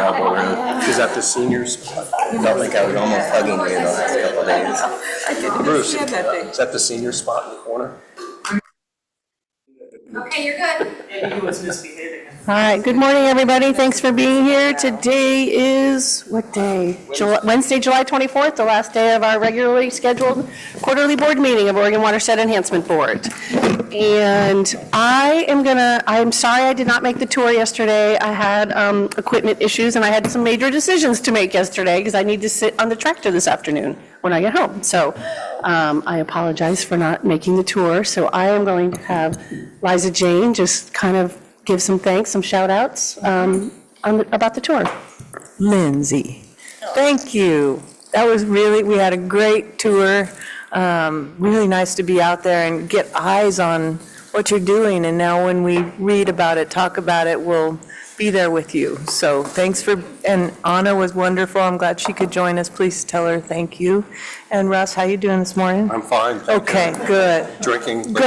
elbow room. She's at the seniors. Felt like I was almost hugging you the last couple of days. I didn't Bruce, understand that thing. is that the senior spot in the corner? Okay, you're good. Yeah, he was misbehaving. All right, good morning, everybody. Thanks for being here. Today is, what day? Wednesday, July 24th, the last day of our regularly scheduled quarterly board meeting of Oregon Watershed Enhancement Board. And I'm sorry I did not make the tour yesterday. I had equipment issues and I had some major decisions to make yesterday because I need to sit on the tractor this afternoon when I get home. So I apologize for not making the tour. So I am going to have Liza Jane just kind of give some thanks, some shout outs about the tour. Lindsay, thank you. That was we had a great tour. Really nice to be out there and get eyes on what you're doing. And now when we read about it, talk about it, we'll be there with you. So thanks and Anna was wonderful. I'm glad she could join us. Please tell her thank you. And Russ, how you doing this morning? I'm fine. Okay, good. Drinking. Good.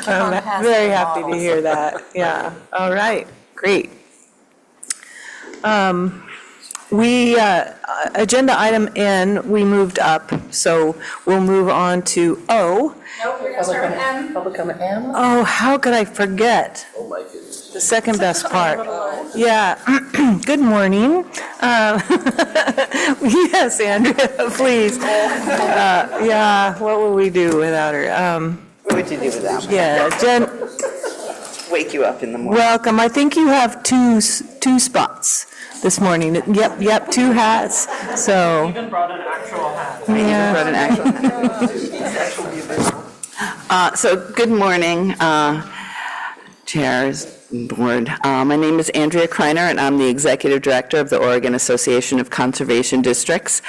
I'm very happy to hear that. Yeah, all right, great. Agenda item N, we moved up, so we'll move on to O. Nope, we're gonna start with M. Public comment M. Oh, how could I forget? Oh my goodness. The second best part. Yeah, good morning. Yes, Andrea, please. Yeah, what will we do without her? What would you do without me? Yeah, Jen, Wake you up in the morning. welcome. I think you have two spots this morning. Yep, two hats, so. Even brought an actual hat. Yeah. Brought an actual So good morning, chairs, board. My name is Andrea Kreiner, and I'm the Executive Director of the Oregon Association of Conservation Districts.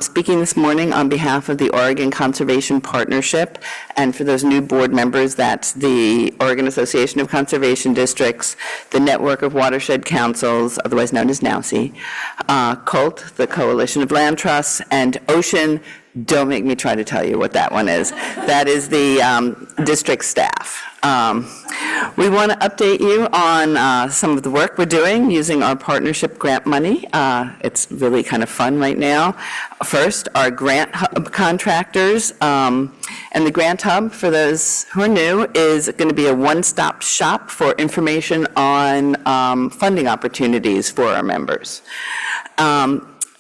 Speaking this morning on behalf of the Oregon Conservation Partnership, and for those new board members, that's the Oregon Association of Conservation Districts, the Network of Watershed Councils, otherwise known as NOWC, COLT, the Coalition of Land Trusts, and OCEAN. Don't make me try to tell you what that one is. That is the district staff. We want to update you on some of the work we're doing using our partnership grant money. It's really kind of fun right now. First, our grant hub contractors, and the grant hub, for those who are new, is going to be a one-stop shop for information on funding opportunities for our members.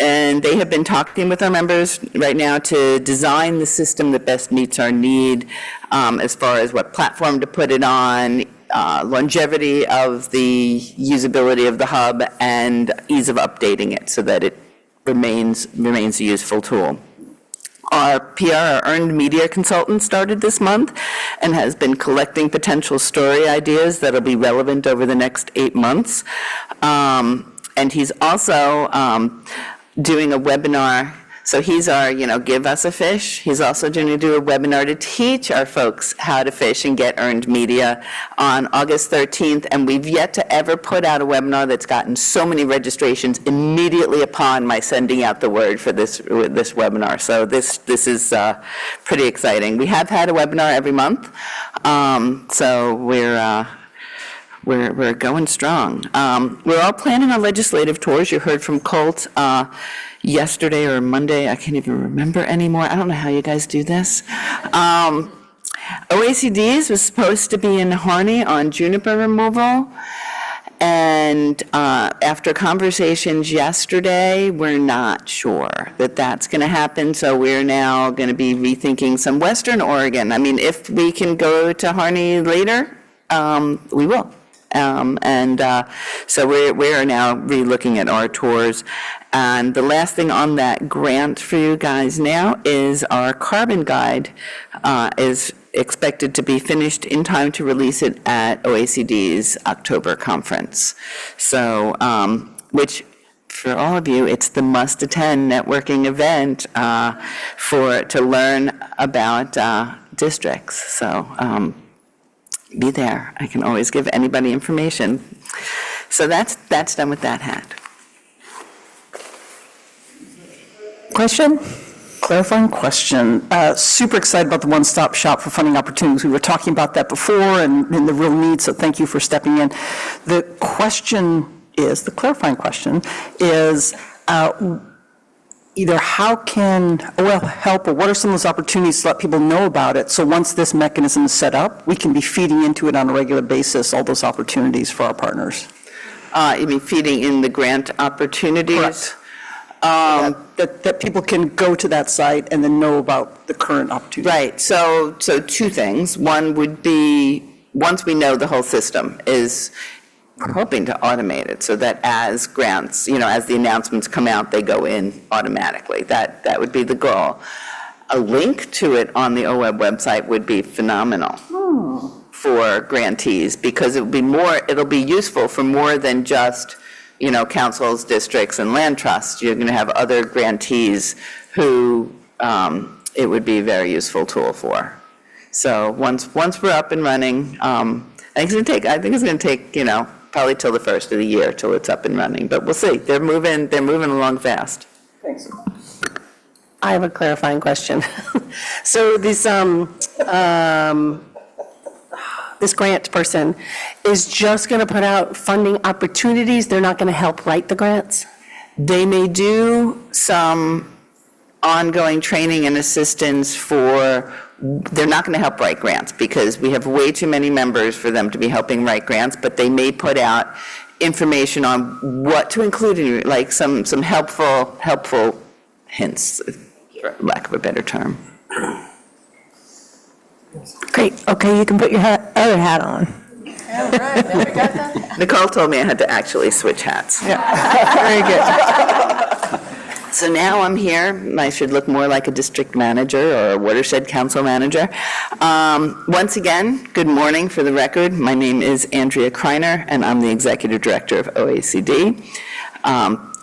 And they have been talking with our members right now to design the system that best meets our need as far as what platform to put it on, longevity of the usability of the hub, and ease of updating it so that it remains a useful tool. Our PR, our earned media consultant, started this month and has been collecting potential story ideas that'll be relevant over the next 8 months. And he's also doing a webinar. So he's our, give us a fish. He's also going to do a webinar to teach our folks how to fish and get earned media on August 13th. And we've yet to ever put out a webinar that's gotten so many registrations immediately upon my sending out the word for this webinar. So this is pretty exciting. We have had a webinar every month. So we're going strong. We're all planning on legislative tours. You heard from Colt yesterday or Monday. I can't even remember anymore. I don't know how you guys do this. OACDs was supposed to be in Harney on juniper removal. And after conversations yesterday, we're not sure that that's going to happen. So we're now going to be rethinking some Western Oregon. I mean, if we can go to Harney later, we will. So we are now re-looking at our tours. And the last thing on that grant for you guys now is our carbon guide is expected to be finished in time to release it at OACD's October conference. So, which for all of you, it's the must-attend networking event to learn about districts. So, be there. I can always give anybody information. So that's done with that hat. Question? Clarifying question. Super excited about the one-stop shop for funding opportunities. We were talking about that before and the real need, so thank you for stepping in. The question is, the clarifying question, is either how can OWEB help, or what are some of those opportunities to let people know about it? So once this mechanism is set up, we can be feeding into it on a regular basis, all those opportunities for our partners. You mean feeding in the grant opportunities? Correct. That people can go to that site and then know about the current opportunity. Right, so two things. One would be, once we know the whole system is, we're hoping to automate it so that as grants, as the announcements come out, they go in automatically. That would be the goal. A link to it on the OWEB website would be phenomenal for grantees, because it'll be useful for more than just, councils, districts, and land trusts. You're going to have other grantees who it would be a very useful tool for. So once we're up and running, I think it's going to take, probably till the first of the year till it's up and running, but we'll see. They're moving along fast. Thanks. I have a clarifying question. So this grant person is just going to put out funding opportunities? They're not going to help write the grants? They may do some ongoing training and assistance they're not going to help write grants because we have way too many members for them to be helping write grants, but they may put out information on what to include in like some helpful hints, for lack of a better term. Great, okay, you can put your other hat on. All right, now we got that. Nicole told me I had to actually switch hats. Very good. So now I'm here, I should look more like a district manager or a watershed council manager. Once again, good morning for the record. My name is Andrea Kreiner, and I'm the Executive Director of OECD.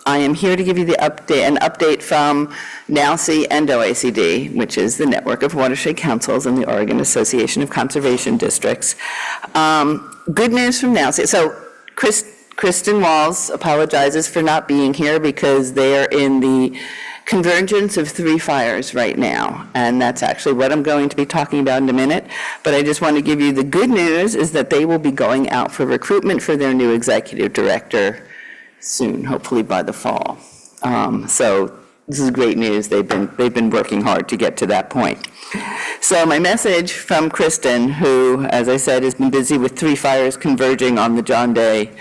I am here to give you an update from NALCE and OECD, which is the Network of Watershed Councils and the Oregon Association of Conservation Districts. Good news from NALCE. So Kristen Walls apologizes for not being here because they are in the convergence of 3 fires right now, and that's actually what I'm going to be talking about in a minute. But I just want to give you the good news is that they will be going out for recruitment for their new executive director soon, hopefully by the fall. So this is great news. They've been working hard to get to that point. So my message from Kristen, who, as I said, has been busy with 3 fires converging on the John Day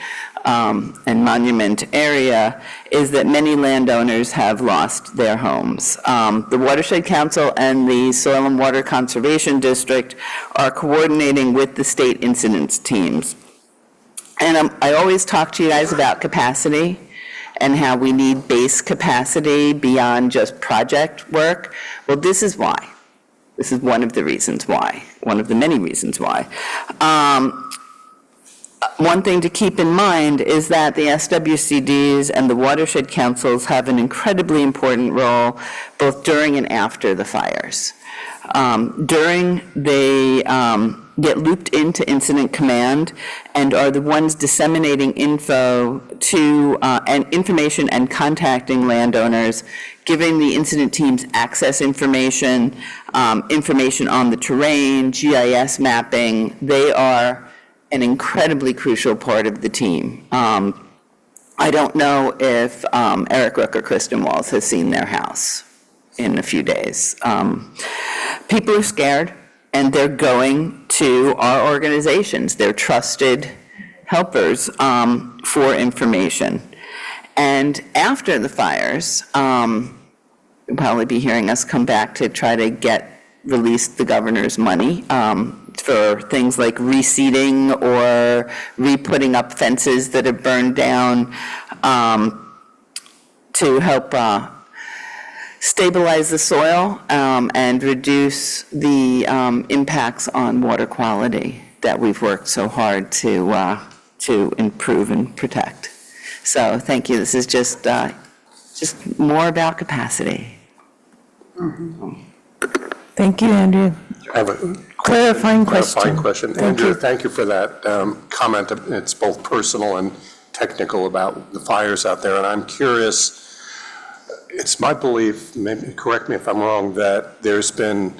and Monument area, is that many landowners have lost their homes. The Watershed Council and the Soil and Water Conservation District are coordinating with the state incidents teams. And I always talk to you guys about capacity and how we need base capacity beyond just project work. Well, this is why. This is one of the reasons why, one of the many reasons why. One thing to keep in mind is that the SWCDs and the watershed councils have an incredibly important role both during and after the fires. During, they get looped into incident command and are the ones disseminating info to and information and contacting landowners, giving the incident teams access information, information on the terrain, GIS mapping. They are an incredibly crucial part of the team. I don't know if Eric Rook or Kristen Walls has seen their house in a few days. People are scared, and they're going to our organizations. They're trusted helpers for information. And after the fires, you'll probably be hearing us come back to try to release the governor's money for things like reseeding or re-putting up fences that have burned down to help stabilize the soil and reduce the impacts on water quality that we've worked so hard to improve and protect. So thank you. This is just more about capacity. Thank you, Andrew. I have a Clarifying question. question. Andrew, thank you for that comment. It's both personal and technical about the fires out there. And I'm curious, it's my belief, maybe correct me if I'm wrong, that there's been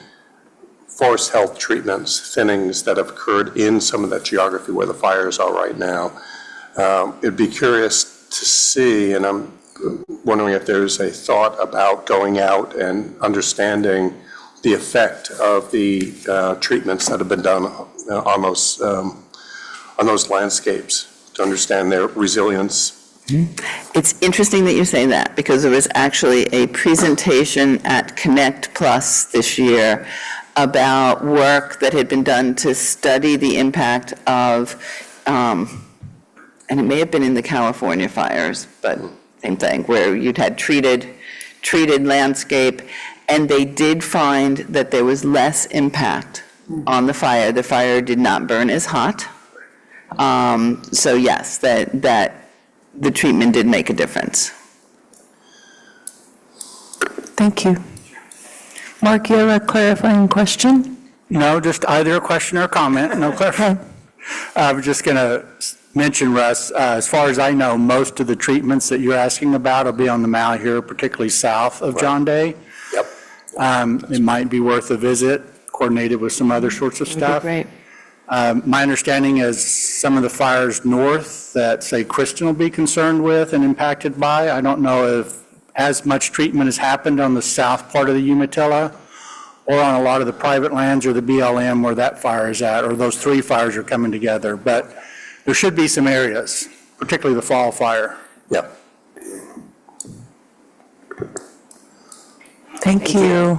forest health treatments, thinnings that have occurred in some of that geography where the fires are right now. It'd be curious to see, and I'm wondering if there's a thought about going out and understanding the effect of the treatments that have been done on those landscapes, to understand their resilience. It's interesting that you say that, because there was actually a presentation at Connect Plus this year about work that had been done to study the impact of, and it may have been in the California fires, but same thing, where you'd had treated landscape, and they did find that there was less impact on the fire. The fire did not burn as hot. So yes, that the treatment did make a difference. Thank you. Mark, you have a clarifying question? No, just either a question or a comment, no clarification. I was just going to mention, Russ, as far as I know, most of the treatments that you're asking about will be on the Mall here, particularly south of John Day. Yep. It might be worth a visit, coordinated with some other sorts of stuff. Great. My understanding is some of the fires north that, say, Kristen will be concerned with and impacted by, I don't know if as much treatment has happened on the south part of the Umatilla or on a lot of the private lands or the BLM where that fire is at, or those three fires are coming together. But there should be some areas, particularly the fall fire. Yep. Thank you.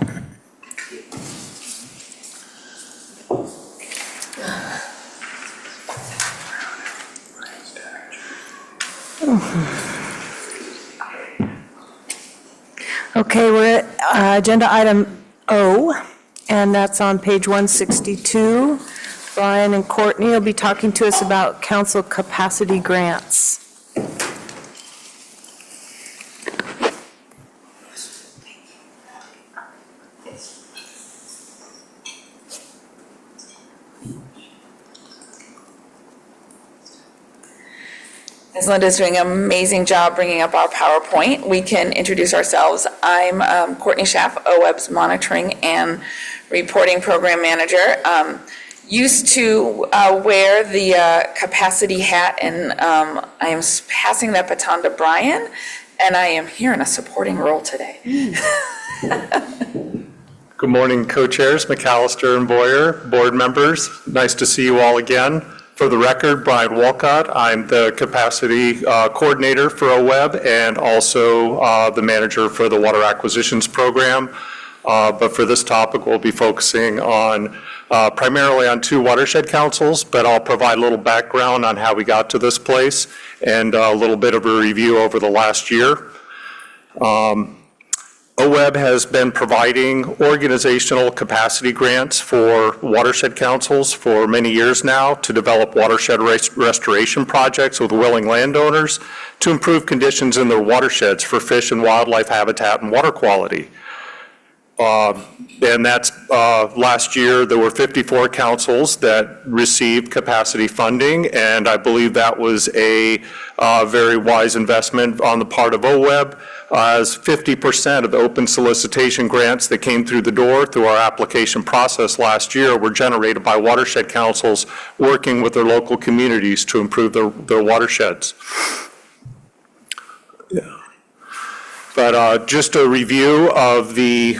Okay, we're at agenda item O, and that's on page 162. Brian and Courtney will be talking to us about council capacity grants. Ms. Linda's doing an amazing job bringing up our PowerPoint. We can introduce ourselves. I'm Courtney Schaff, OWEB's Monitoring and Reporting Program Manager. Used to wear the capacity hat, and I am passing that baton to Brian, and I am here in a supporting role today. Good morning, co-chairs McAllister and Boyer, board members. Nice to see you all again. For the record, Brian Walcott. I'm the capacity coordinator for OWEB and also the manager for the water acquisitions program. But for this topic, we'll be focusing on primarily on two watershed councils, but I'll provide a little background on how we got to this place and a little bit of a review over the last year. OWEB has been providing organizational capacity grants for watershed councils for many years now to develop watershed restoration projects with willing landowners to improve conditions in their watersheds for fish and wildlife habitat and water quality. And that's last year, there were 54 councils that received capacity funding, and I believe that was a very wise investment on the part of OWEB, as 50% of the open solicitation grants that came through the door through our application process last year were generated by watershed councils working with their local communities to improve their watersheds. But just a review of the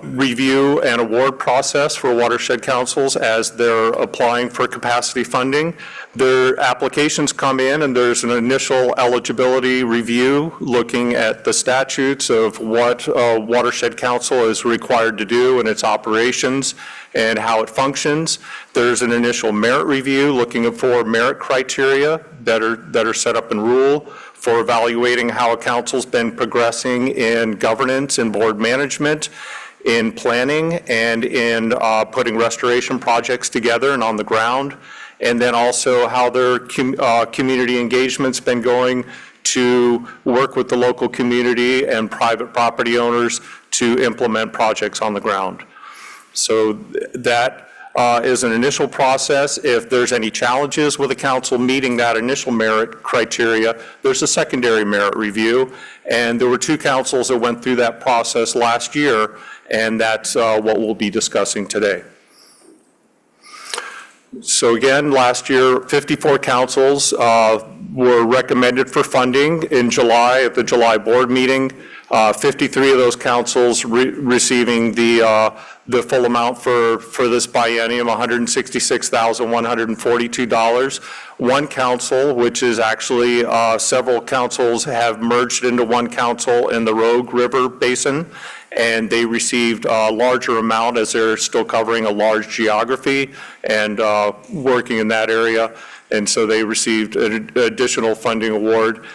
review and award process for watershed councils as they're applying for capacity funding. Their applications come in and there's an initial eligibility review looking at the statutes of what a watershed council is required to do in its operations and how it functions. There's an initial merit review looking for merit criteria that are set up in rule for evaluating how a council's been progressing in governance and board management, in planning, and in putting restoration projects together and on the ground, and then also how their community engagement's been going to work with the local community and private property owners to implement projects on the ground. So that is an initial process. If there's any challenges with a council meeting that initial merit criteria, there's a secondary merit review. And there were two councils that went through that process last year, and that's what we'll be discussing today. So again, last year, 54 councils were recommended for funding in July at the July board meeting. 53 of those councils receiving the full amount for this biennium, $166,142. One council, which is actually several councils have merged into one council in the Rogue River Basin, and they received a larger amount as they're still covering a large geography and working in that area. And so they received an additional funding award.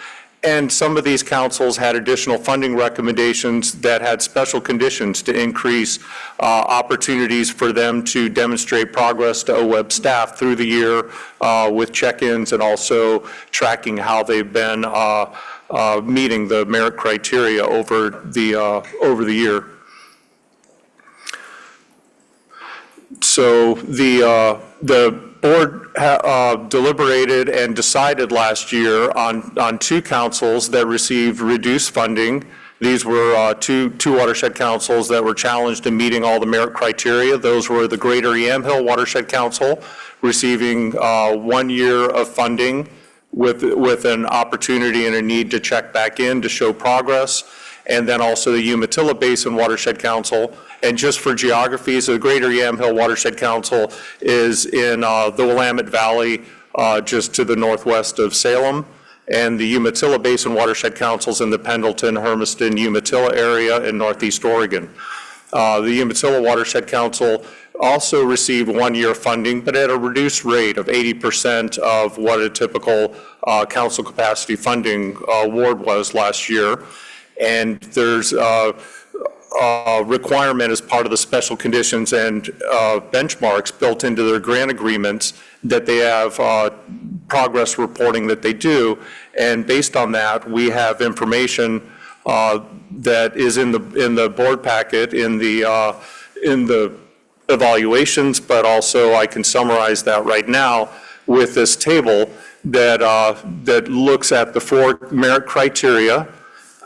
And some of these councils had additional funding recommendations that had special conditions to increase opportunities for them to demonstrate progress to OWEB staff through the year with check-ins and also tracking how they've been meeting the merit criteria over the year. So the board deliberated and decided last year on two councils that received reduced funding. These were two watershed councils that were challenged in meeting all the merit criteria. Those were the Greater Yamhill Watershed Council, receiving 1 year of funding with an opportunity and a need to check back in to show progress, and then also the Umatilla Basin Watershed Council. And just for geography, so the Greater Yamhill Watershed Council is in the Willamette Valley, just to the northwest of Salem, and the Umatilla Basin Watershed Council is in the Pendleton, Hermiston, Umatilla area in northeast Oregon. The Umatilla Watershed Council also received 1 year funding, but at a reduced rate of 80% of what a typical council capacity funding award was last year. And there's a requirement as part of the special conditions and benchmarks built into their grant agreements that they have progress reporting that they do. And based on that, we have information that is in the board packet in the evaluations, but also I can summarize that right now with this table that looks at the 4 merit criteria.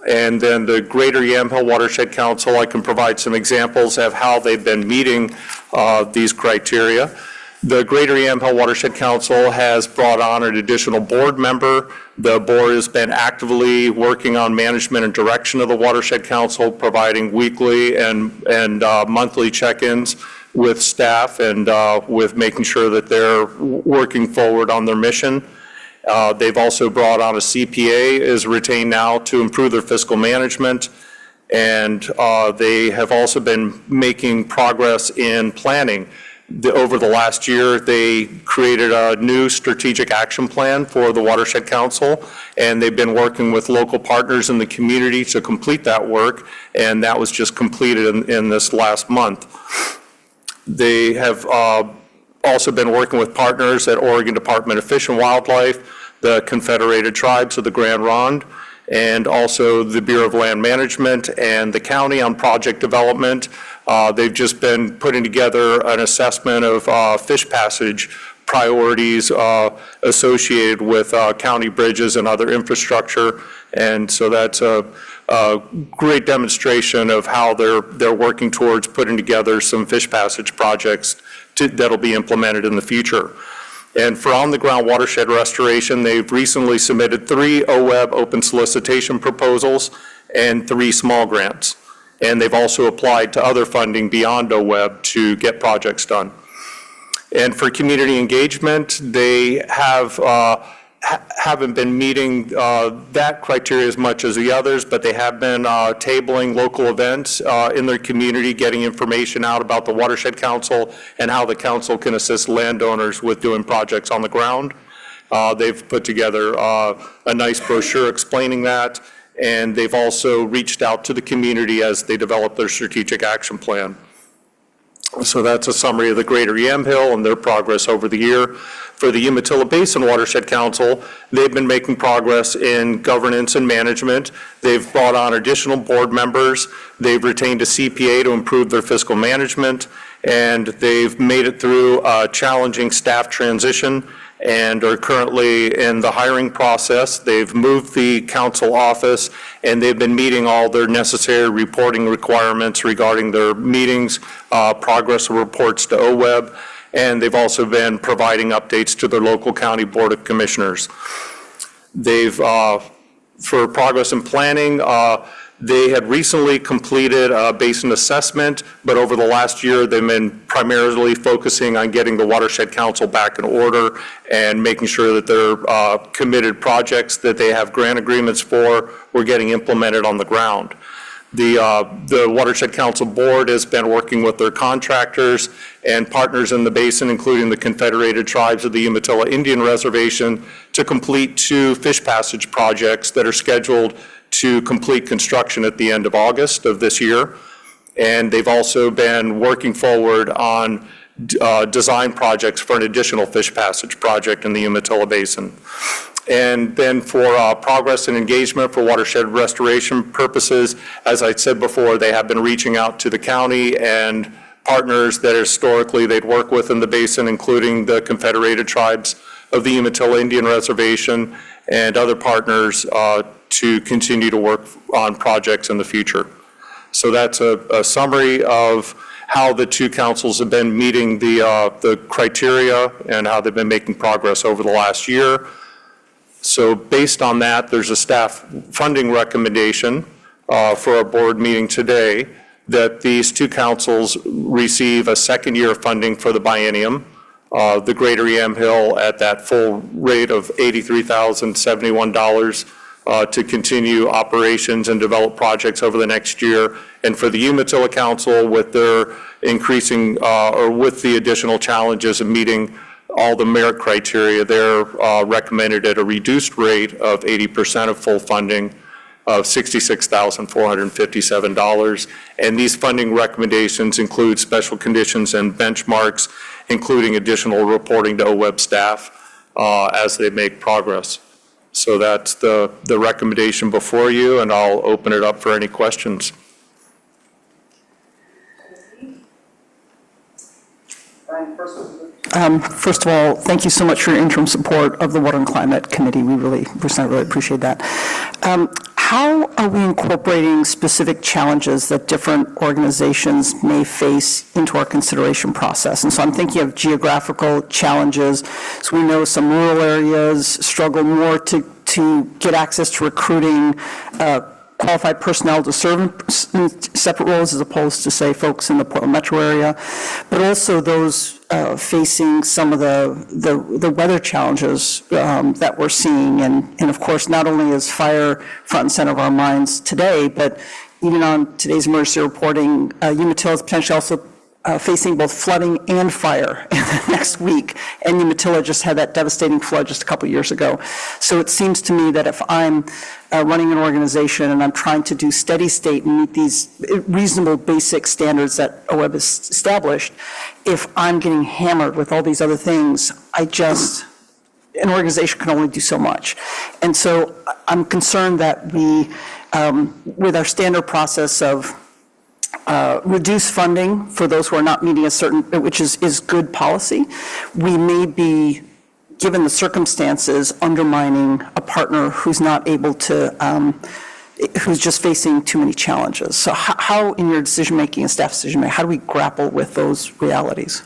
And then the Greater Yamhill Watershed Council, I can provide some examples of how they've been meeting these criteria. The Greater Yamhill Watershed Council has brought on an additional board member. The board has been actively working on management and direction of the Watershed Council, providing weekly and monthly check-ins with staff and with making sure that they're working forward on their mission. They've also brought on a CPA, is retained now to improve their fiscal management. And they have also been making progress in planning. Over the last year, they created a new strategic action plan for the Watershed Council, and they've been working with local partners in the community to complete that work, and that was just completed in this last month. They have also been working with partners at Oregon Department of Fish and Wildlife, the Confederated Tribes of the Grand Ronde, and also the Bureau of Land Management and the county on project development. They've just been putting together an assessment of fish passage priorities associated with county bridges and other infrastructure. And so that's a great demonstration of how they're working towards putting together some fish passage projects that'll be implemented in the future. And for on-the-ground watershed restoration, they've recently submitted 3 OWEB open solicitation proposals and 3 small grants. And they've also applied to other funding beyond OWEB to get projects done. And for community engagement, they haven't been meeting that criteria as much as the others, but they have been tabling local events in their community, getting information out about the Watershed Council and how the council can assist landowners with doing projects on the ground. They've put together a nice brochure explaining that, and they've also reached out to the community as they develop their strategic action plan. So that's a summary of the Greater Yamhill and their progress over the year. For the Umatilla Basin Watershed Council, they've been making progress in governance and management. They've brought on additional board members. They've retained a CPA to improve their fiscal management, and they've made it through a challenging staff transition and are currently in the hiring process. They've moved the council office, and they've been meeting all their necessary reporting requirements regarding their meetings, progress reports to OWEB, and they've also been providing updates to their local county board of commissioners. They've, for progress in planning, they had recently completed a basin assessment, but over the last year, they've been primarily focusing on getting the Watershed Council back in order and making sure that their committed projects that they have grant agreements for were getting implemented on the ground. The Watershed Council Board has been working with their contractors and partners in the basin, including the Confederated Tribes of the Umatilla Indian Reservation, to complete 2 fish passage projects that are scheduled to complete construction at the end of August of this year. And they've also been working forward on design projects for an additional fish passage project in the Umatilla Basin. And then for progress and engagement for watershed restoration purposes, as I said before, they have been reaching out to the county and partners that historically they'd work with in the basin, including the Confederated Tribes of the Umatilla Indian Reservation and other partners to continue to work on projects in the future. So that's a summary of how the 2 councils have been meeting the criteria and how they've been making progress over the last year. So based on that, there's a staff funding recommendation for our board meeting today that these 2 councils receive a second year of funding for the biennium. The Greater Yamhill at that full rate of $83,071 to continue operations and develop projects over the next year. And for the Umatilla Council, with their increasing, or with the additional challenges of meeting all the merit criteria, they're recommended at a reduced rate of 80% of full funding of $66,457. And these funding recommendations include special conditions and benchmarks, including additional reporting to OWEB staff as they make progress. So that's the recommendation before you, and I'll open it up for any questions. First of all, thank you so much for your interim support of the Water and Climate Committee. We really appreciate that. How are we incorporating specific challenges that different organizations may face into our consideration process? And so I'm thinking of geographical challenges. So we know some rural areas struggle more to get access to recruiting qualified personnel to serve in separate roles as opposed to, say, folks in the Portland metro area, but also those facing some of the weather challenges that we're seeing. And of course, not only is fire front and center of our minds today, but even on today's emergency reporting, Umatilla is potentially also facing both flooding and fire in the next week. And Umatilla just had that devastating flood just a couple years ago. So it seems to me that if I'm running an organization and I'm trying to do steady state and meet these reasonable basic standards that OWEB has established, if I'm getting hammered with all these other things, an organization can only do so much. And so I'm concerned that we, with our standard process of reduce funding for those who are not meeting a certain, which is good policy, we may be, given the circumstances, undermining a partner who's not able to, who's just facing too many challenges. So how in your decision-making and staff decision-making, how do we grapple with those realities?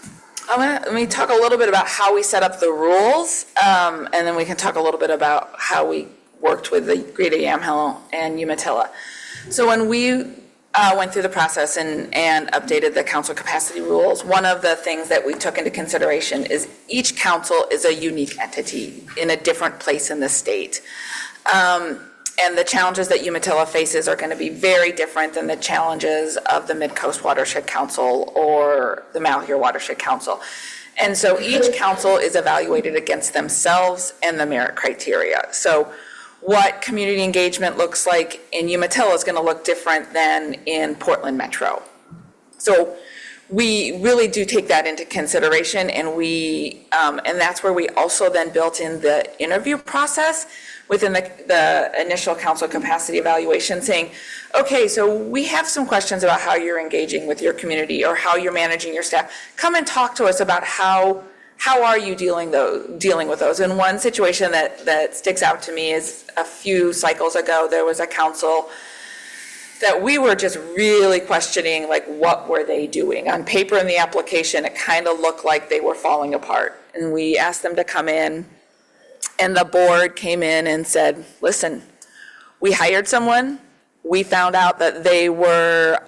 Let me talk a little bit about how we set up the rules, and then we can talk a little bit about how we worked with the Greater Yamhill and Umatilla. So when we went through the process and updated the council capacity rules, one of the things that we took into consideration is each council is a unique entity in a different place in the state. And the challenges that Umatilla faces are going to be very different than the challenges of the Mid-Coast Watershed Council or the Malheur Watershed Council. And so each council is evaluated against themselves and the merit criteria. So what community engagement looks like in Umatilla is going to look different than in Portland Metro. So we really do take that into consideration, and and that's where we also then built in the interview process within the initial council capacity evaluation, saying, okay, so we have some questions about how you're engaging with your community or how you're managing your staff. Come and talk to us about how are you dealing with those. And one situation that sticks out to me is a few cycles ago, there was a council that we were just really questioning, like, what were they doing? On paper in the application, it kind of looked like they were falling apart. And we asked them to come in, and the board came in and said, listen, we hired someone, we found out that they were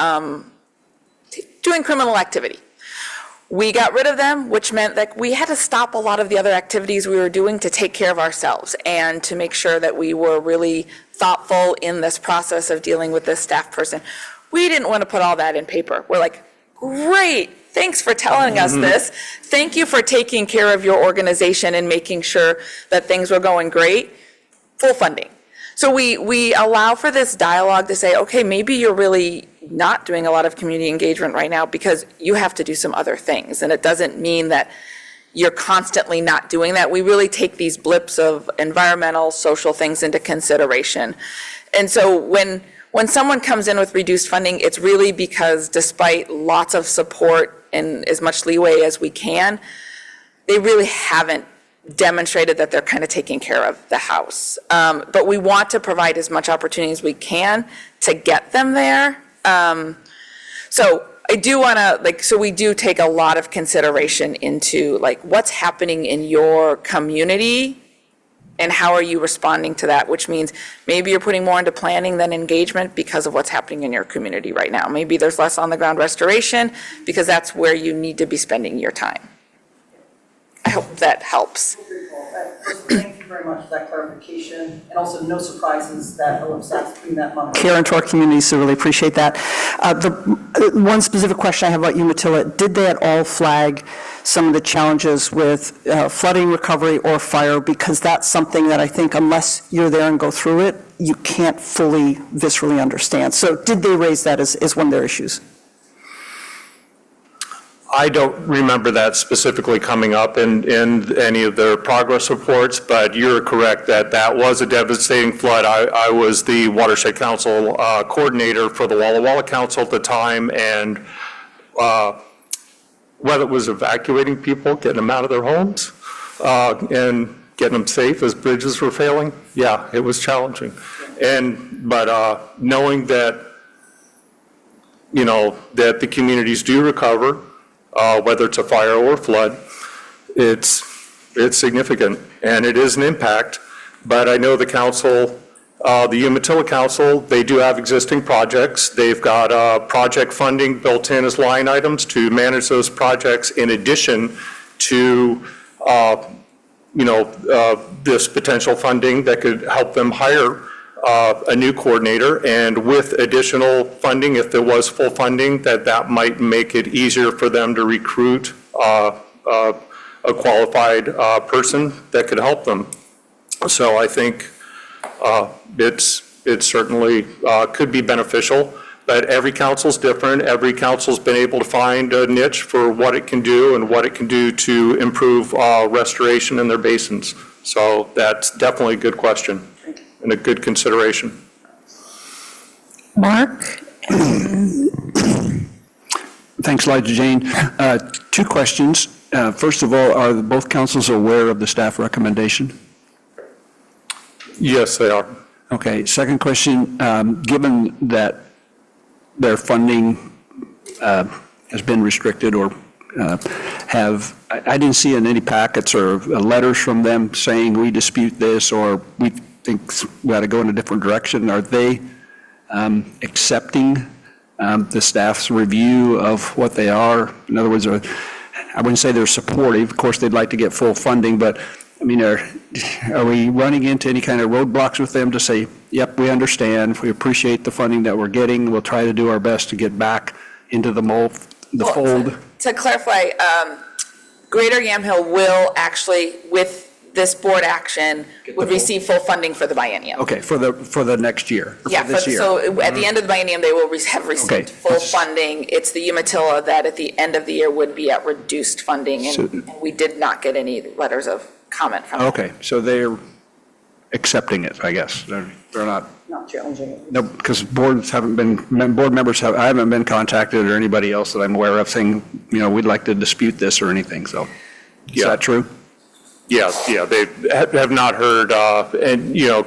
doing criminal activity. We got rid of them, which meant that we had to stop a lot of the other activities we were doing to take care of ourselves and to make sure that we were really thoughtful in this process of dealing with this staff person. We didn't want to put all that in paper. We're like, great, thanks for telling us this. Thank you for taking care of your organization and making sure that things were going great. Full funding. So we allow for this dialogue to say, okay, maybe you're really not doing a lot of community engagement right now because you have to do some other things. And it doesn't mean that you're constantly not doing that. We really take these blips of environmental, social things into consideration. And so when someone comes in with reduced funding, it's really because despite lots of support and as much leeway as we can, they really haven't demonstrated that they're kind of taking care of the house. But we want to provide as much opportunity as we can to get them there. So I do want to, so we do take a lot of consideration into what's happening in your community and how are you responding to that, which means maybe you're putting more into planning than engagement because of what's happening in your community right now. Maybe there's less on the ground restoration because that's where you need to be spending your time. I hope that helps. Thank you very much for that clarification, and also no surprises that OWEB staff's putting that money. Care into our community, so really appreciate that. The one specific question I have about Umatilla, did they at all flag some of the challenges with flooding recovery or fire? Because that's something that I think unless you're there and go through it, you can't fully viscerally understand. So did they raise that as one of their issues? I don't remember that specifically coming up in any of their progress reports, but you're correct that that was a devastating flood. I was the Watershed Council coordinator for the Walla Walla Council at the time, and whether it was evacuating people, getting them out of their homes, and getting them safe as bridges were failing, yeah, it was challenging. But knowing that, that the communities do recover, whether it's a fire or flood, it's significant, and it is an impact. But I know the council, the Umatilla Council, they do have existing projects. They've got project funding built in as line items to manage those projects in addition to, this potential funding that could help them hire a new coordinator, and with additional funding, if there was full funding, that might make it easier for them to recruit a qualified person that could help them. So I think it certainly could be beneficial, but every council's different. Every council's been able to find a niche for what it can do and what it can do to improve restoration in their basins. So that's definitely a good question and a good consideration. Mark? Thanks, Elijah Jane. Two questions. First of all, are both councils aware of the staff recommendation? Yes, they are. Okay. Second question, given that their funding has been restricted or I didn't see in any packets or letters from them saying we dispute this or we think we ought to go in a different direction. Are they accepting the staff's review of what they are? In other words, I wouldn't say they're supportive. Of course, they'd like to get full funding, but I mean, are we running into any kind of roadblocks with them to say, yep, we understand, we appreciate the funding that we're getting, we'll try to do our best to get back into the fold? To clarify, Greater Yamhill will actually, with this board action, would receive full funding for the biennium. Okay, for the next year, or Yeah, for this year? so at the end of the biennium, they will have Okay. received full funding. It's the Umatilla that at the end of the year would be at reduced funding, and we did not get any letters of comment from them. Okay, so they're accepting it, I guess. They're not. Not challenging it. No, because board members I haven't been contacted or anybody else that I'm aware of saying, we'd like to dispute this or anything, so. Is that true? Yeah, they have not heard,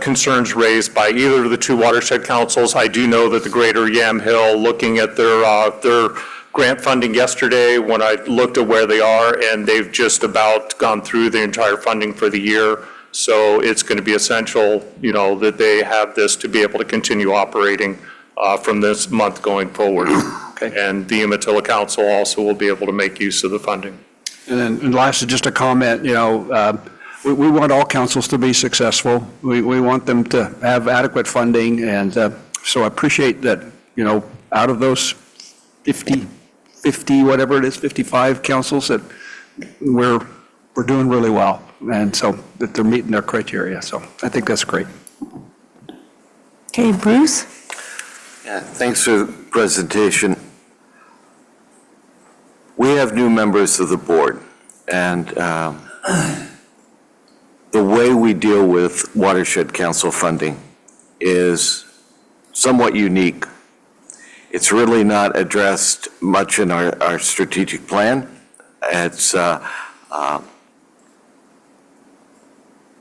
concerns raised by either of the two watershed councils. I do know that the Greater Yamhill, looking at their grant funding yesterday, when I looked at where they are, and they've just about gone through the entire funding for the year. So it's going to be essential, that they have this to be able to continue operating from this month going forward. Okay. And the Umatilla Council also will be able to make use of the funding. And lastly, just a comment, we want all councils to be successful. We want them to have adequate funding, and so I appreciate that, out of those 50, whatever it is, 55 councils, that we're doing really well, and so that they're meeting their criteria. So I think that's great. Okay, Bruce? Yeah, thanks for the presentation. We have new members of the board, and the way we deal with watershed council funding is somewhat unique. It's really not addressed much in our strategic plan. It's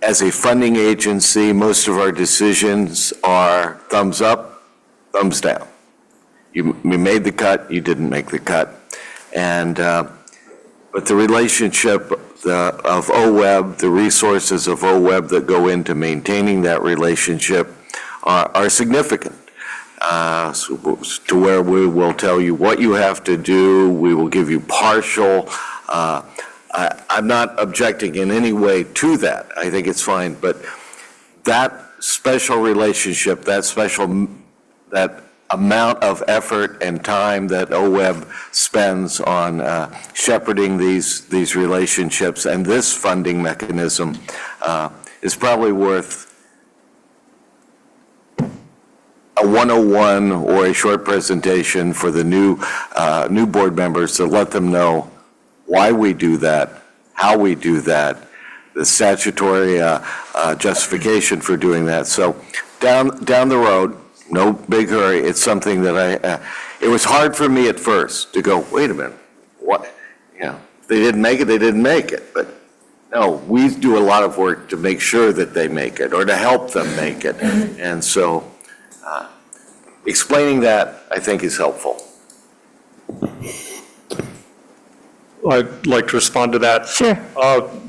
as a funding agency, most of our decisions are thumbs up, thumbs down. You made the cut, you didn't make the cut. And, but the relationship of OWEB, the resources of OWEB that go into maintaining that relationship are significant. To where we will tell you what you have to do, we will give you partial. I'm not objecting in any way to that. I think it's fine, but that special relationship, that amount of effort and time that OWEB spends on shepherding these relationships and this funding mechanism is probably worth a 101 or a short presentation for the new board members to let them know why we do that, how we do that, the statutory justification for doing that. So down the road, no big hurry. It's something that it was hard for me at first to go, wait a minute, what? If they didn't make it, they didn't make it. But no, we do a lot of work to make sure that they make it or to help them make it. And so explaining that, I think, is helpful. I'd like to respond to that. Sure.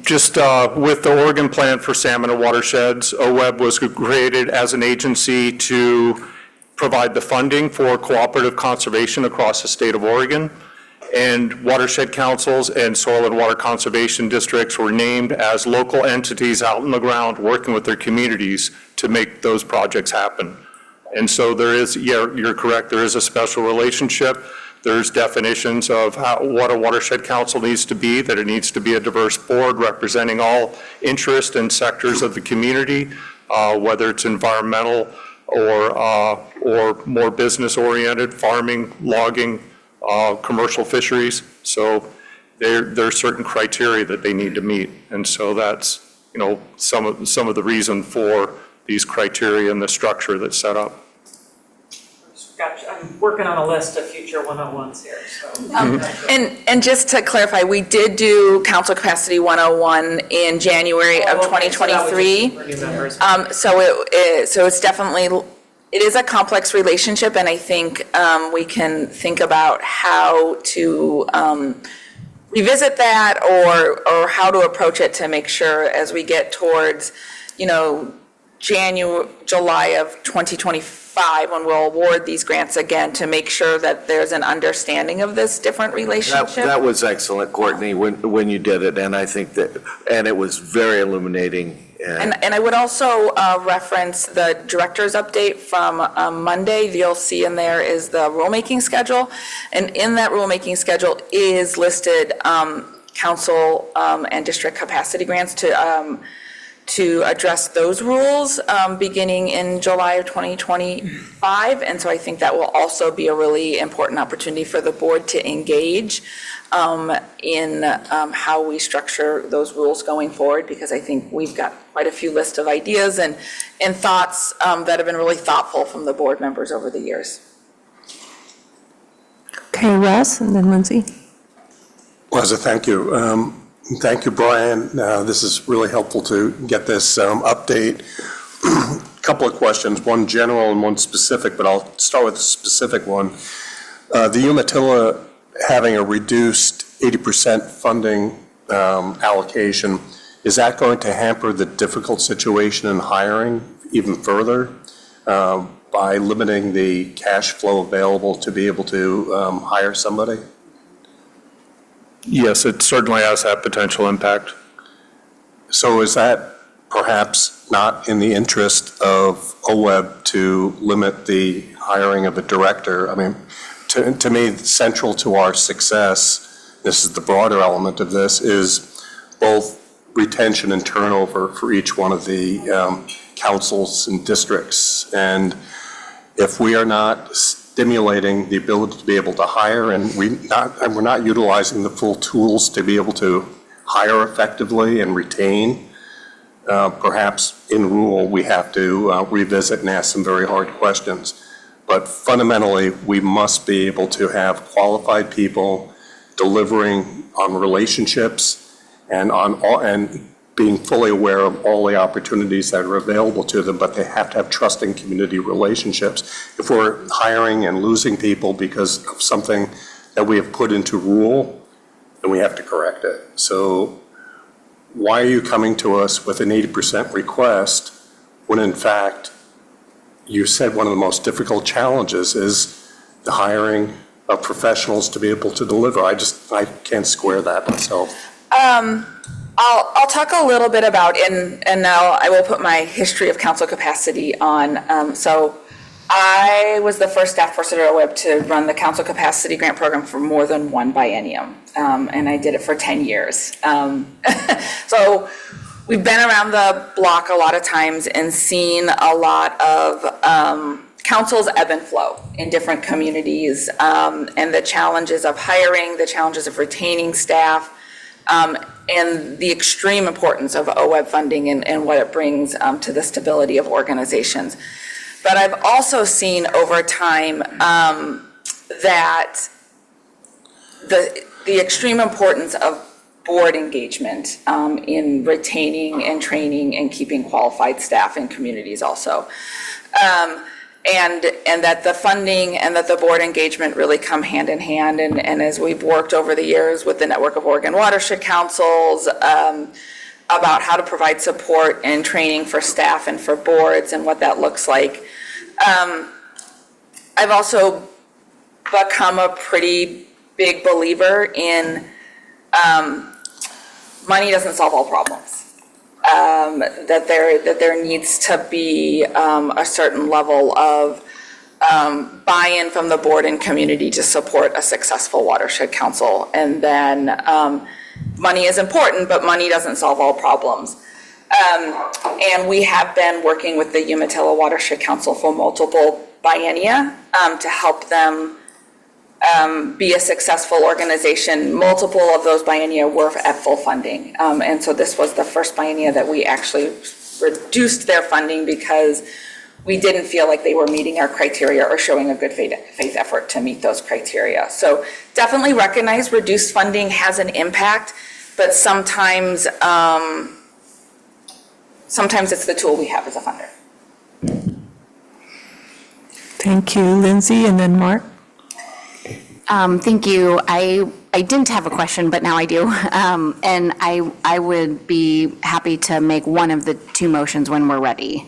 Just with the Oregon Plan for Salmon and Watersheds, OWEB was created as an agency to provide the funding for cooperative conservation across the state of Oregon. And watershed councils and soil and water conservation districts were named as local entities out on the ground working with their communities to make those projects happen. And so there is, you're correct, there is a special relationship. There's definitions of what a watershed council needs to be, that it needs to be a diverse board representing all interest and sectors of the community, whether it's environmental or more business-oriented, farming, logging, commercial fisheries. So there are certain criteria that they need to meet. And so that's, some of the reason for these criteria and the structure that's set up. Gotcha. I'm working on a list of future 101s here, so. And just to clarify, we did do Council Capacity 101 in January of 2023. For new members. So it's definitely, it is a complex relationship, and I think we can think about how to revisit that or how to approach it to make sure as we get towards, July of 2025, when we'll award these grants again, to make sure that there's an understanding of this different relationship. That was excellent, Courtney, when you did it, and I think and it was very illuminating. And I would also reference the director's update from Monday. You'll see in there is the rulemaking schedule. And in that rulemaking schedule is listed council and district capacity grants to address those rules beginning in July of 2025. And so I think that will also be a really important opportunity for the board to engage in how we structure those rules going forward, because I think we've got quite a few lists of ideas and thoughts that have been really thoughtful from the board members over the years. Okay, Russ, and then Lindsay. Liza, thank you. Thank you, Brian. This is really helpful to get this update. Couple of questions, one general and one specific, but I'll start with the specific one. The Umatilla having a reduced 80% funding allocation, is that going to hamper the difficult situation in hiring even further by limiting the cash flow available to be able to hire somebody? Yes, it certainly has that potential impact. So is that perhaps not in the interest of OWEB to limit the hiring of a director? I mean, to me, central to our success, this is the broader element of this, is both retention and turnover for each one of the councils and districts. And if we are not stimulating the ability to be able to hire, and we're not utilizing the full tools to be able to hire effectively and retain, perhaps in rule, we have to revisit and ask some very hard questions. But fundamentally, we must be able to have qualified people delivering on relationships and being fully aware of all the opportunities that are available to them, but they have to have trusting community relationships. If we're hiring and losing people because of something that we have put into rule, then we have to correct it. So why are you coming to us with an 80% request when in fact you said one of the most difficult challenges is the hiring of professionals to be able to deliver? I can't square that myself. I'll talk a little bit about, and now I will put my history of council capacity on. So I was the first staff person at OWEB to run the council capacity grant program for more than one biennium, and I did it for 10 years. So we've been around the block a lot of times and seen a lot of councils ebb and flow in different communities, and the challenges of hiring, the challenges of retaining staff, and the extreme importance of OWEB funding and what it brings to the stability of organizations. But I've also seen over time that the extreme importance of board engagement in retaining and training and keeping qualified staff in communities also. And that the funding and that the board engagement really come hand in hand. And as we've worked over the years with the network of Oregon Watershed Councils about how to provide support and training for staff and for boards and what that looks like, I've also become a pretty big believer in money doesn't solve all problems. That there needs to be a certain level of buy-in from the board and community to support a successful watershed council. And then money is important, but money doesn't solve all problems. And we have been working with the Umatilla Watershed Council for multiple biennia to help them be a successful organization. Multiple of those biennia were at full funding. And so this was the first biennia that we actually reduced their funding because we didn't feel like they were meeting our criteria or showing a good faith effort to meet those criteria. So definitely recognize reduced funding has an impact, but sometimes it's the tool we have as a funder. Thank you, Lindsay, and then Mark. Thank you. I didn't have a question, but now I do. And I would be happy to make one of the two motions when we're ready.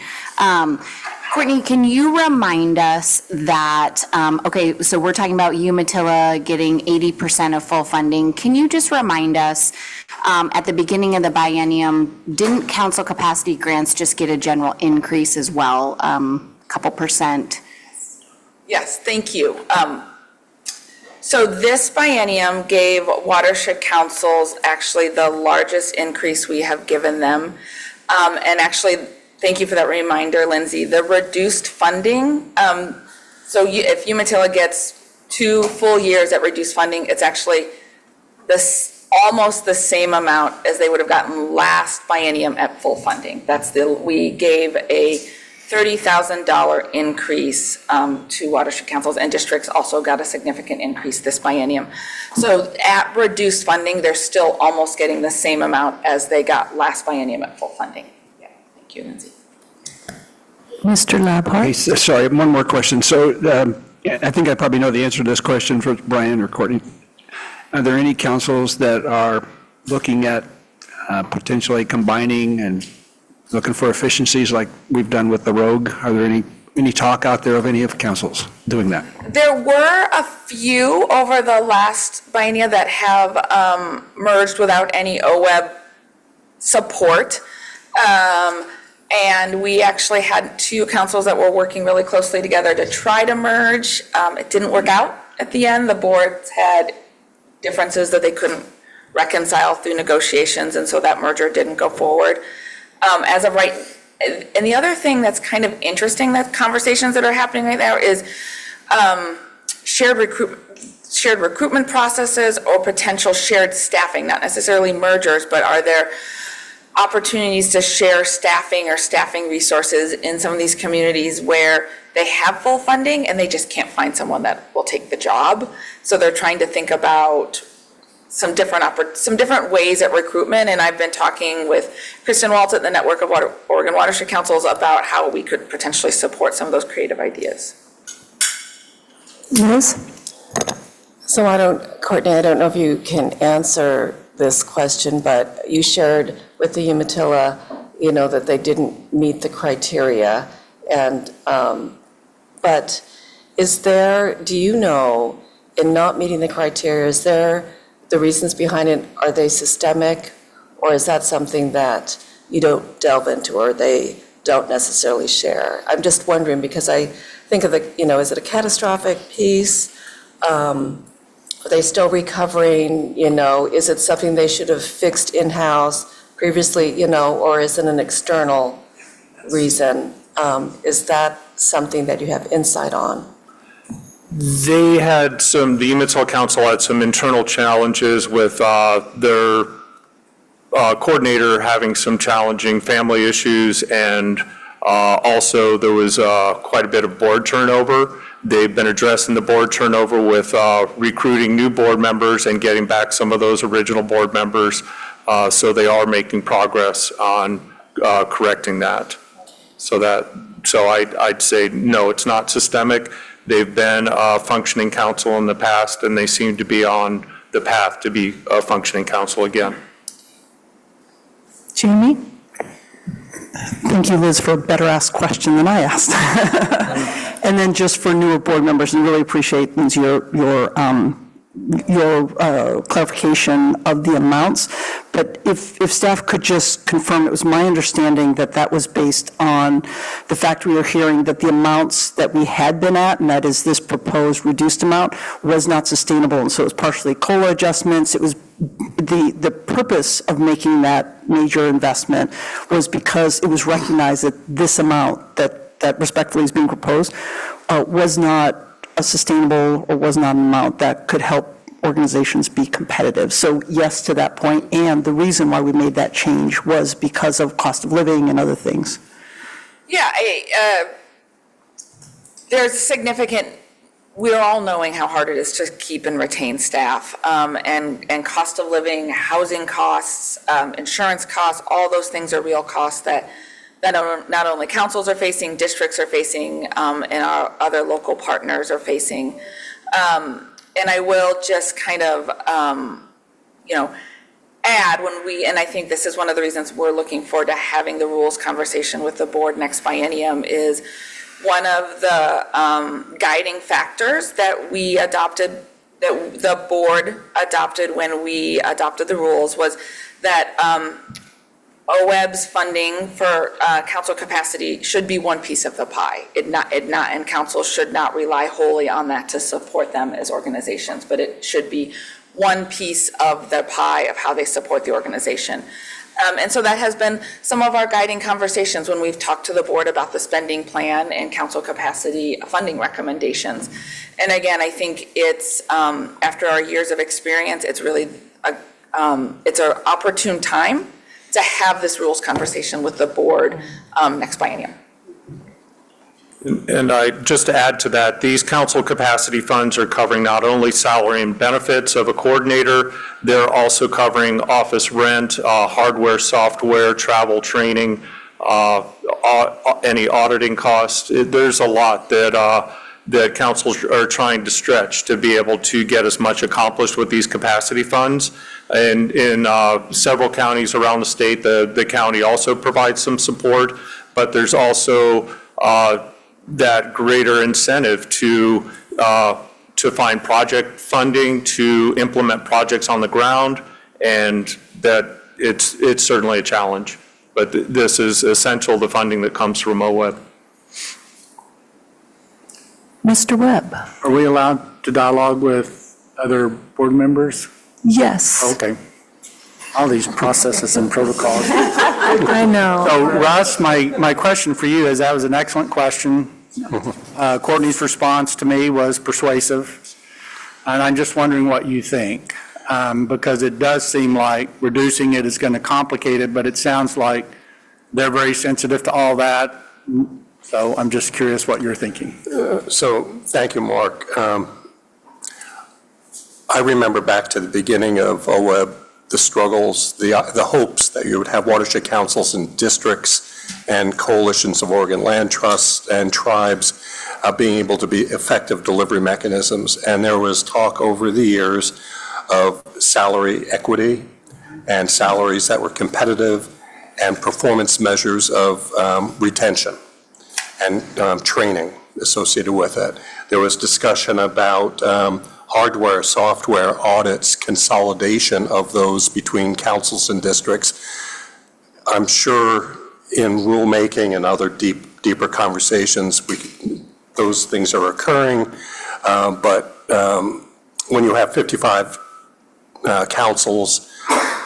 Courtney, can you remind us that, okay, so we're talking about Umatilla getting 80% of full funding. Can you just remind us, at the beginning of the biennium, didn't council capacity grants just get a general increase as well, couple percent? Yes, thank you. So this biennium gave watershed councils actually the largest increase we have given them. And actually, thank you for that reminder, Lindsay. The reduced funding, if Umatilla gets 2 full years at reduced funding, it's actually almost the same amount as they would have gotten last biennium at full funding. We gave a $30,000 increase to watershed councils, and districts also got a significant increase this biennium. So at reduced funding, they're still almost getting the same amount as they got last biennium at full funding. Yeah, thank you, Lindsay. Mr. Labhart? Hey, sorry, one more question. So I think I probably know the answer to this question for Brian or Courtney. Are there any councils that are looking at potentially combining and looking for efficiencies like we've done with the Rogue? Are there any talk out there of any of councils doing that? There were a few over the last biennium that have merged without any OWEB support. And we actually had two councils that were working really closely together to try to merge. It didn't work out at the end. The boards had differences that they couldn't reconcile through negotiations, and so that merger didn't go forward. As of right, and the other thing that's kind of interesting, that conversations that are happening right now is shared recruitment processes or potential shared staffing, not necessarily mergers, but are there opportunities to share staffing or staffing resources in some of these communities where they have full funding and they just can't find someone that will take the job. So they're trying to think about some different ways at recruitment, and I've been talking with Kristen Waltz at the Network of Oregon Watershed Councils about how we could potentially support some of those creative ideas. Liz? So Courtney, I don't know if you can answer this question, but you shared with the Umatilla, that they didn't meet the criteria, and but do you know, in not meeting the criteria, is there the reasons behind it? Are they systemic, or is that something that you don't delve into or they don't necessarily share? I'm just wondering, because I think of is it a catastrophic piece? Are they still recovering? Is it something they should have fixed in-house previously, or is it an external reason? Is that something that you have insight on? The Umatilla Council had some internal challenges with their coordinator having some challenging family issues, and also there was quite a bit of board turnover. They've been addressing the board turnover with recruiting new board members and getting back some of those original board members. So they are making progress on correcting that. So I'd say, no, it's not systemic. They've been a functioning council in the past, and they seem to be on the path to be a functioning council again. Jamie? Thank you, Liz, for a better asked question than I asked. And then just for newer board members, and really appreciate, Lindsay, your clarification of the amounts. But if staff could just confirm, it was my understanding that that was based on the fact we were hearing that the amounts that we had been at, and that is this proposed reduced amount, was not sustainable. And so it was partially COLA adjustments. It was the purpose of making that major investment was because it was recognized that this amount that respectfully is being proposed was not a sustainable, or was not an amount that could help organizations be competitive. So yes to that point, and the reason why we made that change was because of cost of living and other things. Yeah, there's significant, we're all knowing how hard it is to keep and retain staff, and cost of living, housing costs, insurance costs, all those things are real costs that not only councils are facing, districts are facing, and our other local partners are facing. And I will just kind of, add and I think this is one of the reasons we're looking forward to having the rules conversation with the board next biennium, is one of the guiding factors that we adopted, that the board adopted when we adopted the rules, was that OWEB's funding for council capacity should be one piece of the pie. And council should not rely wholly on that to support them as organizations, but it should be one piece of the pie of how they support the organization. And so that has been some of our guiding conversations when we've talked to the board about the spending plan and council capacity funding recommendations. And again, I think it's, after our years of experience, it's really, it's an opportune time to have this rules conversation with the board next biennium. And just to add to that, these council capacity funds are covering not only salary and benefits of a coordinator, they're also covering office rent, hardware, software, travel, training, any auditing costs. There's a lot that councils are trying to stretch to be able to get as much accomplished with these capacity funds. And in several counties around the state, the county also provides some support, but there's also that greater incentive to find project funding, to implement projects on the ground, and that it's certainly a challenge. But this is essential, the funding that comes from OWEB. Mr. Webb? Are we allowed to dialogue with other board members? Yes. Okay. All these processes and protocols. I know. So Russ, my question for you is, that was an excellent question. Courtney's response to me was persuasive, and I'm just wondering what you think, because it does seem like reducing it is going to complicate it, but it sounds like they're very sensitive to all that. So I'm just curious what you're thinking. So, thank you, Mark. I remember back to the beginning of OWEB, the struggles, the hopes that you would have watershed councils and districts and coalitions of Oregon land trusts and tribes being able to be effective delivery mechanisms. And there was talk over the years of salary equity and salaries that were competitive and performance measures of retention and training associated with it. There was discussion about hardware, software audits, consolidation of those between councils and districts. I'm sure in rulemaking and other deeper conversations, those things are occurring. But when you have 55 councils,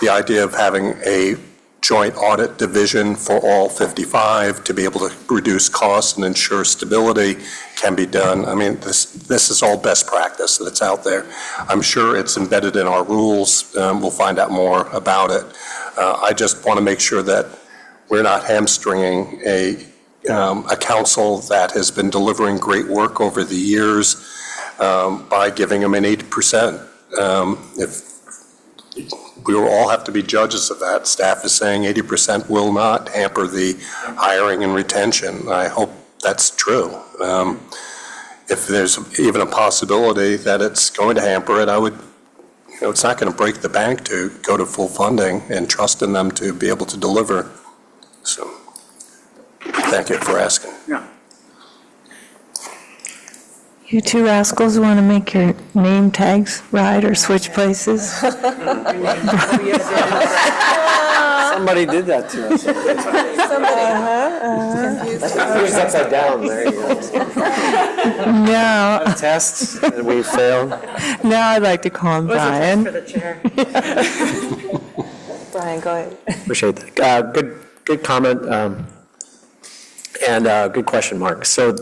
the idea of having a joint audit division for all 55 to be able to reduce costs and ensure stability can be done. I mean, this is all best practice that's out there. I'm sure it's embedded in our rules. We'll find out more about it. I just want to make sure that we're not hamstringing a council that has been delivering great work over the years by giving them an 80%. We will all have to be judges of that. Staff is saying 80% will not hamper the hiring and retention. I hope that's true. If there's even a possibility that it's going to hamper it, I would, it's not going to break the bank to go to full funding and trust in them to be able to deliver. So, thank you for asking. Yeah. You two rascals want to make your name tags right or switch places? Somebody did that to us. It was upside down, there you go. No, Tests that we failed. now I'd like to call him Brian. For the chair. Brian, go ahead. Appreciate that. Good comment, and good question, Mark. So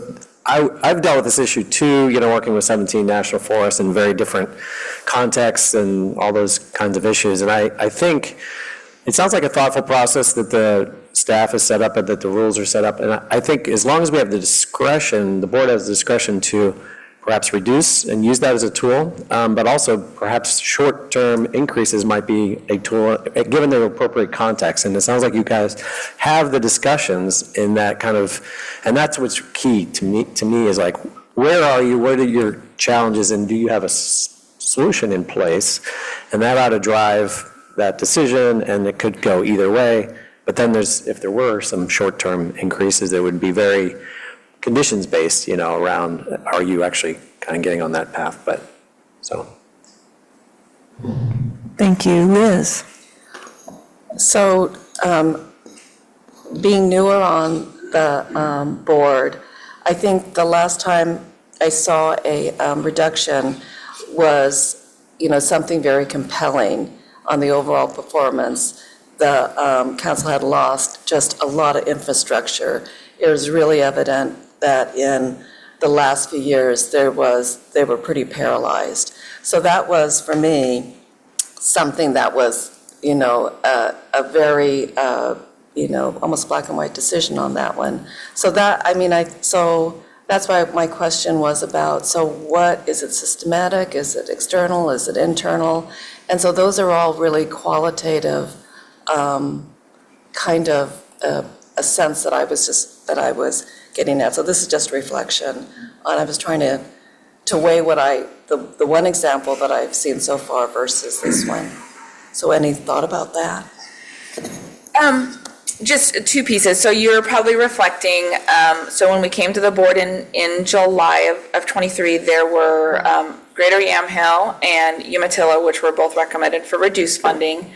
I've dealt with this issue too, working with 17 national forests in very different contexts and all those kinds of issues. And I think it sounds like a thoughtful process that the staff is set up and that the rules are set up. And I think as long as we have the discretion, the board has the discretion to perhaps reduce and use that as a tool, but also perhaps short-term increases might be a tool, given the appropriate context. And it sounds like you guys have the discussions in that kind of, and that's what's key to me is like, where are you, what are your challenges, and do you have a solution in place? And that ought to drive that decision, and it could go either way. But then if there were some short-term increases, that would be very conditions-based, around, are you actually kind of getting on that path? But, so. Thank you. Liz? So, being newer on the board, I think the last time I saw a reduction was, something very compelling on the overall performance. The council had lost just a lot of infrastructure. It was really evident that in the last few years, they were pretty paralyzed. So that was, for me, something that was, a very, almost black and white decision on that one. So that, That's why my question was about, so what, is it systematic, is it external, is it internal? And so those are all really qualitative, kind of a sense that I was getting at. So this is just reflection on, I was trying to weigh what the one example that I've seen so far versus this one. So any thought about that? Just two pieces. So you're probably reflecting, so when we came to the board in July of '23, there were Greater Yamhill and Umatilla, which were both recommended for reduced funding.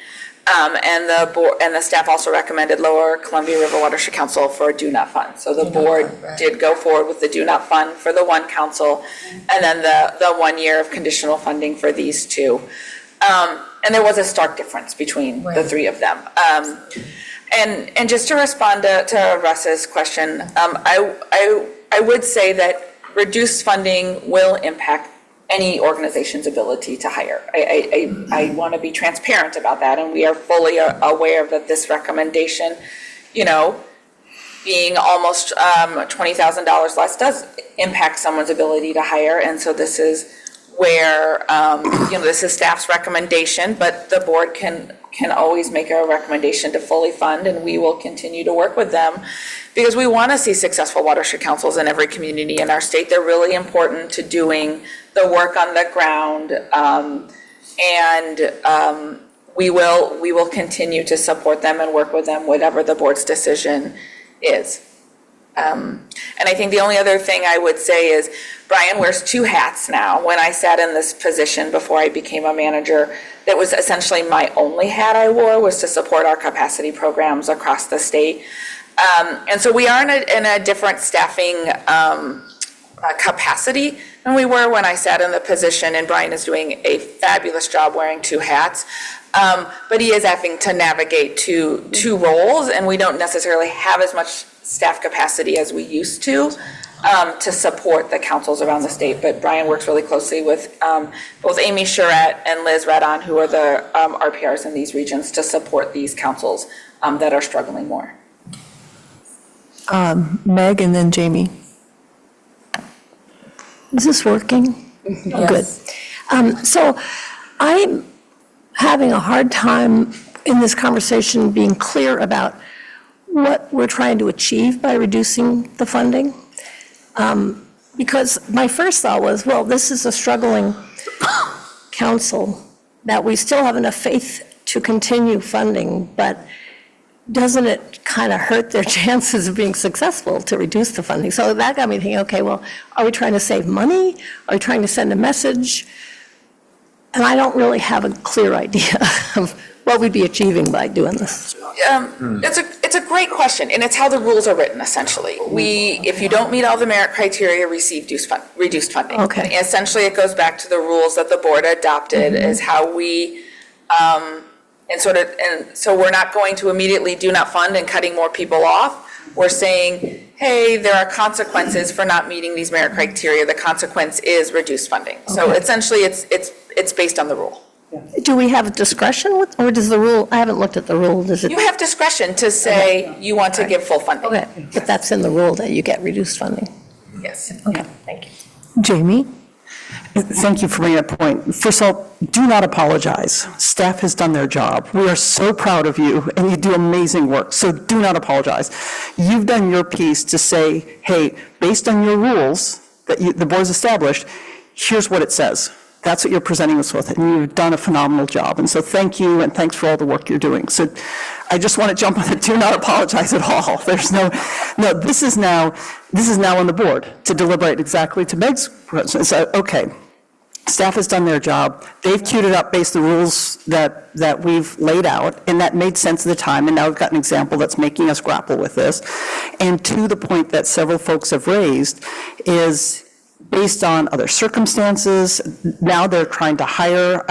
And the board, and the staff also recommended Lower Columbia River Watershed Council for a do not fund. So the board did go forward with the do not fund for the one council, and then the 1 year of conditional funding for these two. And there was a stark difference between the three of them. And just to respond to Russ's question, I would say that reduced funding will impact any organization's ability to hire. I want to be transparent about that, and we are fully aware that this recommendation, being almost $20,000 less does impact someone's ability to hire, and so this is where, this is staff's recommendation, but the board can always make a recommendation to fully fund, and we will continue to work with them because we want to see successful watershed councils in every community in our state. They're really important to doing the work on the ground, and we will continue to support them and work with them, whatever the board's decision is. And I think the only other thing I would say is Brian wears two hats now. When I sat in this position before I became a manager, that was essentially my only hat I wore, was to support our capacity programs across the state. And so we are in a different staffing capacity than we were when I sat in the position, and Brian is doing a fabulous job wearing two hats. But he is having to navigate two roles, and we don't necessarily have as much staff capacity as we used to support the councils around the state. But Brian works really closely with both Amy Charette and Liz Redon, who are the RPRs in these regions, to support these councils that are struggling more. Meg and then Jamie. Is this working? Yes. Good. So I'm having a hard time in this conversation being clear about what we're trying to achieve by reducing the funding. Because my first thought was, well, this is a struggling council, that we still have enough faith to continue funding, but doesn't it kind of hurt their chances of being successful to reduce the funding? So that got me thinking, okay, well, are we trying to save money? Are we trying to send a message? And I don't really have a clear idea of what we'd be achieving by doing this. It's a great question, and it's how the rules are written, essentially. If you don't meet all the merit criteria, receive reduced funding. Okay. And essentially, it goes back to the rules that the board adopted, is how we, and so we're not going to immediately do not fund and cutting more people off. We're saying, hey, there are consequences for not meeting these merit criteria. The consequence is reduced funding. So essentially, it's based on the rule. Do we have discretion with, or does the rule, I haven't looked at the rule, does it? You have discretion to say you want to give full funding. Okay, but that's in the rule that you get reduced funding. Yes. Okay, thank you. Jamie? Thank you for bringing that point. First of all, do not apologize. Staff has done their job. We are so proud of you, and you do amazing work, so do not apologize. You've done your piece to say, hey, based on your rules that the board's established, here's what it says. That's what you're presenting us with, and you've done a phenomenal job. And so thank you, and thanks for all the work you're doing. So I just want to jump on it. Do not apologize at all. There's no, this is now on the board to deliberate exactly to Meg's question. So, okay, staff has done their job. They've queued it up based on the rules that we've laid out, and that made sense at the time, and now we've got an example that's making us grapple with this. And to the point that several folks have raised is, based on other circumstances, now they're trying to hire.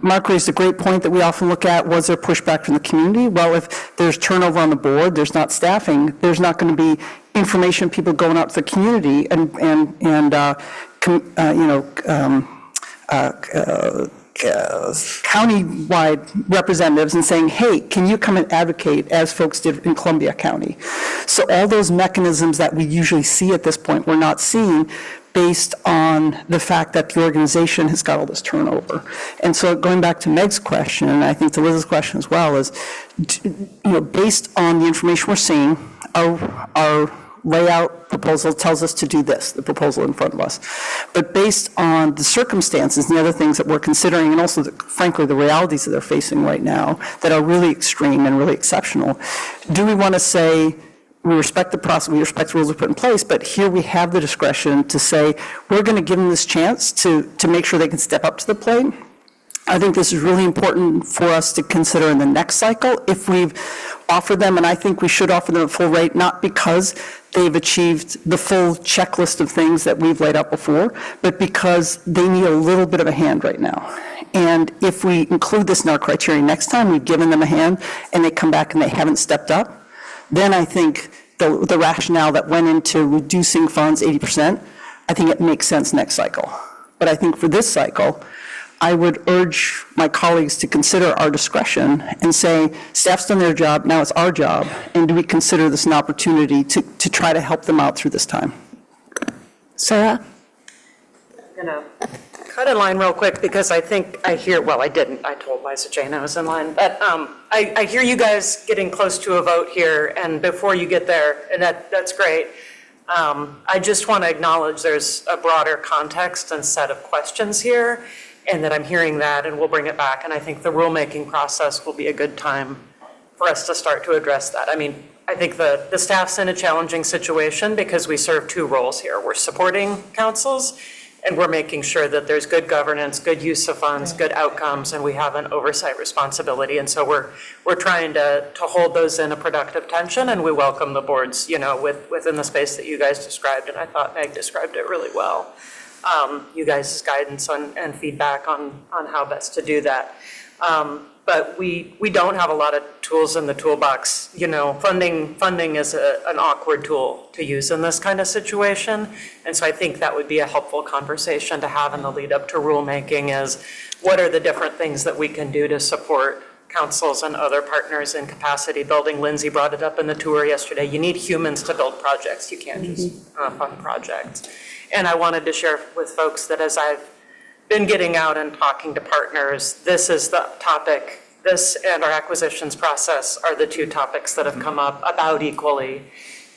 Mark raised a great point that we often look at. Was there pushback from the community? Well, if there's turnover on the board, there's not staffing, there's not going to be information people going out to the community and countywide representatives and saying, hey, can you come and advocate, as folks did in Columbia County? So all those mechanisms that we usually see at this point, we're not seeing based on the fact that the organization has got all this turnover. And so going back to Meg's question, and I think to Liz's question as well, is, based on the information we're seeing, our layout proposal tells us to do this, the proposal in front of us. But based on the circumstances and the other things that we're considering, and also, frankly, the realities that they're facing right now that are really extreme and really exceptional, do we want to say, we respect the process, we respect the rules we put in place, but here we have the discretion to say, we're going to give them this chance to make sure they can step up to the plate? I think this is really important for us to consider in the next cycle if we've offered them, and I think we should offer them a full rate, not because they've achieved the full checklist of things that we've laid out before, but because they need a little bit of a hand right now. And if we include this in our criteria next time, we've given them a hand, and they come back and they haven't stepped up, then I think the rationale that went into reducing funds 80%, I think it makes sense next cycle. But I think for this cycle, I would urge my colleagues to consider our discretion and say, staff's done their job, now it's our job, and do we consider this an opportunity to try to help them out through this time? Sarah? I'm going to cut in line real quick because I think I hear, well, I didn't, I told Liza Jane I was in line, but I hear you guys getting close to a vote here, and before you get there, and that's great. I just want to acknowledge there's a broader context and set of questions here, and that I'm hearing that, and we'll bring it back. And I think the rulemaking process will be a good time for us to start to address that. I mean, I think the staff's in a challenging situation because we serve two roles here. We're supporting councils, and we're making sure that there's good governance, good use of funds, good outcomes, and we have an oversight responsibility. And so we're trying to hold those in a productive tension, and we welcome the boards, within the space that you guys described, and I thought Meg described it really well. You guys' guidance and feedback on how best to do that. But we don't have a lot of tools in the toolbox. Funding is an awkward tool to use in this kind of situation. And so I think that would be a helpful conversation to have in the lead up to rulemaking is what are the different things that we can do to support councils and other partners in capacity building. Lindsay brought it up in the tour yesterday. You need humans to build projects. You can't just fund projects. And I wanted to share with folks that as I've been getting out and talking to partners, this is the topic, this and our acquisitions process are the two topics that have come up about equally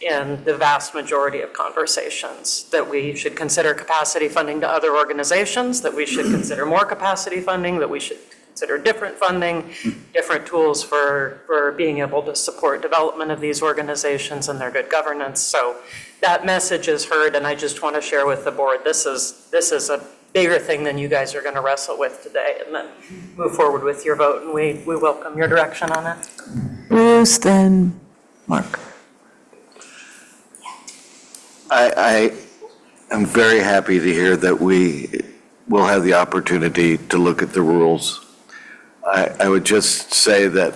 in the vast majority of conversations, that we should consider capacity funding to other organizations, that we should consider more capacity funding, that we should consider different funding, different tools for being able to support development of these organizations and their good governance. So that message is heard, and I just want to share with the board, this is a bigger thing than you guys are going to wrestle with today, and then move forward with your vote, and we welcome your direction on it. Bruce, then Mark. I am very happy to hear that we will have the opportunity to look at the rules. I would just say that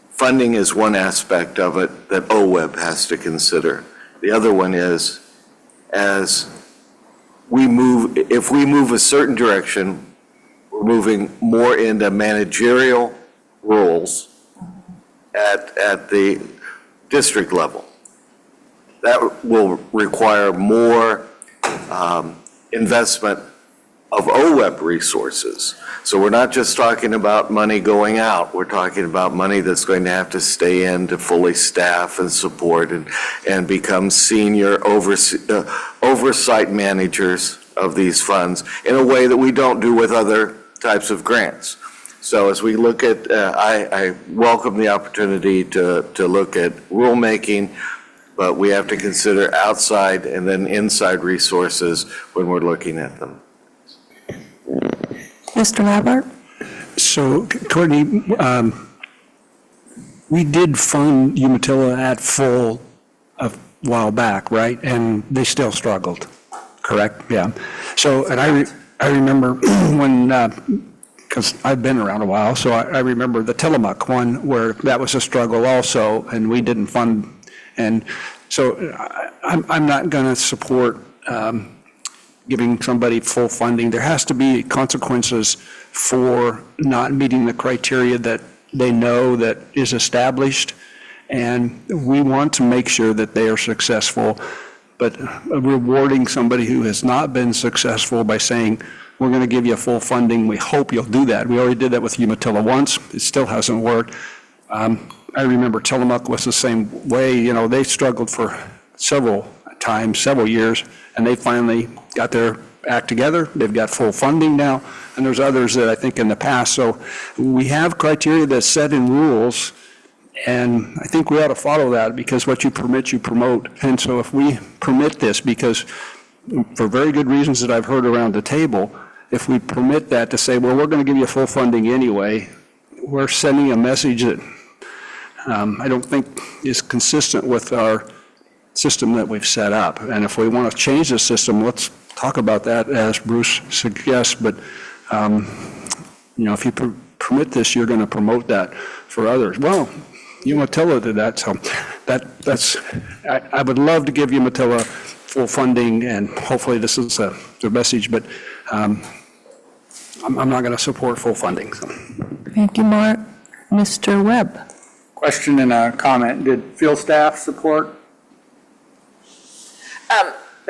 funding is one aspect of it that OWEB has to consider. The other one is, if we move a certain direction, we're moving more into managerial roles at the district level. That will require more investment of OWEB resources. So we're not just talking about money going out, we're talking about money that's going to have to stay in to fully staff and support and become senior oversight managers of these funds in a way that we don't do with other types of grants. So as we look at, I welcome the opportunity to look at rulemaking, but we have to consider outside and then inside resources when we're looking at them. Mr. Labbart? So, Courtney, we did fund Umatilla at full a while back, right? And they still struggled, correct? Yeah. So, and I remember when, because I've been around a while, so I remember the Tillamook one where that was a struggle also, and we didn't fund. And so I'm not going to support giving somebody full funding. There has to be consequences for not meeting the criteria that they know that is established. And we want to make sure that they are successful, but rewarding somebody who has not been successful by saying, we're going to give you full funding, we hope you'll do that. We already did that with Umatilla once, it still hasn't worked. I remember Tillamook was the same way, you know, they struggled for several times, several years, and they finally got their act together, they've got full funding now, and there's others that I think in the past. So we have criteria that's set in rules, and I think we ought to follow that, because what you permit, you promote. And so if we permit this, because for very good reasons that I've heard around the table, if we permit that to say, well, we're going to give you full funding anyway, we're sending a message that I don't think is consistent with our system that we've set up. And if we want to change the system, let's talk about that as Bruce suggests. But, you know, if you permit this, you're going to promote that for others. Well, Umatilla did that, so that's, I would love to give Umatilla full funding, and hopefully this is the message, but I'm not going to support full funding. So. Thank you, Mark. Mr. Webb. Question and a comment. Did field staff support?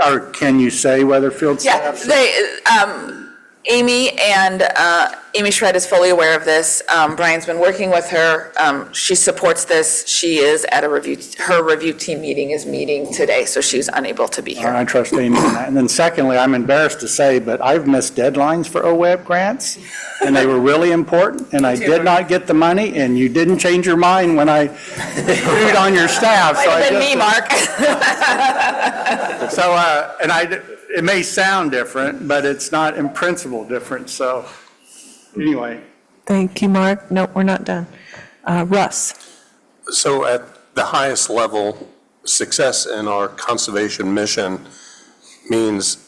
Or can you say whether field Yeah, staff? Amy Shred is fully aware of this. Brian's been working with her. She supports this. She is at her review team meeting is meeting today, so she's unable to be here. I trust Amy in that. And then secondly, I'm embarrassed to say, but I've missed deadlines for OWEB grants, and they were really important, and I did not get the money, and you didn't change your mind when I screwed on your staff. Might have been me, Mark. It may sound different, but it's not in principle different, so anyway. Thank you, Mark. No, we're not done. Russ. So at the highest level, success in our conservation mission means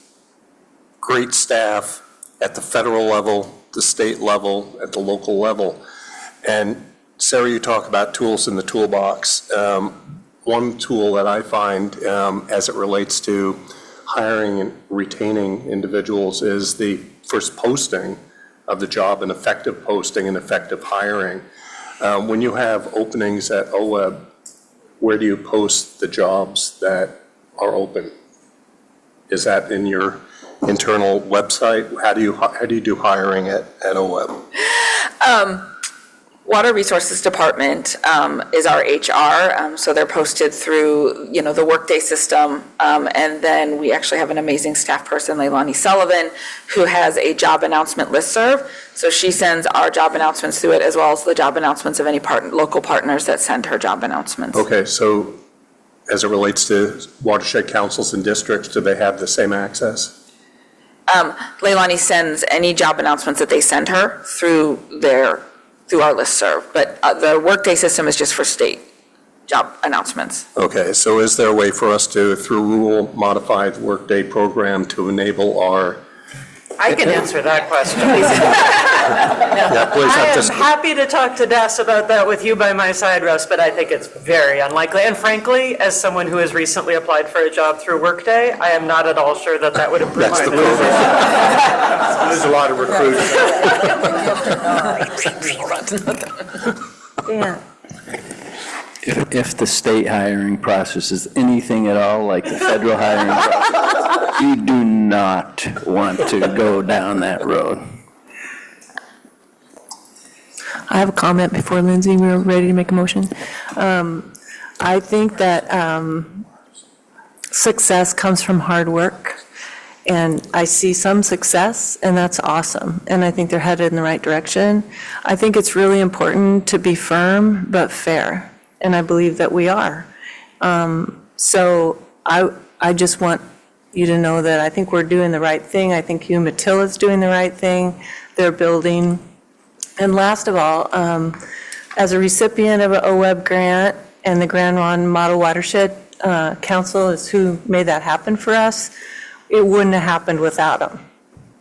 great staff at the federal level, the state level, at the local level. And Sarah, you talk about tools in the toolbox. One tool that I find as it relates to hiring and retaining individuals is the first posting of the job, and effective posting and effective hiring. When you have openings at OWEB, where do you post the jobs that are open? Is that in your internal website? How do you do hiring at OWEB? Water Resources Department is our HR, so they're posted through, you know, the Workday system, and then we actually have an amazing staff person, Leilani Sullivan, who has a job announcement listserv. So she sends our job announcements through it, as well as the job announcements of any local partners that send her job announcements. Okay, so as it relates to watershed councils and districts, do they have the same access? Leilani sends any job announcements that they send her through our listserv, but the Workday system is just for state job announcements. Okay, so is there a way for us to, through rule, modify the Workday program to enable our? I can answer that question. Yeah, please. I am happy to talk to Des about that with you by my side, Russ, but I think it's very unlikely. And frankly, as someone who has recently applied for a job through Workday, I am not at all sure that that would improve my position. There's a lot of recruits. Yeah. If the state hiring process is anything at all like the federal hiring process, you do not want to go down that road. I have a comment before Lindsay, we're ready to make a motion. I think that success comes from hard work, and I see some success, and that's awesome, and I think they're headed in the right direction. I think it's really important to be firm but fair, and I believe that we are. So I just want you to know that I think we're doing the right thing. I think Umatilla's doing the right thing. They're building. And last of all, as a recipient of an OWEB grant, and the Grand Ronde Model Watershed Council is who made that happen for us, it wouldn't have happened without them.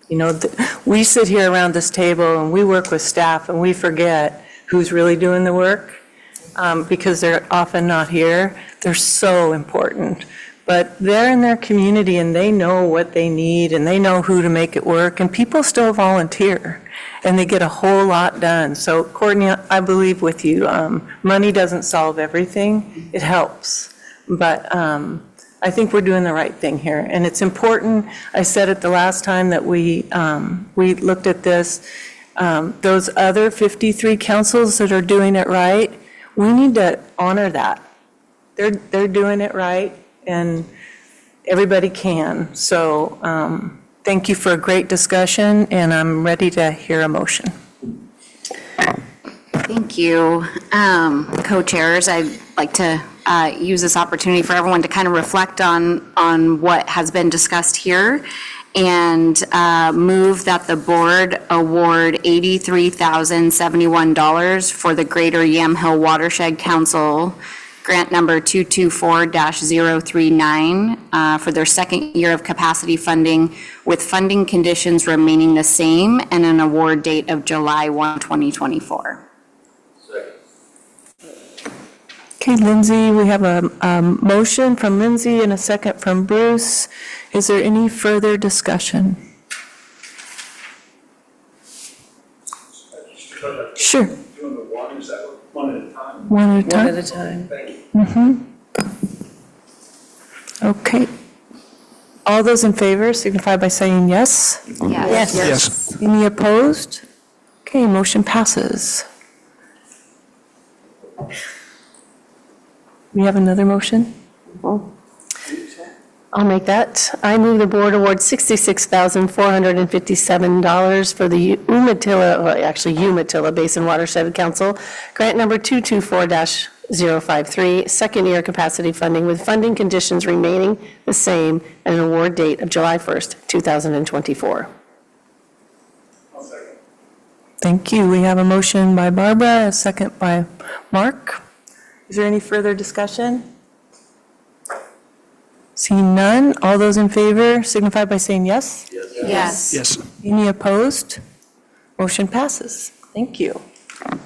You know, we sit here around this table and we work with staff and we forget who's really doing the work because they're often not here. They're so important but they're in their community and they know what they need and they know who to make it work, and people still volunteer and they get a whole lot done. So Courtney, I believe with you, money doesn't solve everything, it helps. But I think we're doing the right thing here, and it's important. I said it the last time that we looked at this, those other 53 councils that are doing it right, we need to honor that. They're doing it right, and everybody can. So thank you for a great discussion, and I'm ready to hear a motion. Thank you. Co-chairs, I'd like to use this opportunity for everyone to kind of reflect on what has been discussed here and move that the board award $83,071 for the Greater Yamhill Watershed Council grant number 224-039 for their second year of capacity funding, with funding conditions remaining the same and an award date of July 1, 2024. Okay, Lindsay, we have a motion from Lindsay and a second from Bruce. Is there any further discussion? Sure. Doing the one, is that one at a time? One at a time? One at a time. Okay. All those in favor signify by saying yes. Yes. Yes. Any opposed? Okay, motion passes. We have another motion? I'll make that. I move the board award $66,457 for the Umatilla Basin Watershed Council, grant number 224-053, second year capacity funding, with funding conditions remaining the same and an award date of July 1st, 2024. Thank you. We have a motion by Barbara, a second by Mark. Is there any further discussion? Seeing none, all those in favor signify by saying yes. Yes. Yes. Any opposed? Motion passes. Thank you.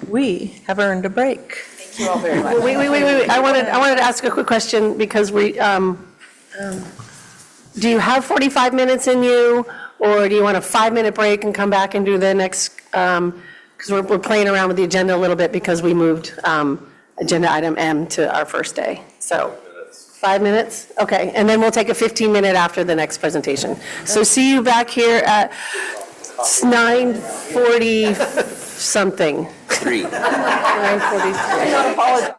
We have earned a break. Thank you all very much. Wait. I wanted to ask a quick question because do you have 45 minutes in you, or do you want a 5-minute break and come back and do the next, because we're playing around with the agenda a little bit because we moved agenda item M to our first day. So 5 minutes? Okay, and then we'll take a 15-minute after the next presentation. So see you back here at 9:40 something. 9:43.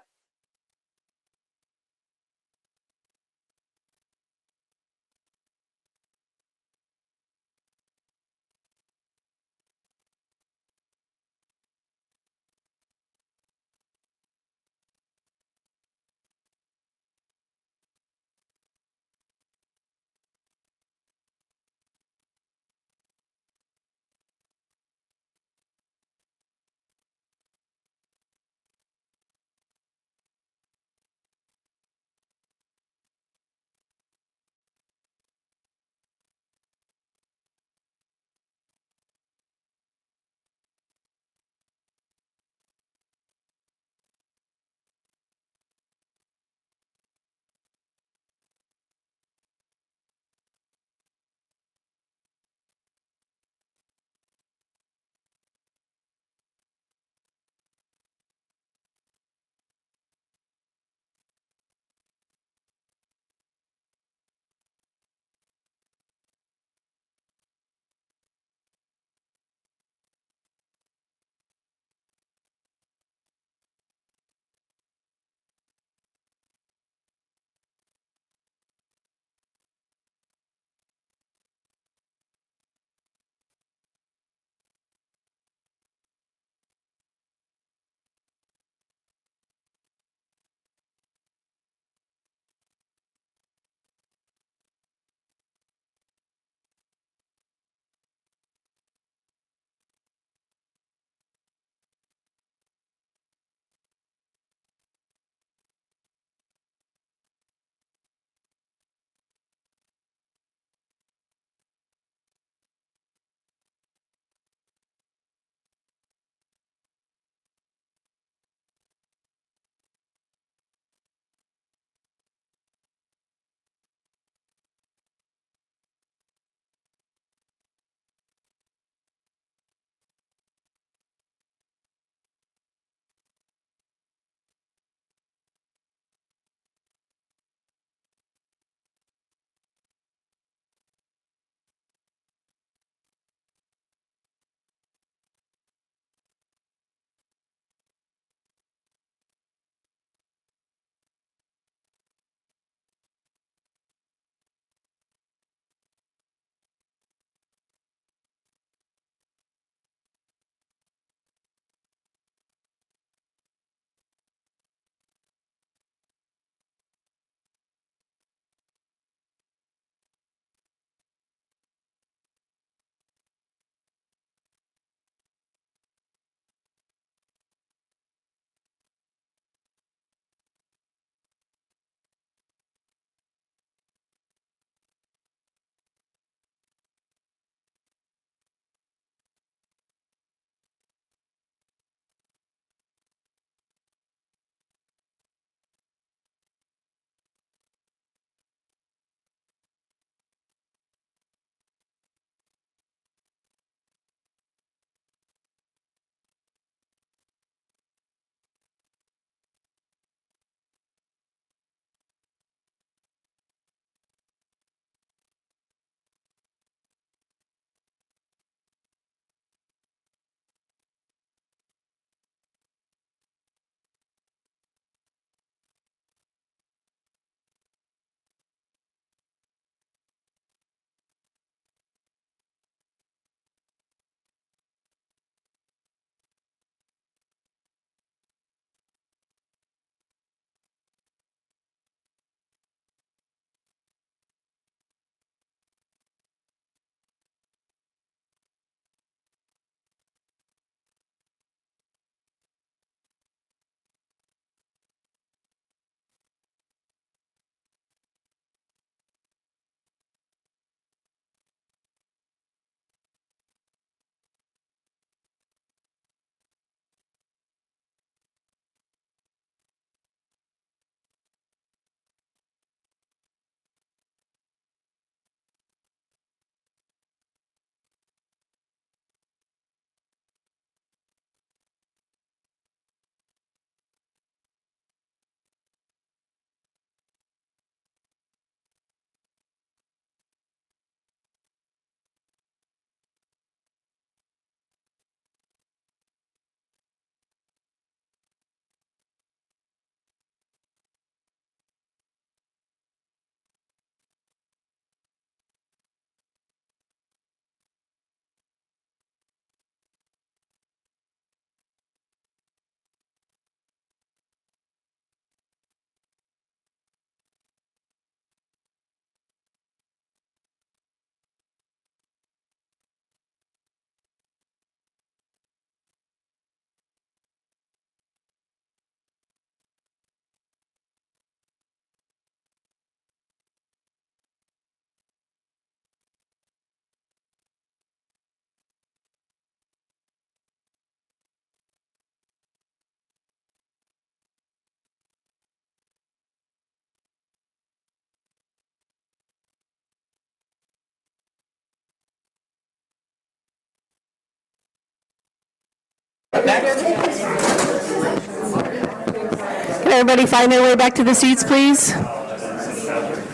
Can everybody find their way back to the seats, please?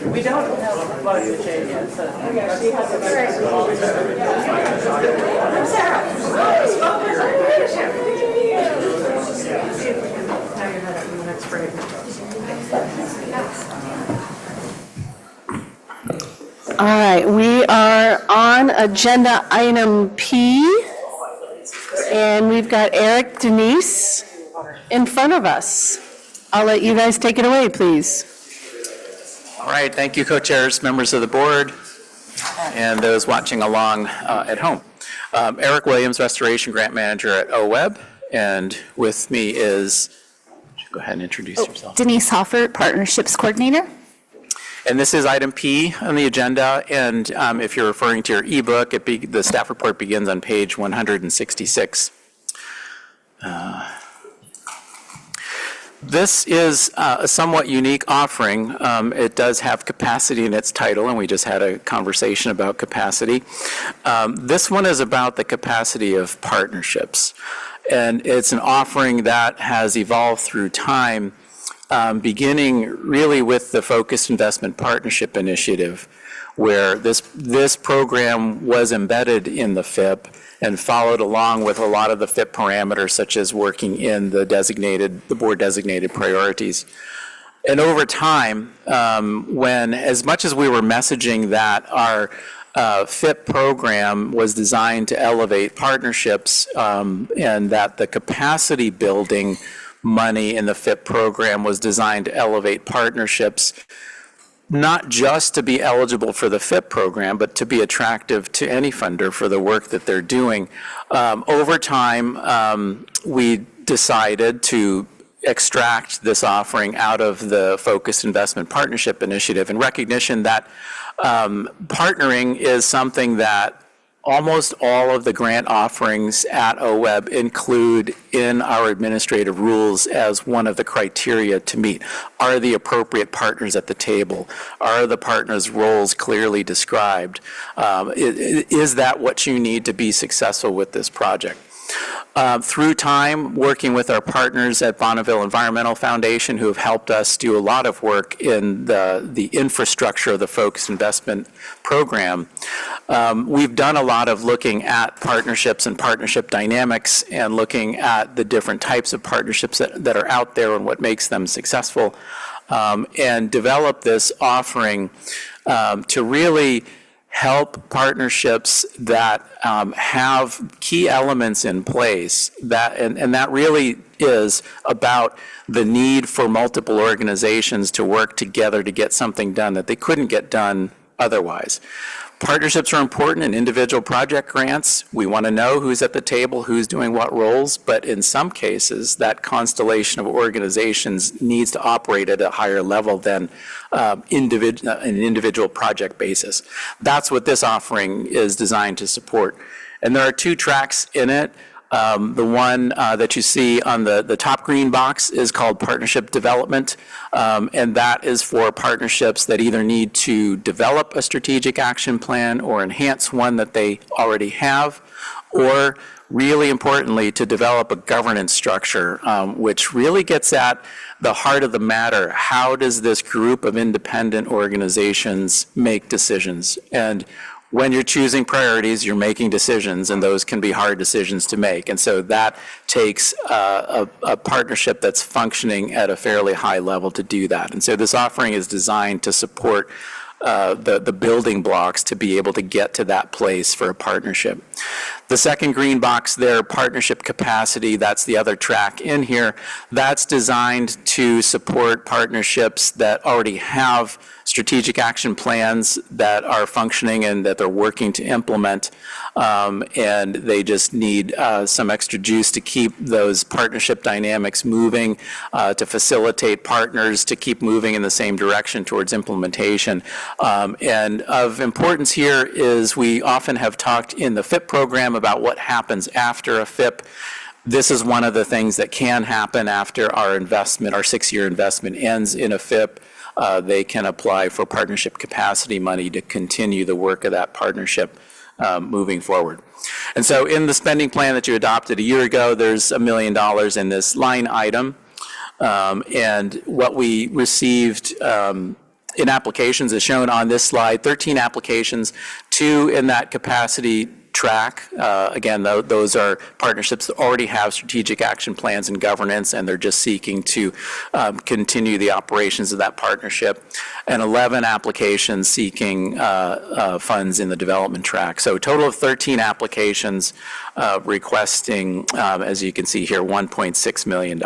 We don't have budget yet, so. All right, we are on agenda item P, and we've got Eric, Denise in front of us. I'll let you guys take it away, please. All right, thank you, co-chairs, members of the board, and those watching along at home. Eric Williams, Restoration Grant Manager at OWEB, and with me is, go ahead and introduce yourself. Denise Hoffert, Partnerships Coordinator. And this is item P on the agenda, and if you're referring to your ebook, the staff report begins on page 166. This is a somewhat unique offering. It does have capacity in its title, and we just had a conversation about capacity. This one is about the capacity of partnerships, and it's an offering that has evolved through time, beginning really with the Focused Investment Partnership Initiative, where this program was embedded in the FIP and followed along with a lot of the FIP parameters, such as working in the board designated priorities. And over time, when as much as we were messaging that our FIP program was designed to elevate partnerships, and that the capacity building money in the FIP program was designed to elevate partnerships, not just to be eligible for the FIP program, but to be attractive to any funder for the work that they're doing. Over time, we decided to extract this offering out of the Focused Investment Partnership Initiative in recognition that partnering is something that almost all of the grant offerings at OWEB include in our administrative rules as one of the criteria to meet. Are the appropriate partners at the table? Are the partners' roles clearly described? Is that what you need to be successful with this project? Through time, working with our partners at Bonneville Environmental Foundation, who have helped us do a lot of work in the infrastructure of the Focused Investment Program, we've done a lot of looking at partnerships and partnership dynamics and looking at the different types of partnerships that are out there and what makes them successful, and develop this offering to really help partnerships that have key elements in place, and that really is about the need for multiple organizations to work together to get something done that they couldn't get done otherwise. Partnerships are important in individual project grants. We want to know who's at the table, who's doing what roles, but in some cases, that constellation of organizations needs to operate at a higher level than an individual project basis. That's what this offering is designed to support. And there are two tracks in it. The one that you see on the top green box is called Partnership Development, and that is for partnerships that either need to develop a strategic action plan or enhance one that they already have, or really importantly, to develop a governance structure, which really gets at the heart of the matter. How does this group of independent organizations make decisions? And when you're choosing priorities, you're making decisions, and those can be hard decisions to make. And so that takes a partnership that's functioning at a fairly high level to do that. And so this offering is designed to support the building blocks to be able to get to that place for a partnership. The second green box there, partnership capacity, that's the other track in here. That's designed to support partnerships that already have strategic action plans that are functioning and that they're working to implement, and they just need some extra juice to keep those partnership dynamics moving, to facilitate partners to keep moving in the same direction towards implementation. And of importance here is we often have talked in the FIP program about what happens after a FIP. This is one of the things that can happen after our investment, our 6-year investment ends in a FIP. They can apply for partnership capacity money to continue the work of that partnership moving forward. And so in the spending plan that you adopted a year ago, there's $1 million in this line item. And what we received in applications is shown on this slide, 13 applications, 2 in that capacity track. Again, those are partnerships that already have strategic action plans and governance, and they're just seeking to continue the operations of that partnership. And 11 applications seeking funds in the development track. So a total of 13 applications requesting, as you can see here, $1.6 million.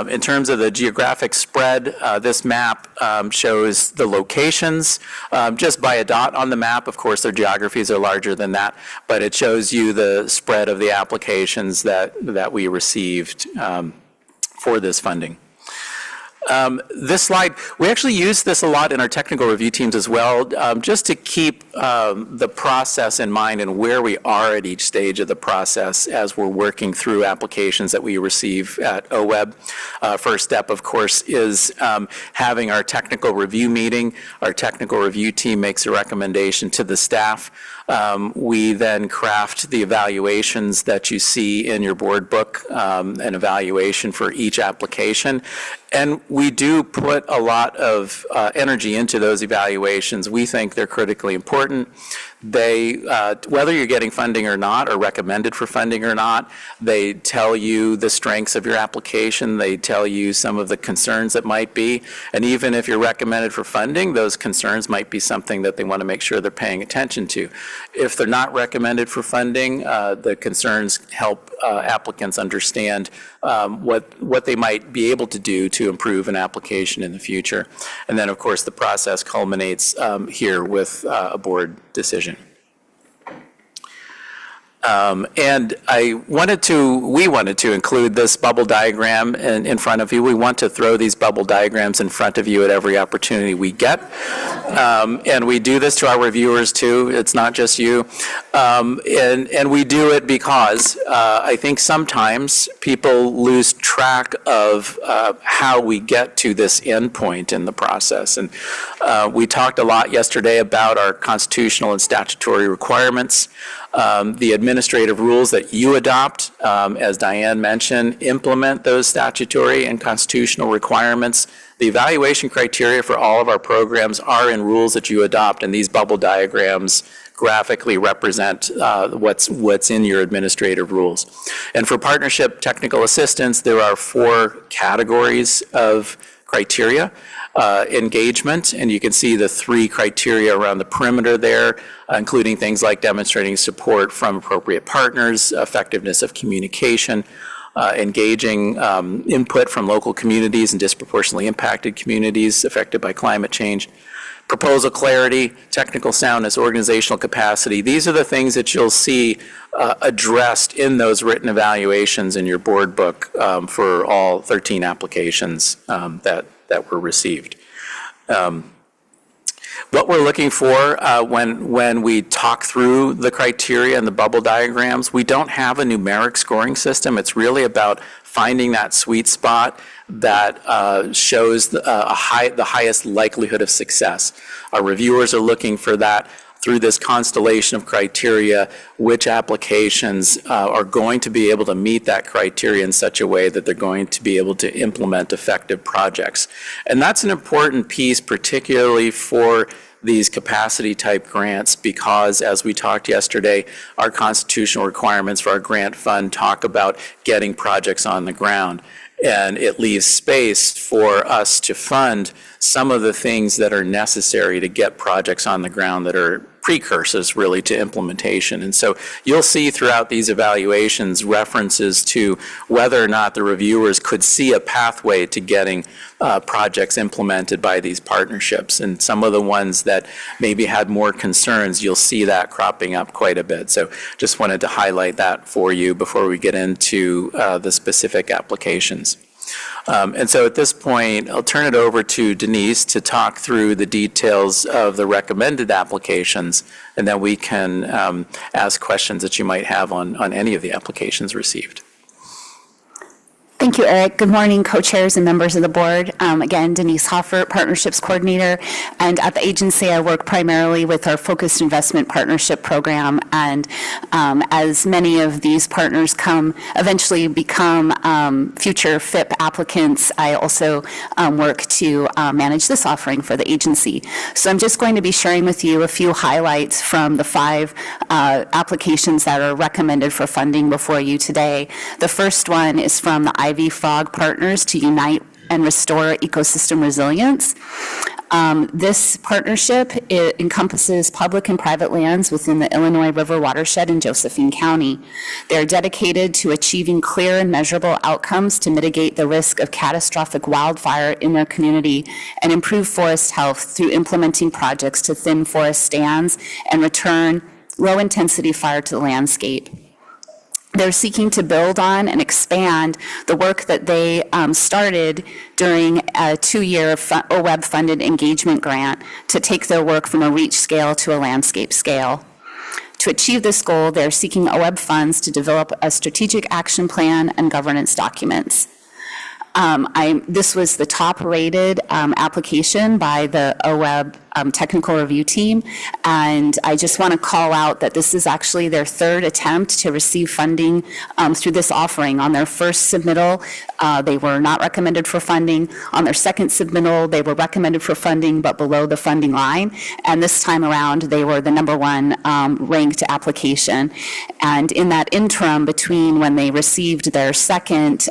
In terms of the geographic spread, this map shows the locations just by a dot on the map. Of course, their geographies are larger than that, but it shows you the spread of the applications that we received for this funding. This slide, we actually use this a lot in our technical review teams as well, just to keep the process in mind and where we are at each stage of the process as we're working through applications that we receive at OWEB. First step, of course, is having our technical review meeting. Our technical review team makes a recommendation to the staff. We then craft the evaluations that you see in your board book, an evaluation for each application. And we do put a lot of energy into those evaluations. We think they're critically important. They, whether you're getting funding or not, or recommended for funding or not, they tell you the strengths of your application. They tell you some of the concerns that might be. And even if you're recommended for funding, those concerns might be something that they want to make sure they're paying attention to. If they're not recommended for funding, the concerns help applicants understand what they might be able to do to improve an application in the future. And then, of course, the process culminates here with a board decision. And we wanted to include this bubble diagram in front of you. We want to throw these bubble diagrams in front of you at every opportunity we get. And we do this to our reviewers too. It's not just you. And we do it because I think sometimes people lose track of how we get to this end point in the process. And we talked a lot yesterday about our constitutional and statutory requirements. The administrative rules that you adopt, as Diane mentioned, implement those statutory and constitutional requirements. The evaluation criteria for all of our programs are in rules that you adopt, and these bubble diagrams graphically represent what's in your administrative rules. And for partnership technical assistance, there are 4 categories of criteria. Engagement, and you can see the 3 criteria around the perimeter there, including things like demonstrating support from appropriate partners, effectiveness of communication, engaging input from local communities and disproportionately impacted communities affected by climate change, proposal clarity, technical soundness, organizational capacity. These are the things that you'll see addressed in those written evaluations in your board book for all 13 applications that were received. What we're looking for when we talk through the criteria and the bubble diagrams, we don't have a numeric scoring system. It's really about finding that sweet spot that shows the highest likelihood of success. Our reviewers are looking for that through this constellation of criteria, which applications are going to be able to meet that criteria in such a way that they're going to be able to implement effective projects. And that's an important piece, particularly for these capacity type grants, because as we talked yesterday, our constitutional requirements for our grant fund talk about getting projects on the ground. And it leaves space for us to fund some of the things that are necessary to get projects on the ground that are precursors really to implementation. And so you'll see throughout these evaluations references to whether or not the reviewers could see a pathway to getting projects implemented by these partnerships. And some of the ones that maybe had more concerns, you'll see that cropping up quite a bit. So just wanted to highlight that for you before we get into the specific applications. And so at this point, I'll turn it over to Denise to talk through the details of the recommended applications, and then we can ask questions that you might have on any of the applications received. Thank you, Eric. Good morning, co-chairs and members of the board. Again, Denise Hoffert, Partnerships Coordinator. And at the agency, I work primarily with our Focused Investment Partnership Program. And as many of these partners eventually become future FIP applicants, I also work to manage this offering for the agency. So I'm just going to be sharing with you a few highlights from the 5 applications that are recommended for funding before you today. The first one is from the Ivy Frog Partners to unite and restore ecosystem resilience. This partnership, it encompasses public and private lands within the Illinois River watershed in Josephine County. They're dedicated to achieving clear and measurable outcomes to mitigate the risk of catastrophic wildfire in their community and improve forest health through implementing projects to thin forest stands and return low-intensity fire to the landscape. They're seeking to build on and expand the work that they started during a 2-year OWEB-funded engagement grant to take their work from a reach scale to a landscape scale. To achieve this goal, they're seeking OWEB funds to develop a strategic action plan and governance documents. This was the top-rated application by the OWEB technical review team, and I just want to call out that this is actually their 3rd attempt to receive funding through this offering. On their first submittal, they were not recommended for funding. On their second submittal, they were recommended for funding, but below the funding line. And this time around, they were the #1 ranked application. And in that interim between when they received their second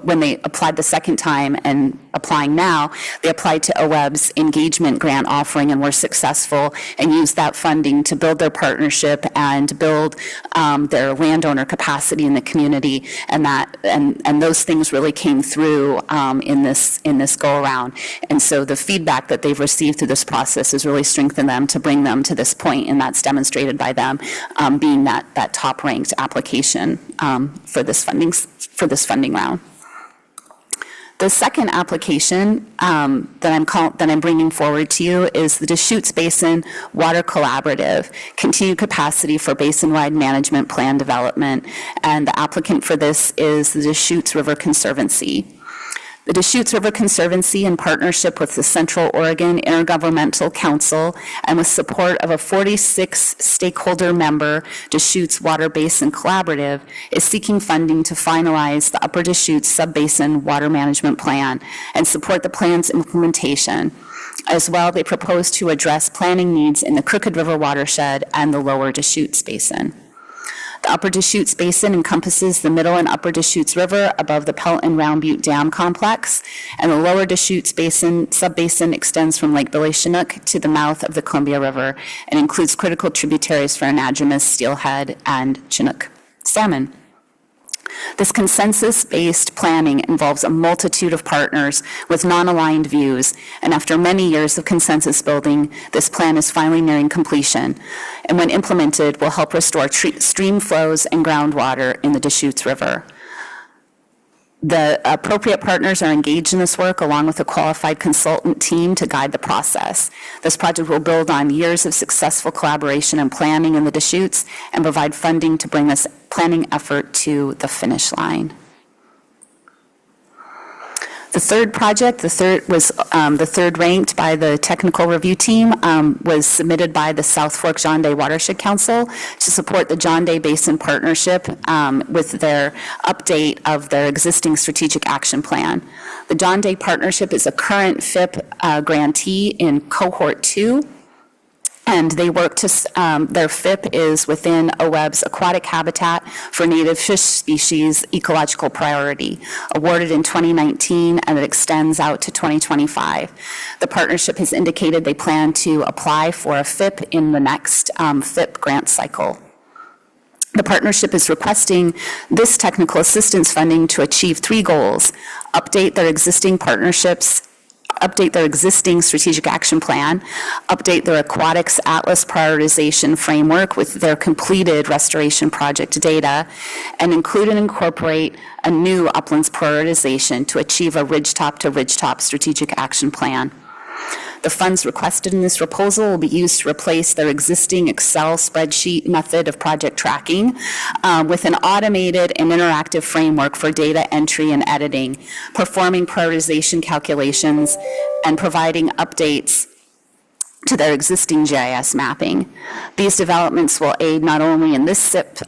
when they applied the second time and applying now, they applied to OWEB's engagement grant offering and were successful and used that funding to build their partnership and build their landowner capacity in the community. And those things really came through in this go around. And so the feedback that they've received through this process has really strengthened them to bring them to this point, and that's demonstrated by them being that top ranked application for this funding round. The second application that I'm bringing forward to you is the Deschutes Basin Water Collaborative, Continued Capacity for Basin-Wide Management Plan Development, and the applicant for this is the Deschutes River Conservancy. The Deschutes River Conservancy, in partnership with the Central Oregon Intergovernmental Council and with support of a 46-stakeholder member Deschutes Water Basin Collaborative, is seeking funding to finalize the Upper Deschutes Subbasin Water Management Plan and support the plan's implementation. As well, they propose to address planning needs in the Crooked River watershed and the Lower Deschutes Basin. The Upper Deschutes Basin encompasses the Middle and Upper Deschutes River above the Pelt and Round Butte Dam complex, and the Lower Deschutes Basin subbasin extends from Lake Billy Chinook to the mouth of the Columbia River and includes critical tributaries for anadromous steelhead and Chinook salmon. This consensus-based planning involves a multitude of partners with non-aligned views, and after many years of consensus building, this plan is finally nearing completion, and when implemented, will help restore stream flows and groundwater in the Deschutes River. The appropriate partners are engaged in this work along with a qualified consultant team to guide the process. This project will build on years of successful collaboration and planning in the Deschutes and provide funding to bring this planning effort to the finish line. The third project, the third ranked by the technical review team, was submitted by the South Fork John Day Watershed Council to support the John Day Basin Partnership with their update of their existing strategic action plan. The John Day Partnership is a current FIP grantee in Cohort 2. And they work to, their FIP is within OWEB's Aquatic Habitat for Native Fish Species Ecological Priority, awarded in 2019, and it extends out to 2025. The partnership has indicated they plan to apply for a FIP in the next FIP grant cycle. The partnership is requesting this technical assistance funding to achieve 3 goals: update their existing partnerships, update their existing strategic action plan, update their aquatics atlas prioritization framework with their completed restoration project data, and include and incorporate a new uplands prioritization to achieve a ridgetop to ridgetop strategic action plan. The funds requested in this proposal will be used to replace their existing Excel spreadsheet method of project tracking with an automated and interactive framework for data entry and editing, performing prioritization calculations, and providing updates to their existing GIS mapping. These developments will aid not only in this SAP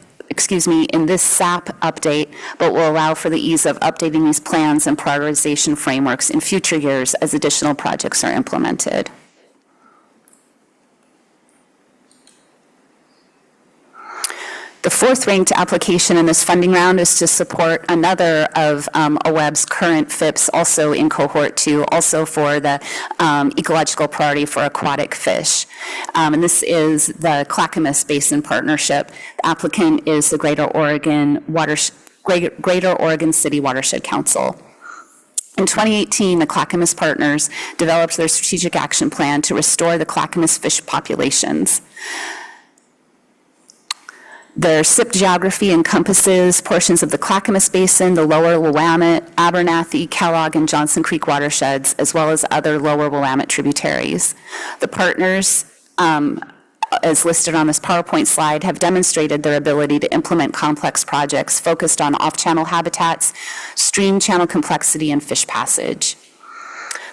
update, but will allow for the ease of updating these plans and prioritization frameworks in future years as additional projects are implemented. The fourth ranked application in this funding round is to support another of OWEB's current FIPS, also in cohort 2, also for the ecological priority for aquatic fish. And this is the Clackamas Basin Partnership. The applicant is the Greater Oregon City Watershed Council. In 2018, the Clackamas partners developed their strategic action plan to restore the Clackamas fish populations. Their SIP geography encompasses portions of the Clackamas Basin, the lower Willamette, Abernathy, Kellogg, and Johnson Creek watersheds, as well as other lower Willamette tributaries. The partners, as listed on this PowerPoint slide, have demonstrated their ability to implement complex projects focused on off-channel habitats, stream channel complexity, and fish passage.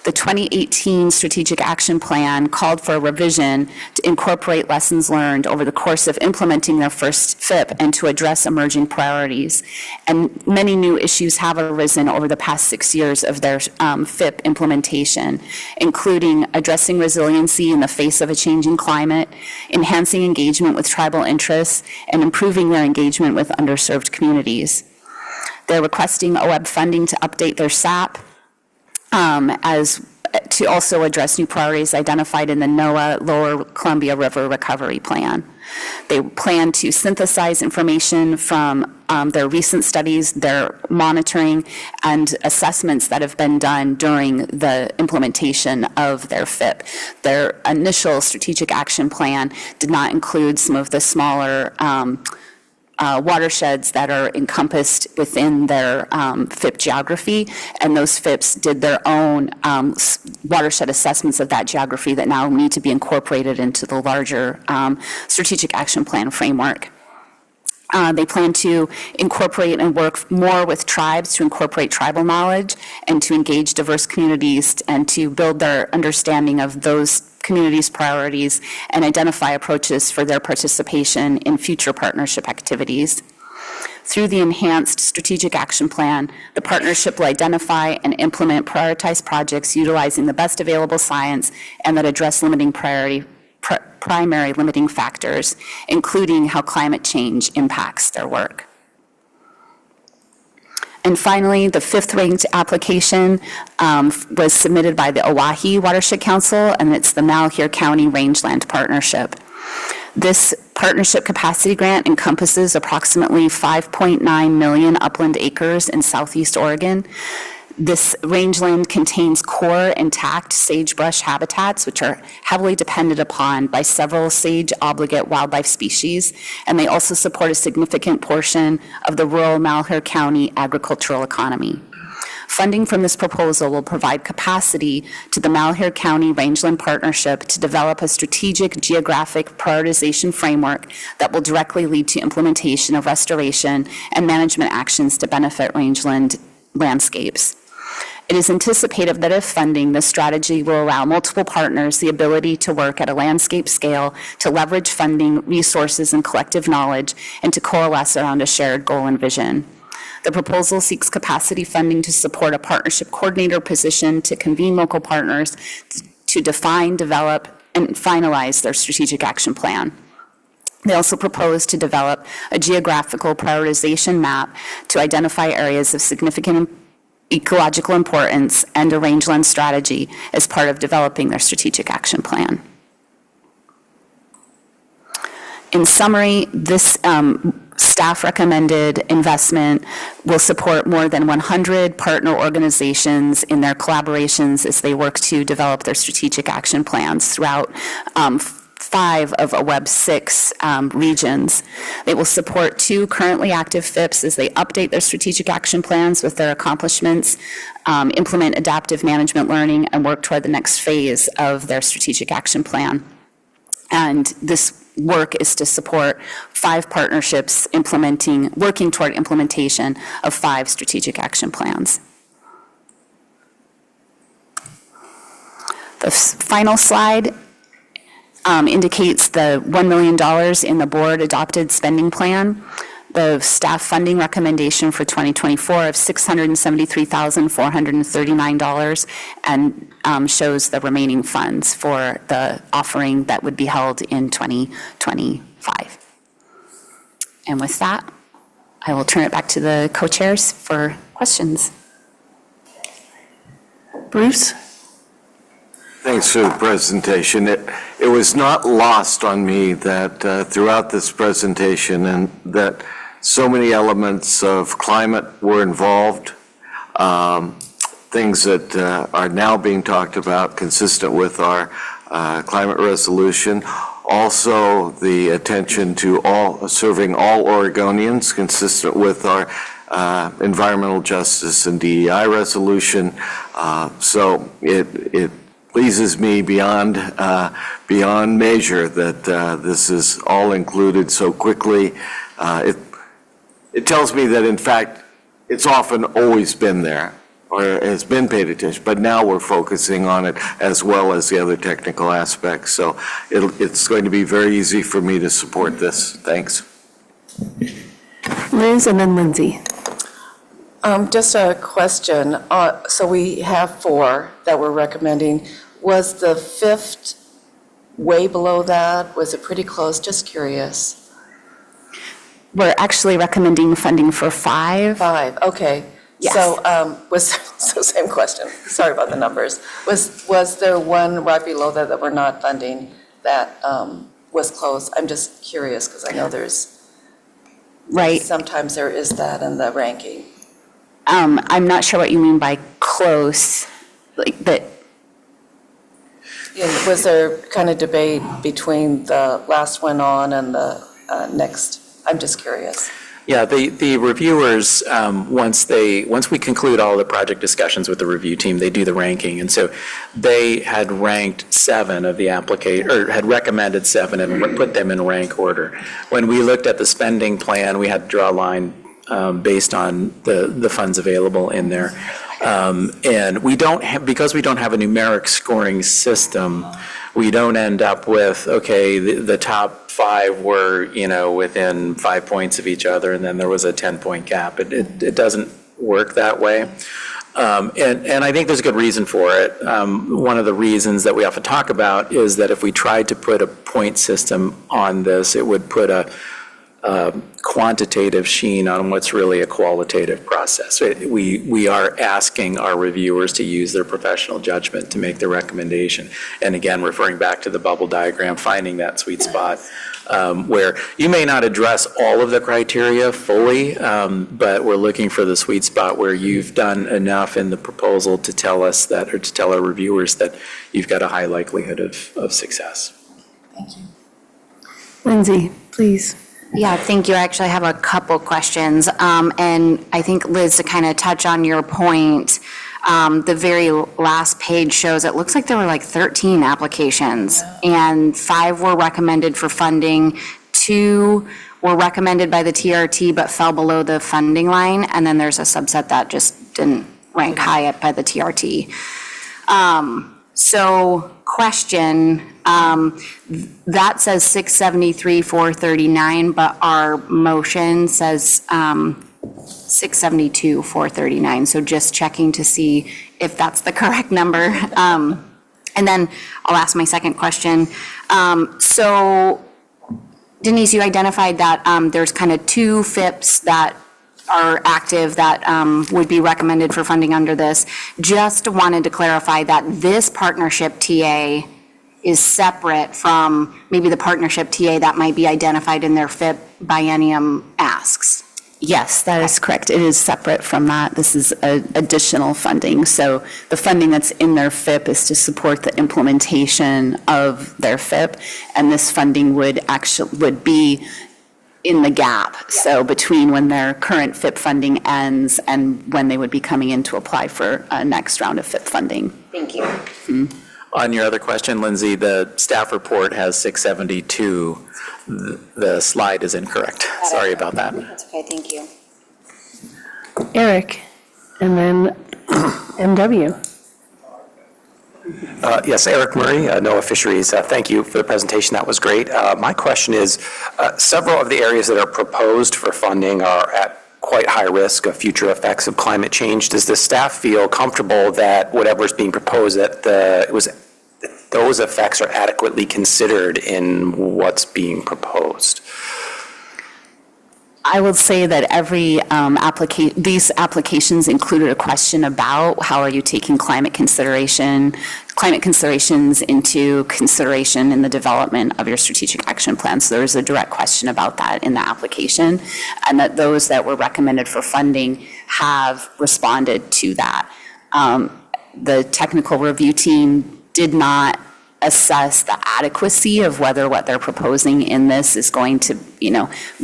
The 2018 Strategic Action Plan called for a revision to incorporate lessons learned over the course of implementing their first FIP and to address emerging priorities. And many new issues have arisen over the past 6 years of their FIP implementation, including addressing resiliency in the face of a changing climate, enhancing engagement with tribal interests, and improving their engagement with underserved communities. They're requesting OWEB funding to update their SAP, as to also address new priorities identified in the NOAA Lower Columbia River Recovery Plan. They plan to synthesize information from their recent studies, their monitoring, and assessments that have been done during the implementation of their FIP. Their initial strategic action plan did not include some of the smaller watersheds that are encompassed within their FIP geography, and those FIPs did their own watershed assessments of that geography that now need to be incorporated into the larger strategic action plan framework. They plan to incorporate and work more with tribes to incorporate tribal knowledge and to engage diverse communities and to build their understanding of those communities' priorities and identify approaches for their participation in future partnership activities. Through the enhanced strategic action plan, the partnership will identify and implement prioritized projects utilizing the best available science and that address primary limiting factors, including how climate change impacts their work. And finally, the fifth ranked application was submitted by the OAHP Watershed Council, and it's the Malheur County Rangeland Partnership. This partnership capacity grant encompasses approximately 5.9 million upland acres in southeast Oregon. This rangeland contains core intact sagebrush habitats, which are heavily depended upon by several sage obligate wildlife species, and they also support a significant portion of the rural Malheur County agricultural economy. Funding from this proposal will provide capacity to the Malheur County Rangeland Partnership to develop a strategic geographic prioritization framework that will directly lead to implementation of restoration and management actions to benefit rangeland landscapes. It is anticipated that if funding, this strategy will allow multiple partners the ability to work at a landscape scale to leverage funding, resources, and collective knowledge, and to coalesce around a shared goal and vision. The proposal seeks capacity funding to support a partnership coordinator position to convene local partners to define, develop, and finalize their strategic action plan. They also propose to develop a geographical prioritization map to identify areas of significant ecological importance and a rangeland strategy as part of developing their strategic action plan. In summary, this staff recommended investment will support more than 100 partner organizations in their collaborations as they work to develop their strategic action plans throughout 5 of OWEB 6 regions. They will support 2 currently active FIPS as they update their strategic action plans with their accomplishments, implement adaptive management learning, and work toward the next phase of their strategic action plan. And this work is to support 5 partnerships working toward implementation of 5 strategic action plans. The final slide indicates the $1 million in the board-adopted spending plan, the staff funding recommendation for 2024 of $673,439, and shows the remaining funds for the offering that would be held in 2025. And with that, I will turn it back to the co-chairs for questions. Bruce? Thanks for the presentation. It was not lost on me that throughout this presentation and that so many elements of climate were involved, things that are now being talked about consistent with our climate resolution. Also, the attention to serving all Oregonians consistent with our environmental justice and DEI resolution. So it pleases me beyond measure that this is all included so quickly. It tells me that, in fact, it's often always been there or has been paid attention, but now we're focusing on it as well as the other technical aspects. So it's going to be very easy for me to support this. Thanks. Liz and then Lindsay. Just a question. So we have 4 that we're recommending. Was the 5th way below that? Was it pretty close? Just curious. We're actually recommending funding for 5. 5, okay. Yes. So same question. Sorry about the numbers. Was there one right below that we're not funding that was close? I'm just curious because I know sometimes there is that in the ranking. I'm not sure what you mean by close, like that. Was there kind of debate between the last one on and the next? I'm just curious. Yeah, the reviewers, once we conclude all the project discussions with the review team, they do the ranking. And so they had ranked 7 of the or had recommended 7 and put them in rank order. When we looked at the spending plan, we had to draw a line based on the funds available in there. And because we don't have a numeric scoring system, we don't end up with, okay, the top 5 were, within 5 points of each other, and then there was a 10-point gap. It doesn't work that way. And I think there's a good reason for it. One of the reasons that we often talk about is that if we tried to put a point system on this, it would put a quantitative sheen on what's really a qualitative process. We are asking our reviewers to use their professional judgment to make the recommendation. And again, referring back to the bubble diagram, finding that sweet spot where you may not address all of the criteria fully, but we're looking for the sweet spot where you've done enough in the proposal to tell us that, or to tell our reviewers that you've got a high likelihood of success. Thank you. Lindsay, please. Yeah, thank you. I actually have a couple questions. And I think, Liz, to kind of touch on your point, the very last page shows it looks like there were like 13 applications, and 5 were recommended for funding, 2 were recommended by the TRT but fell below the funding line, and then there's a subset that just didn't rank high up by the TRT. So question, that says 673, 439, but our motion says 672, 439. So just checking to see if that's the correct number. And then I'll ask my second question. So Denise, you identified that there's kind of 2 FIPS that are active that would be recommended for funding under this. Just wanted to clarify that this partnership TA is separate from maybe the partnership TA that might be identified in their FIP biennium asks. Yes, that is correct. It is separate from that. This is additional funding. So the funding that's in their FIP is to support the implementation of their FIP, and this funding would be in the gap. So between when their current FIP funding ends and when they would be coming in to apply for a next round of FIP funding. Thank you. On your other question, Lindsay, the staff report has 672. The slide is incorrect. Sorry about that. That's okay, thank you. Eric, and then MW. Yes, Eric Murray, NOAA Fisheries. Thank you for the presentation. That was great. My question is, several of the areas that are proposed for funding are at quite high risk of future effects of climate change. Does the staff feel comfortable that whatever is being proposed, that those effects are adequately considered in what's being proposed? I will say that every these applications included a question about how are you taking climate considerations into consideration in the development of your strategic action plan. So there was a direct question about that in the application, and that those that were recommended for funding have responded to that. The technical review team did not assess the adequacy of whether what they're proposing in this is going to,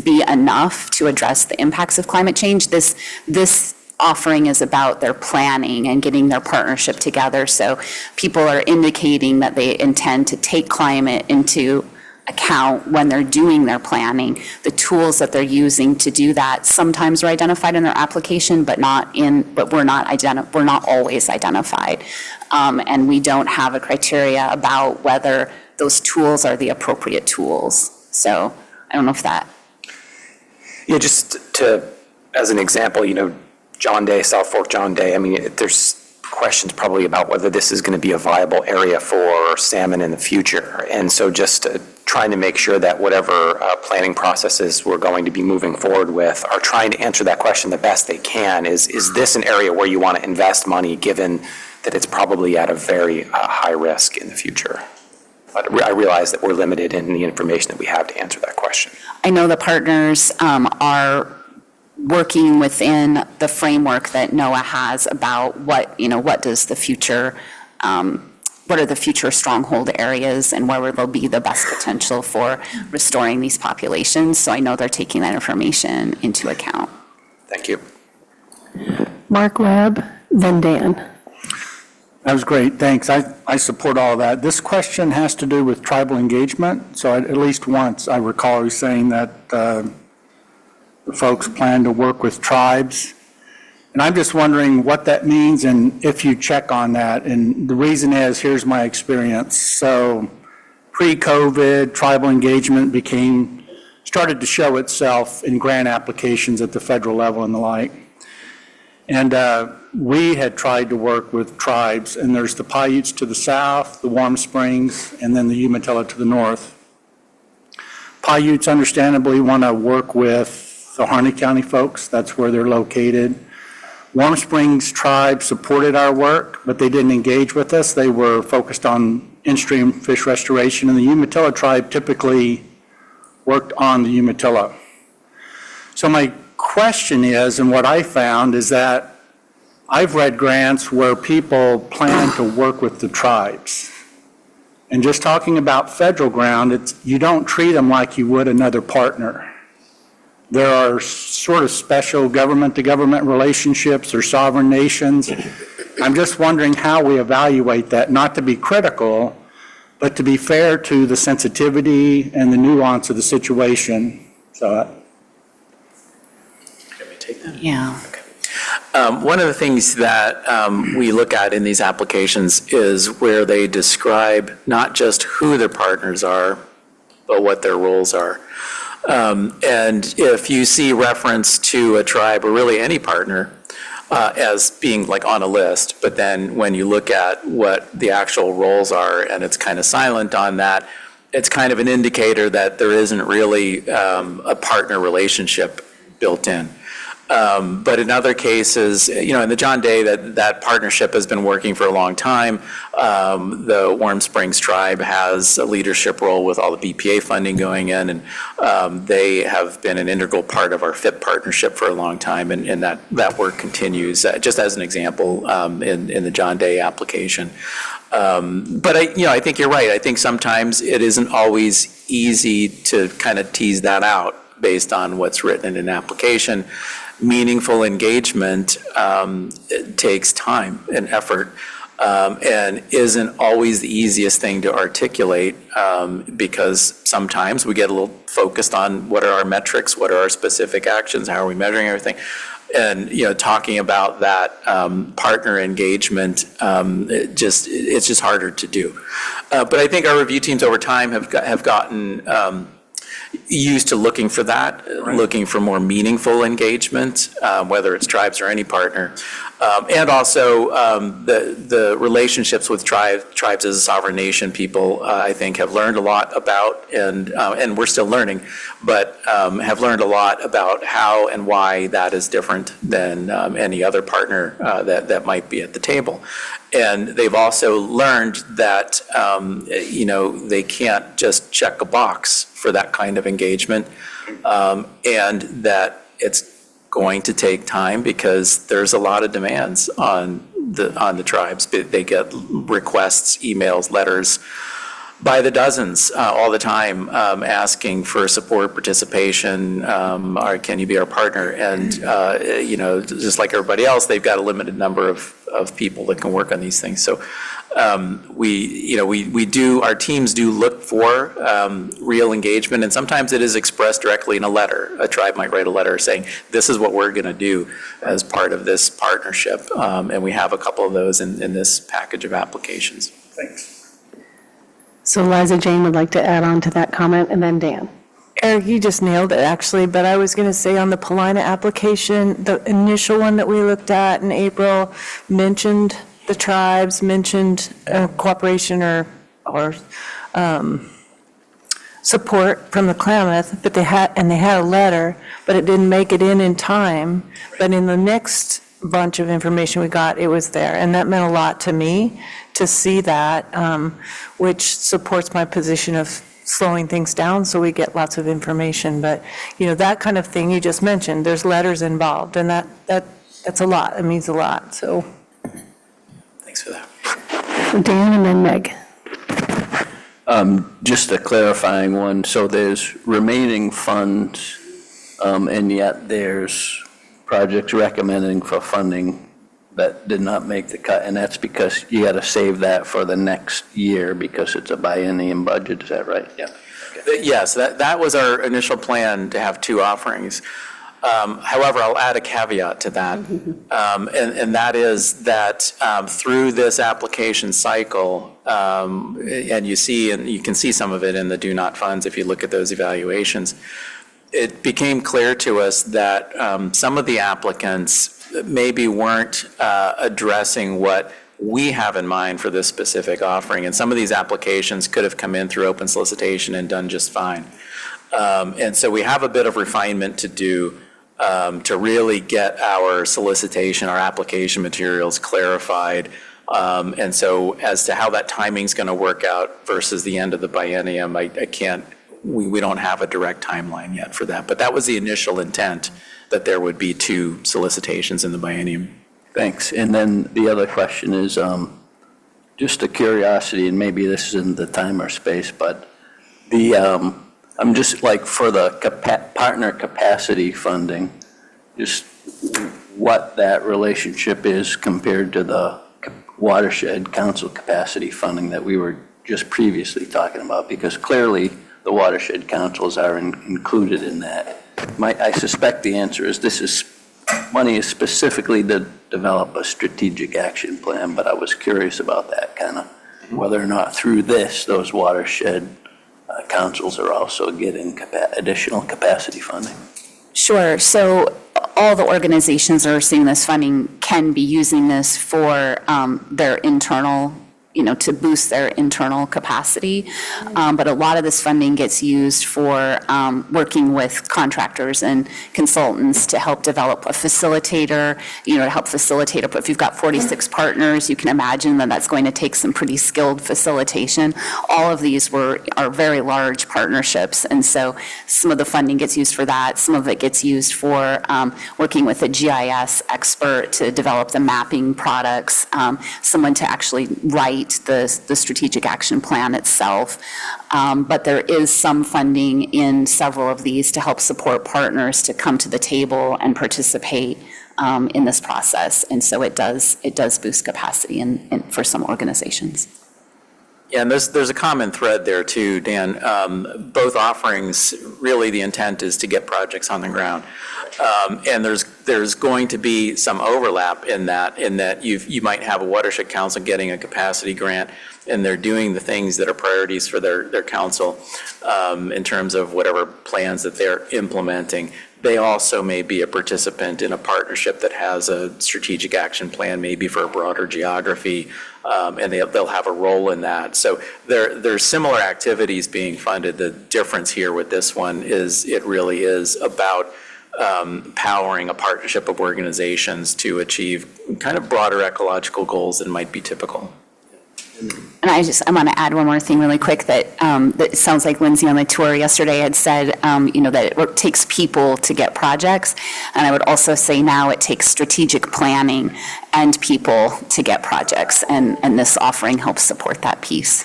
be enough to address the impacts of climate change. This offering is about their planning and getting their partnership together. So people are indicating that they intend to take climate into account when they're doing their planning. The tools that they're using to do that sometimes are identified in their application, but we're not always identified. And we don't have a criteria about whether those tools are the appropriate tools. So I don't know if that. Yeah, just as an example, John Day, South Fork John Day, there's questions probably about whether this is going to be a viable area for salmon in the future. And so just trying to make sure that whatever planning processes we're going to be moving forward with are trying to answer that question the best they can. Is this an area where you want to invest money given that it's probably at a very high risk in the future? But I realize that we're limited in the information that we have to answer that question. I know the partners are working within the framework that NOAA has about what does the future, what are the future stronghold areas and where there'll be the best potential for restoring these populations. So I know they're taking that information into account. Thank you. Mark Webb, then Dan. That was great, thanks. I support all of that. This question has to do with tribal engagement. So at least once I recall you saying that the folks plan to work with tribes. And I'm just wondering what that means and if you check on that. And the reason is, here's my experience. So pre-COVID, tribal engagement started to show itself in grant applications at the federal level and the like. And we had tried to work with tribes, and there's the Paiutes to the south, the Warm Springs, and then the Umatilla to the north. Paiutes understandably want to work with the Harney County folks. That's where they're located. Warm Springs tribe supported our work, but they didn't engage with us. They were focused on in-stream fish restoration, and the Umatilla tribe typically worked on the Umatilla. So my question is, and what I found is that I've read grants where people plan to work with the tribes. And just talking about federal ground, you don't treat them like you would another partner. There are sort of special government-to-government relationships or sovereign nations. I'm just wondering how we evaluate that, not to be critical, but to be fair to the sensitivity and the nuance of the situation. So. Can we take that? Yeah. One of the things that we look at in these applications is where they describe not just who their partners are, but what their roles are. And if you see reference to a tribe or really any partner as being like on a list, but then when you look at what the actual roles are and it's kind of silent on that, it's kind of an indicator that there isn't really a partner relationship built in. But in other cases, in the John Day, that partnership has been working for a long time. The Warm Springs Tribe has a leadership role with all the BPA funding going in, and they have been an integral part of our FIP partnership for a long time, and that work continues, just as an example, in the John Day application. But I think you're right. I think sometimes it isn't always easy to kind of tease that out based on what's written in an application. Meaningful engagement it takes time and effort, and isn't always the easiest thing to articulate, because sometimes we get a little focused on what are our metrics, what are our specific actions, how are we measuring everything. And, talking about that partner engagement, it's just harder to do. But I think our review teams over time have gotten used to looking for that, looking for more meaningful engagement, whether it's tribes or any partner. And also the relationships with tribes as a sovereign nation people, I think, have learned a lot about, and we're still learning, but have learned a lot about how and why that is different than any other partner that might be at the table. And they've also learned that, they can't just check a box for that kind of engagement, and that it's going to take time because there's a lot of demands on the tribes. They get requests, emails, letters by the dozens all the time, asking for support, participation, can you be our partner? And, just like everybody else, they've got a limited number of people that can work on these things. So our teams do look for real engagement, and sometimes it is expressed directly in a letter. A tribe might write a letter saying, this is what we're going to do as part of this partnership. And we have a couple of those in this package of applications. Thanks. So Liza Jane would like to add on to that comment, and then Dan. Eric, you just nailed it, actually, but I was going to say on the Paulina application, the initial one that we looked at in April mentioned the tribes, mentioned cooperation or support from the Klamath, but they had a letter, but it didn't make it in time. But in the next bunch of information we got, it was there, and that meant a lot to me to see that, which supports my position of slowing things down so we get lots of information. But, that kind of thing you just mentioned, there's letters involved, and that's a lot. It means a lot, so. Thanks for that. So Dan and then Meg. Just a clarifying one, so there's remaining funds, and yet there's projects recommending for funding that did not make the cut, and that's because you got to save that for the next year because it's a biennium budget, is that right? Yeah. Yes, that was our initial plan, to have two offerings. However, I'll add a caveat to that, and that is that through this application cycle, and you can see some of it in the do not funds if you look at those evaluations, it became clear to us that some of the applicants maybe weren't addressing what we have in mind for this specific offering, and some of these applications could have come in through open solicitation and done just fine. And so we have a bit of refinement to do to really get our solicitation, our application materials clarified. And so as to how that timing's going to work out versus the end of the biennium, we don't have a direct timeline yet for that. But that was the initial intent, that there would be two solicitations in the biennium. Thanks. And then the other question is just a curiosity, and maybe this isn't the time or space, but I'm just like for the partner capacity funding, just what that relationship is compared to the watershed council capacity funding that we were just previously talking about, because clearly the watershed councils are included in that. I suspect the answer is money is specifically to develop a strategic action plan, but I was curious about that kind of, whether or not through this, those watershed councils are also getting additional capacity funding. Sure. So all the organizations that are receiving this funding can be using this for their internal to boost their internal capacity. But a lot of this funding gets used for working with contractors and consultants to help develop a facilitator, to help facilitate. If you've got 46 partners, you can imagine that that's going to take some pretty skilled facilitation. All of these are very large partnerships, and so some of the funding gets used for that. Some of it gets used for working with a GIS expert to develop the mapping products, someone to actually write the strategic action plan itself. But there is some funding in several of these to help support partners to come to the table and participate in this process. And so it does boost capacity for some organizations. Yeah, and there's a common thread there too, Dan. Both offerings, really the intent is to get projects on the ground. And there's going to be some overlap in that you might have a watershed council getting a capacity grant, and they're doing the things that are priorities for their council in terms of whatever plans that they're implementing. They also may be a participant in a partnership that has a strategic action plan, maybe for a broader geography, and they'll have a role in that. So there's similar activities being funded. The difference here with this one is it really is about powering a partnership of organizations to achieve kind of broader ecological goals than might be typical. And I want to add one more thing really quick that that sounds like Lindsay on the tour yesterday had said, that it takes people to get projects. And I would also say now it takes strategic planning and people to get projects. And this offering helps support that piece.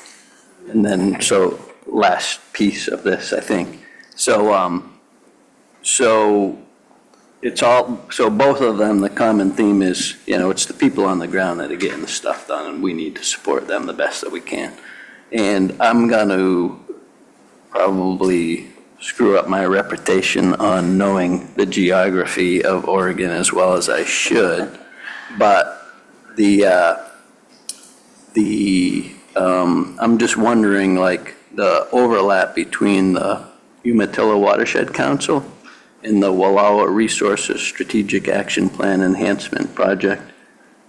And then, so last piece of this, I think. So it's all, so both of them, the common theme is, it's the people on the ground that are getting the stuff done, and we need to support them the best that we can. And I'm going to probably screw up my reputation on knowing the geography of Oregon as well as I should, but I'm just wondering, like, the overlap between the Umatilla Watershed Council in the Wallowa Resources Strategic Action Plan Enhancement Project,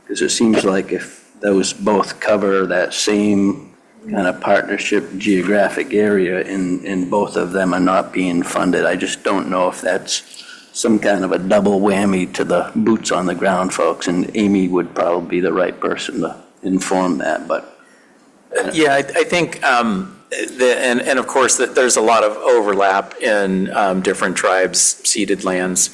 because it seems like if those both cover that same kind of partnership geographic area and both of them are not being funded, I just don't know if that's some kind of a double whammy to the boots on the ground folks, and Amy would probably be the right person to inform that, but. Yeah, I think, and of course, there's a lot of overlap in different tribes' ceded lands.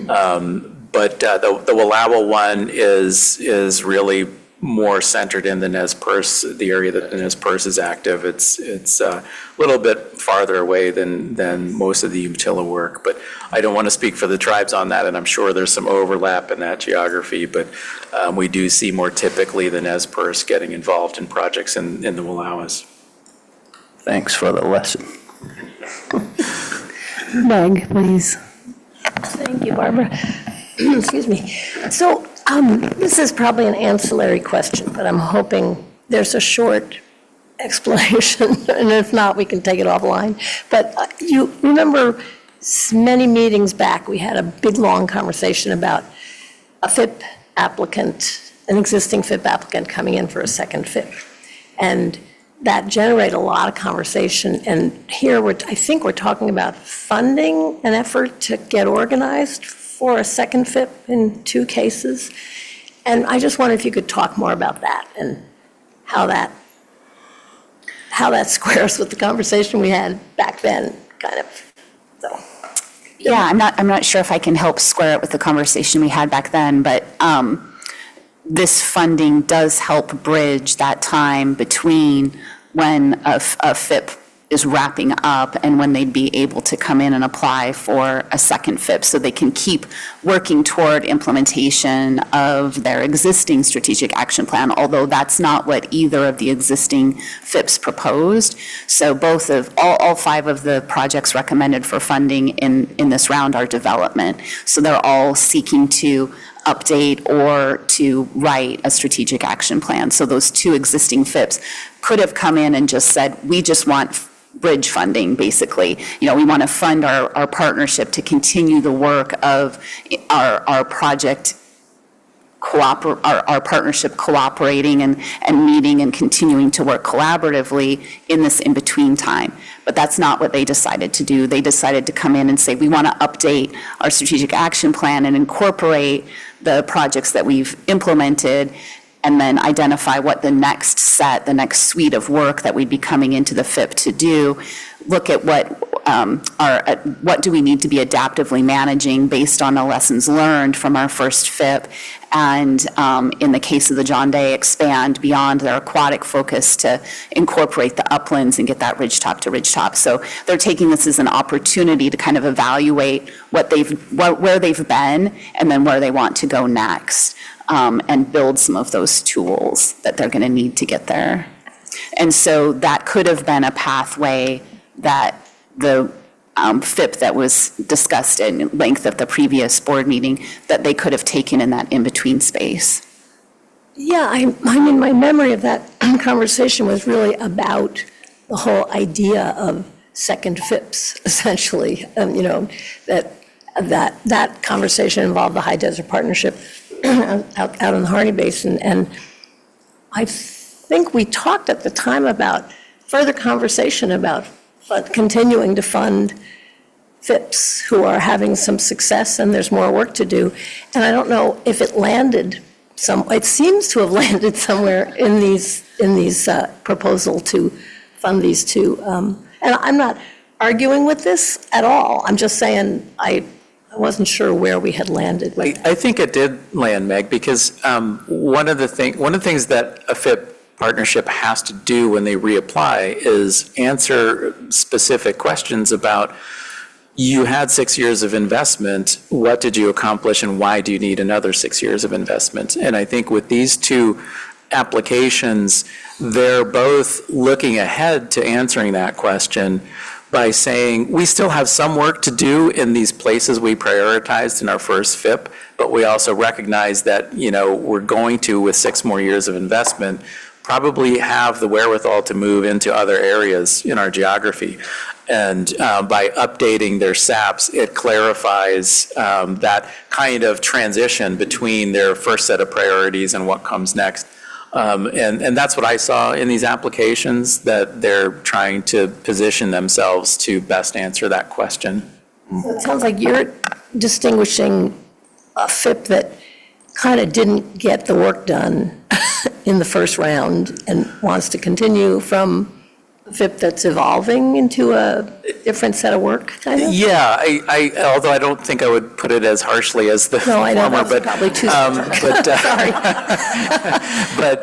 But the Wallowa one is really more centered in the Nez Perce, the area that the Nez Perce is active. It's a little bit farther away than most of the Umatilla work, but I don't want to speak for the tribes on that, and I'm sure there's some overlap in that geography, but we do see more typically the Nez Perce getting involved in projects in the Wallowas. Thanks for the lesson. Meg, please. Thank you, Barbara. Excuse me. So this is probably an ancillary question, but I'm hoping there's a short explanation, and if not, we can take it offline. But you remember many meetings back, we had a big, long conversation about a FIP applicant, an existing FIP applicant coming in for a second FIP. And that generated a lot of conversation, and here I think we're talking about funding an effort to get organized for a second FIP in 2 cases. And I just wonder if you could talk more about that and how that squares with the conversation we had back then, kind of, so. Yeah, I'm not sure if I can help square it with the conversation we had back then, but this funding does help bridge that time between when a FIP is wrapping up and when they'd be able to come in and apply for a second FIP, so they can keep working toward implementation of their existing strategic action plan, although that's not what either of the existing FIPs proposed. So all 5 of the projects recommended for funding in this round are development. So they're all seeking to update or to write a strategic action plan. So those 2 existing FIPs could have come in and just said, we just want bridge funding, basically. We want to fund our partnership to continue the work of our project our partnership cooperating and meeting and continuing to work collaboratively in this in-between time. But that's not what they decided to do. They decided to come in and say, we want to update our strategic action plan and incorporate the projects that we've implemented, and then identify what the next suite of work that we'd be coming into the FIP to do, look at what do we need to be adaptively managing based on the lessons learned from our first FIP, and in the case of the John Day, expand beyond their aquatic focus to incorporate the uplands and get that ridgetop to ridgetop. So they're taking this as an opportunity to kind of evaluate where they've been and then where they want to go next, and build some of those tools that they're going to need to get there. And so that could have been a pathway that the FIP that was discussed in length at the previous board meeting, that they could have taken in that in-between space. Yeah, I mean, my memory of that conversation was really about the whole idea of second FIPs, essentially. That conversation involved the High Desert Partnership out in the Harney Basin. And I think we talked at the time about further conversation about continuing to fund FIPs who are having some success, and there's more work to do. And I don't know if it landed it seems to have landed somewhere in these proposal to fund these two. And I'm not arguing with this at all. I'm just saying I wasn't sure where we had landed with that. I think it did land, Meg, because one of the things that a FIP partnership has to do when they reapply is answer specific questions about, you had 6 years of investment, what did you accomplish, and why do you need another 6 years of investment? And I think with these two applications, they're both looking ahead to answering that question by saying, we still have some work to do in these places we prioritized in our first FIP, but we also recognize that, we're going to, with 6 more years of investment, probably have the wherewithal to move into other areas in our geography. And by updating their SAPs, it clarifies that kind of transition between their first set of priorities and what comes next. And that's what I saw in these applications, that they're trying to position themselves to best answer that question. So it sounds like you're distinguishing a FIP that kind of didn't get the work done in the first round and wants to continue, from a FIP that's evolving into a different set of work, kind of? Yeah, although I don't think I would put it as harshly as the No, I know, former, that's probably too sorry.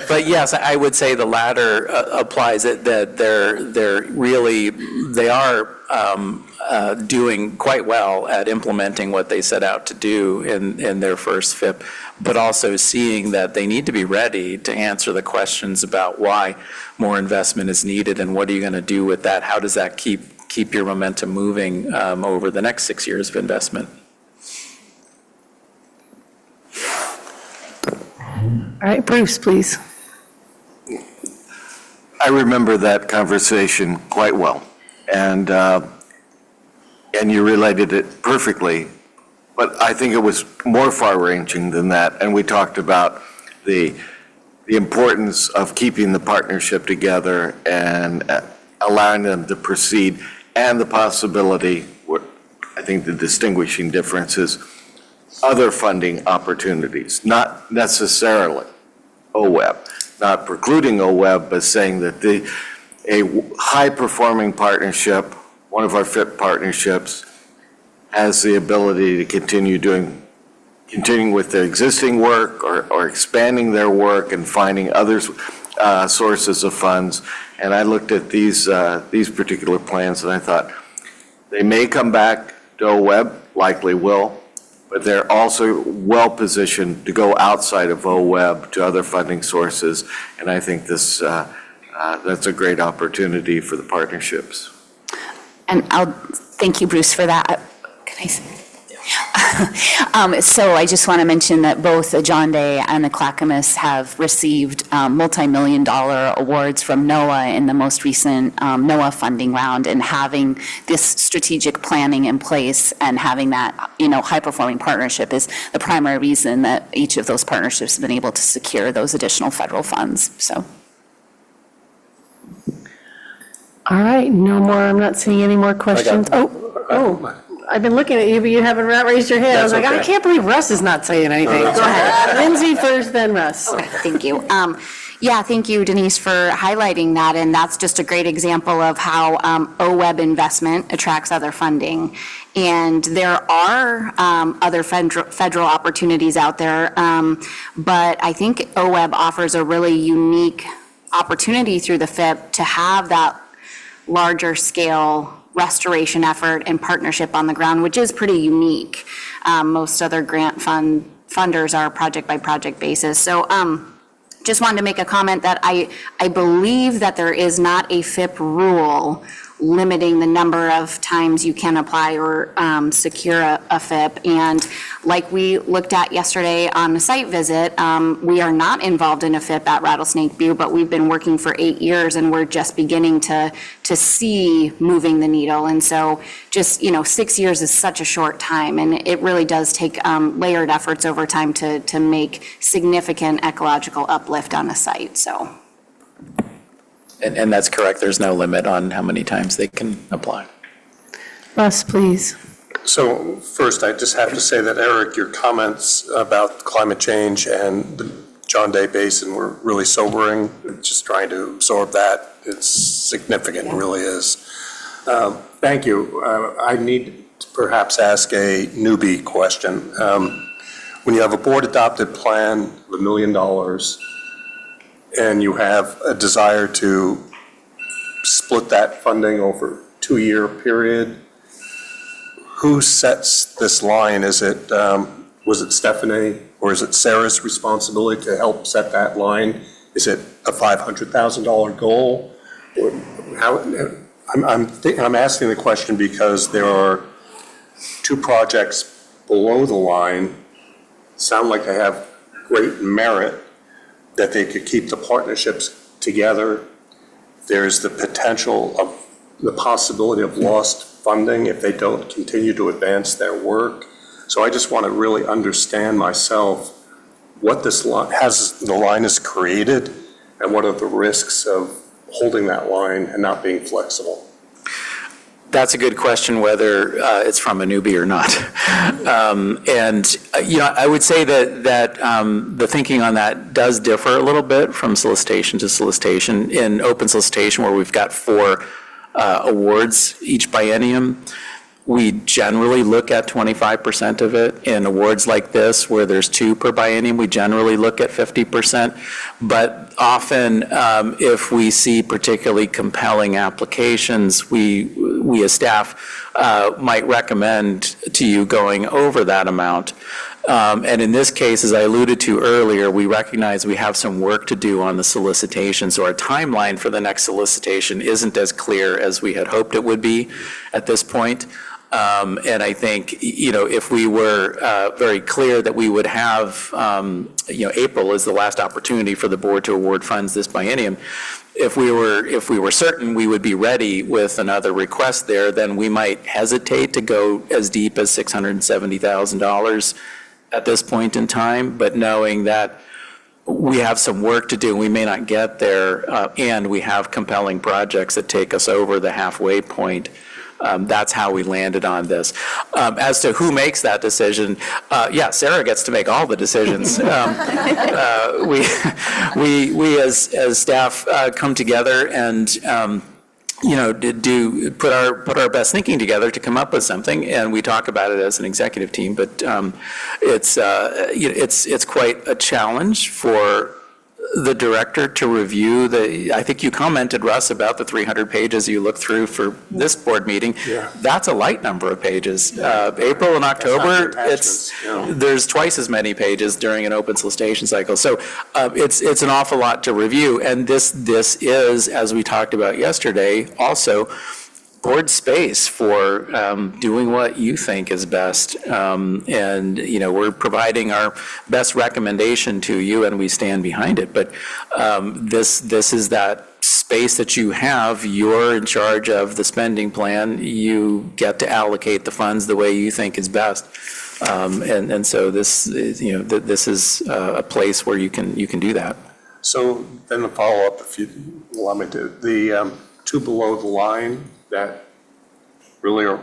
but yes, I would say the latter applies. That they are doing quite well at implementing what they set out to do in their first FIP, but also seeing that they need to be ready to answer the questions about why more investment is needed and what are you going to do with that? How does that keep your momentum moving over the next 6 years of investment? All right, Bruce, please. I remember that conversation quite well, and you related it perfectly, but I think it was more far-ranging than that, and we talked about the importance of keeping the partnership together and allowing them to proceed, and the possibility, I think the distinguishing difference is other funding opportunities, not necessarily OWEB, not precluding OWEB, but saying that a high-performing partnership, one of our FIP partnerships, has the ability to continuing with their existing work or expanding their work and finding other sources of funds. And I looked at these particular plans and I thought, they may come back to OWEB, likely will, but they're also well-positioned to go outside of OWEB to other funding sources. And I think that's a great opportunity for the partnerships. And thank you, Bruce, for that. Can I say? So I just want to mention that both the John Day and the Clackamas have received multi-million-dollar awards from NOAA in the most recent NOAA funding round, and having this strategic planning in place and having that, high-performing partnership is the primary reason that each of those partnerships have been able to secure those additional federal funds, so. All right, no more, I'm not seeing any more questions. I've been looking at you, but you haven't raised your hand. I was That's like, I okay. can't believe Russ is not saying anything. Go ahead. Lindsay first, then Russ. Okay, thank you. Thank you, Denise, for highlighting that, and that's just a great example of how OWEB investment attracts other funding. And there are other federal opportunities out there, but I think OWEB offers a really unique opportunity through the FIP to have that larger scale restoration effort and partnership on the ground, which is pretty unique. Most other grant funders are project by project basis. So just wanted to make a comment that I believe that there is not a FIP rule limiting the number of times you can apply or secure a FIP. And like we looked at yesterday on the site visit, we are not involved in a FIP at Rattlesnake Butte, but we've been working for 8 years and we're just beginning to see moving the needle. And so just, 6 years is such a short time, and it really does take layered efforts over time to make significant ecological uplift on a site, so. And that's correct, there's no limit on how many times they can apply. Russ, please. So first, I just have to say that, Eric, your comments about climate change and the John Day Basin were really sobering. Just trying to absorb that. It's significant, it really is. Thank you. I need to perhaps ask a newbie question. When you have a board-adopted plan of $1 million, and you have a desire to split that funding over a 2-year period, who sets this line? Is it, was it Stephanie or is it Sarah's responsibility to help set that line? Is it a $500,000 goal? Or how, I'm asking the question because there are 2 projects below the line, sound like they have great merit, that they could keep the partnerships together. There's the potential of the possibility of lost funding if they don't continue to advance their work. So I just want to really understand myself what this line has, the line is created, and what are the risks of holding that line and not being flexible. That's a good question, whether it's from a newbie or not. I would say that the thinking on that does differ a little bit from solicitation to solicitation. In open solicitation, where we've got 4 awards each biennium, we generally look at 25% of it. In awards like this, where there's 2 per biennium, we generally look at 50%. But often, if we see particularly compelling applications, we as staff might recommend to you going over that amount. And in this case, as I alluded to earlier, we recognize we have some work to do on the solicitation, so our timeline for the next solicitation isn't as clear as we had hoped it would be at this point. And I think, if we were very clear that we would have, April is the last opportunity for the board to award funds this biennium. If we were certain we would be ready with another request there, then we might hesitate to go as deep as $670,000 at this point in time. But knowing that we have some work to do, we may not get there, and we have compelling projects that take us over the halfway point. That's how we landed on this. As to who makes that decision, Sarah gets to make all the decisions. We as staff come together and put our best thinking together to come up with something, and we talk about it as an executive team. But it's quite a challenge for the director to review I think you commented, Russ, about the 300 pages you looked through for this board meeting. Yeah. That's a light number of pages. April and October, there's twice as many pages during an open solicitation cycle. So it's an awful lot to review. And this is, as we talked about yesterday, also board space for doing what you think is best. And, you know, we're providing our best recommendation to you, and we stand behind it. But this is that space that you have. You're in charge of the spending plan. You get to allocate the funds the way you think is best. And so this is, you know, this is a place where you can do that. So then the follow-up, if you allow me to, the two below the line that really are,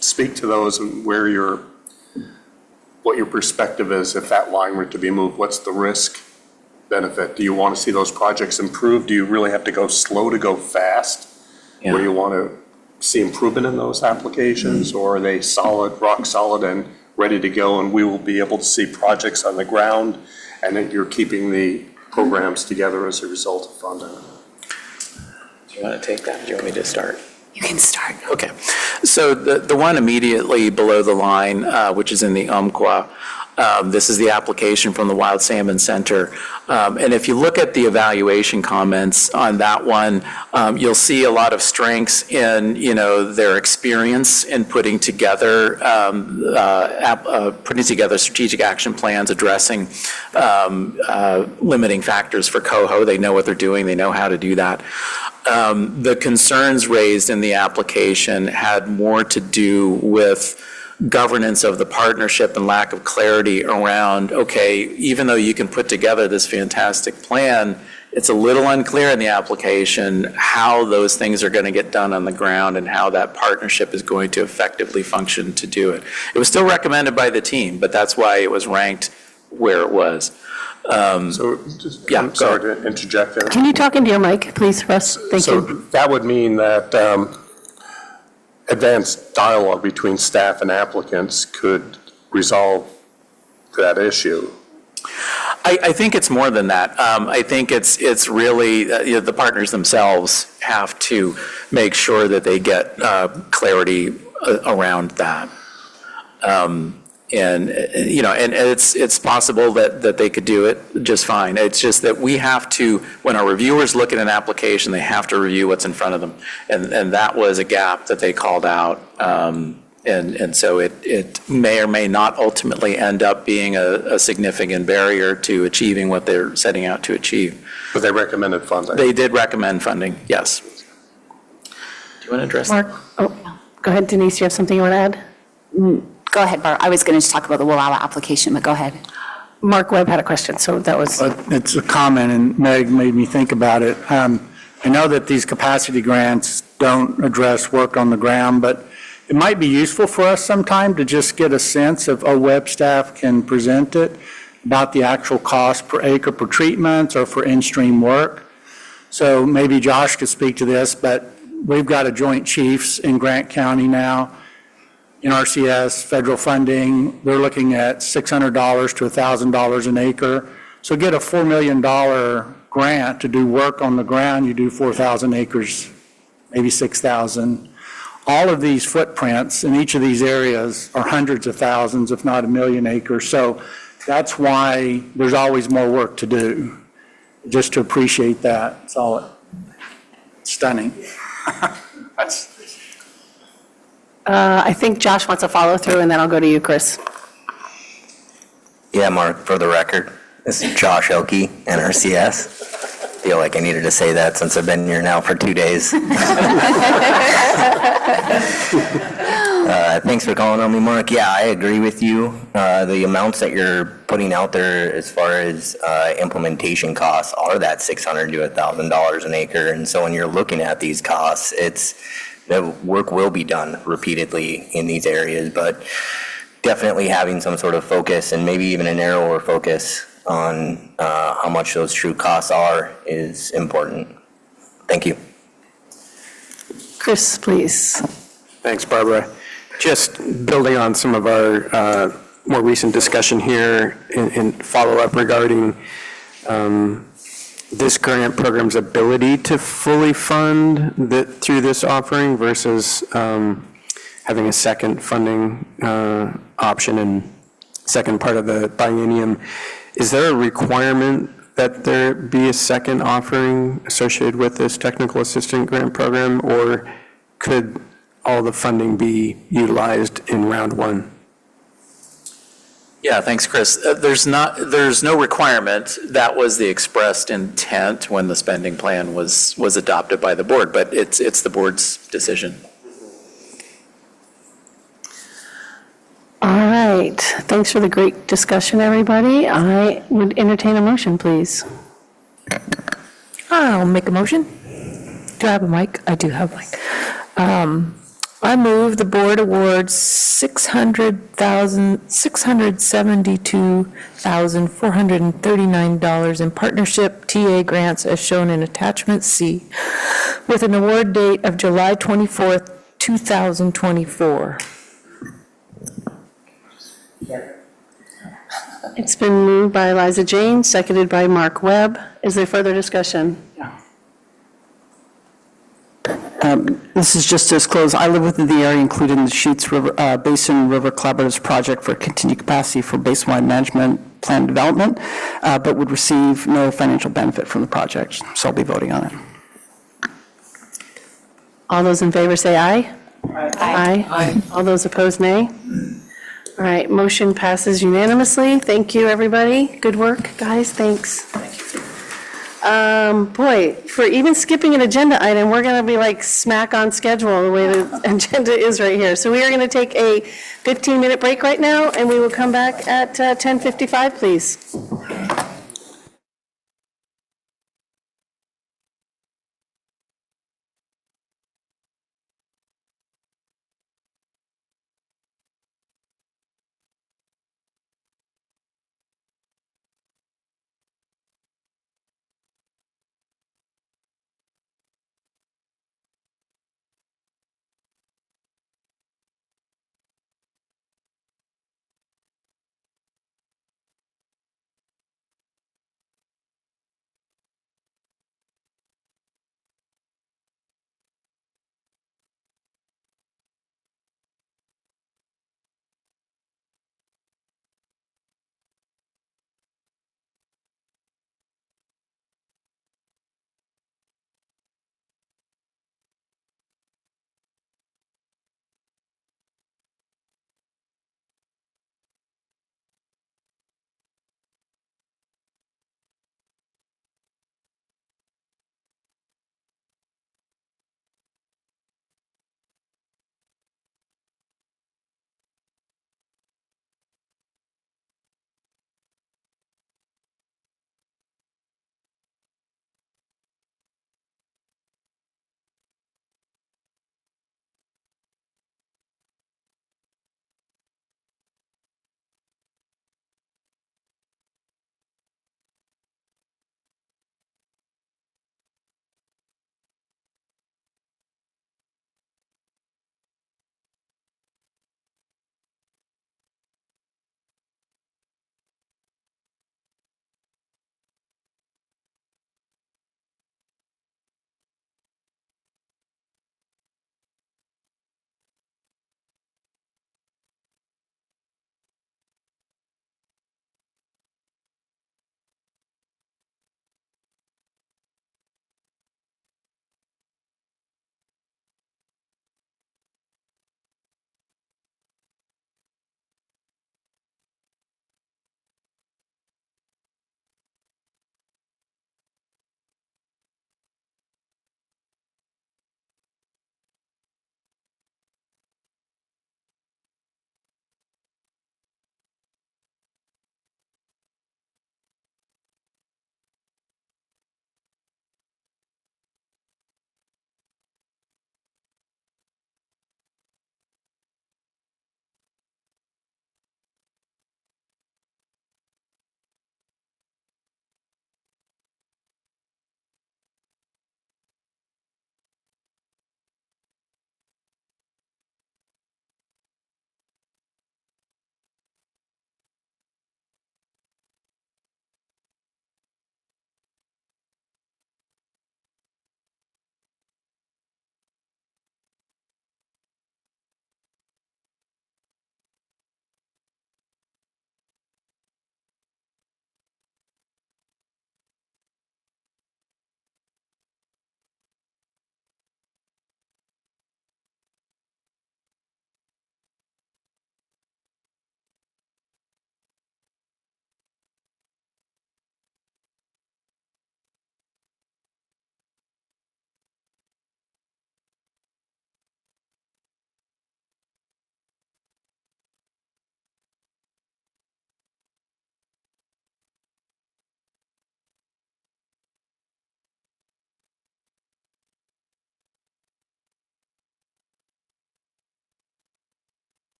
speak to those and where what your perspective is if that line were to be moved. What's the risk benefit? Do you want to see those projects improve? Do you really have to go slow to go fast? Yeah. Where you want to see improvement in those applications, or are they solid, rock solid and ready to go, and we will be able to see projects on the ground, and that you're keeping the programs together as a result of funding? Do you want to take that? Do you want me to start? You can start. Okay. So the one immediately below the line, which is in the Umpqua, this is the application from the Wild Salmon Center. And if you look at the evaluation comments on that one, you'll see a lot of strengths in, you know, their experience in putting together strategic action plans addressing limiting factors for coho. They know what they're doing. They know how to do that. The concerns raised in the application had more to do with governance of the partnership and lack of clarity around, okay, even though you can put together this fantastic plan, it's a little unclear in the application how those things are going to get done on the ground and how that partnership is going to effectively function to do it. It was still recommended by the team, but that's why it was ranked where it was. So, yeah, I'm sorry to interject there. Can you talk into your mic, please, Russ? Thank So you. that would mean that advanced dialogue between staff and applicants could resolve that issue. I think it's more than that. I think it's really, you know, the partners themselves have to make sure that they get clarity around that. And you know, and it's possible that they could do it just fine. It's just that we have to, when our reviewers look at an application, they have to review what's in front of them. And that was a gap that they called out. And so it may or may not ultimately end up being a significant barrier to achieving what they're setting out to achieve. But they recommended funding. They did recommend funding, yes. Do you want to address that? Mark, oh, go ahead, Denise, you have something you want to add? Go ahead, Barb. I was going to talk about the WOAHA application, but go ahead. Mark Webb had a question, so that was. It's a comment, and Meg made me think about it. I know that these capacity grants don't address work on the ground, but it might be useful for us sometime to just get a sense of OWEB staff can present it about the actual cost per acre per treatment or for in-stream work. So maybe Josh could speak to this, but we've got a Joint Chiefs in Grant County now. In RCS, federal funding, they're looking at $600 to $1,000 an acre. So get a $4 million grant to do work on the ground, you do 4,000 acres, maybe 6,000. All of these footprints in each of these areas are hundreds of thousands, if not a million acres. So that's why there's always more work to do, just to appreciate that. It's all stunning. I think Josh wants a follow through, and then I'll go to you, Chris. Yeah, Mark, for the record, this is Josh Elke, NRCS. Feel like I needed to say that since I've been here now for 2 days. Thanks for calling on me, Mark. Yeah, I agree with you. The amounts that you're putting out there as far as implementation costs are that $600 to $1,000 an acre. And so when you're looking at these costs, the work will be done repeatedly in these areas, but definitely having some sort of focus and maybe even a narrower focus on how much those true costs are is important. Thank you. Chris, please. Thanks, Barbara. Just building on some of our more recent discussion here in follow-up regarding this grant program's ability to fully fund through this offering versus having a second funding option and second part of the biennium. Is there a requirement that there be a second offering associated with this technical assistant grant program, or could all the funding be utilized in round one? Yeah, thanks, Chris. There's no requirement. That was the expressed intent when the spending plan was adopted by the board, but it's the board's decision. All right, thanks for the great discussion, everybody. I would entertain a motion, please. I'll make a motion. Do I have a mic? I do have a mic. I move the board awards $672,439 in partnership TA grants as shown in attachment C, with an award date of July 24th, 2024. It's been moved by Eliza Jane, seconded by Mark Webb. Is there further discussion? This is just to disclose, I live within the area included in the Sheets River, Basin River Collaboratives Project for continued capacity for baseline management plan development, but would receive no financial benefit from the project, so I'll be voting on it. All those in favor say aye. Aye. All those opposed, nay. All right, motion passes unanimously. Thank you, everybody. Good work, guys, thanks. Boy, for even skipping an agenda item, we're going to be like smack on schedule the way the agenda is right here. So we are going to take a 15-minute break right now, and we will come back at 10:55, please.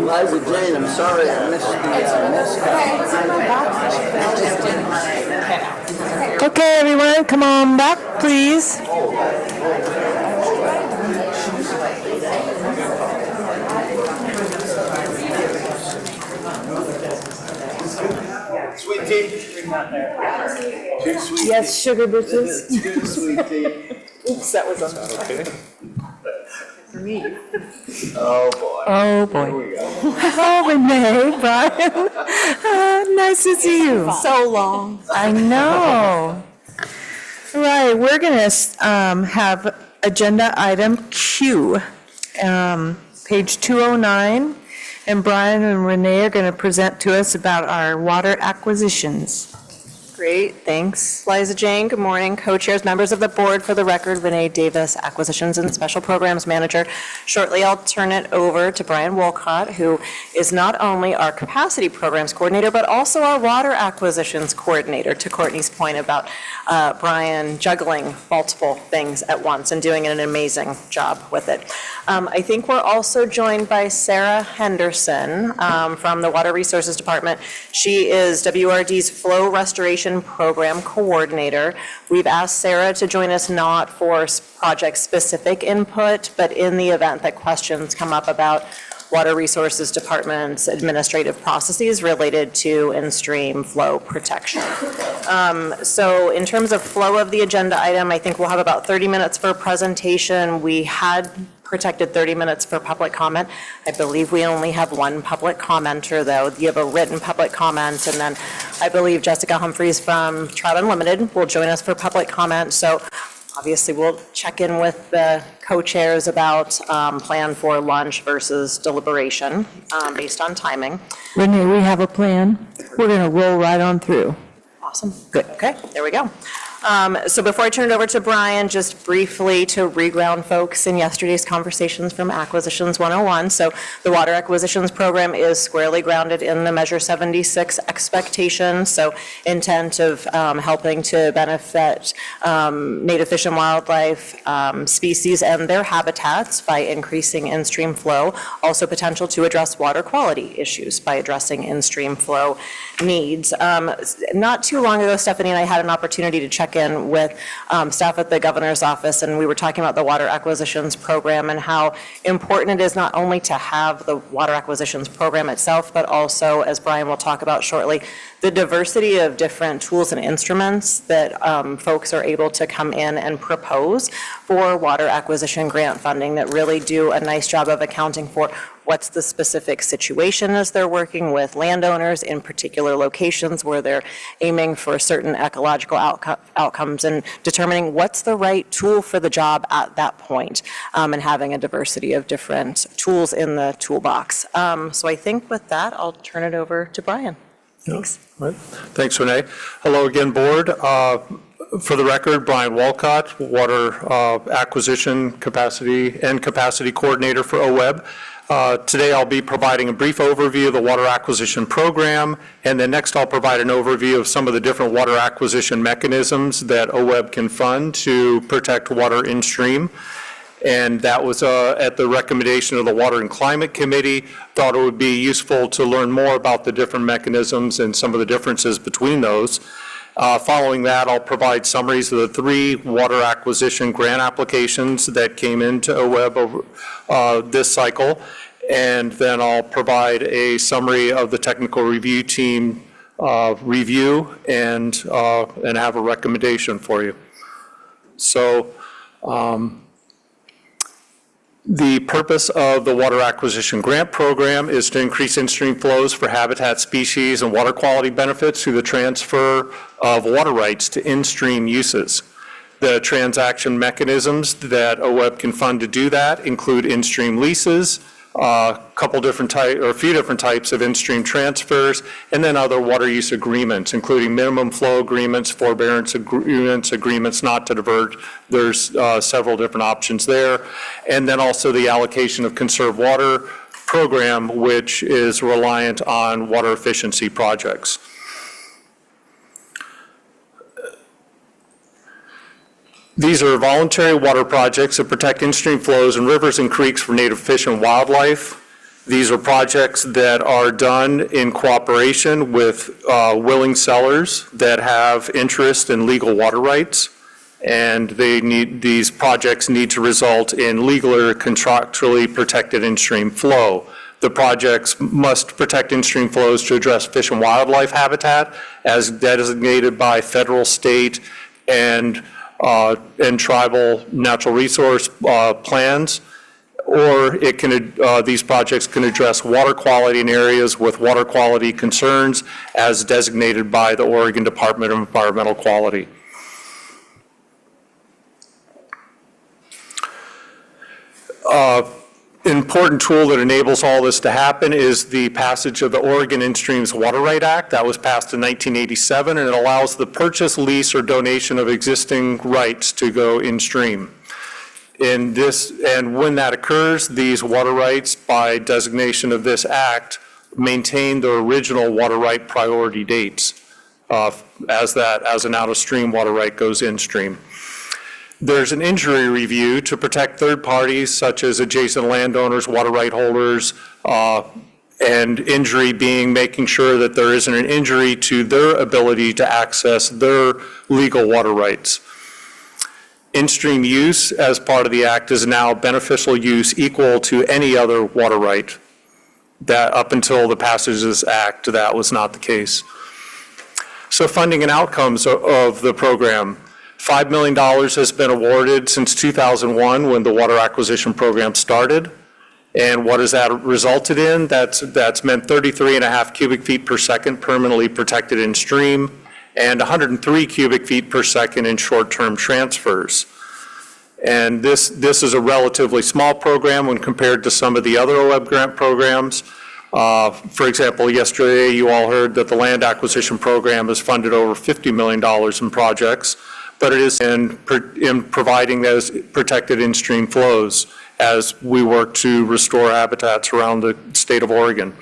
Liza Jane, I'm sorry I missed Okay, everyone, come on back, please. Sweet tea? Too sweet. Yes, sugar bitches. Too sweet tea. Oops, that was on. Okay. For me. Oh, boy. Oh, boy. Here we go. Oh, Renee, Brian. Nice to see you. So long. I know. Right, we're going to have agenda item Q, page 209, and Brian and Renee are going to present to us about our water acquisitions. Great, thanks. Liza Jane, good morning. Co-chairs, members of the board, for the record, Renee Davis, Acquisitions and Special Programs Manager. Shortly, I'll turn it over to Brian Wolcott, who is not only our Capacity Programs Coordinator, but also our Water Acquisitions Coordinator, to Courtney's point about Brian juggling multiple things at once and doing an amazing job with it. I think we're also joined by Sarah Henderson from the Water Resources Department. She is WRD's Flow Restoration Program Coordinator. We've asked Sarah to join us not for project-specific input, but in the event that questions come up about Water Resources Department's administrative processes related to in-stream flow protection. So in terms of flow of the agenda item, I think we'll have about 30 minutes for a presentation. We had protected 30 minutes for public comment. I believe we only have one public commenter, though. You have a written public comment, and then I believe Jessica Humphreys from Trout Unlimited will join us for public comment. So obviously, we'll check in with the co-chairs about plan for lunch versus deliberation based on timing. Renee, we have a plan. We're going to roll right on through. Awesome. Good. Okay, there we go. So before I turn it over to Brian, just briefly to reground folks in yesterday's conversations from Acquisitions 101. So the Water Acquisitions Program is squarely grounded in the Measure 76 expectations. So intent of helping to benefit native fish and wildlife species and their habitats by increasing in-stream flow. Also potential to address water quality issues by addressing in-stream flow needs. Not too long ago, Stephanie and I had an opportunity to check in with staff at the governor's office, and we were talking about the water acquisitions program and how important it is not only to have the water acquisitions program itself, but also, as Brian will talk about shortly, the diversity of different tools and instruments that folks are able to come in and propose for water acquisition grant funding that really do a nice job of accounting for what's the specific situation as they're working with landowners in particular locations where they're aiming for certain ecological outcomes and determining what's the right tool for the job at that point, and having a diversity of different tools in the toolbox. So I think with that, I'll turn it over to Brian. Thanks. Right. Thanks, Renee. Hello again, board. For the record, Brian Wolcott, Water Acquisition Capacity Coordinator for OWEB. Today I'll be providing a brief overview of the water acquisition program, and then next I'll provide an overview of some of the different water acquisition mechanisms that OWEB can fund to protect water in stream. And that was at the recommendation of the Water and Climate Committee. Thought it would be useful to learn more about the different mechanisms and some of the differences between those. Following that, I'll provide summaries of the 3 water acquisition grant applications that came into OWEB over this cycle. And then I'll provide a summary of the technical review team review and have a recommendation for you. So the purpose of the Water Acquisition Grant Program is to increase in-stream flows for habitat species and water quality benefits through the transfer of water rights to in-stream uses. The transaction mechanisms that OWEB can fund to do that include in-stream leases, a few different types of in-stream transfers, and then other water use agreements, including minimum flow agreements, forbearance agreements not to divert. There's several different options there. And then also the allocation of conserved water program, which is reliant on water efficiency projects. These are voluntary water projects that protect in-stream flows in rivers and creeks for native fish and wildlife. These are projects that are done in cooperation with willing sellers that have interest in legal water rights, and these projects need to result in legal or contractually protected in-stream flow. The projects must protect in-stream flows to address fish and wildlife habitat as designated by federal, state, and tribal natural resource plans. Or these projects can address water quality in areas with water quality concerns as designated by the Oregon Department of Environmental Quality. Important tool that enables all this to happen is the passage of the Oregon In-Streams Water Right Act. That was passed in 1987, and it allows the purchase, lease, or donation of existing rights to go in-stream. And when that occurs, these water rights, by designation of this act, maintain their original water right priority dates as an out-of-stream water right goes in-stream. There's an injury review to protect third parties such as adjacent landowners, water right holders, and injury being making sure that there isn't an injury to their ability to access their legal water rights. In-stream use as part of the act is now beneficial use equal to any other water right. That up until the passage of this act, that was not the case. So funding and outcomes of the program. $5 million has been awarded since 2001 when the water acquisition program started. And what has that resulted in? That's meant 33.5 cubic feet per second permanently protected in stream and 103 cubic feet per second in short-term transfers. And this is a relatively small program when compared to some of the other OWEB grant programs. For example, yesterday you all heard that the land acquisition program has funded over $50 million in projects, but it is in providing those protected in-stream flows as we work to restore habitats around the state of Oregon.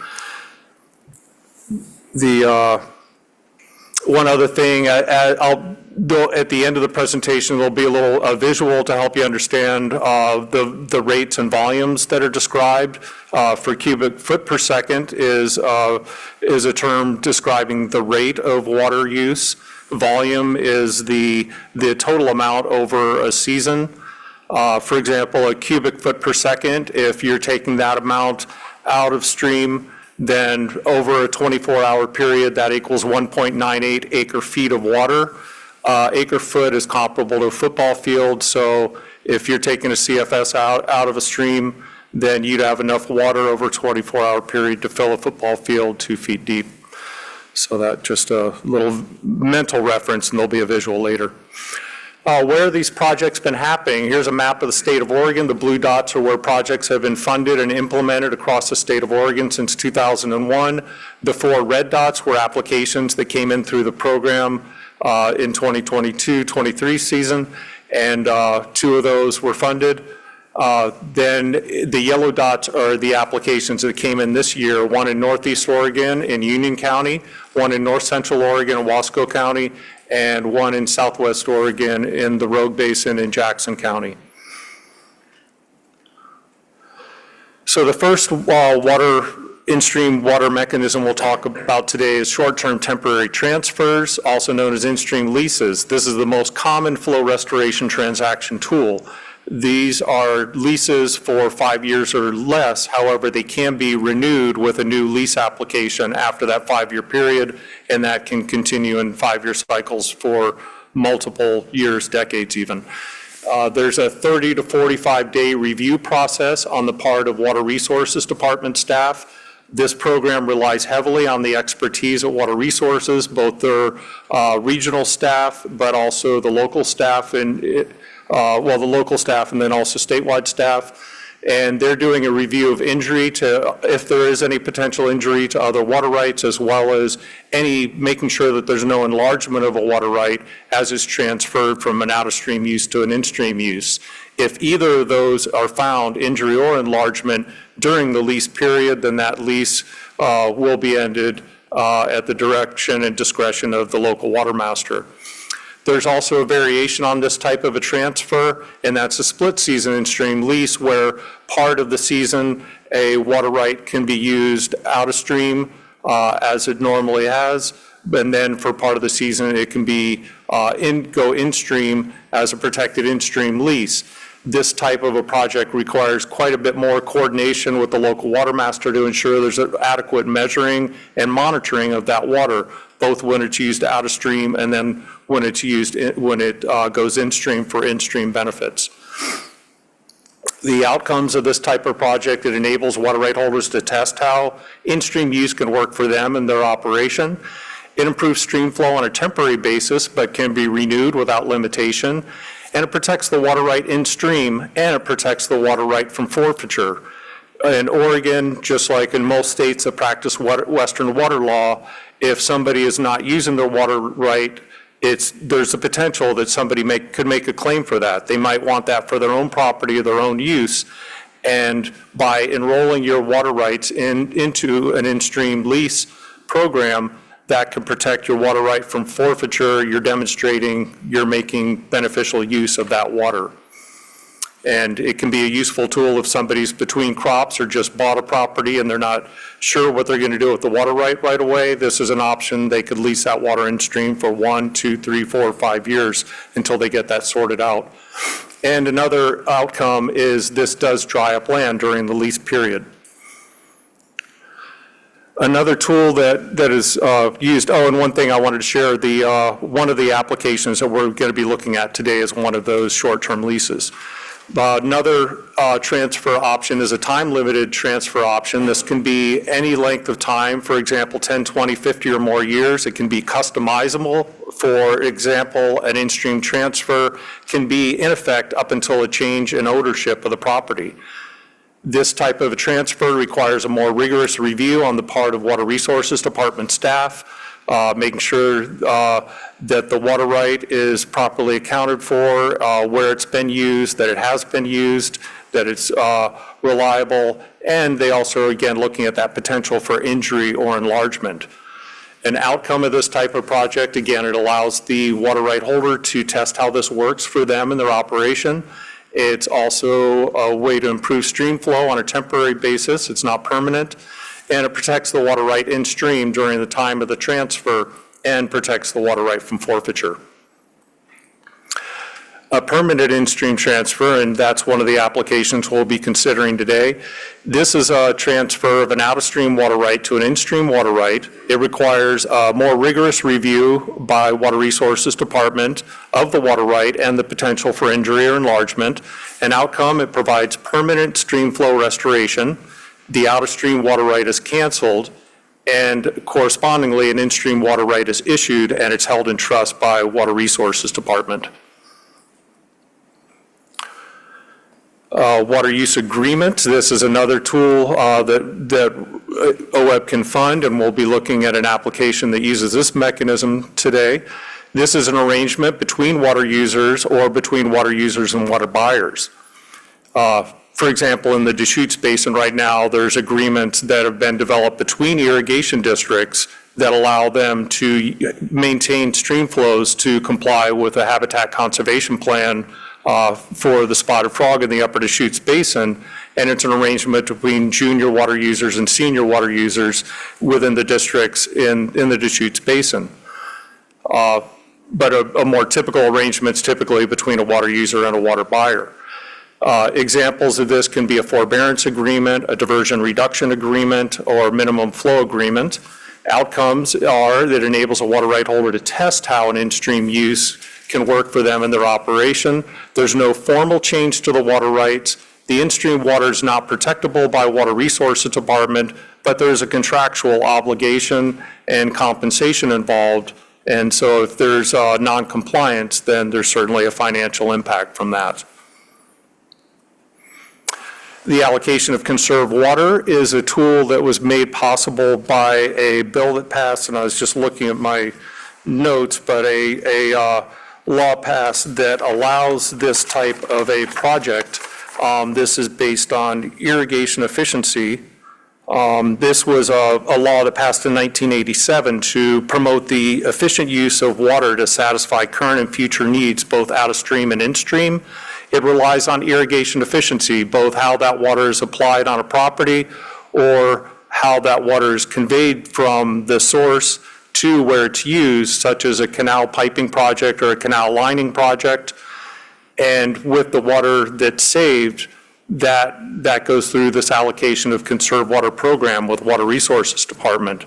One other thing, at the end of the presentation, there'll be a little visual to help you understand the rates and volumes that are described. For cubic foot per second is a term describing the rate of water use. Volume is the total amount over a season. For example, a cubic foot per second, if you're taking that amount out of stream, then over a 24-hour period, that equals 1.98 acre feet of water. Acre foot is comparable to a football field, so if you're taking a CFS out of a stream, then you'd have enough water over a 24-hour period to fill a football field 2 feet deep. So that just a little mental reference, and there'll be a visual later. Where have these projects been happening? Here's a map of the state of Oregon. The blue dots are where projects have been funded and implemented across the state of Oregon since 2001. The 4 red dots were applications that came in through the program in 2022-23 season, and 2 of those were funded. Then the yellow dots are the applications that came in this year, one in Northeast Oregon in Union County, one in North Central Oregon in Wasco County, and one in Southwest Oregon in the Rogue Basin in Jackson County. So the first in-stream water mechanism we'll talk about today is short-term temporary transfers, also known as in-stream leases. This is the most common flow restoration transaction tool. These are leases for 5 years or less. However, they can be renewed with a new lease application after that 5-year period, and that can continue in 5-year cycles for multiple years, decades even. There's a 30 to 45-day review process on the part of Water Resources Department staff. This program relies heavily on the expertise of Water Resources, both their regional staff, but also the local staff and the local staff and then also statewide staff. And they're doing a review of injury to, if there is any potential injury to other water rights, as well as making sure that there's no enlargement of a water right as is transferred from an out-of-stream use to an in-stream use. If either of those are found, injury or enlargement, during the lease period, then that lease will be ended at the direction and discretion of the local water master. There's also a variation on this type of a transfer, and that's a split season in-stream lease where part of the season a water right can be used out of stream as it normally has, and then for part of the season it can be go in-stream as a protected in-stream lease. This type of a project requires quite a bit more coordination with the local water master to ensure there's adequate measuring and monitoring of that water, both when it's used out of stream and then when it's used when it goes in stream for in-stream benefits. The outcomes of this type of project, it enables water right holders to test how in-stream use can work for them and their operation. It improves stream flow on a temporary basis, but can be renewed without limitation. And it protects the water right in stream, and it protects the water right from forfeiture. In Oregon, just like in most states that practice Western water law, if somebody is not using their water right, there's a potential that somebody could make a claim for that. They might want that for their own property or their own use. And by enrolling your water rights into an in-stream lease program, that can protect your water right from forfeiture. You're demonstrating you're making beneficial use of that water. And it can be a useful tool if somebody's between crops or just bought a property and they're not sure what they're going to do with the water right away. This is an option. They could lease that water in stream for 1, 2, 3, 4, 5 years until they get that sorted out. And another outcome is this does dry up land during the lease period. Another tool that is used, and one thing I wanted to share, one of the applications that we're going to be looking at today is one of those short-term leases. Another transfer option is a time-limited transfer option. This can be any length of time, for example, 10, 20, 50 or more years. It can be customizable. For example, an in-stream transfer can be in effect up until a change in ownership of the property. This type of a transfer requires a more rigorous review on the part of Water Resources Department staff, making sure that the water right is properly accounted for, where it's been used, that it has been used, that it's reliable, and they also, again, looking at that potential for injury or enlargement. An outcome of this type of project, again, it allows the water right holder to test how this works for them and their operation. It's also a way to improve stream flow on a temporary basis. It's not permanent. And it protects the water right in stream during the time of the transfer and protects the water right from forfeiture. A permanent in-stream transfer, and that's one of the applications we'll be considering today. This is a transfer of an out-of-stream water right to an in-stream water right. It requires a more rigorous review by Water Resources Department of the water right and the potential for injury or enlargement. An outcome, it provides permanent stream flow restoration. The out-of-stream water right is canceled, and correspondingly, an in-stream water right is issued, and it's held in trust by Water Resources Department. Water use agreement. This is another tool that OWEB can fund, and we'll be looking at an application that uses this mechanism today. This is an arrangement between water users or between water users and water buyers. For example, in the Deschutes Basin right now, there's agreements that have been developed between irrigation districts that allow them to maintain stream flows to comply with a habitat conservation plan for the spotted frog in the upper Deschutes Basin, and it's an arrangement between junior water users and senior water users within the districts in the Deschutes Basin. But a more typical arrangement is typically between a water user and a water buyer. Examples of this can be a forbearance agreement, a diversion reduction agreement, or minimum flow agreement. Outcomes are that it enables a water right holder to test how an in-stream use can work for them in their operation. There's no formal change to the water rights. The in-stream water is not protectable by Water Resources Department, but there's a contractual obligation and compensation involved. And so if there's non-compliance, then there's certainly a financial impact from that. The allocation of conserved water is a tool that was made possible by a bill that passed, and I was just looking at my notes, but a law passed that allows this type of a project. This is based on irrigation efficiency This was a law that passed in 1987 to promote the efficient use of water to satisfy current and future needs, both out of stream and in stream. It relies on irrigation efficiency, both how that water is applied on a property or how that water is conveyed from the source to where it's used, such as a canal piping project or a canal lining project. And with the water that's saved, that goes through this allocation of conserved water program with Water Resources Department.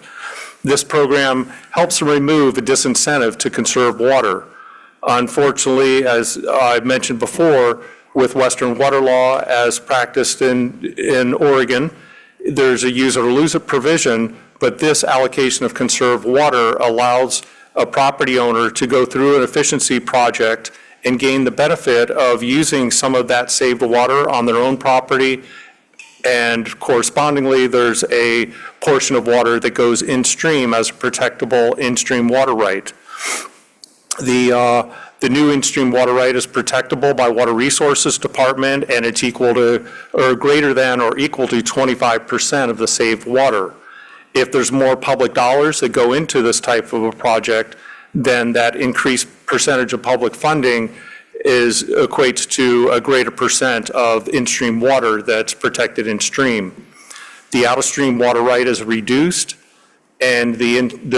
This program helps to remove a disincentive to conserve water. Unfortunately, as I mentioned before, with Western water law as practiced in Oregon, there's a use it or lose it provision, but this allocation of conserved water allows a property owner to go through an efficiency project and gain the benefit of using some of that saved water on their own property. And correspondingly, there's a portion of water that goes in stream as a protectable in-stream water right. The new in-stream water right is protectable by Water Resources Department, and it's equal to or greater than or equal to 25% of the saved water. If there's more public dollars that go into this type of a project, then that increased percentage of public funding equates to a greater percent of in-stream water that's protected in stream. The out-of-stream water right is reduced, and and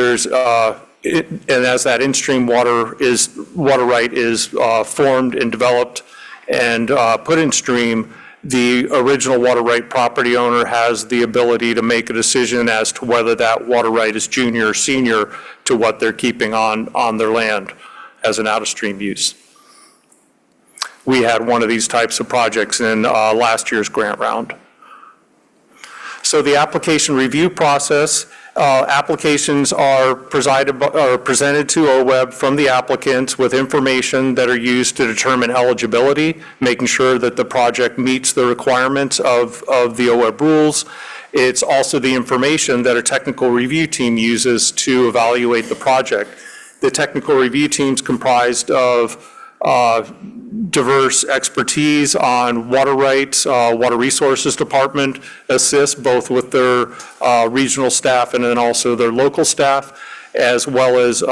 as that in-stream water right is formed and developed and put in stream, the original water right property owner has the ability to make a decision as to whether that water right is junior or senior to what they're keeping on their land as an out-of-stream use. We had one of these types of projects in last year's grant round. So the application review process, applications are presented to OWEB from the applicants with information that are used to determine eligibility, making sure that the project meets the requirements of the OWEB rules. It's also the information that a technical review team uses to evaluate the project. The technical review team's comprised of diverse expertise on water rights. Water Resources Department assists both with their regional staff and then also their local staff, as well as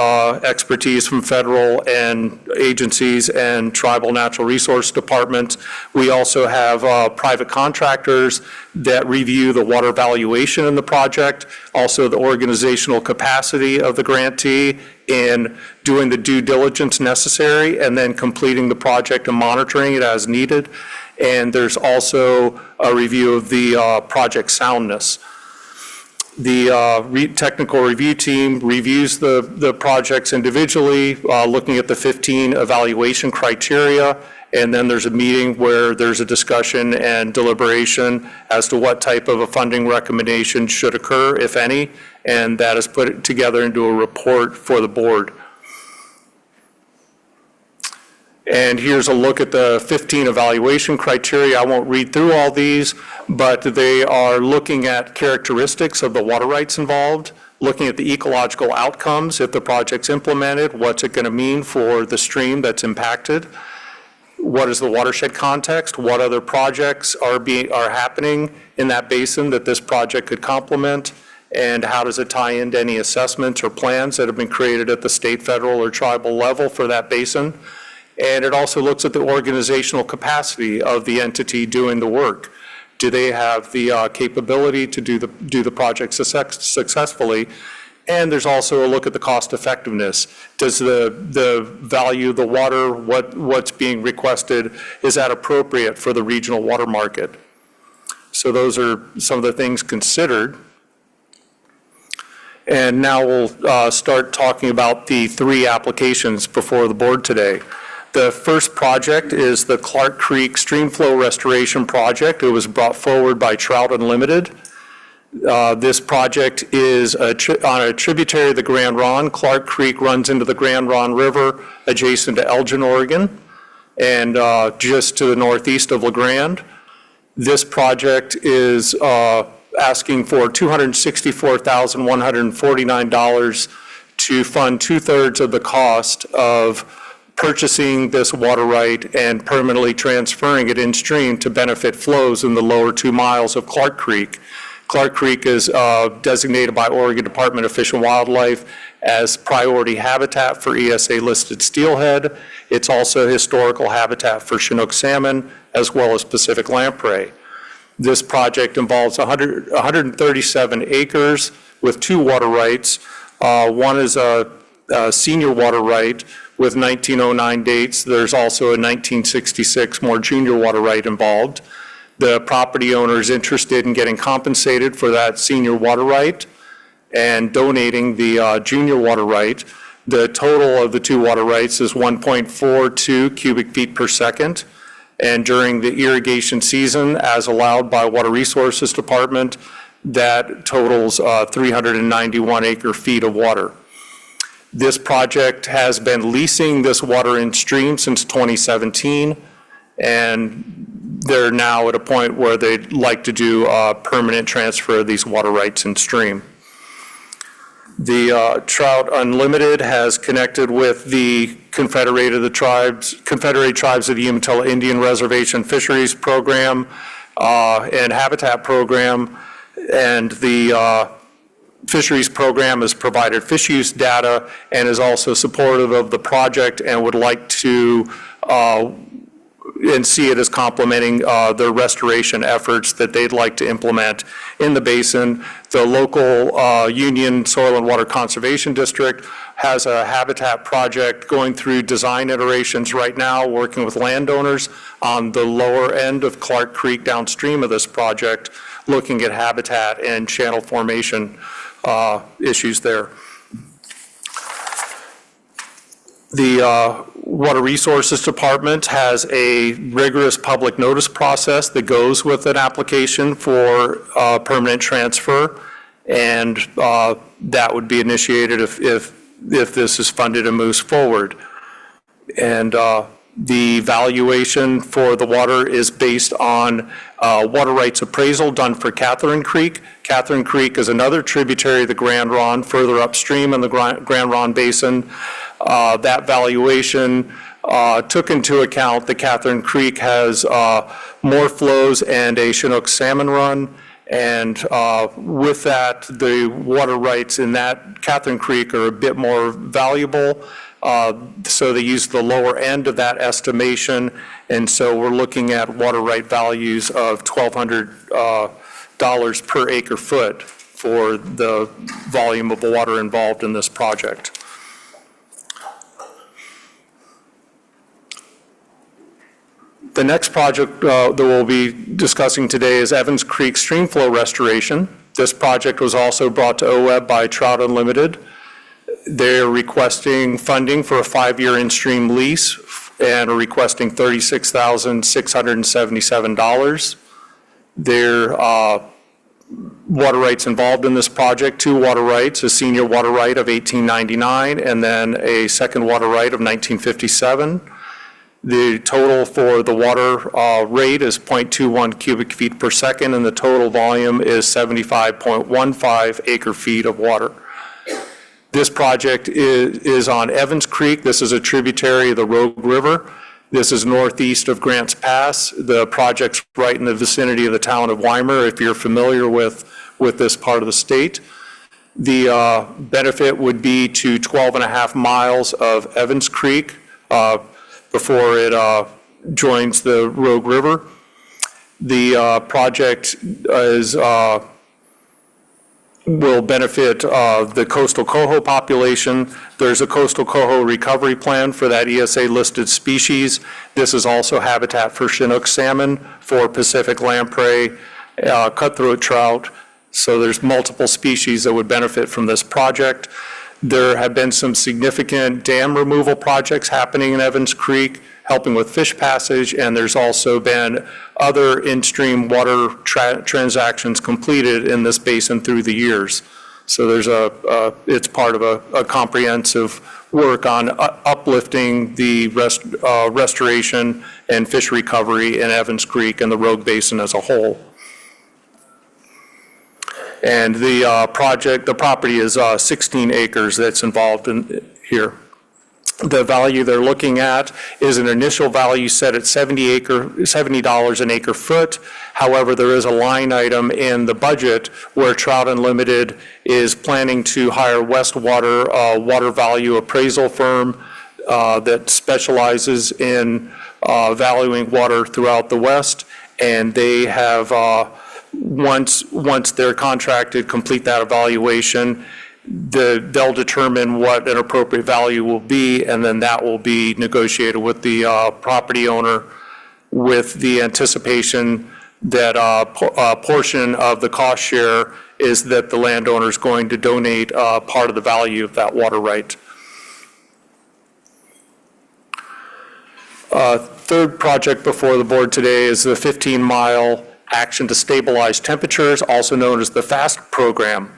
expertise from federal and agencies and tribal natural resource departments. We also have private contractors that review the water valuation in the project, also the organizational capacity of the grantee in doing the due diligence necessary and then completing the project and monitoring it as needed. And there's also a review of the project soundness. The technical review team reviews the projects individually, looking at the 15 evaluation criteria, and then there's a meeting where there's a discussion and deliberation as to what type of a funding recommendation should occur, if any, and that is put together into a report for the board. And here's a look at the 15 evaluation criteria. I won't read through all these, but they are looking at characteristics of the water rights involved, looking at the ecological outcomes if the project's implemented, what's it going to mean for the stream that's impacted, what is the watershed context, what other projects are happening in that basin that this project could complement, and how does it tie into any assessments or plans that have been created at the state, federal, or tribal level for that basin. And it also looks at the organizational capacity of the entity doing the work. Do they have the capability to do the project successfully? And there's also a look at the cost effectiveness. Does the value of the water, what's being requested, is that appropriate for the regional water market? So those are some of the things considered. And now we'll start talking about the 3 applications before the board today. The first project is the Clark Creek Stream Flow Restoration Project. It was brought forward by Trout Unlimited. This project is on a tributary of the Grand Ronde. Clark Creek runs into the Grand Ronde River adjacent to Elgin, Oregon, and just to the northeast of LeGrand. This project is asking for $264,149 to fund 2/3 of the cost of purchasing this water right and permanently transferring it in stream to benefit flows in the lower 2 miles of Clark Creek. Clark Creek is designated by Oregon Department of Fish and Wildlife as priority habitat for ESA-listed steelhead. It's also historical habitat for Chinook salmon, as well as Pacific lamprey. This project involves 137 acres with 2 water rights. One is a senior water right with 1909 dates. There's also a 1966 more junior water right involved. The property owner is interested in getting compensated for that senior water right and donating the junior water right. The total of the 2 water rights is 1.42 cubic feet per second. And during the irrigation season, as allowed by Water Resources Department, that totals 391 acre feet of water. This project has been leasing this water in stream since 2017, and they're now at a point where they'd like to do a permanent transfer of these water rights in stream. The Trout Unlimited has connected with the Confederated Tribes of the Umatilla Indian Reservation Fisheries Program and Habitat Program, and the Fisheries Program has provided fish use data and is also supportive of the project and would like to and see it as complementing their restoration efforts that they'd like to implement in the basin. The local Union Soil and Water Conservation District has a habitat project going through design iterations right now, working with landowners on the lower end of Clark Creek downstream of this project, looking at habitat and channel formation issues there. The Water Resources Department has a rigorous public notice process that goes with an application for permanent transfer, and that would be initiated if this is funded and moves forward. And the valuation for the water is based on water rights appraisal done for Catherine Creek. Catherine Creek is another tributary of the Grand Ronde further upstream in the Grand Ronde Basin. That valuation took into account that Catherine Creek has more flows and a Chinook salmon run. And with that, the water rights in that Catherine Creek are a bit more valuable. So they use the lower end of that estimation. And so we're looking at water right values of $1,200 per acre foot for the volume of water involved in this project. The next project that we'll be discussing today is Evans Creek stream flow restoration. This project was also brought to OWEB by Trout Unlimited. They're requesting funding for a 5-year in-stream lease and are requesting $36,677. Their water rights involved in this project, 2 water rights, a senior water right of $18.99 and then a second water right of $19.57. The total for the water rate is 0.21 cubic feet per second, and the total volume is 75.15 acre feet of water. This project is on Evans Creek. This is a tributary of the Rogue River. This is northeast of Grants Pass. The project's right in the vicinity of the town of Weimar, if you're familiar with this part of the state. The benefit would be to 12.5 miles of Evans Creek before it joins the Rogue River. The project will benefit the coastal coho population. There's a coastal coho recovery plan for that ESA-listed species. This is also habitat for Chinook salmon, for Pacific lamprey, cutthroat trout. So there's multiple species that would benefit from this project. There have been some significant dam removal projects happening in Evans Creek, helping with fish passage, and there's also been other in-stream water transactions completed in this basin through the years. So there's it's part of a comprehensive work on uplifting the restoration and fish recovery in Evans Creek and the Rogue Basin as a whole. And the property is 16 acres that's involved in here. The value they're looking at is an initial value set at $70 an acre foot. However, there is a line item in the budget where Trout Unlimited is planning to hire Westwater, a water value appraisal firm that specializes in valuing water throughout the West. And they have, once they're contracted, complete that evaluation, they'll determine what an appropriate value will be, and then that will be negotiated with the property owner with the anticipation that a portion of the cost share is that the landowner is going to donate part of the value of that water right. Third project before the board today is the 15-mile Action to Stabilize Temperatures, also known as the FAST program.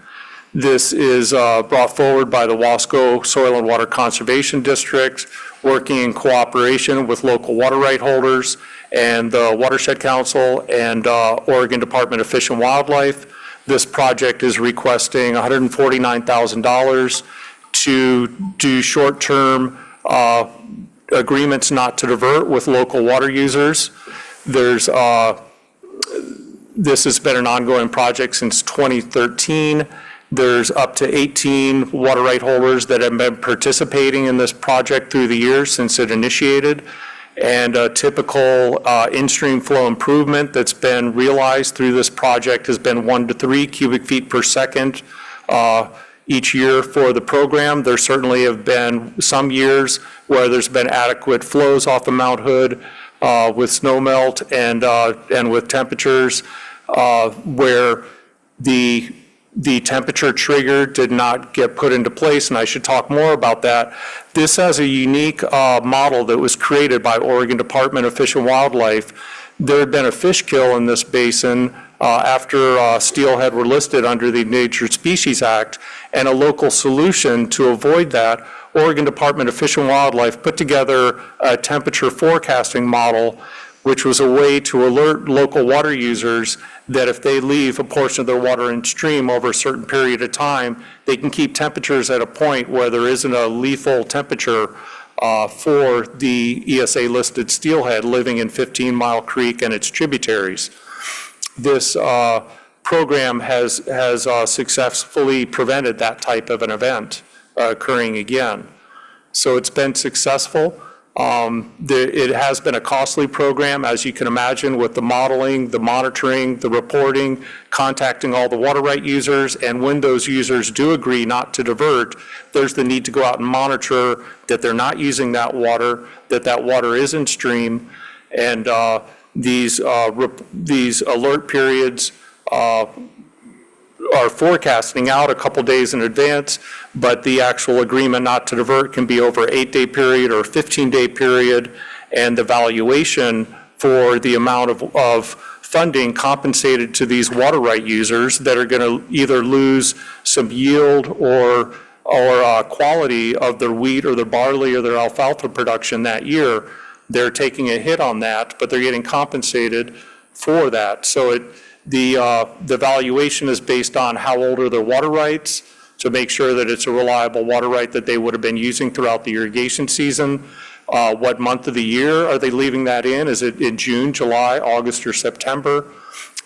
This is brought forward by the Wasco Soil and Water Conservation District, working in cooperation with local water right holders and the Watershed Council and Oregon Department of Fish and Wildlife. This project is requesting $149,000 to do short-term agreements not to divert with local water users. This has been an ongoing project since 2013. There's up to 18 water right holders that have been participating in this project through the years since it initiated. And a typical in-stream flow improvement that's been realized through this project has been 1 to 3 cubic feet per second each year for the program. There certainly have been some years where there's been adequate flows off of Mount Hood with snowmelt and with temperatures where the temperature trigger did not get put into place, and I should talk more about that. This has a unique model that was created by Oregon Department of Fish and Wildlife. There had been a fish kill in this basin after steelhead were listed under the Endangered Species Act, and a local solution to avoid that, Oregon Department of Fish and Wildlife put together a temperature forecasting model, which was a way to alert local water users that if they leave a portion of their water in stream over a certain period of time, they can keep temperatures at a point where there isn't a lethal temperature for the ESA-listed steelhead living in 15 Mile Creek and its tributaries. This program has successfully prevented that type of an event occurring again. So it's been successful. It has been a costly program, as you can imagine, with the modeling, the monitoring, the reporting, contacting all the water right users, and when those users do agree not to divert, there's the need to go out and monitor that they're not using that water, that that water is in stream, and these alert periods are forecasting out a couple days in advance, but the actual agreement not to divert can be over an 8-day period or a 15-day period, and the valuation for the amount of funding compensated to these water right users that are going to either lose some yield or quality of their wheat or their barley or their alfalfa production that year. They're taking a hit on that, but they're getting compensated for that. So the valuation is based on how old are their water rights to make sure that it's a reliable water right that they would have been using throughout the irrigation season. What month of the year are they leaving that in? Is it in June, July, August, or September?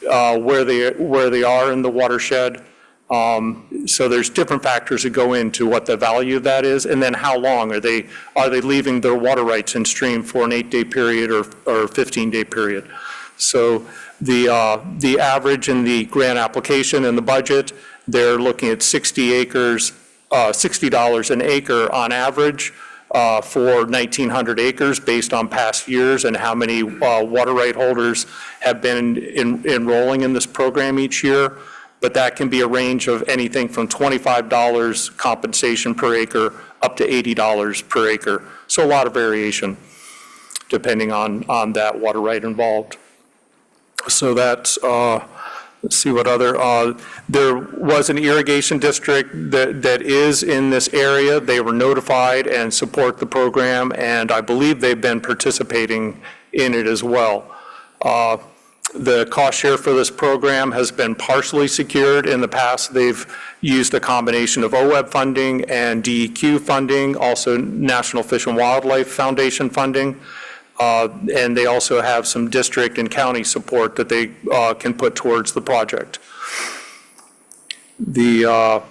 Where they are in the watershed. So there's different factors that go into what the value of that is, and then how long are they leaving their water rights in stream for an 8-day period or 15-day period. So the average in the grant application and the budget, they're looking at 60 acres, $60 an acre on average for 1,900 acres based on past years and how many water right holders have been enrolling in this program each year. But that can be a range of anything from $25 compensation per acre up to $80 per acre. So a lot of variation depending on that water right involved. So that's, let's see what other, there was an irrigation district that is in this area. They were notified and support the program, and I believe they've been participating in it as well. The cost share for this program has been partially secured. In the past, they've used a combination of OWEB funding and DEQ funding, also National Fish and Wildlife Foundation funding. And they also have some district and county support that they can put towards the project. The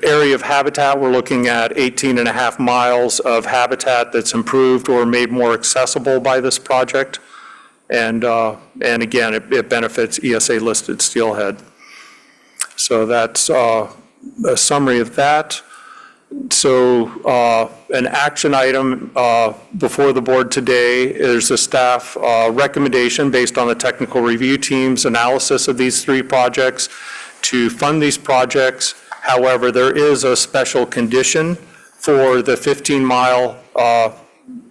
area of habitat, we're looking at 18.5 miles of habitat that's improved or made more accessible by this project. And again, it benefits ESA-listed steelhead. So that's a summary of that. So an action item before the board today is a staff recommendation based on the technical review team's analysis of these 3 projects to fund these projects. However, there is a special condition for the 15-mile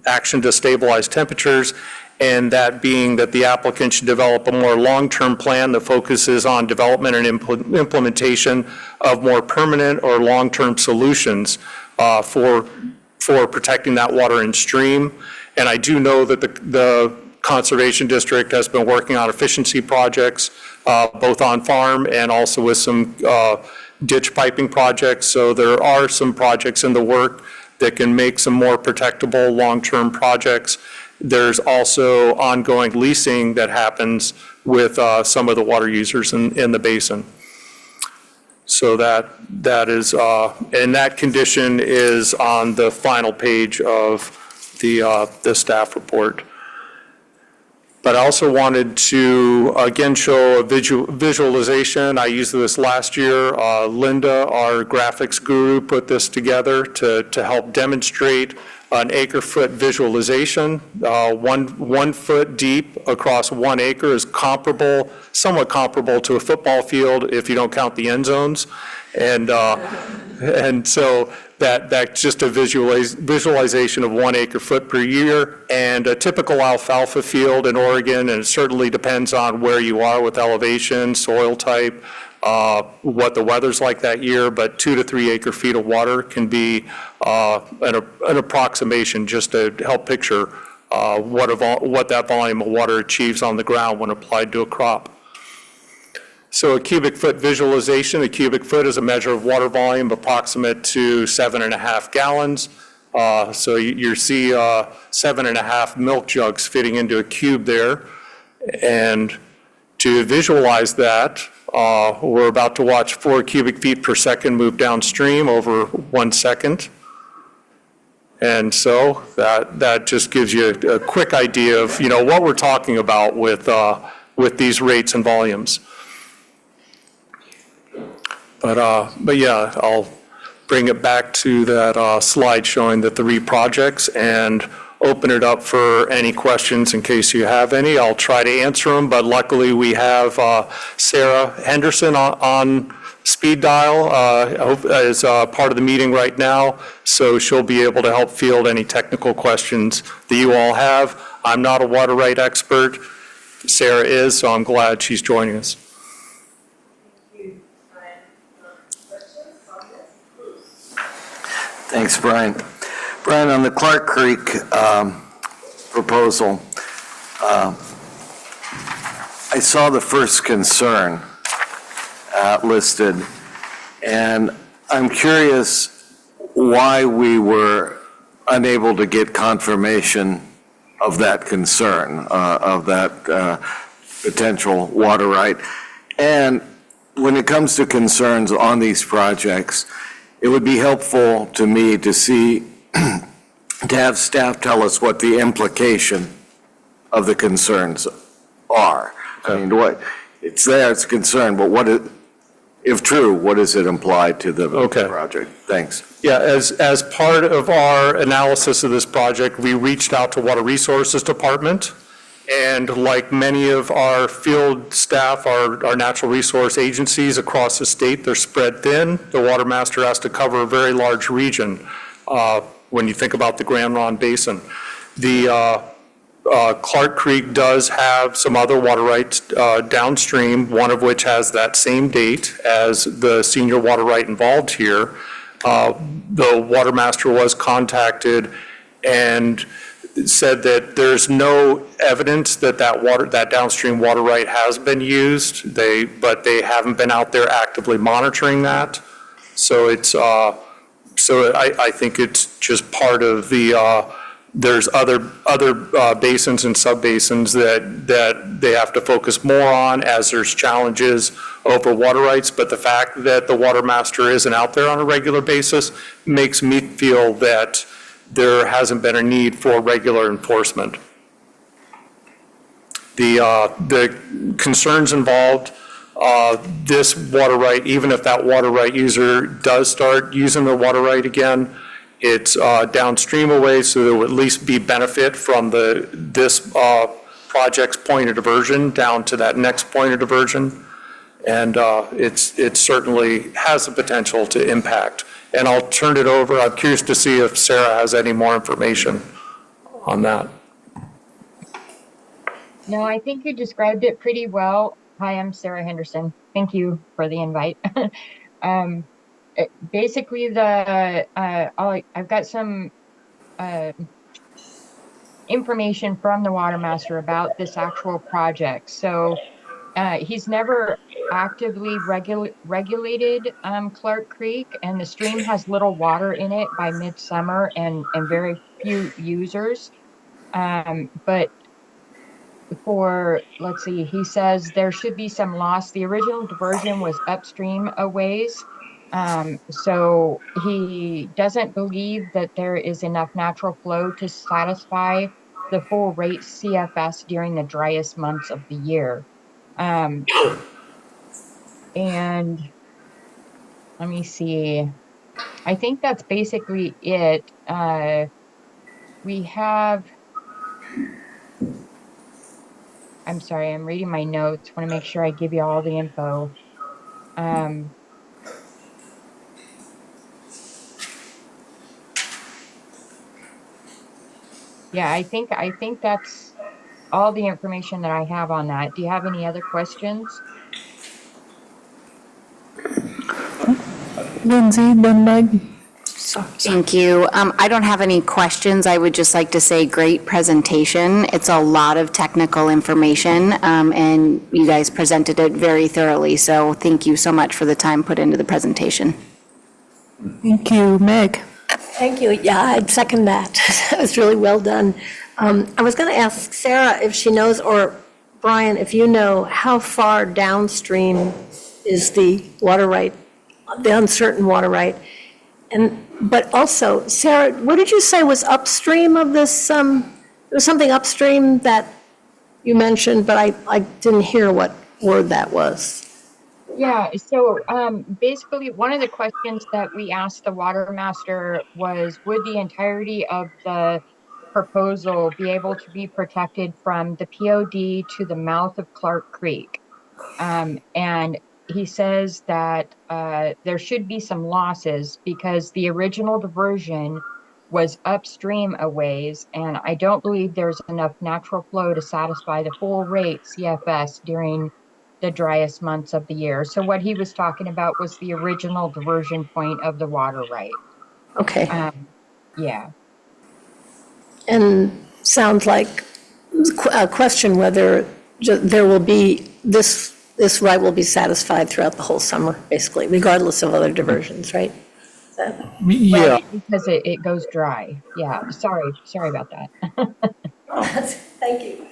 action to stabilize temperatures, and that being that the applicant should develop a more long-term plan that focuses on development and implementation of more permanent or long-term solutions for protecting that water and stream. And I do know that the Conservation District has been working on efficiency projects, both on farm and also with some ditch piping projects. So there are some projects in the work that can make some more protectable long-term projects. There's also ongoing leasing that happens with some of the water users in the basin. So that is, and that condition is on the final page of the staff report. But I also wanted to, again, show a visualization. I used this last year. Linda, our graphics guru, put this together to help demonstrate an acre-foot visualization. 1 foot deep across 1 acre is comparable, somewhat comparable to a football field if you don't count the end zones. And so that's just a visualization of 1 acre foot per year. And a typical alfalfa field in Oregon, and it certainly depends on where you are with elevation, soil type, what the weather's like that year, but 2 to 3 acre feet of water can be an approximation just to help picture what that volume of water achieves on the ground when applied to a crop. So a cubic foot visualization, a cubic foot is a measure of water volume approximate to 7.5 gallons. So you see 7.5 milk jugs fitting into a cube there. And to visualize that, we're about to watch 4 cubic feet per second move downstream over 1 second. And so that just gives you a quick idea of, what we're talking about with these rates and volumes. But yeah, I'll bring it back to that slide showing the 3 projects and open it up for any questions in case you have any. I'll try to answer them, but luckily we have Sarah Henderson on speed dial as part of the meeting right now, so she'll be able to help field any technical questions that you all have. I'm not a water right expert. Sarah is, so I'm glad she's joining us. Thanks, Brian. Brian, on the Clark Creek proposal, I saw the first concern listed, and I'm curious why we were unable to get confirmation of that concern, of that potential water right. And when it comes to concerns on these projects, it would be helpful to me to see, to have staff tell us what the implication of the concerns are. I mean, it's there, it's a concern, but if true, what does it imply to the project? Thanks. Yeah, as part of our analysis of this project, we reached out to Water Resources Department. And like many of our field staff, our natural resource agencies across the state, they're spread thin. The water master has to cover a very large region when you think about the Grand Ronde Basin. The Clark Creek does have some other water rights downstream, one of which has that same date as the senior water right involved here. The water master was contacted, and said that there's no evidence that that downstream water right has been used. But they haven't been out there actively monitoring that. So I think it's just part of there's other basins and subbasins that they have to focus more on as there's challenges over water rights. But the fact that the water master isn't out there on a regular basis makes me feel that there hasn't been a need for regular enforcement. The concerns involved, this water right, even if that water right user does start using their water right again, it's downstream away, so there will at least be benefit from this project's point of diversion down to that next point of diversion. And it certainly has the potential to impact. And I'll turn it over. I'm curious to see if Sarah has any more information on that. No, I think you described it pretty well. Hi, I'm Sarah Henderson. Thank you for the invite. Basically, I've got some information from the water master about this actual project. So he's never actively regulated Clark Creek, and the stream has little water in it by midsummer and very few users. But let's see, he says there should be some loss. The original diversion was upstream a ways. So he doesn't believe that there is enough natural flow to satisfy the full rate CFS during the driest months of the year. And let me see, I think that's basically it. We have, I'm sorry, I'm reading my notes. Want to make sure I give you all the info. Yeah, I think that's all the information that I have on that. Do you have any other questions? Lindsay, then Meg. Thank you. I don't have any questions. I would just like to say great presentation. It's a lot of technical information, and you guys presented it very thoroughly. So thank you so much for the time put into the presentation. Thank you, Meg. Thank you. Yeah, I'd second that. That was really well done. I was going to ask Sarah if she knows, or Brian, if you know, how far downstream is the water right, the uncertain water right? But also, Sarah, what did you say was upstream of this? There was something upstream that you mentioned, but I didn't hear what word that was. Yeah, so basically one of the questions that we asked the water master was, would the entirety of the proposal be able to be protected from the POD to the mouth of Clark Creek? And he says that there should be some losses because the original diversion was upstream a ways, and I don't believe there's enough natural flow to satisfy the full rate CFS during the driest months of the year. So what he was talking about was the original diversion point of the water right. Okay. Yeah. And sounds like a question whether there will be, this right will be satisfied throughout the whole summer, basically, regardless of other diversions, right? Yeah. Right, because it goes dry. Yeah, sorry about that. Thank you.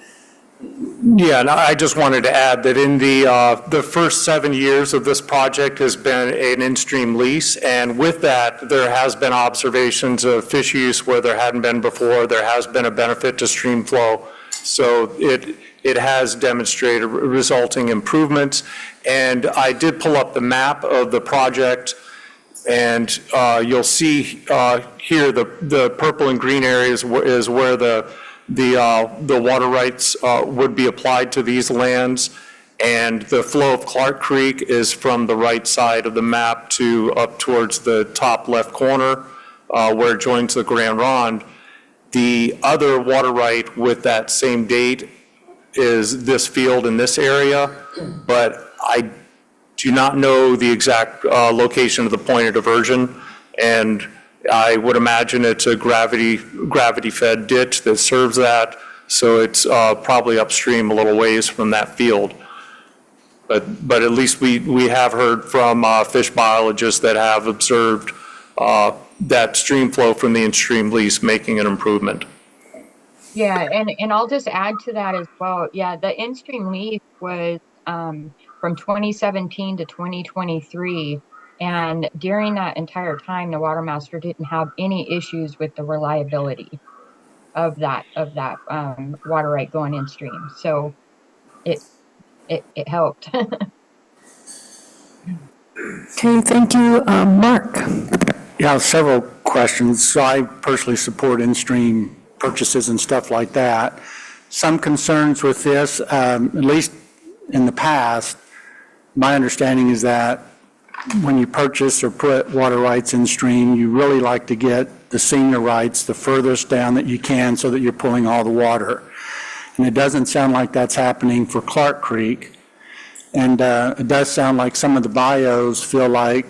Yeah, and I just wanted to add that in the first 7 years of this project has been an in-stream lease, and with that, there has been observations of fish use where there hadn't been before. There has been a benefit to stream flow, so it has demonstrated resulting improvements. And I did pull up the map of the project, and you'll see here the purple and green areas is where the water rights would be applied to these lands, and the flow of Clark Creek is from the right side of the map to up towards the top left corner where it joins the Grand Ronde. The other water right with that same date is this field in this area, but I do not know the exact location of the point of diversion, and I would imagine it's a gravity-fed ditch that serves that, so it's probably upstream a little ways from that field. But at least we have heard from fish biologists that have observed that stream flow from the in-stream lease making an improvement. Yeah, and I'll just add to that as well. Yeah, the in-stream lease was from 2017 to 2023. And during that entire time, the water master didn't have any issues with the reliability of that water right going in stream. So it helped. Okay, thank you. Mark? Yeah, several questions. So I personally support in-stream purchases and stuff like that. Some concerns with this, at least in the past, my understanding is that when you purchase or put water rights in stream, you really like to get the senior rights the furthest down that you can so that you're pulling all the water. And it doesn't sound like that's happening for Clark Creek. And it does sound like some of the bios feel like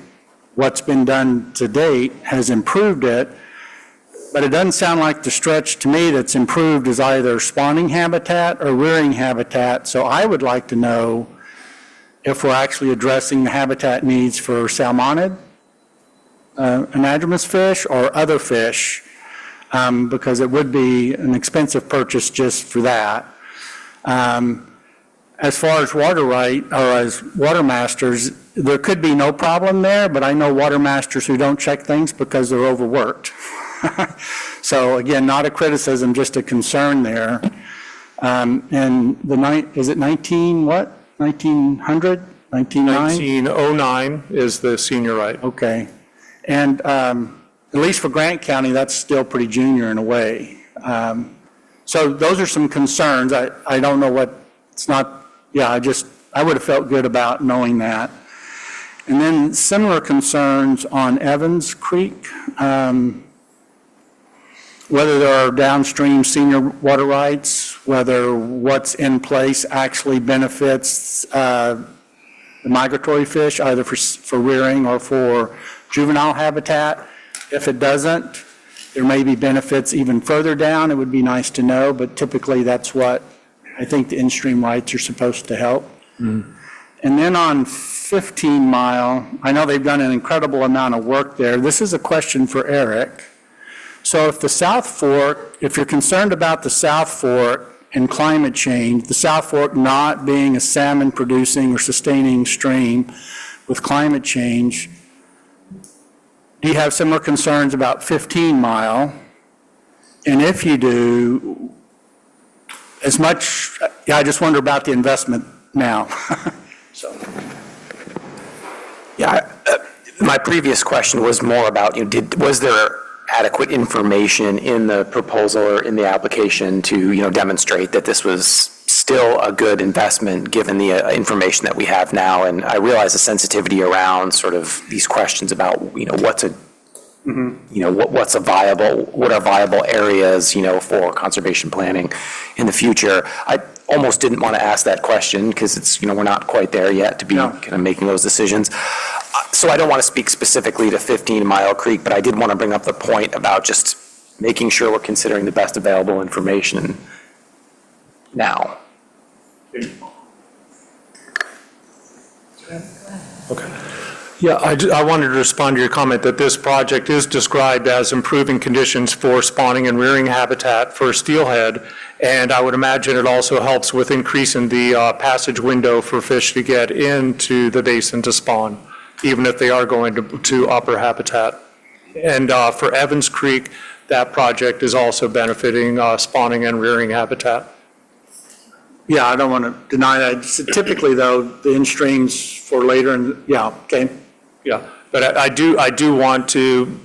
what's been done to date has improved it, but it doesn't sound like the stretch to me that's improved is either spawning habitat or rearing habitat. So I would like to know if we're actually addressing the habitat needs for salmonid, anadromous fish, or other fish, because it would be an expensive purchase just for that. As far as water right, or as water masters, there could be no problem there, but I know water masters who don't check things because they're overworked. So again, not a criticism, just a concern there. And is it 1900? 1909 is the senior right. Okay. And at least for Grant County, that's still pretty junior in a way. So those are some concerns. I don't know what, it's not, yeah, I would have felt good about knowing that. And then similar concerns on Evans Creek, whether there are downstream senior water rights, whether what's in place actually benefits the migratory fish, either for rearing or for juvenile habitat. If it doesn't, there may be benefits even further down. It would be nice to know, but typically that's what I think the in-stream rights are supposed to help. And then on 15 Mile, I know they've done an incredible amount of work there. This is a question for Eric. So if the South Fork, if you're concerned about the South Fork and climate change, the South Fork not being a salmon producing or sustaining stream with climate change, do you have similar concerns about 15 Mile? And if you do, as much, yeah, I just wonder about the investment now. So. Yeah, my previous question was more about, was there adequate information in the proposal or in the application to, demonstrate that this was still a good investment given the information that we have now? And I realize the sensitivity around sort of these questions about, what are viable areas, for conservation planning in the future. I almost didn't want to ask that question because it's, we're not quite there yet to be kind of making those decisions. So I don't want to speak specifically to 15 Mile Creek, but I did want to bring up the point about just making sure we're considering the best available information now. Okay. Yeah, I wanted to respond to your comment that this project is described as improving conditions for spawning and rearing habitat for steelhead, and I would imagine it also helps with increasing the passage window for fish to get into the basin to spawn, even if they are going to upper habitat. And for Evans Creek, that project is also benefiting spawning and rearing habitat. Yeah, I don't want to deny that. Typically, though, the in-streams for later, okay. Yeah, but I do want to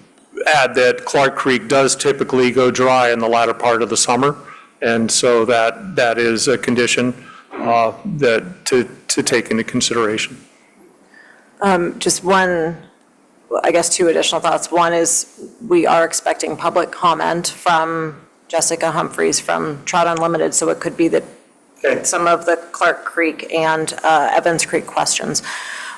add that Clark Creek does typically go dry in the latter part of the summer, and so that is a condition that to take into consideration. Just one, I guess two additional thoughts. One is we are expecting public comment from Jessica Humphreys from Trout Unlimited, so it could be that some of the Clark Creek and Evans Creek questions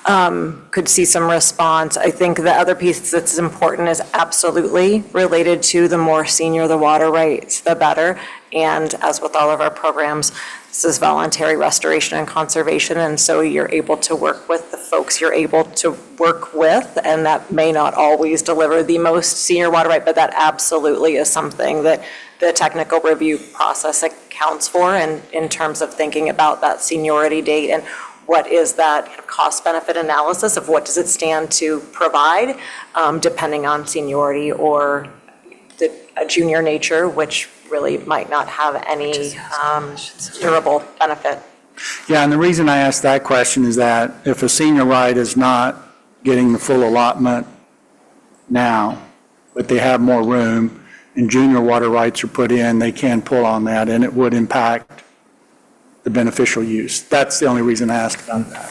could see some response. I think the other piece that's important is absolutely related to the more senior the water rights, the better. And as with all of our programs, this is voluntary restoration and conservation, and so you're able to work with the folks you're able to work with, and that may not always deliver the most senior water right, but that absolutely is something that the technical review process accounts for, and in terms of thinking about that seniority date and what is that kind of cost-benefit analysis of what does it stand to provide, depending on seniority or a junior nature, which really might not have any durable benefit. Yeah, and the reason I asked that question is that if a senior right is not getting the full allotment now, but they have more room, and junior water rights are put in, they can pull on that, and it would impact the beneficial use. That's the only reason I asked on that.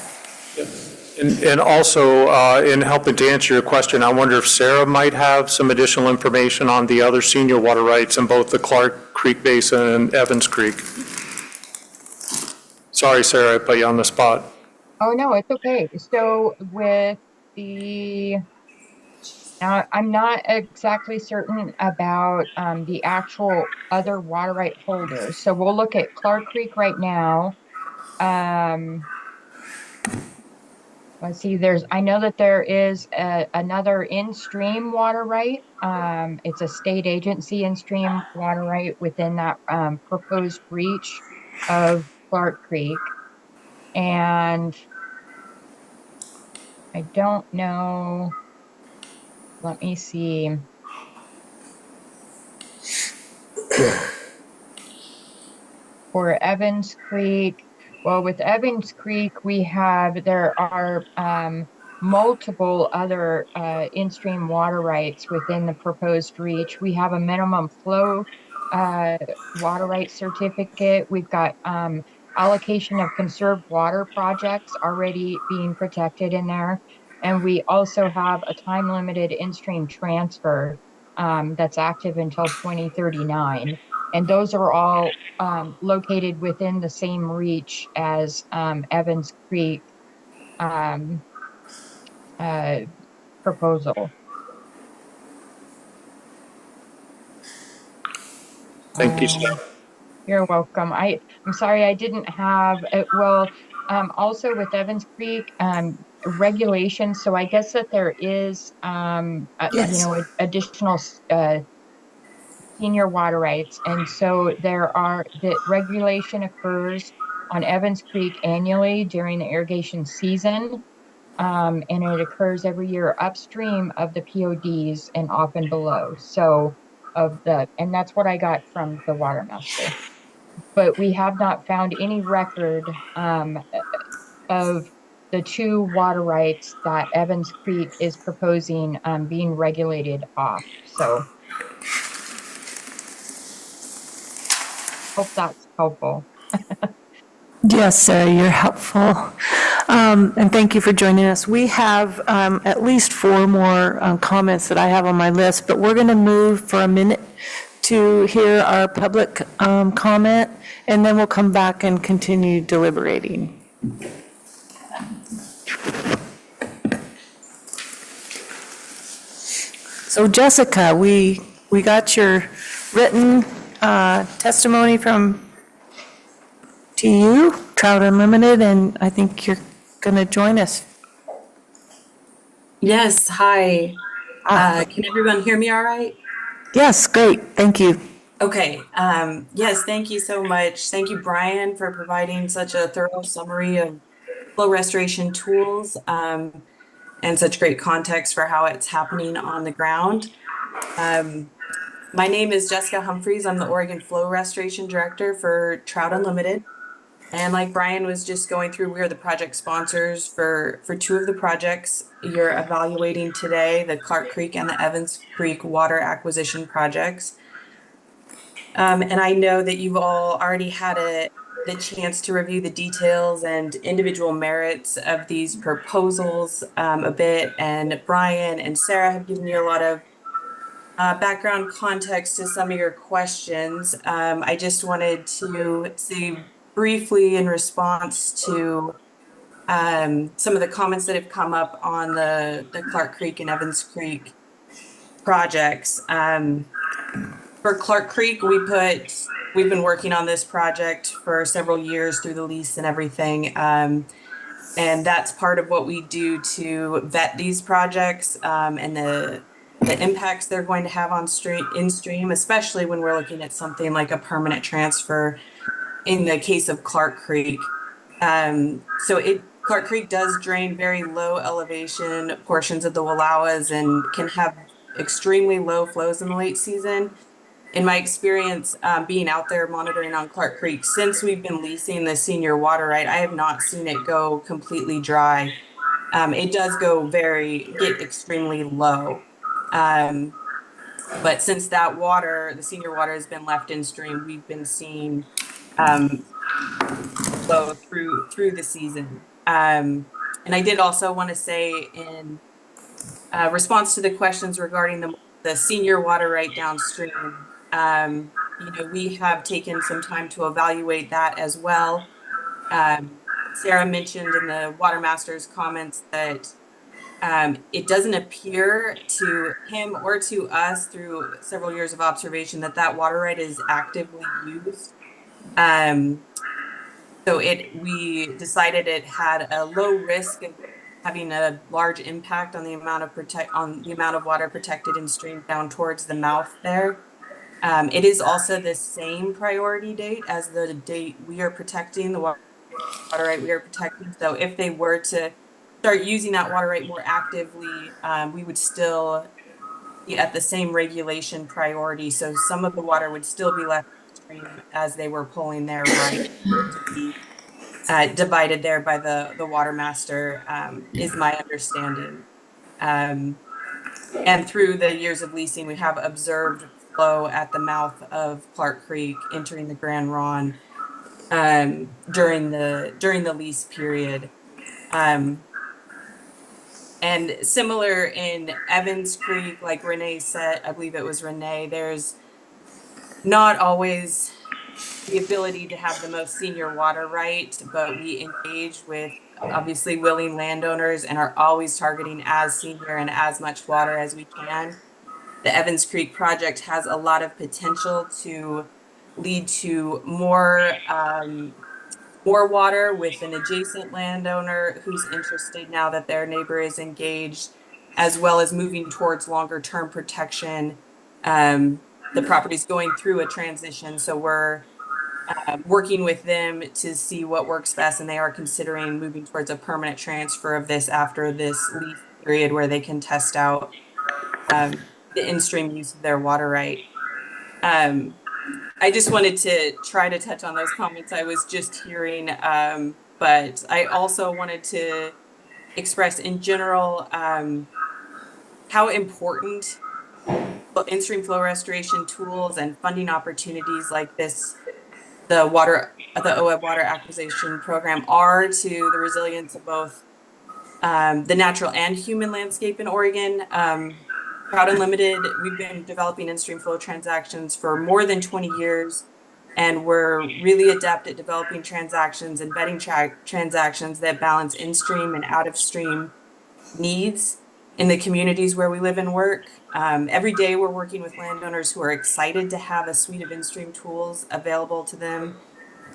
And also, in helping to answer your question, I wonder if Sarah might have some additional information on the other senior water rights in both the Clark Creek Basin and Evans Creek. Sorry, Sarah, I put you on the spot. Oh, no, it's okay. So with now I'm not exactly certain about the actual other water right holders. So we'll look at Clark Creek right now. Let's see, I know that there is another in-stream water right. It's a state agency in-stream water right within that proposed reach of Clark Creek. And I don't know, let me see. For Evans Creek, well, with Evans Creek, there are multiple other in-stream water rights within the proposed reach. We have a minimum flow water right certificate. We've got allocation of conserved water projects already being protected in there. And we also have a time-limited in-stream transfer that's active until 2039. And those are all located within the same reach as Evans Creek proposal. Thank you, Sarah. You're welcome. I'm sorry I didn't have it. Well, also with Evans Creek regulations. So I guess that there is, additional senior water rights. And so the regulation occurs on Evans Creek annually during the irrigation season. And it occurs every year upstream of the PODs and often below. So and that's what I got from the water master. But we have not found any record of the two water rights that Evans Creek is proposing being regulated off. So hope that's helpful. Yes, Sarah, you're helpful. And thank you for joining us. We have at least 4 more comments that I have on my list, but we're going to move for a minute to hear our public comment, and then we'll come back and continue deliberating. So Jessica, we got your written testimony from TU, Trout Unlimited, and I think you're going to join us. Yes, hi. Can everyone hear me all right? Yes, great, thank you. Okay, yes, thank you so much. Thank you, Brian, for providing such a thorough summary of flow restoration tools and such great context for how it's happening on the ground. My name is Jessica Humphreys. I'm the Oregon Flow Restoration Director for Trout Unlimited. And like Brian was just going through, we are the project sponsors for 2 of the projects you're evaluating today, the Clark Creek and the Evans Creek water acquisition projects. And I know that you've all already had the chance to review the details and individual merits of these proposals a bit. And Brian and Sarah have given you a lot of background context to some of your questions. I just wanted to say briefly in response to some of the comments that have come up on the Clark Creek and Evans Creek projects. For Clark Creek, we've been working on this project for several years through the lease and everything. And that's part of what we do to vet these projects, and the impacts they're going to have on in stream, especially when we're looking at something like a permanent transfer in the case of Clark Creek. Clark Creek does drain very low elevation portions of the Wallowas and can have extremely low flows in the late season. In my experience, being out there monitoring on Clark Creek, since we've been leasing the senior water right, I have not seen it go completely dry. It does get extremely low. But since that water, the senior water has been left in stream, we've been seeing flow through the season. And I did also want to say in response to the questions regarding the senior water right downstream, we have taken some time to evaluate that as well. Sarah mentioned in the Water Master's comments that it doesn't appear to him or to us through several years of observation that water right is actively used. So we decided it had a low risk of having a large impact on the amount of water protected in stream down towards the mouth there. It is also the same priority date as the date we are protecting, the water right we are protecting. So if they were to start using that water right more actively, we would still be at the same regulation priority. So some of the water would still be left stream as they were pulling their right to be divided there by the Water Master, is my understanding. And through the years of leasing, we have observed flow at the mouth of Clark Creek entering the Grand Ronde during the lease period. And similar in Evans Creek, like Renee said, I believe it was Renee, there's not always the ability to have the most senior water right, but we engage with obviously willing landowners and are always targeting as senior and as much water as we can. The Evans Creek project has a lot of potential to lead to more water with an adjacent landowner who's interested now that their neighbor is engaged, as well as moving towards longer term protection. The property's going through a transition, so we're working with them to see what works best, and they are considering moving towards a permanent transfer of this after this lease period where they can test out the in-stream use of their water right. I just wanted to try to touch on those comments I was just hearing, but I also wanted to express in general how important in-stream flow restoration tools and funding opportunities like this, the OWEB water acquisition program, are to the resilience of both the natural and human landscape in Oregon. Proud Unlimited, we've been developing in-stream flow transactions for more than 20 years, and we're really adept at developing transactions and vetting transactions that balance in-stream and out-of-stream needs in the communities where we live and work. Every day we're working with landowners who are excited to have a suite of in-stream tools available to them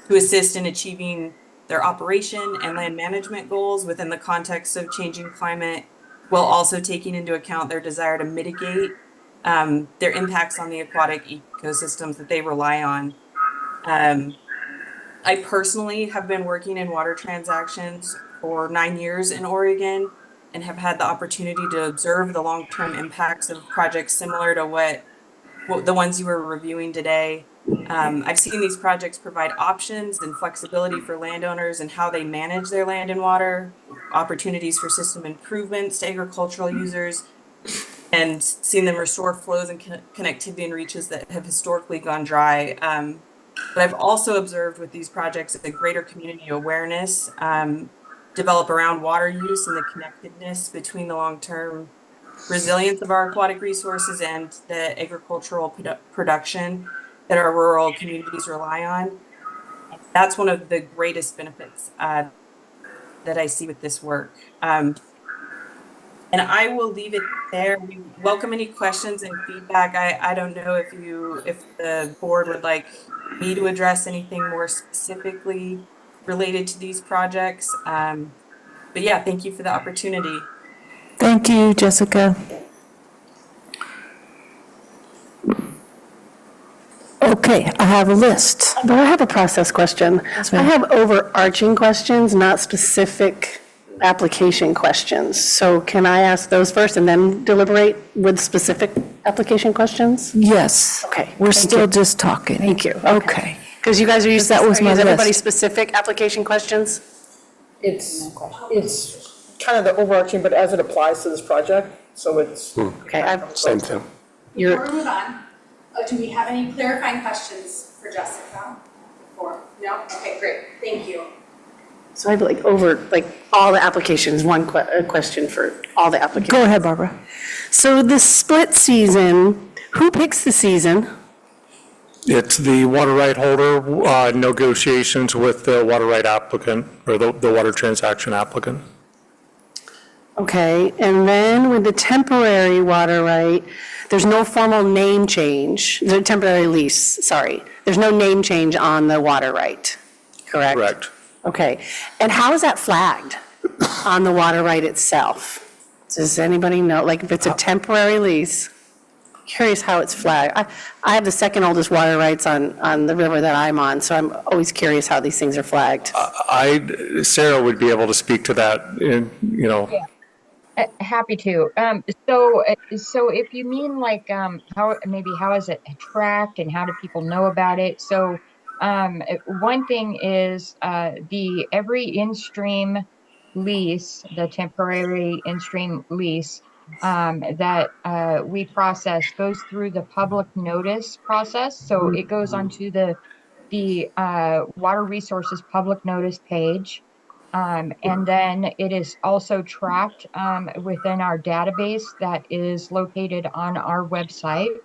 to assist in achieving their operation and land management goals within the context of changing climate, while also taking into account their desire to mitigate their impacts on the aquatic ecosystems that they rely on. I personally have been working in water transactions for 9 years in Oregon and have had the opportunity to observe the long-term impacts of projects similar to what the ones you were reviewing today. I've seen these projects provide options and flexibility for landowners and how they manage their land and water, opportunities for system improvements to agricultural users, and seen them restore flows and connectivity in reaches that have historically gone dry. But I've also observed with these projects a greater community awareness develop around water use and the connectedness between the long-term resilience of our aquatic resources and the agricultural production that our rural communities rely on. That's one of the greatest benefits that I see with this work. And I will leave it there. We welcome any questions and feedback. I don't know if the board would like me to address anything more specifically related to these projects. But yeah, thank you for the opportunity. Thank you, Jessica. Okay, I have a list. But I have a process question. I have overarching questions, not specific application questions. So can I ask those first and then deliberate with specific application questions? Yes. Okay. We're thank still you. just talking. Thank you. Okay. Because you guys are used, That was my everybody list. specific application questions? It's kind of the overarching, but as it applies to this project, so it's. Okay, Same thing. You're, Before we move on, do we have any clarifying questions for Jessica? No? Okay, great, thank you. so I have all the applications, one question for all the applications. Go ahead, Barbara. So the split season, who picks the season? It's the water right holder, negotiations with the water right applicant, or the water transaction applicant. Okay, and then with the temporary water right, there's no formal name change, the temporary lease, sorry. There's no name change on the water right, correct? Correct. Okay, and how is that flagged on the water right itself? Does anybody know, like if it's a temporary lease? Curious how it's flagged. I have the second oldest water rights on the river that I'm on, so I'm always curious how these things are flagged. Sarah would be able to speak to that, Yeah. Happy to. So if you mean like how is it tracked and how do people know about it? So one thing is every in-stream lease, the temporary in-stream lease that we process goes through the public notice process. So it goes onto the Water Resources public notice page. And then it is also tracked within our database that is located on our website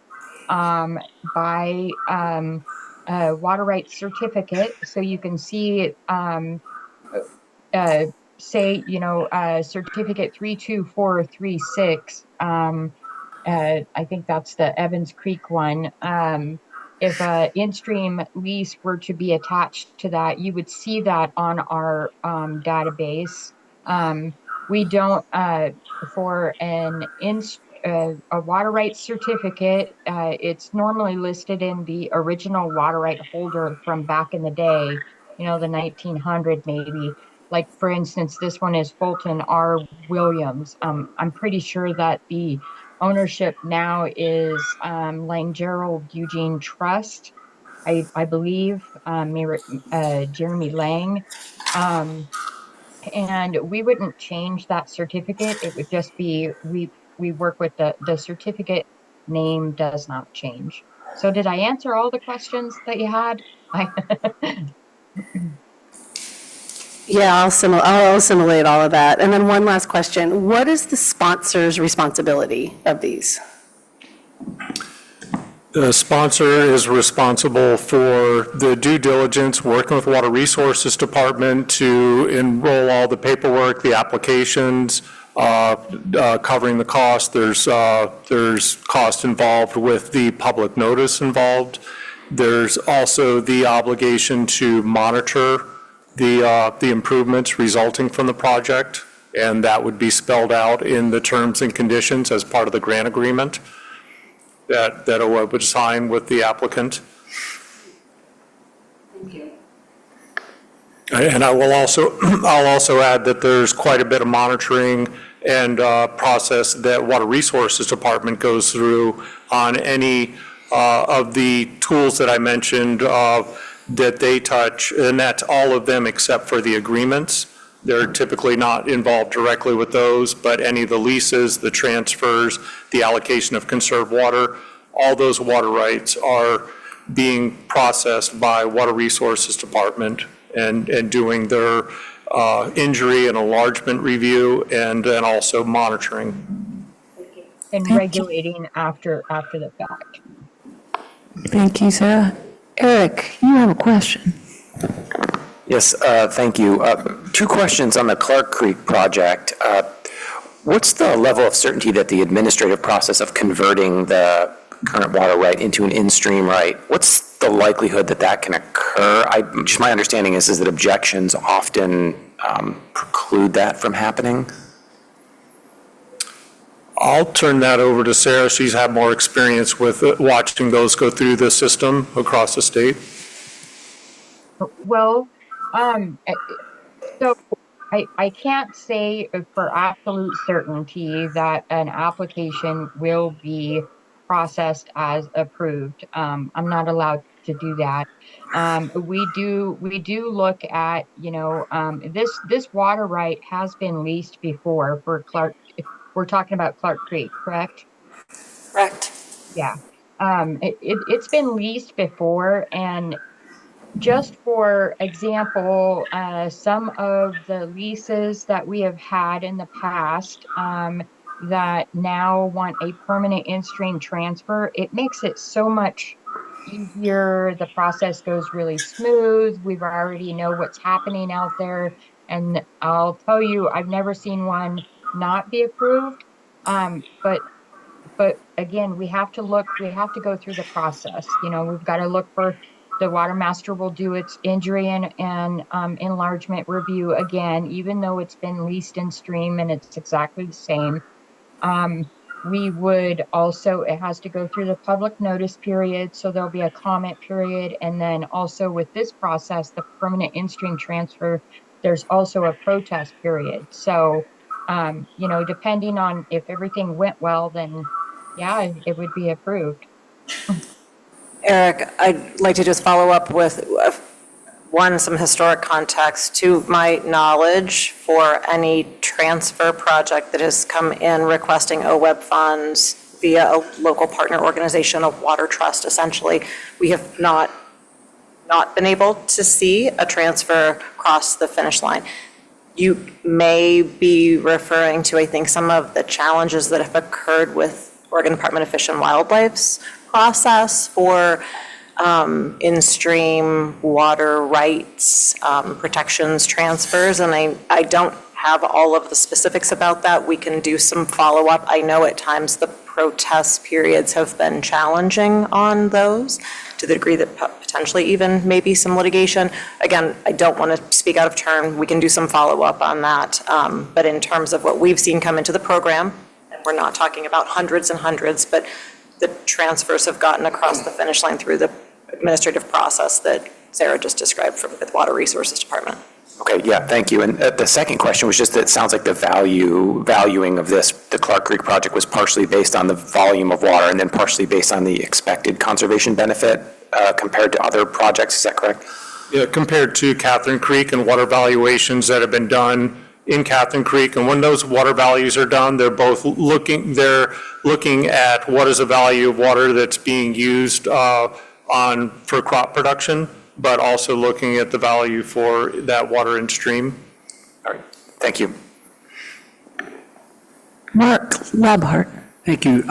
by water rights certificate. So you can see, certificate 32436. I think that's the Evans Creek one. If an in-stream lease were to be attached to that, you would see that on our database. We don't, for a water rights certificate, it's normally listed in the original water right holder from back in the day, the 1900 maybe. Like, for instance, this one is Fulton R. Williams. I'm pretty sure that the ownership now is Lang-Gerald Eugene Trust, I believe, Jeremy Lang. And we wouldn't change that certificate. It would just be, we work with the certificate name does not change. So did I answer all the questions that you had? Yeah, I'll assimilate all of that. And then one last question. What is the sponsor's responsibility of these? The sponsor is responsible for the due diligence, working with Water Resources Department to enroll all the paperwork, the applications, covering the cost. There's cost involved with the public notice involved. There's also the obligation to monitor the improvements resulting from the project, and that would be spelled out in the terms and conditions as part of the grant agreement that OWEB would sign with the applicant. Thank you. And I'll also add that there's quite a bit of monitoring and process that Water Resources Department goes through on any of the tools that I mentioned that they touch, and that's all of them except for the agreements. They're typically not involved directly with those, but any of the leases, the transfers, the allocation of conserved water, all those water rights are being processed by Water Resources Department and doing their injury and enlargement review and also monitoring. And regulating after the fact. Thank you, Sarah. Eric, you have a question. Yes, thank you. two questions on the Clark Creek project. What's the level of certainty that the administrative process of converting the current water right into an in-stream right, what's the likelihood that that can occur? Just my understanding is that objections often preclude that from happening. I'll turn that over to Sarah. She's had more experience with watching those go through the system across the state. Well, so I can't say for absolute certainty that an application will be processed as approved. I'm not allowed to do that. We do look at, this water right has been leased before for Clark. We're talking about Clark Creek, correct? Correct. Yeah. It's been leased before, and just for example, some of the leases that we have had in the past that now want a permanent in-stream transfer, it makes it so much easier. The process goes really smooth. We've already know what's happening out there. And I'll tell you, I've never seen one not be approved. But again, we have to go through the process. We've got to look for, the water master will do its injury and enlargement review again, even though it's been leased in stream and it's exactly the same. We would also, it has to go through the public notice period, so there'll be a comment period. And then also with this process, the permanent in-stream transfer, there's also a protest period. So, depending on if everything went well, then yeah, it would be approved. Eric, I'd like to just follow up with some historic context. To my knowledge, for any transfer project that has come in requesting OWEB funds via a local partner organization, a water trust essentially, we have not been able to see a transfer cross the finish line. You may be referring to, I think, some of the challenges that have occurred with Oregon Department of Fish and Wildlife's process for in-stream water rights, protections, transfers, and I don't have all of the specifics about that. We can do some follow-up. I know at times the protest periods have been challenging on those, to the degree that potentially even maybe some litigation. Again, I don't want to speak out of turn. We can do some follow-up on that. But in terms of what we've seen come into the program, and we're not talking about hundreds and hundreds, but the transfers have gotten across the finish line through the administrative process that Sarah just described from the Water Resources Department. Okay, yeah, thank you. And the second question was just that it sounds like the valuing of the Clark Creek project was partially based on the volume of water and then partially based on the expected conservation benefit compared to other projects. Is that correct? Yeah, compared to Catherine Creek and water valuations that have been done in Catherine Creek. And when those water values are done, they're looking at what is the value of water that's being used for crop production, but also looking at the value for that water in stream. All right, thank you. Mark Labhart. Thank you.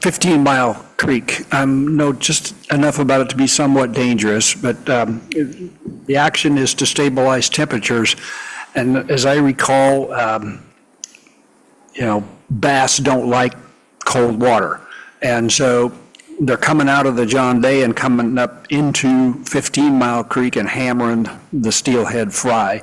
15 Mile Creek. I know just enough about it to be somewhat dangerous, but the action is to stabilize temperatures. And as I recall, bass don't like cold water. And so they're coming out of the John Day and coming up into 15 Mile Creek and hammering the steelhead fry,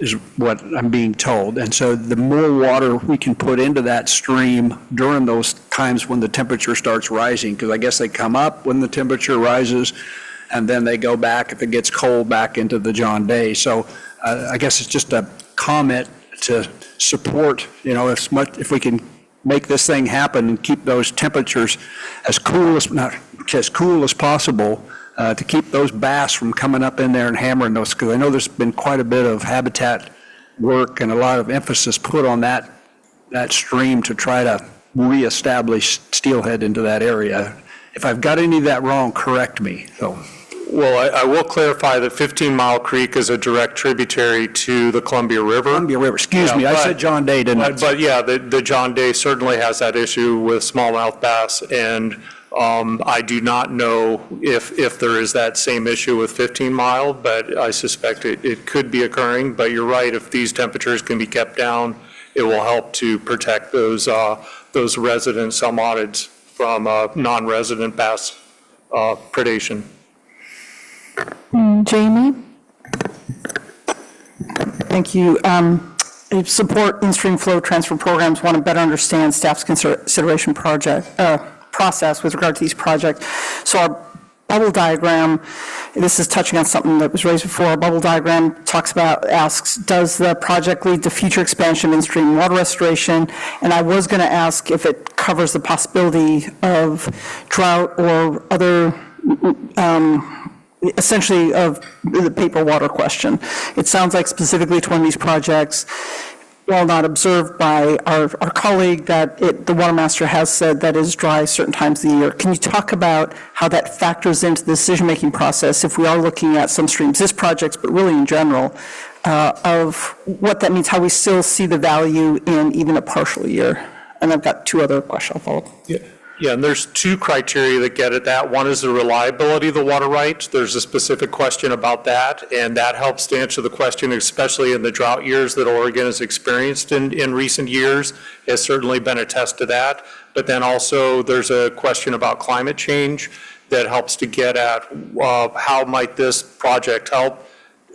is what I'm being told. And so the more water we can put into that stream during those times when the temperature starts rising, because I guess they come up when the temperature rises, and then they go back, if it gets cold, back into the John Day. So I guess it's just a comment to support, if we can make this thing happen and keep those temperatures as cool as possible, to keep those bass from coming up in there and hammering those, because I know there's been quite a bit of habitat work and a lot of emphasis put on that stream to try to reestablish steelhead into that area. If I've got any of that wrong, correct me. Well, I will clarify that 15 Mile Creek is a direct tributary to the Columbia River. Excuse me, I said John Day, didn't I? But yeah, the John Day certainly has that issue with smallmouth bass, and I do not know if there is that same issue with 15 Mile, but I suspect it could be occurring. But you're right, if these temperatures can be kept down, it will help to protect those resident salmonids from non-resident bass predation. Jamie? Thank you. Support in-stream flow transfer programs, want to better understand staff's consideration process with regard to these projects. So our bubble diagram, this is touching on something that was raised before. Our bubble diagram asks, does the project lead to future expansion of in-stream water restoration? And I was going to ask if it covers the possibility of drought or other essentially of the paper water question. It sounds like specifically to one of these projects, while not observed by our colleague, that the water master has said that is dry certain times of the year. Can you talk about how that factors into the decision-making process if we are looking at some streams, this project, but really in general, of what that means, how we still see the value in even a partial year? And I've got two other questions I'll follow up. Yeah, and there's two criteria that get at that. One is the reliability of the water right. There's a specific question about that, and that helps to answer the question, especially in the drought years that Oregon has experienced in recent years, has certainly been a test to that. But then also there's a question about climate change that helps to get at how might this project help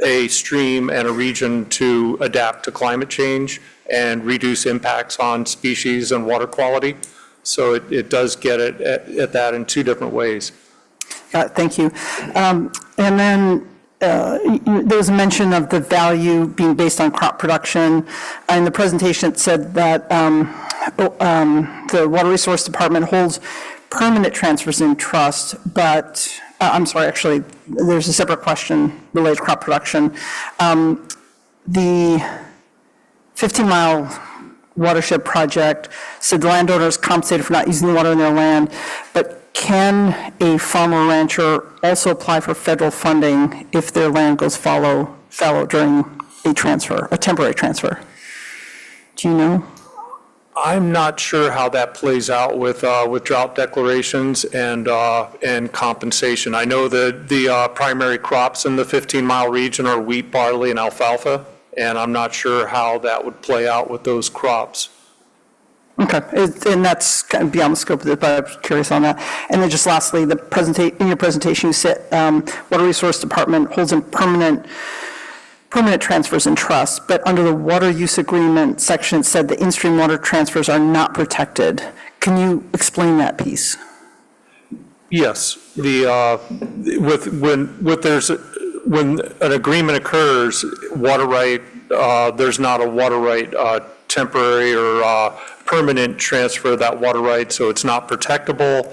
a stream and a region to adapt to climate change and reduce impacts on species and water quality. So it does get at that in two different ways. Thank you. And then there was a mention of the value being based on crop production. In the presentation, it said that the Water Resource Department holds permanent transfers in trust, but I'm sorry, actually, there's a separate question related to crop production. The 15 Mile watershed project said the landowner is compensated for not using the water in their land, but can a farmer rancher also apply for federal funding if their land goes fallow during a transfer, a temporary transfer? Do you know? I'm not sure how that plays out with drought declarations and compensation. I know that the primary crops in the 15 Mile region are wheat, barley, and alfalfa. And I'm not sure how that would play out with those crops. Okay, and that's kind of beyond the scope of it, but I was curious on that. And then just lastly, in your presentation, you said Water Resource Department holds in permanent transfers in trust, but under the water use agreement section, it said the in-stream water transfers are not protected. Can you explain that piece? Yes, when an agreement occurs, water right, there's not a water right temporary or permanent transfer of that water right, so it's not protectable.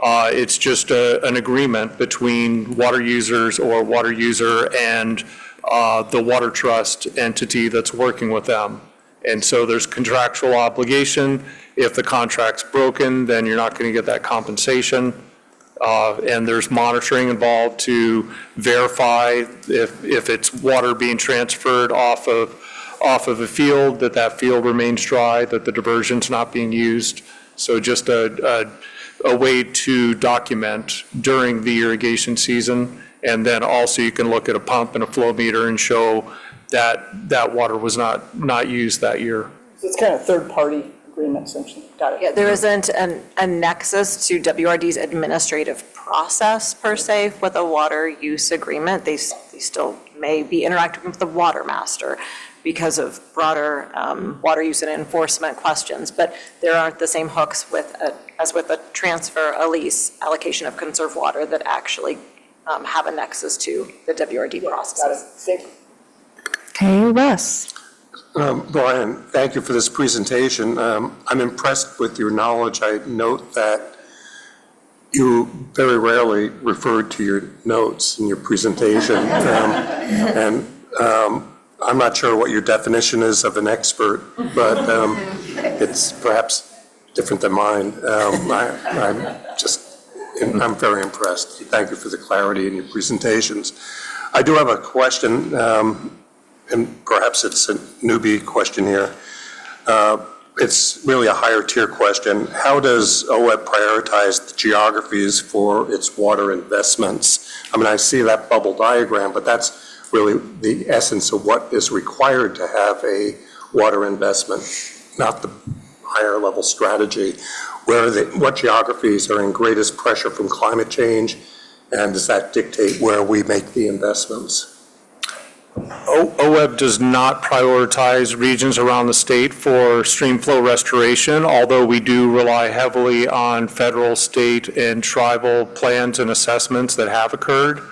It's just an agreement between water users or water user and the water trust entity that's working with them. And so there's contractual obligation. If the contract's broken, then you're not going to get that compensation. And there's monitoring involved to verify if it's water being transferred off of a field, that field remains dry, that the diversion's not being used. So just a way to document during the irrigation season. And then also you can look at a pump and a flow meter and show that water was not used that year. So it's kind of third-party agreement, essentially. Got it. Yeah, there isn't a nexus to WRD's administrative process per se with a water use agreement. They still may be interacting with the water master because of broader water use and enforcement questions, but there aren't the same hooks as with a transfer, a lease, allocation of conserved water that actually have a nexus to the WRD processes. Got it. Thank you. Okay, Russ. Brian, thank you for this presentation. I'm impressed with your knowledge. I note that you very rarely referred to your notes in your presentation. I'm not sure what your definition is of an expert, but it's perhaps different than mine. I'm very impressed. Thank you for the clarity in your presentations. I do have a question, and perhaps it's a newbie question here. it's really a higher tier question. How does OWEB prioritize the geographies for its water investments? I mean, I see that bubble diagram, but that's really the essence of what is required to have a water investment, not the higher level strategy. What geographies are in greatest pressure from climate change, and does that dictate where we make the investments? OWEB does not prioritize regions around the state for stream flow restoration, although we do rely heavily on federal, state, and tribal plans and assessments that have occurred.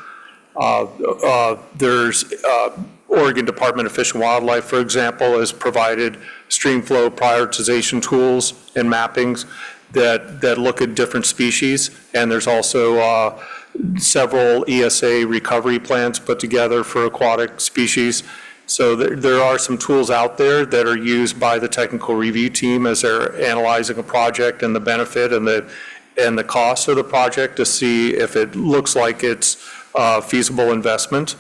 There's Oregon Department of Fish and Wildlife, for example, has provided stream flow prioritization tools and mappings that look at different species, and there's also several ESA recovery plans put together for aquatic species. So there are some tools out there that are used by the technical review team as they're analyzing a project and the benefit and the cost of the project to see if it looks like it's a feasible investment.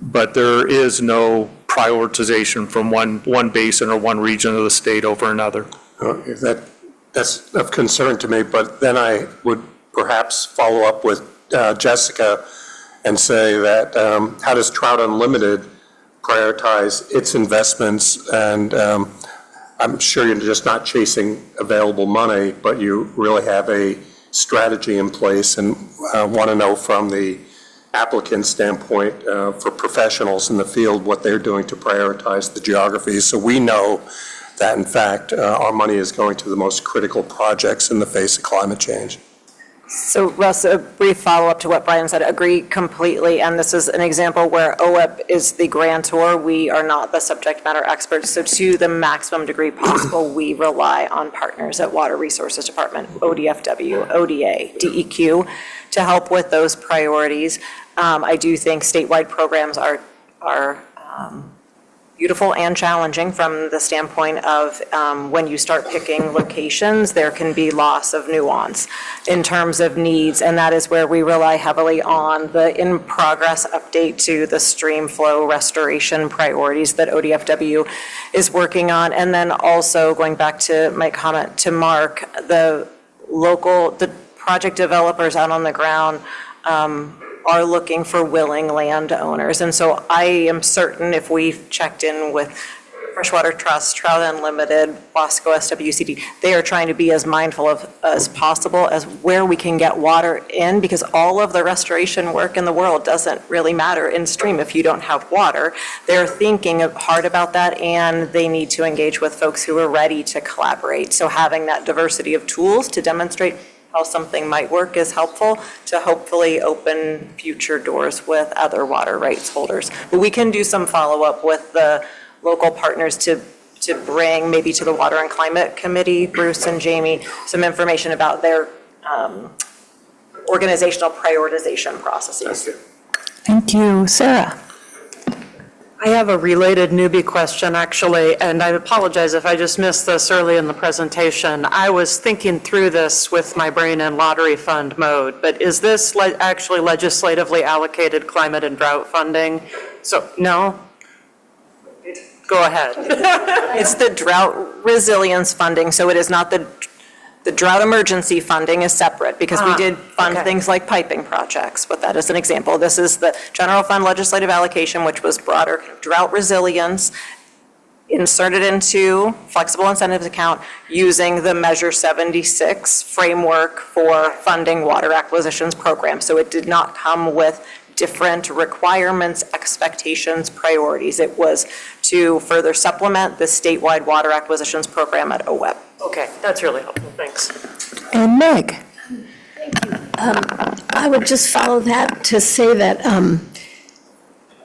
But there is no prioritization from one basin or one region of the state over another. That's of concern to me, but then I would perhaps follow up with Jessica and say that how does Trout Unlimited prioritize its investments? And I'm sure you're just not chasing available money, but you really have a strategy in place, and want to know from the applicant standpoint for professionals in the field what they're doing to prioritize the geographies, so we know that in fact our money is going to the most critical projects in the face of climate change. So Russ, a brief follow-up to what Brian said. Agree completely, and this is an example where OWEB is the grantor. We are not the subject matter experts, so to the maximum degree possible, we rely on partners at Water Resources Department, ODFW, ODA, DEQ, to help with those priorities. I do think statewide programs are beautiful and challenging from the standpoint of when you start picking locations, there can be loss of nuance in terms of needs, and that is where we rely heavily on the in-progress update to the stream flow restoration priorities that ODFW is working on. And then also going back to my comment to Mark, the project developers out on the ground are looking for willing landowners. And so I am certain if we've checked in with Freshwater Trust, Trout Unlimited, Wasco SWCD, they are trying to be as mindful of as possible as where we can get water in, because all of the restoration work in the world doesn't really matter in stream if you don't have water. They're thinking hard about that, and they need to engage with folks who are ready to collaborate. So having that diversity of tools to demonstrate how something might work is helpful to hopefully open future doors with other water rights holders. But we can do some follow-up with the local partners to bring maybe to the Water and Climate Committee, Bruce and Jamie, some information about their organizational prioritization processes. Thank you. Sarah? I have a related newbie question, actually, and I apologize if I just missed this early in the presentation. I was thinking through this with my brain in lottery fund mode, but is this actually legislatively allocated climate and drought funding? So, no? Go ahead. It's the drought resilience funding, so it is not the drought emergency funding is separate, because we did fund things like piping projects, but that is an example. This is the general fund legislative allocation, which was broader drought resilience, inserted into flexible incentives account using the Measure 76 framework for funding water acquisitions program. So it did not come with different requirements, expectations, priorities. It was to further supplement the statewide water acquisitions program at OWEB. Okay, that's really helpful, thanks. And Meg? I would just follow that to say that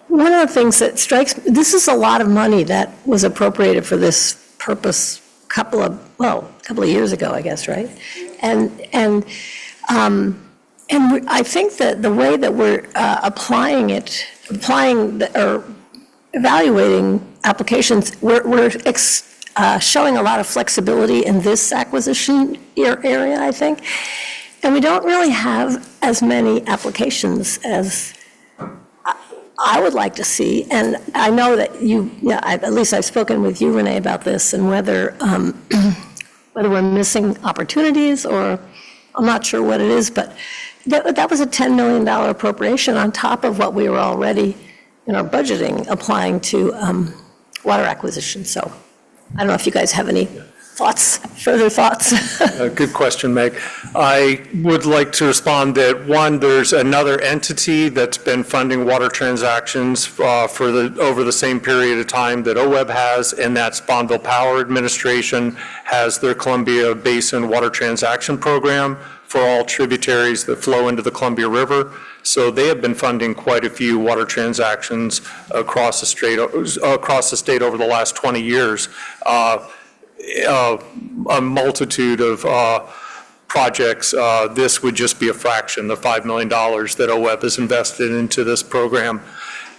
one of the things that strikes me, this is a lot of money that was appropriated for this purpose a couple of years ago, I guess, right? And I think that the way that we're evaluating applications, we're showing a lot of flexibility in this acquisition area, I think. And we don't really have as many applications as I would like to see, and I know that at least I've spoken with you, Renee, about this, and whether we're missing opportunities, or I'm not sure what it is, but that was a $10 million appropriation on top of what we were already in our budgeting applying to water acquisition. So I don't know if you guys have any further thoughts? Good question, Meg. I would like to respond that, one, there's another entity that's been funding water transactions over the same period of time that OWEB has, and that's Bonneville Power Administration has their Columbia Basin Water Transaction Program for all tributaries that flow into the Columbia River. So they have been funding quite a few water transactions across the state over the last 20 years. A multitude of projects. This would just be a fraction, the $5 million that OWEB has invested into this program.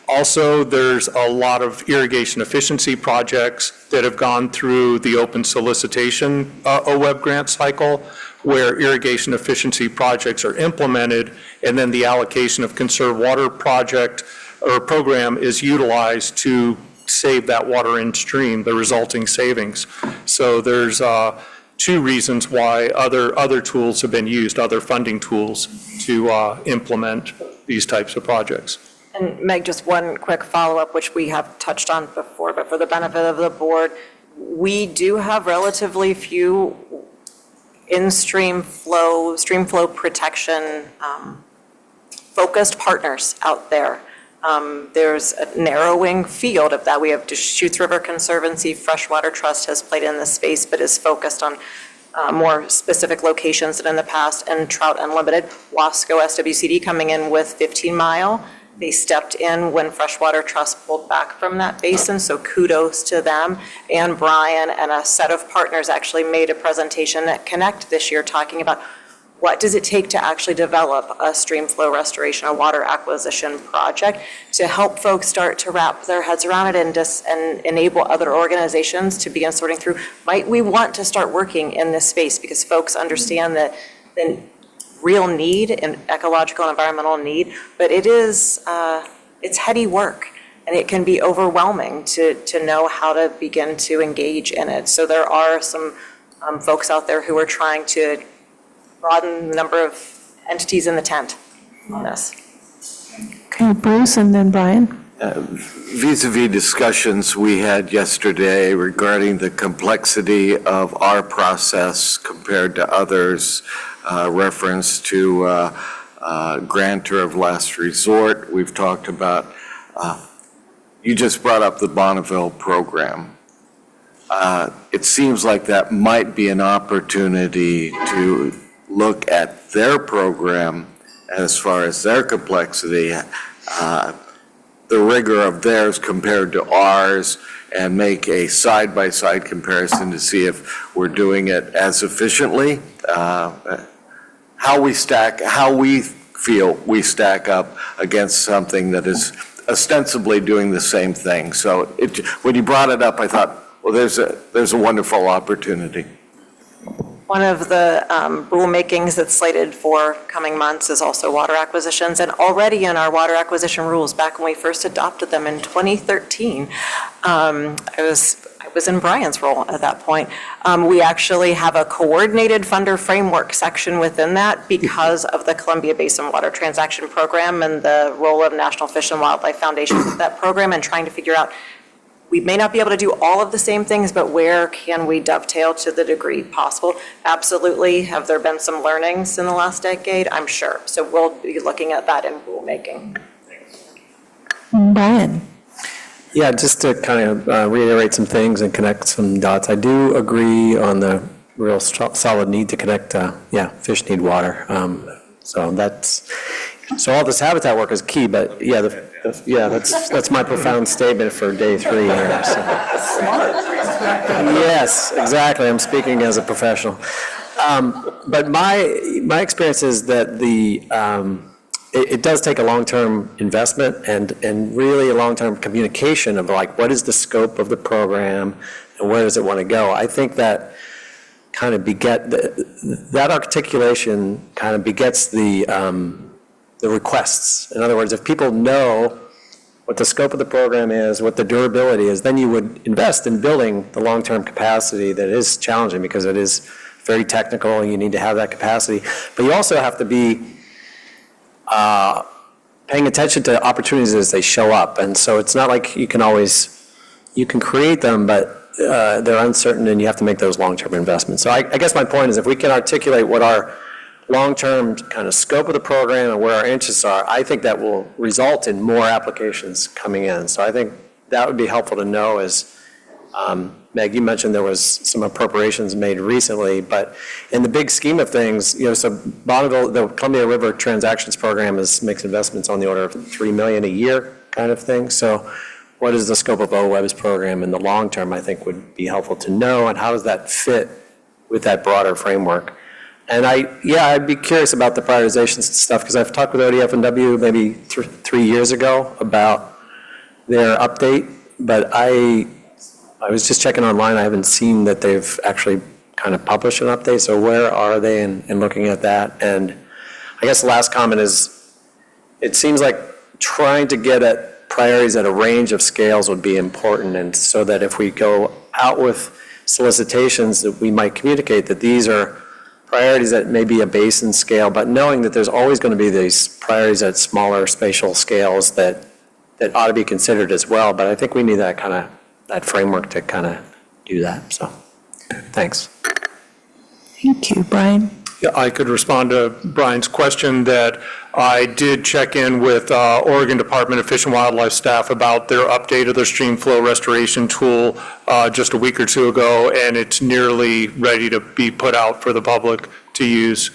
Also, there's a lot of irrigation efficiency projects that have gone through the open solicitation OWEB grant cycle, where irrigation efficiency projects are implemented, and then the allocation of conserved water project or program is utilized to save that water in stream, the resulting savings. So there's two reasons why other tools have been used, other funding tools, to implement these types of projects. And Meg, just one quick follow-up, which we have touched on before, but for the benefit of the board, we do have relatively few stream flow protection focused partners out there. There's a narrowing field of that. We have Deschutes River Conservancy, Freshwater Trust has played in this space, but is focused on more specific locations than in the past, and Trout Unlimited, Wasco SWCD coming in with 15 Mile. They stepped in when Freshwater Trust pulled back from that basin, so kudos to them. And Brian and a set of partners actually made a presentation at Connect this year talking about what does it take to actually develop a stream flow restoration, a water acquisition project, to help folks start to wrap their heads around it and enable other organizations to begin sorting through, might we want to start working in this space? Because folks understand that the real need and ecological and environmental need, but it's heady work, and it can be overwhelming to know how to begin to engage in it. So there are some folks out there who are trying to broaden the number of entities in the tent on this. Okay, Bruce, and then Brian. Vis-a-vis discussions we had yesterday regarding the complexity of our process compared to others, reference to grantor of last resort. We've talked about, you just brought up the Bonneville program. It seems like that might be an opportunity to look at their program as far as their complexity, the rigor of theirs compared to ours, and make a side-by-side comparison to see if we're doing it as efficiently, how we feel we stack up against something that is ostensibly doing the same thing. So when you brought it up, I thought, well, there's a wonderful opportunity. One of the rulemakings that's slated for coming months is also water acquisitions, and already in our water acquisition rules, back when we first adopted them in 2013, I was in Brian's role at that point. We actually have a coordinated funder framework section within that because of the Columbia Basin Water Transaction Program and the role of National Fish and Wildlife Foundation with that program, and trying to figure out, we may not be able to do all of the same things, but where can we dovetail to the degree possible? Absolutely. Have there been some learnings in the last decade? I'm sure. So we'll be looking at that in rulemaking. Brian. Yeah, just to kind of reiterate some things and connect some dots. I do agree on the real solid need to connect, fish need water. So all this habitat work is key, but that's my profound statement for day 3 here. So. Yes, exactly. I'm speaking as a professional. But my experience is that it does take a long-term investment and really a long-term communication of like, what is the scope of the program and where does it want to go? I think that kind of that articulation kind of begets the requests. In other words, if people know what the scope of the program is, what the durability is, then you would invest in building the long-term capacity that is challenging because it is very technical and you need to have that capacity. But you also have to be paying attention to opportunities as they show up. And so it's not like you can create them, but they're uncertain and you have to make those long-term investments. So I guess my point is if we can articulate what our long-term kind of scope of the program and where our interests are, I think that will result in more applications coming in. So I think that would be helpful to know as, Meg, you mentioned there was some appropriations made recently, but in the big scheme of things, so Bonneville, the Columbia River Transactions Program makes investments on the order of $3 million a year kind of thing. So what is the scope of OWEB's program in the long term, I think would be helpful to know, and how does that fit with that broader framework? And I'd be curious about the prioritizations and stuff, because I've talked with ODF&W maybe 3 years ago about their update, but I was just checking online. I haven't seen that they've actually kind of published an update. So where are they in looking at that? And I guess the last comment is, it seems like trying to get at priorities at a range of scales would be important, and so that if we go out with solicitations, that we might communicate that these are priorities that may be a basin scale, but knowing that there's always going to be these priorities at smaller spatial scales that ought to be considered as well. But I think we need that framework to kind of do that. So, thanks. Thank you, Brian. Yeah, I could respond to Brian's question that I did check in with Oregon Department of Fish and Wildlife staff about their update of their stream flow restoration tool just a week or two ago, and it's nearly ready to be put out for the public to use.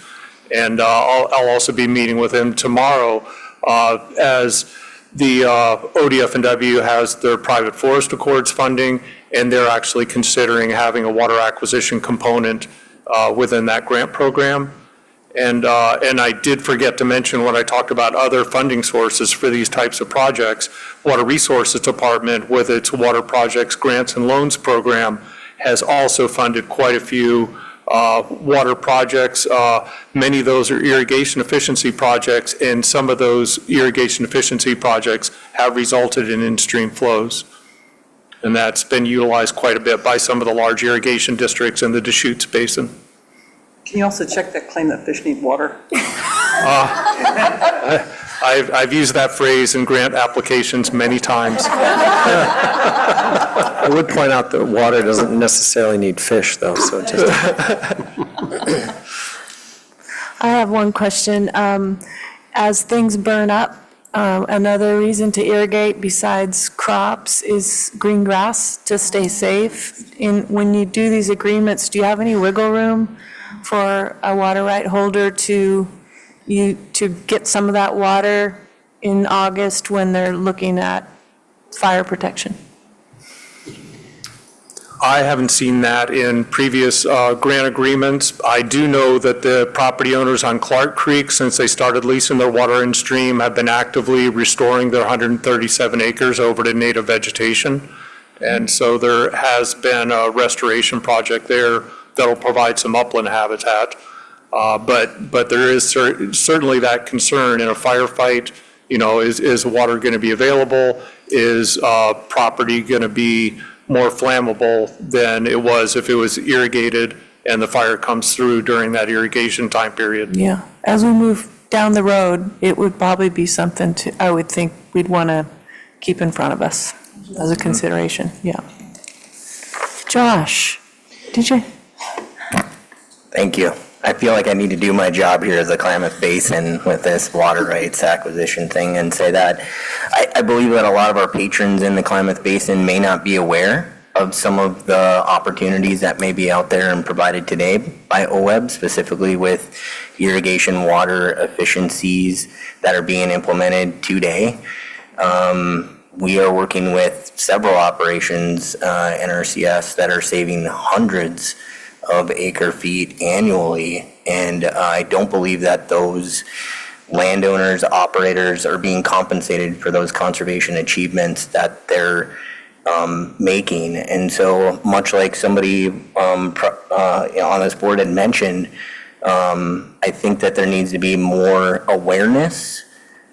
And I'll also be meeting with him tomorrow as the ODF&W has their private forest accords funding, and they're actually considering having a water acquisition component within that grant program. And I did forget to mention when I talked about other funding sources for these types of projects, Water Resources Department with its Water Projects Grants and Loans Program has also funded quite a few water projects. Many of those are irrigation efficiency projects, and some of those irrigation efficiency projects have resulted in in-stream flows. And that's been utilized quite a bit by some of the large irrigation districts in the Deschutes Basin. Can you also check that claim that fish need water? I've used that phrase in grant applications many times. I would point out that water doesn't necessarily need fish, though, so just. I have one question. As things burn up, another reason to irrigate besides crops is green grass to stay safe. When you do these agreements, do you have any wiggle room for a water right holder to get some of that water in August when they're looking at fire protection? I haven't seen that in previous grant agreements. I do know that the property owners on Clark Creek, since they started leasing their water in stream, have been actively restoring their 137 acres over to native vegetation. And so there has been a restoration project there that'll provide some upland habitat. But there is certainly that concern in a firefight, is water going to be available? Is property going to be more flammable than it was if it was irrigated and the fire comes through during that irrigation time period? Yeah, as we move down the road, it would probably be something I would think we'd want to keep in front of us as a consideration, yeah. Josh, did you? Thank you. I feel like I need to do my job here as a Klamath Basin with this water rights acquisition thing and say that I believe that a lot of our patrons in the Klamath Basin may not be aware of some of the opportunities that may be out there and provided today by OWEB, specifically with irrigation water efficiencies that are being implemented today. We are working with several operations in NRCS that are saving hundreds of acre feet annually, and I don't believe that those landowners, operators are being compensated for those conservation achievements that they're making. And so much like somebody on this board had mentioned, I think that there needs to be more awareness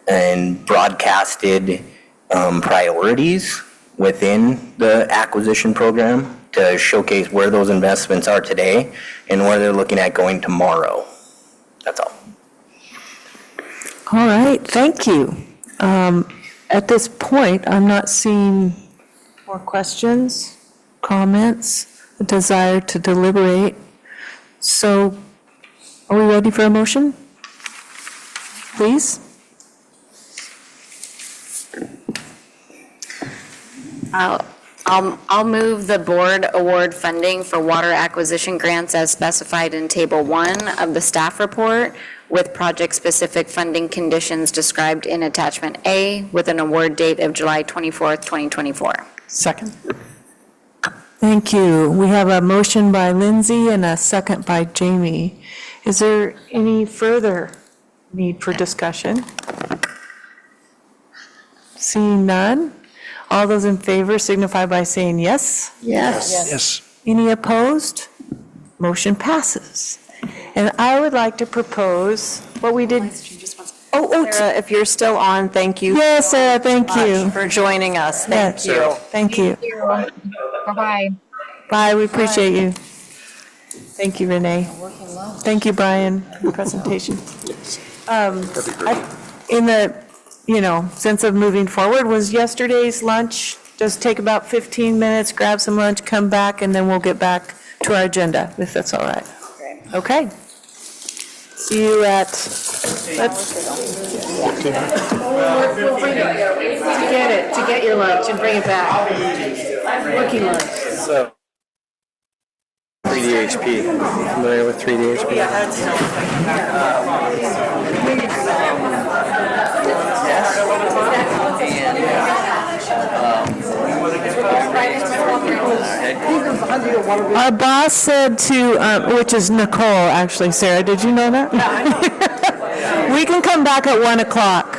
and broadcasted priorities within the acquisition program to showcase where those investments are today and where they're looking at going tomorrow. That's all. All right, thank you. At this point, I'm not seeing more questions, comments, a desire to deliberate. So are we ready for a motion? Please? I'll move the board award funding for water acquisition grants as specified in Table 1 of the staff report with project-specific funding conditions described in Attachment A with an award date of July 24th, 2024. Second. Thank you. We have a motion by Lindsay and a second by Jamie. Is there any further need for discussion? Seeing none? All those in favor signify by saying yes. Yes. Yes. Any opposed? Motion passes. And I would like to propose what we did. Sarah, if you're still on, thank you. Yes, Sarah, thank you. For joining us. Thank Yes, you. Thank you. Bye-bye. Bye, we appreciate you. Thank you, Renee. Thank you, Brian, for the presentation. In the, sense of moving forward, was yesterday's lunch, just take about 15 minutes, grab some lunch, come back, and then we'll get back to our agenda, if that's all right. Okay. See you at, To get your lunch and bring it back. Working lunch. So, 3DHP, familiar with 3DHP? our boss said to, which is Nicole, actually, Sarah, did you know that? We can come back at 1 o'clock.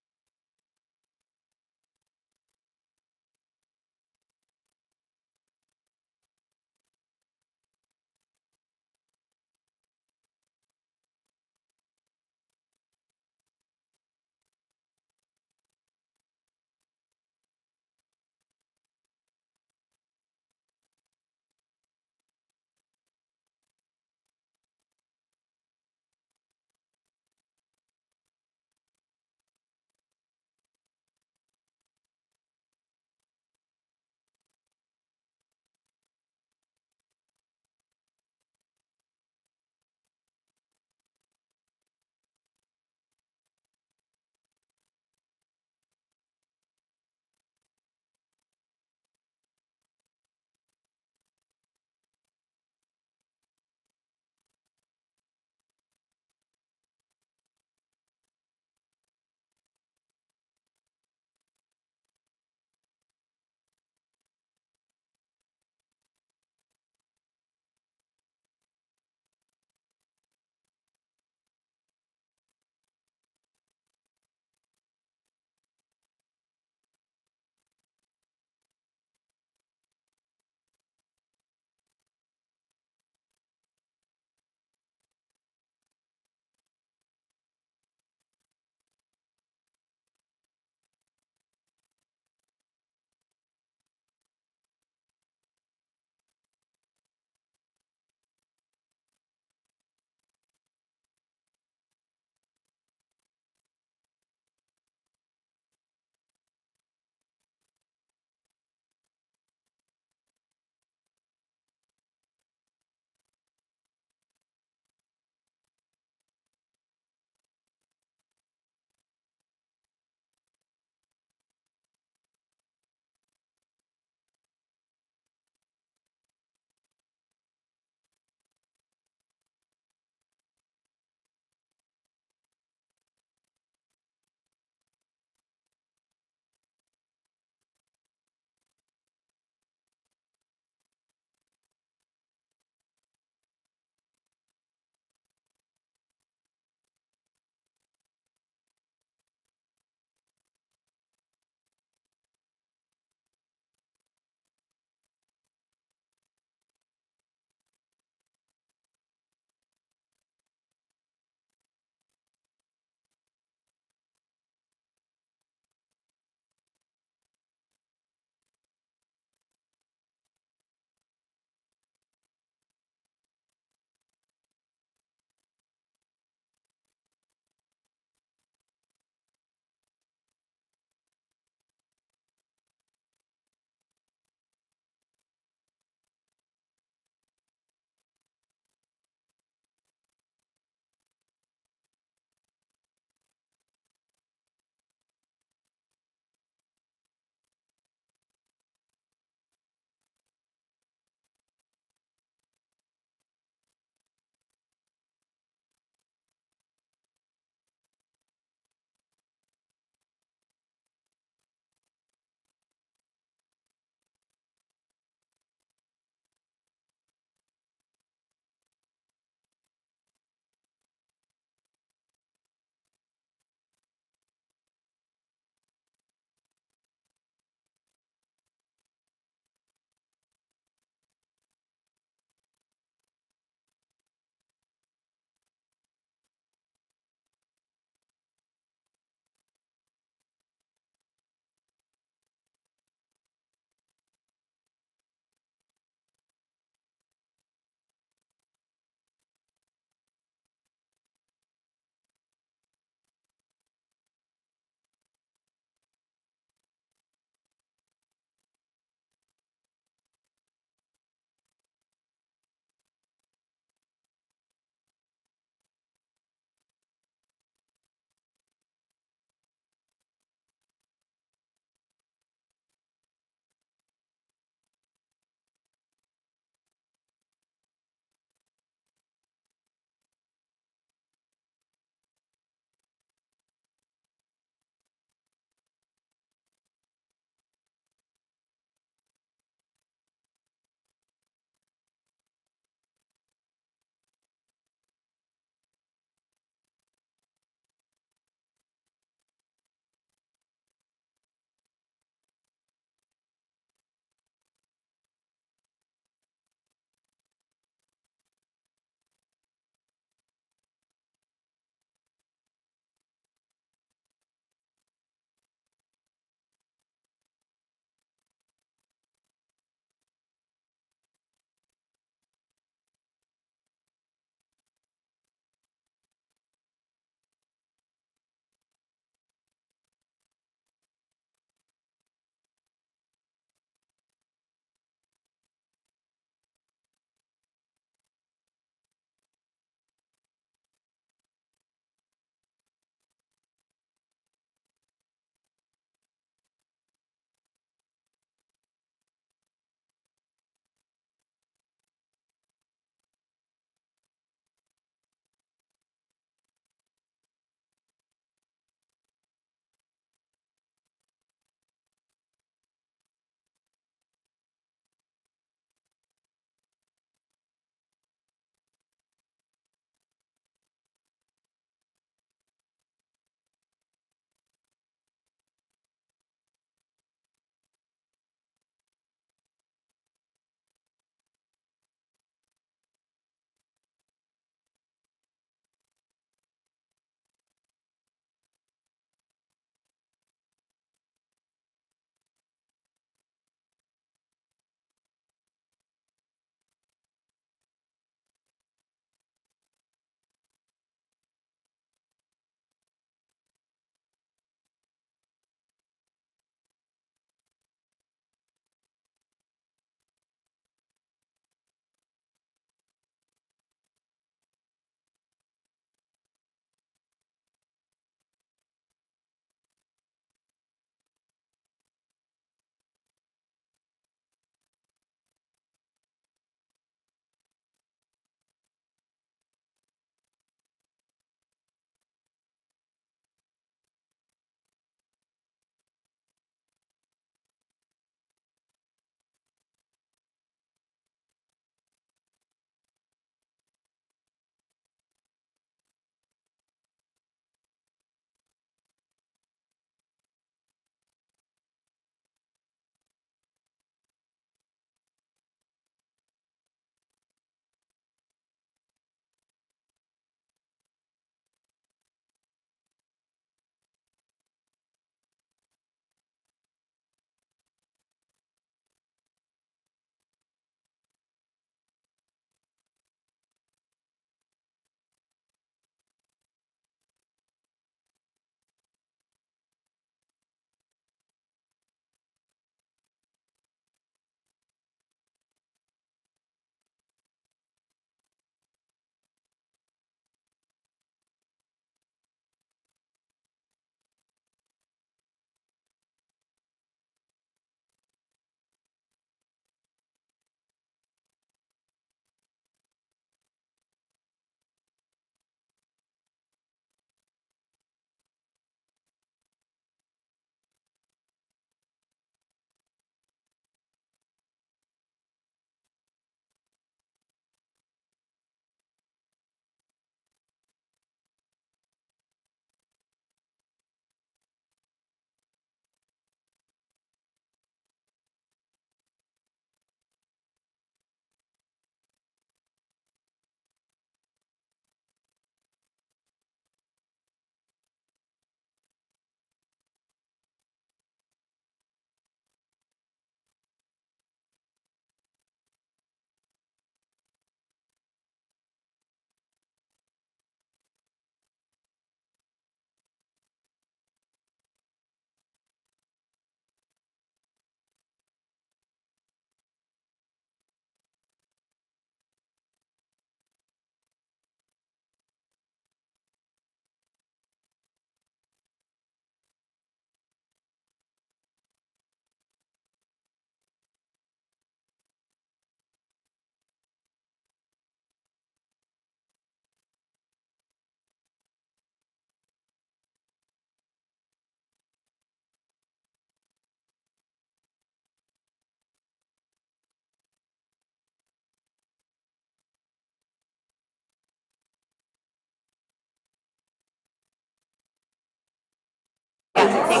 All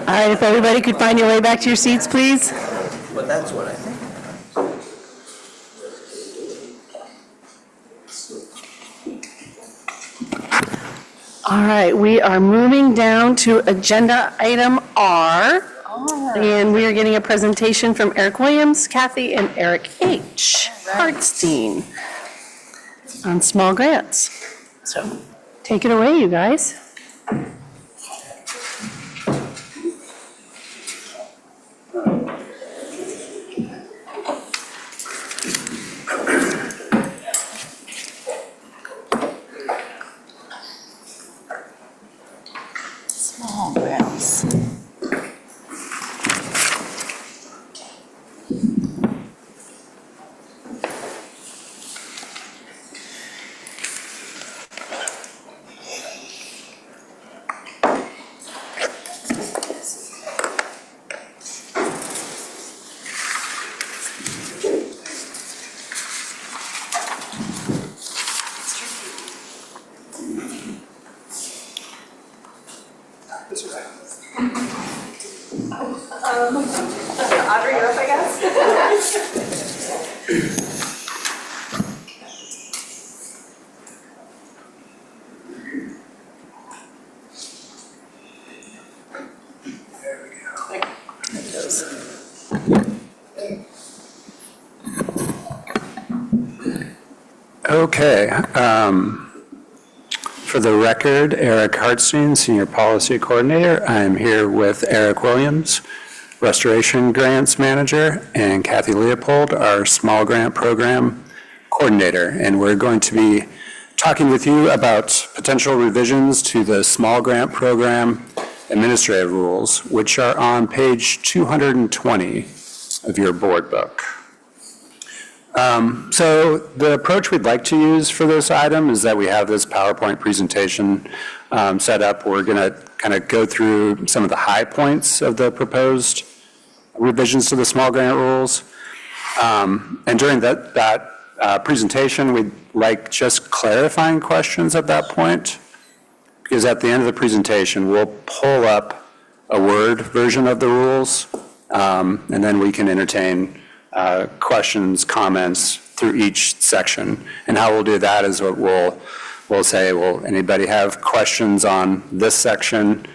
right, if everybody could find your way back to your seats, please. But that's what I think. All right, we are moving down to agenda item R. And we are getting a presentation from Eric Williams, Kathy, and Eric H. Hartstein on small grants. So take it away, you guys. Small grants. Audrey, you're up, I guess. Okay. For the record, Eric Hartstein, Senior Policy Coordinator. I'm here with Eric Williams, Restoration Grants Manager, and Kathy Leopold, our Small Grant Program Coordinator. And we're going to be talking with you about potential revisions to the Small Grant Program Administrative Rules, which are on page 220 of your board book. So the approach we'd like to use for this item is that we have this PowerPoint presentation set up. We're going to kind of go through some of the high points of the proposed revisions to the small grant rules. And during that presentation, we'd like just clarifying questions at that point, because at the end of the presentation, we'll pull up a Word version of the rules, and then we can entertain questions, comments through each section. And how we'll do that is what we'll say, well, anybody have questions on this section?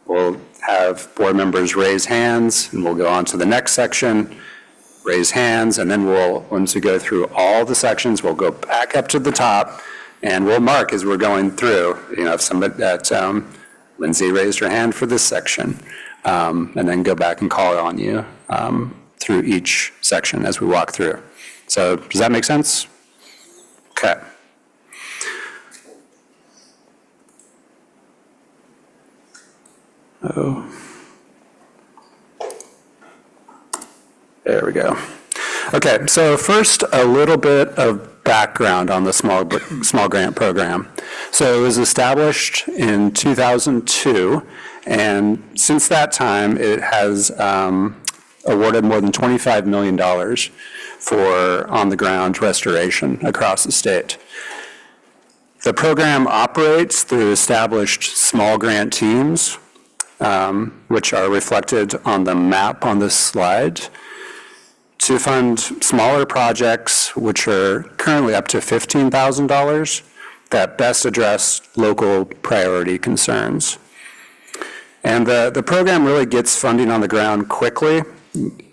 We'll have board members raise hands, and we'll go on to the next section, raise hands, and then once we go through all the sections, we'll go back up to the top, and we'll mark as we're going through, if somebody Lindsay raised her hand for this section, and then go back and call on you through each section as we walk through. So does that make sense? Okay. Oh. There we go. Okay, so first, a little bit of background on the small grant program. So it was established in 2002, and since that time, it has awarded more than $25 million for on-the-ground restoration across the state. The program operates through established small grant teams, which are reflected on the map on this slide, to fund smaller projects, which are currently up to $15,000, that best address local priority concerns. And the program really gets funding on the ground quickly,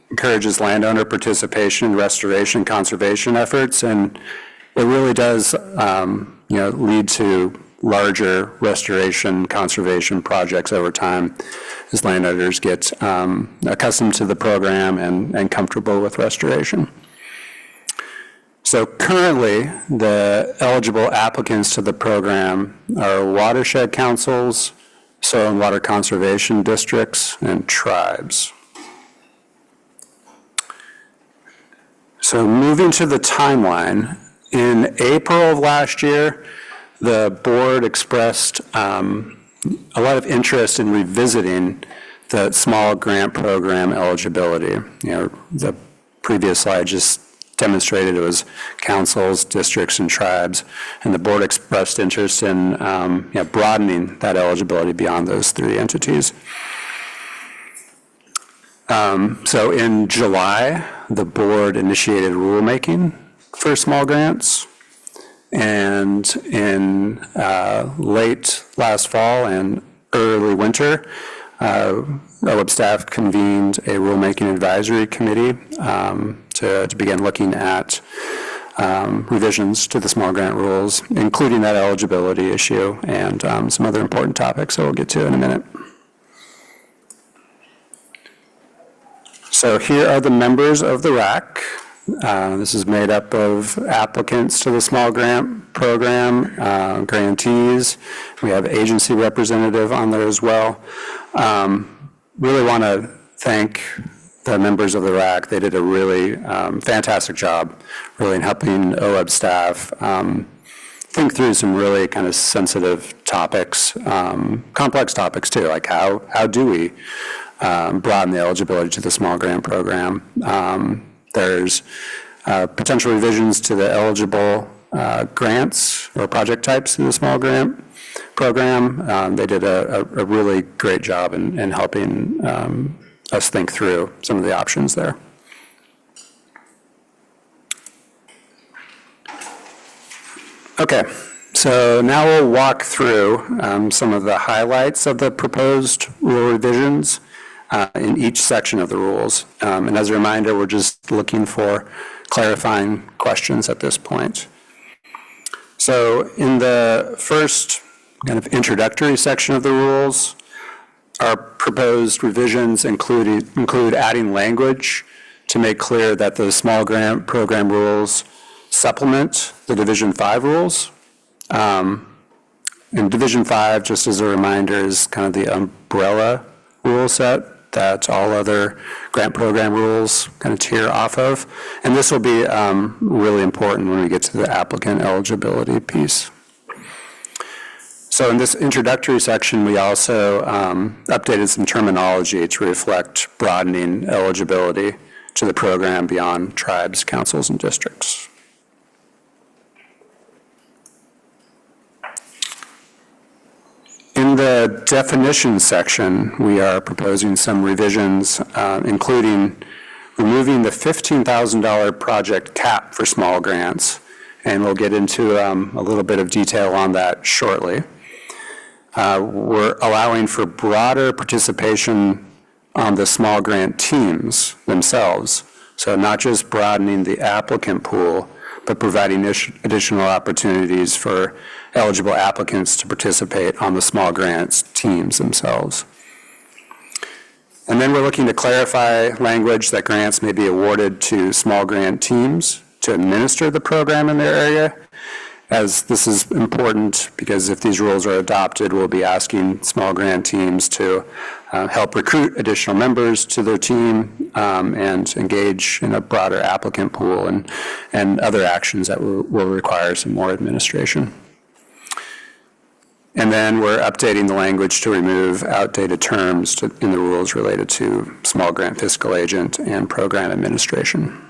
encourages landowner participation in restoration conservation efforts, and it really does lead to larger restoration conservation projects over time as landowners get accustomed to the program and comfortable with restoration. So currently, the eligible applicants to the program are watershed councils, soil and water conservation districts, and tribes. So moving to the timeline, in April of last year, the board expressed a lot of interest in revisiting the small grant program eligibility. The previous slide just demonstrated, it was councils, districts, and tribes, and the board expressed interest in broadening that eligibility beyond those three entities. So in July, the board initiated rulemaking for small grants, and in late last fall and early winter, OWEB staff convened a rulemaking advisory committee to begin looking at revisions to the small grant rules, including that eligibility issue and some other important topics that we'll get to in a minute. So here are the members of the RAC. This is made up of applicants to the small grant program, grantees. We have agency representative on there as well. Really want to thank the members of the RAC. They did a really fantastic job, really in helping OWEB staff think through some really kind of sensitive topics, complex topics too, like how do we broaden the eligibility to the small grant program. There's potential revisions to the eligible grants or project types in the small grant program. They did a really great job in helping us think through some of the options there. Okay, so now we'll walk through some of the highlights of the proposed rule revisions in each section of the rules. And as a reminder, we're just looking for clarifying questions at this point. So in the first kind of introductory section of the rules, our proposed revisions include adding language to make clear that the small grant program rules supplement the Division 5 rules. And Division 5, just as a reminder, is kind of the umbrella rule set that all other grant program rules kind of tier off of. And this will be really important when we get to the applicant eligibility piece. So in this introductory section, we also updated some terminology to reflect broadening eligibility to the program beyond tribes, councils, and districts. In the definition section, we are proposing some revisions, including removing the $15,000 project cap for small grants, and we'll get into a little bit of detail on that shortly. We're allowing for broader participation on the small grant teams themselves, so not just broadening the applicant pool, but providing additional opportunities for eligible applicants to participate on the small grants teams themselves. And then we're looking to clarify language that grants may be awarded to small grant teams to administer the program in their area, as this is important because if these rules are adopted, we'll be asking small grant teams to help recruit additional members to their team and engage in a broader applicant pool and other actions that will require some more administration. And then we're updating the language to remove outdated terms in the rules related to small grant fiscal agent and program administration.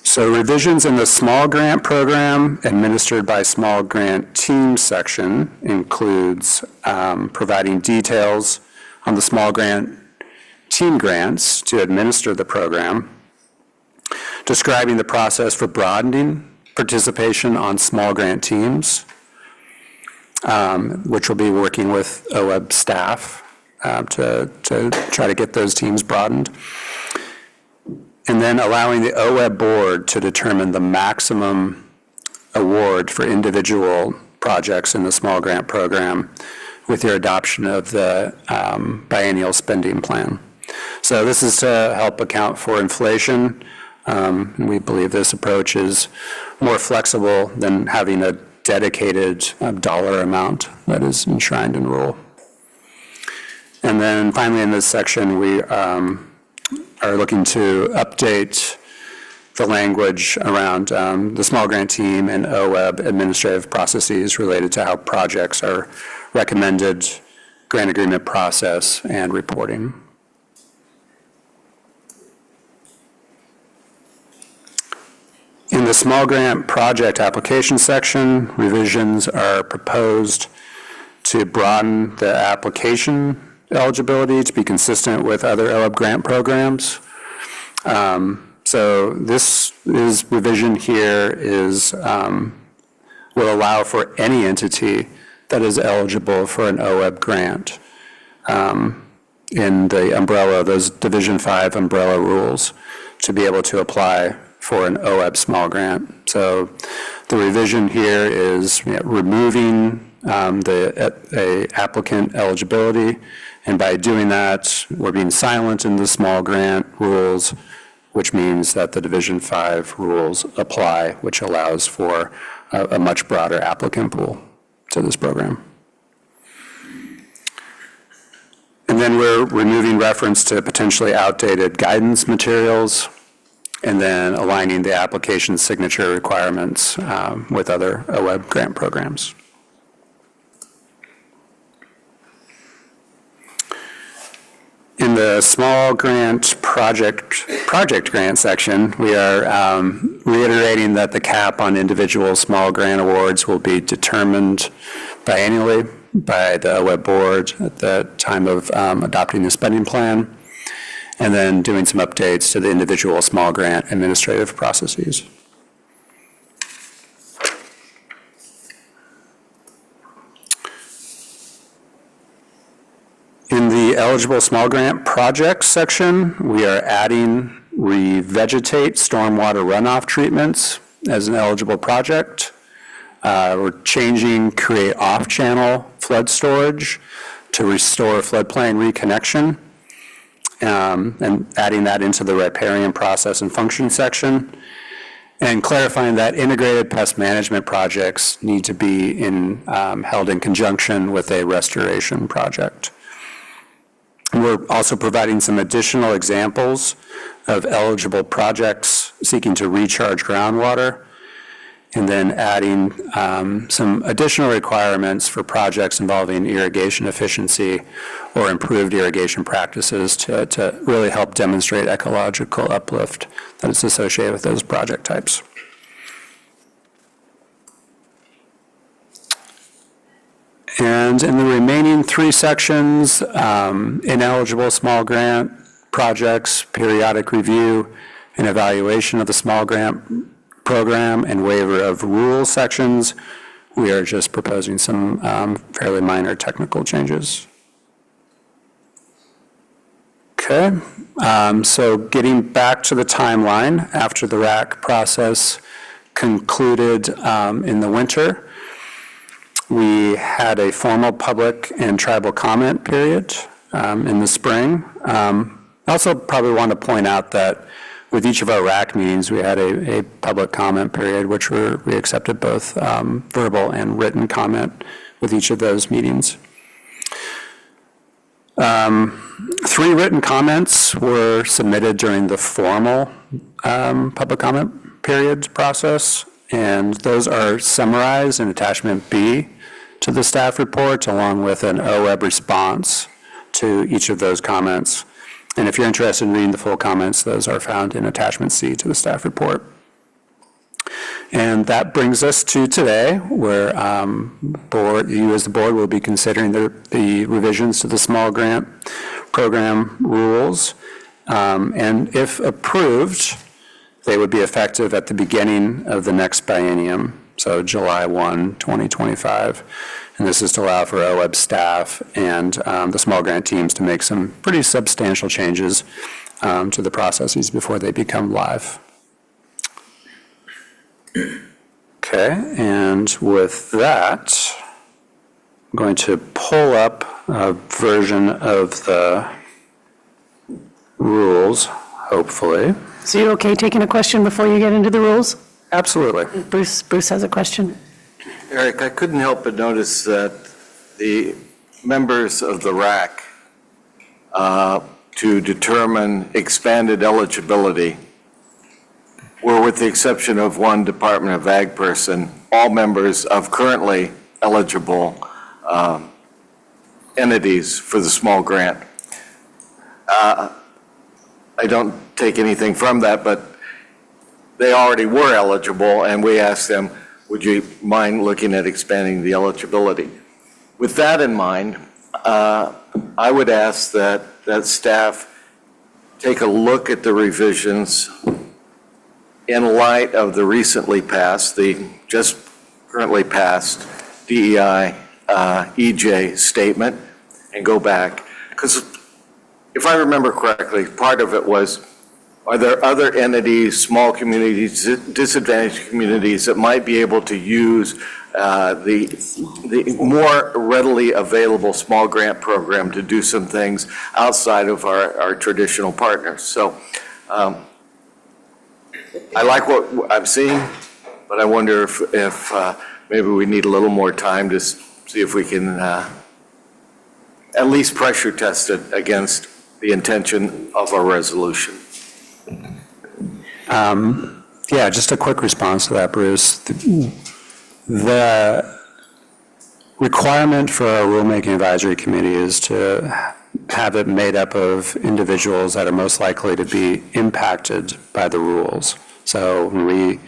So revisions in the small grant program administered by small grant team section includes providing details on the small grant team grants to administer the program, describing the process for broadening participation on small grant teams, which will be working with OWEB staff to try to get those teams broadened. And then allowing the OWEB board to determine the maximum award for individual projects in the small grant program with your adoption of the biennial spending plan. So this is to help account for inflation. We believe this approach is more flexible than having a dedicated dollar amount that is enshrined in rule. And then finally in this section, we are looking to update the language around the small grant team and OWEB administrative processes related to how projects are recommended, grant agreement process, and reporting. the small grant project application section, revisions are proposed to broaden the application eligibility to be consistent with other OWEB grant programs. So this revision here will allow for any entity that is eligible for an OWEB grant in the umbrella, those Division 5 umbrella rules, to be able to apply for an OWEB small grant. So the revision here is removing the applicant eligibility, and by doing that, we're being silent in the small grant rules, which means that the Division 5 rules apply, which allows for a much broader applicant pool to this program. And then we're removing reference to potentially outdated guidance materials, and then aligning the application signature requirements with other OWEB grant programs. In the small grant project grant section, we are reiterating that the cap on individual small grant awards will be determined biannually by the OWEB board at the time of adopting the spending plan, and then doing some updates to the individual small grant administrative processes. In the eligible small grant projects section, we are adding revegetate stormwater runoff treatments as an eligible project. We're changing create off-channel flood storage to restore floodplain reconnection, and adding that into the riparian process and function section, and clarifying that integrated pest management projects need to be held in conjunction with a restoration project. We're also providing some additional examples of eligible projects seeking to recharge groundwater, and then adding some additional requirements for projects involving irrigation efficiency or improved irrigation practices to really help demonstrate ecological uplift that is associated with those project types. And in the remaining three sections, ineligible small grant projects, periodic review and evaluation of the small grant program, and waiver of rules sections, we are just proposing some fairly minor technical changes. Okay, so getting back to the timeline, after the RAC process concluded in the winter, we had a formal public and tribal comment period in the spring. I also probably want to point out that with each of our RAC meetings, we had a public comment period, which we accepted both verbal and written comment with each of those meetings. 3 written comments were submitted during the formal public comment period process, and those are summarized in attachment B to the staff report, along with an OWEB response to each of those comments. And if you're interested in reading the full comments, those are found in attachment C to the staff report. And that brings us to today, where you as the board will be considering the revisions to the small grant program rules. And if approved, they would be effective at the beginning of the next biennium, so July 1, 2025. And this is to allow for OWEB staff and the small grant teams to make some pretty substantial changes to the processes before they become live. Okay, and with that, I'm going to pull up a version of the rules, hopefully. So you're okay taking a question before you get into the rules? Absolutely. Bruce has a question. Eric, I couldn't help but notice that the members of the RAC to determine expanded eligibility were, with the exception of one Department of Ag person, all members of currently eligible entities for the small grant. I don't take anything from that, but they already were eligible, and we asked them, would you mind looking at expanding the eligibility? With that in mind, I would ask that staff take a look at the revisions in light of the recently passed, the just currently passed DEI EJ statement, and go back. Because if I remember correctly, part of it was, are there other entities, small communities, disadvantaged communities that might be able to use the more readily available small grant program to do some things outside of our traditional partners? So I like what I'm seeing, but I wonder if maybe we need a little more time to see if we can at least pressure test it against the intention of our resolution. Yeah, just a quick response to that, Bruce. The requirement for our rulemaking advisory committee is to have it made up of individuals that are most likely to be impacted by the rules. So when we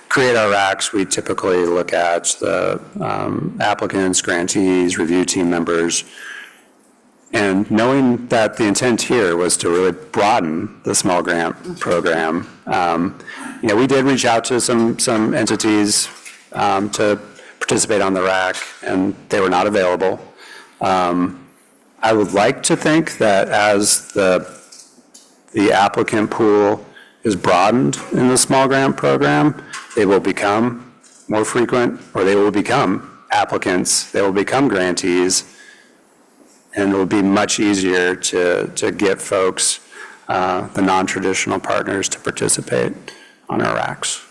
create our RACs, we typically look at the applicants, grantees, review team members. And knowing that the intent here was to really broaden the small grant program, we did reach out to some entities to participate on the RAC, and they were not available. I would like to think that as the applicant pool is broadened in the small grant program, they will become more frequent, or they will become applicants, they will become grantees, and it will be much easier to get folks, the non-traditional partners, to participate on our RACs.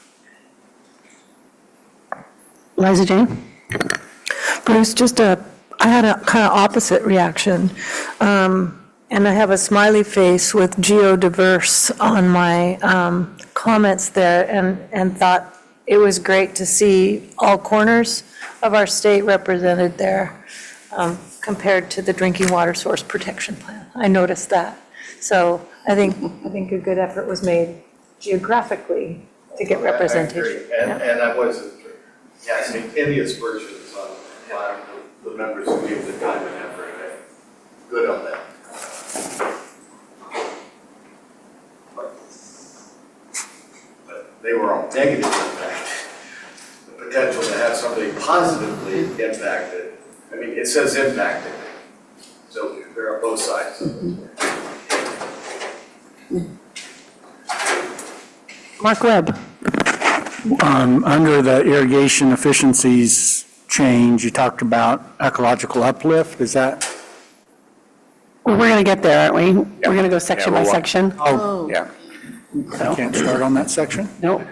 Liza Jane? Bruce, I had a kind of opposite reaction. And I have a smiley face with geodiverse on my comments there, and thought it was great to see all corners of our state represented there, compared to the Drinking Water Source Protection Plan. I noticed that. So I think a good effort was made geographically to get representation. And I wasn't, yes, any aspersions on the members who gave the time and effort. Good on that. But they were all negative impacted. The potential to have somebody positively impacted, I mean, it says impacted, so there are both sides of it. Mark Webb. Under the irrigation efficiencies change, you talked about ecological uplift, is that? Well, we're going to get there, aren't we? We're going to go section by section. Oh, yeah. I can't start on that section? Nope.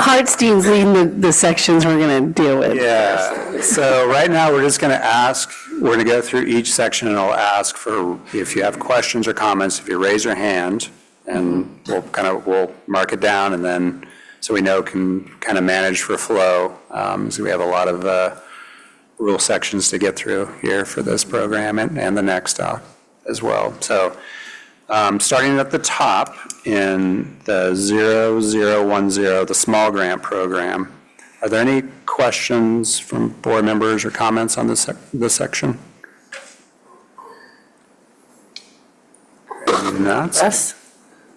Hartstein's leading the sections we're going to deal with. Yeah, so right now, we're just going to go through each section, and I'll ask for, if you have questions or comments, if you raise your hand, and we'll mark it down, and then, so we know, can kind of manage for flow, so we have a lot of rule sections to get through here for this program and the next as well. So starting at the top in the 0010, the small grant program, are there any questions from board members or comments on this section? Yes.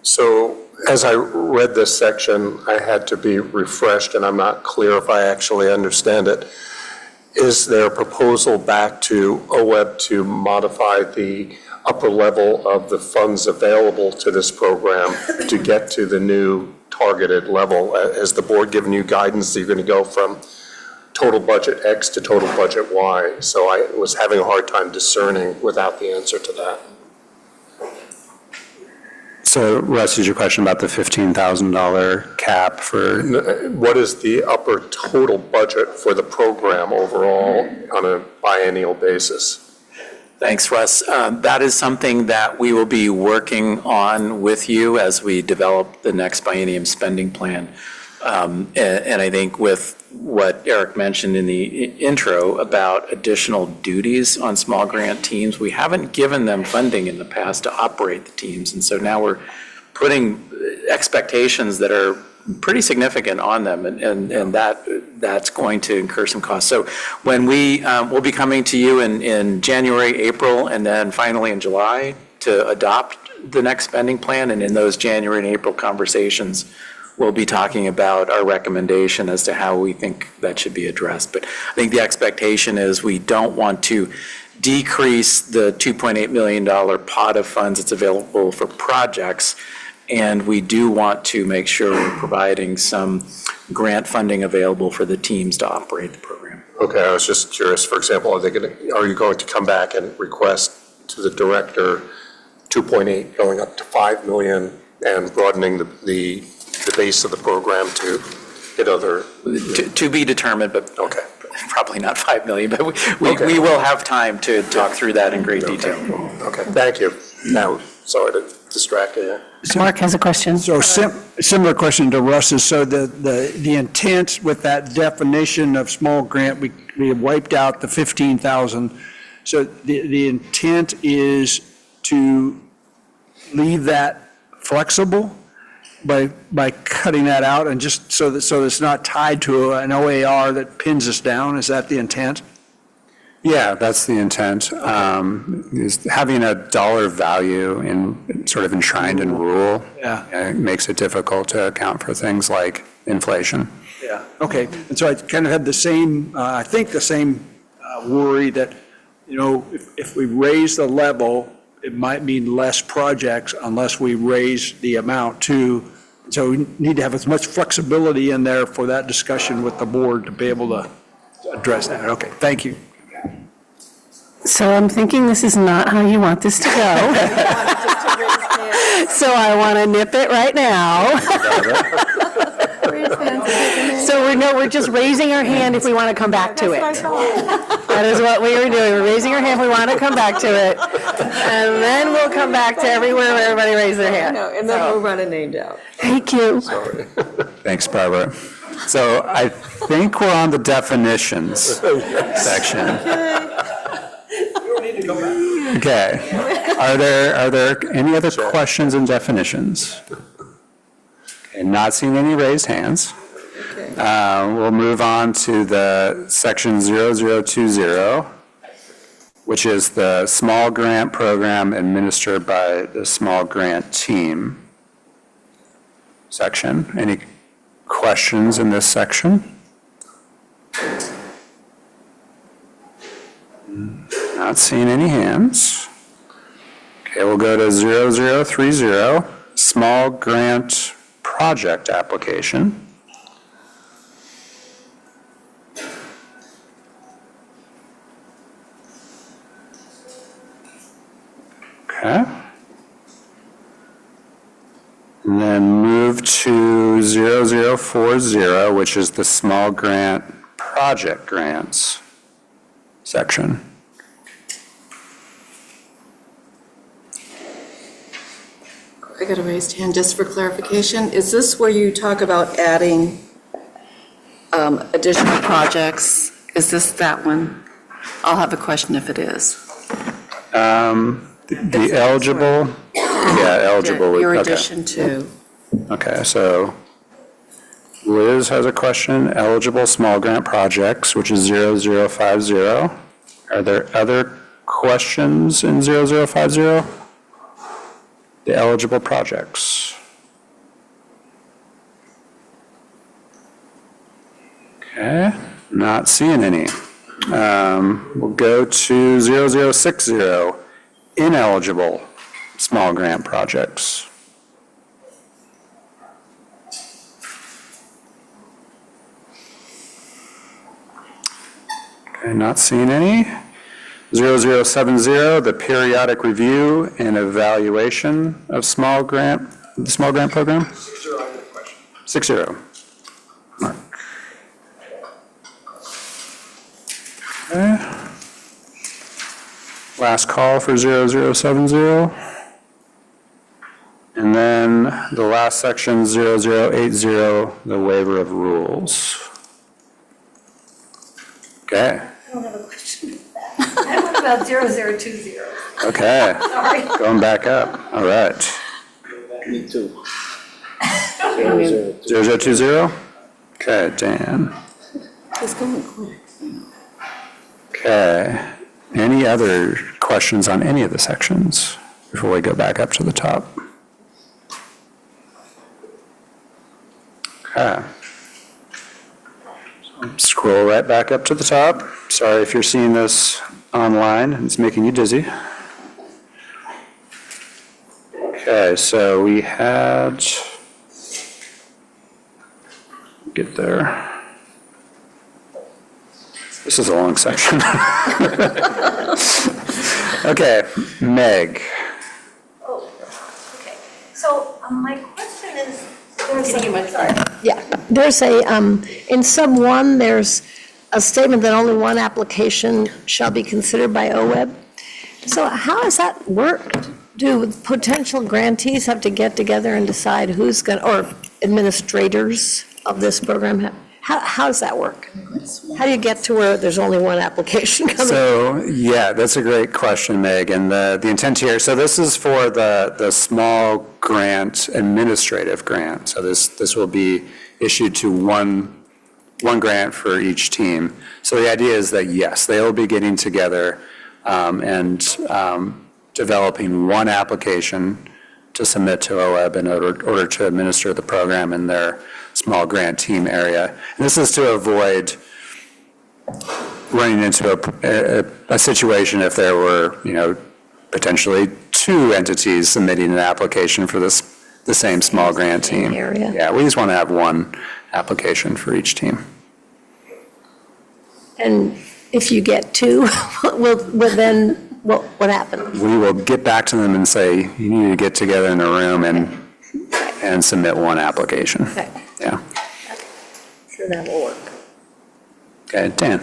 So as I read this section, I had to be refreshed, and I'm not clear if I actually understand it. Is there a proposal back to OWEB to modify the upper level of the funds available to this program to get to the new targeted level? Has the board given you guidance that you're going to go from total budget X to total budget Y? So I was having a hard time discerning without the answer to that. So Russ, is your question about the $15,000 cap for? What is the upper total budget for the program overall on a biennial basis? Thanks, Russ. That is something that we will be working on with you as we develop the next biennium spending plan. And I think with what Eric mentioned in the intro about additional duties on small grant teams, we haven't given them funding in the past to operate the teams. And so now we're putting expectations that are pretty significant on them, and that's going to incur some costs. So when we'll be coming to you in January, April, and then finally in July to adopt the next spending plan, and in those January and April conversations, we'll be talking about our recommendation as to how we think that should be addressed. But I think the expectation is we don't want to decrease the $2.8 million pot of funds that's available for projects, and we do want to make sure we're providing some grant funding available for the teams to operate the program. Okay, I was just curious, for example, are you going to come back and request to the director 2.8 going up to 5 million and broadening the base of the program to hit other? To be determined, but okay, probably not 5 million, but we will have time to talk through that in great detail. Okay, thank you. Now, sorry to distract you. Mark has a question. So similar question to Russ's. So the intent with that definition of small grant, we have wiped out the 15,000. So the intent is to leave that flexible by cutting that out, and just so it's not tied to an OAR that pins us down. Is that the intent? Yeah, that's the intent. Is having a dollar value in sort of enshrined in rule. Yeah. Makes it difficult to account for things like inflation. Yeah, okay. And so I kind of had the same, I think the same worry that, if we raise the level, it might mean less projects unless we raise the amount too. So we need to have as much flexibility in there for that discussion with the board to be able to address that. Okay, thank you. So I'm thinking this is not how you want this to go. So I want to nip it right now. So we're just raising our hand if we want to come back to it. That is what we were doing. We're raising our hand if we want to come back to it. And then we'll come back to everywhere where everybody raised their hand. And then we'll run a name down. Thank you. Thanks, Barbara. So I think we're on the definitions section. Okay. Are there any other questions and definitions? Okay, not seeing any raised hands. We'll move on to the section 0020, which is the small grant program administered by the small grant team section. Any questions in this section? Not seeing any hands. Okay, we'll go to 0030, small grant project application. Okay. And then move to 0040, which is the small grant project grants section. I got a raised hand just for clarification. Is this where you talk about adding additional projects? Is this that one? I'll have a question if it is. The eligible, eligible. Your Okay. addition to. Okay, so Liz has a question. Eligible small grant projects, which is 0050. Are there other questions in 0050? The eligible projects. Okay, not seeing any. We'll go to 0060, ineligible small grant projects. Okay, not seeing any. 0070, the periodic review and evaluation of the small grant program. 60. Mark. Okay. Last call for 0070. And then the last section, 0080, the waiver of rules. Okay. I don't have a question. I have one about 0020. Okay. Sorry. Going back up. All right. Me too. 0020? Okay, Dan. It's going quick. Okay. Any other questions on any of the sections before we go back up to the top? Okay. So scroll right back up to the top. Sorry if you're seeing this online, it's making you dizzy. Okay, so we had, get there. This is a long section. Okay, Meg. Oh, okay. So my question is, there's in sub 1, there's a statement that only one application shall be considered by OWEB. So how does that work? Do potential grantees have to get together and decide who's going to, or administrators of this program? How does that work? How do you get to where there's only one application coming? So, yeah, that's a great question, Meg. And the intent here, so this is for the small grant, administrative grant. So this will be issued to one grant for each team. So the idea is that, yes, they will be getting together and developing one application to submit to OWEB in order to administer the program in their small grant team area. And this is to avoid running into a situation if there were, potentially two entities submitting an application for the same small grant team. Area. Yeah, we just want to have one application for each team. And if you get two, what happens? We will get back to them and say, you need to get together in a room and submit one application. Okay. Yeah. Sure that will work. Okay, Dan.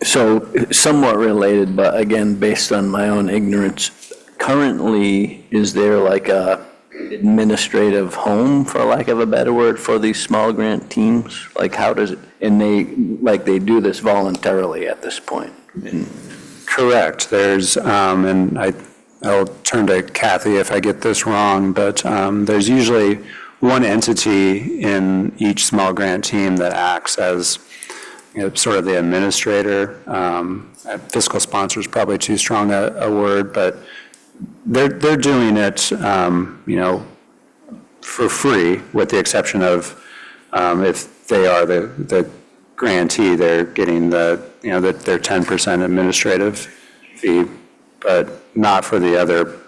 So somewhat related, but again, based on my own ignorance, currently, is there like a administrative home, for lack of a better word, for these small grant teams? Like how does it, and they do this voluntarily at this point? Correct. There's, and I'll turn to Kathy if I get this wrong, but there's usually one entity in each small grant team that acts as sort of the administrator. Fiscal sponsor is probably too strong a word, but they're doing it, for free, with the exception of if they are the grantee, they're getting their 10% administrative fee, but not for the other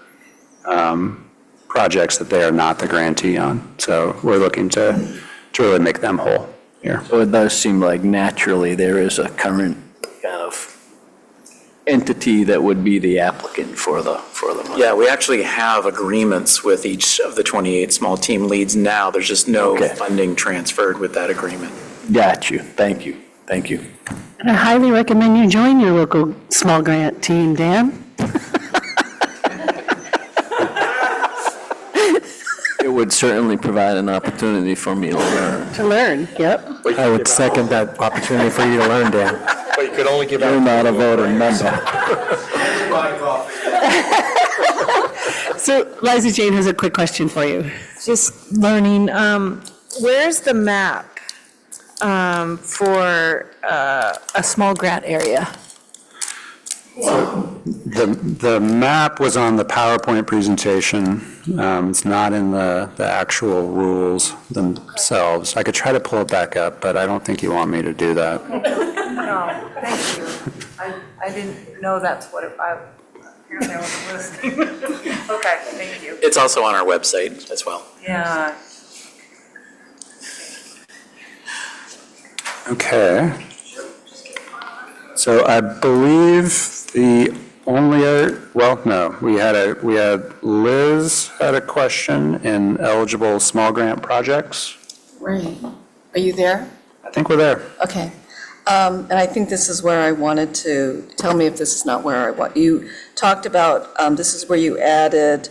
projects that they are not the grantee on. So we're looking to really make them whole here. So it does seem like naturally there is a current kind of entity that would be the applicant for the money. Yeah, we actually have agreements with each of the 28 small team leads now. There's just no funding transferred with that agreement. Got you. Thank you. Thank you. And I highly recommend you join your local small grant team, Dan. It would certainly provide an opportunity for me to learn. To learn, yep. I would second that opportunity for you to learn, Dan. But you could only give out. You're not a voting member. So Liza Jane has a quick question for you. Just learning, where's the map for a small grant area? The map was on the PowerPoint presentation. It's not in the actual rules themselves. I could try to pull it back up, but I don't think you want me to do that. No, thank you. I didn't know that's what apparently I wasn't listening. Okay, thank you. It's also on our website as well. Yeah. Okay. So I believe the only other, well, no, we had Liz had a question in eligible small grant projects. Right. Are you there? I think we're there. Okay. And I think this is where I wanted to, tell me if this is not where I want, you talked about, this is where you added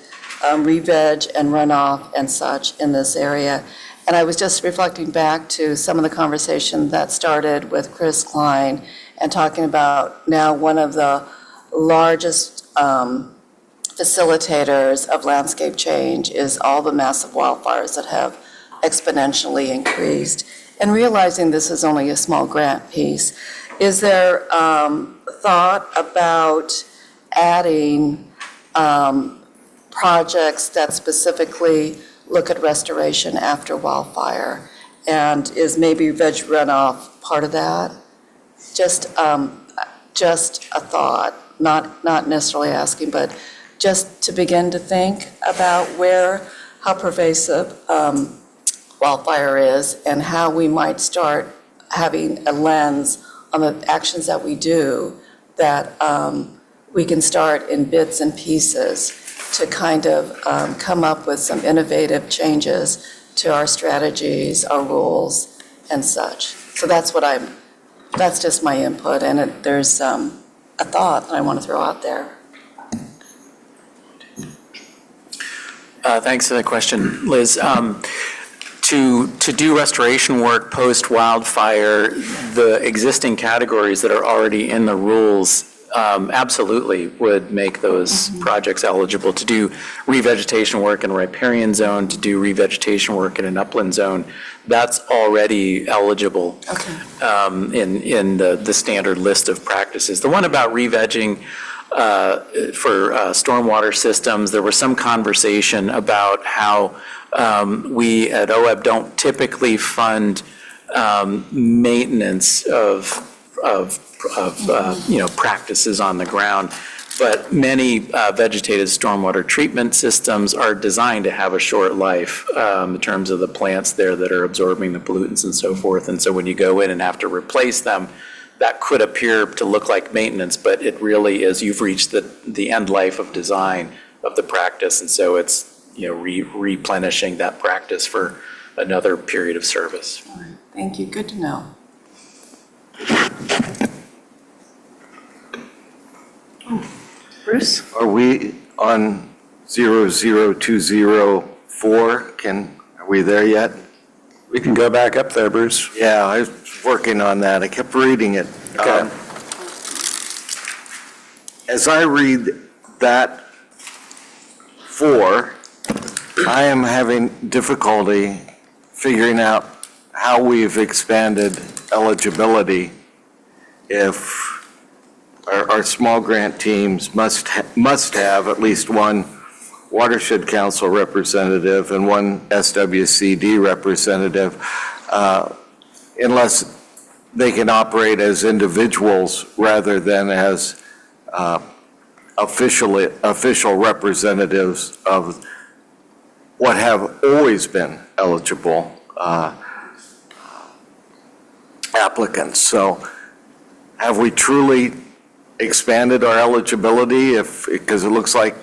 re-veg and runoff and such in this area. And I was just reflecting back to some of the conversation that started with Chris Klein and talking about now one of the largest facilitators of landscape change is all the massive wildfires that have exponentially increased. And realizing this is only a small grant piece, is there thought about adding projects that specifically look at restoration after wildfire? And is maybe veg runoff part of that? Just a thought, not necessarily asking, but just to begin to think about how pervasive wildfire is and how we might start having a lens on the actions that we do, that we can start in bits and pieces to kind of come up with some innovative changes to our strategies, our rules, and such. So that's just my input, and there's a thought that I want to throw out there. Thanks for the question, Liz. To do restoration work post-wildfire, the existing categories that are already in the rules absolutely would make those projects eligible. To do revegetation work in a riparian zone, to do revegetation work in an upland zone, that's already eligible in the standard list of practices. The one about revegging for stormwater systems, there was some conversation about how we at OWEB don't typically fund maintenance of practices on the ground, but many vegetated stormwater treatment systems are designed to have a short life in terms of the plants there that are absorbing the pollutants and so forth. And so when you go in and have to replace them, that could appear to look like maintenance, but it really is, you've reached the end life of design of the practice, and so it's replenishing that practice for another period of service. All right. Thank you. Good to know. Bruce? Are we on 00204? Are we there yet? We can go back up there, Bruce. Yeah, I was working on that. I kept reading it. Okay. As I read that 4, I am having difficulty figuring out how we've expanded eligibility if our small grant teams must have at least one watershed council representative and one SWCD representative, unless they can operate as individuals rather than as official representatives of what have always been eligible applicants. So have we truly expanded our eligibility because it looks like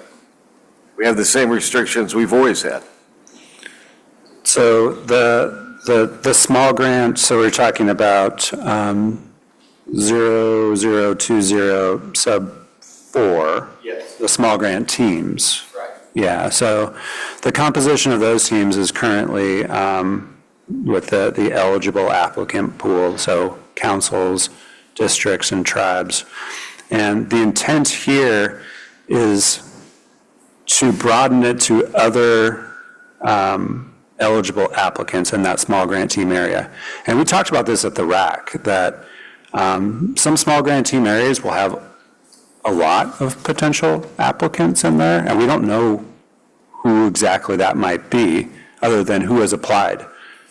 we have the same restrictions we've always had? So the small grant, so we're talking about 0020 sub 4. Yes. The small grant teams. Right. Yeah, so the composition of those teams is currently with the eligible applicant pool, so councils, districts, and tribes. And the intent here is to broaden it to other eligible applicants in that small grant team area. And we talked about this at the RAC, that some small grant team areas will have a lot of potential applicants in there, and we don't know who exactly that might be, other than who has applied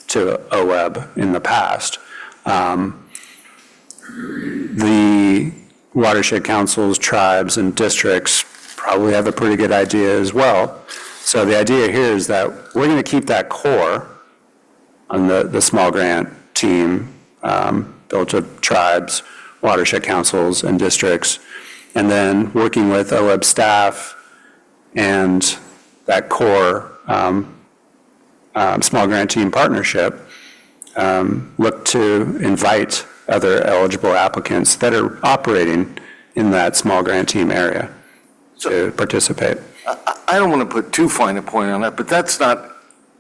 to OWEB in the past. The watershed councils, tribes, and districts probably have a pretty good idea as well. So the idea here is that we're going to keep that core on the small grant team, built of tribes, watershed councils, and districts, and then working with OWEB staff and that core small grant team partnership, look to invite other eligible applicants that are operating in that small grant team area to participate. I don't want to put too fine a point on that, but that's not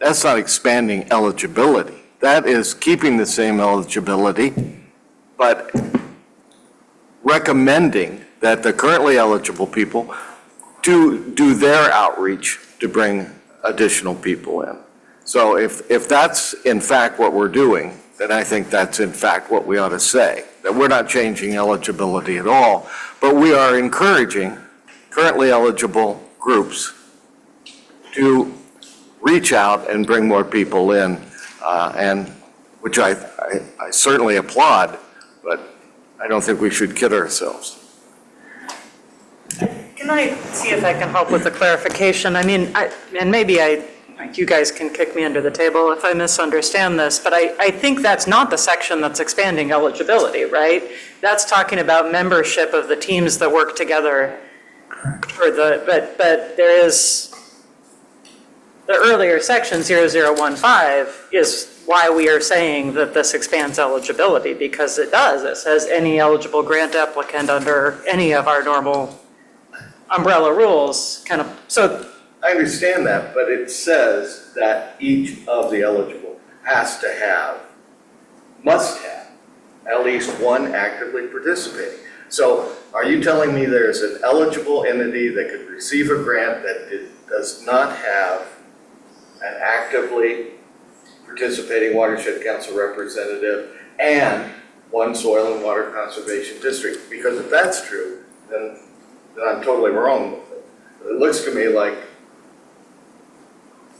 expanding eligibility. That is keeping the same eligibility, but recommending that the currently eligible people do their outreach to bring additional people in. So if that's in fact what we're doing, then I think that's in fact what we ought to say, that we're not changing eligibility at all, but we are encouraging currently eligible groups to reach out and bring more people in, and which I certainly applaud, but I don't think we should kid ourselves. Can I see if I can help with the clarification? I mean, and maybe you guys can kick me under the table if I misunderstand this, but I think that's not the section that's expanding eligibility, right? That's talking about membership of the teams that work together for but there is, the earlier section 0015 is why we are saying that this expands eligibility, because it does. It says any eligible grant applicant under any of our normal umbrella rules kind of, so. I understand that, but it says that each of the eligible must have at least one actively participating. So are you telling me there's an eligible entity that could receive a grant that does not have an actively participating watershed council representative and one soil and water conservation district? Because if that's true, then I'm totally wrong with it. It looks to me like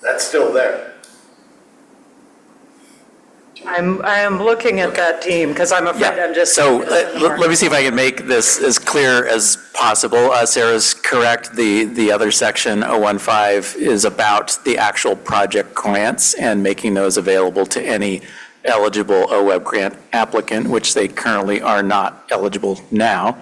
that's still there. I am looking at that team because I'm afraid I'm just. So let me see if I can make this as clear as possible. Sarah's correct. The other section, 015, is about the actual project grants and making those available to any eligible OWEB grant applicant, which they currently are not eligible now.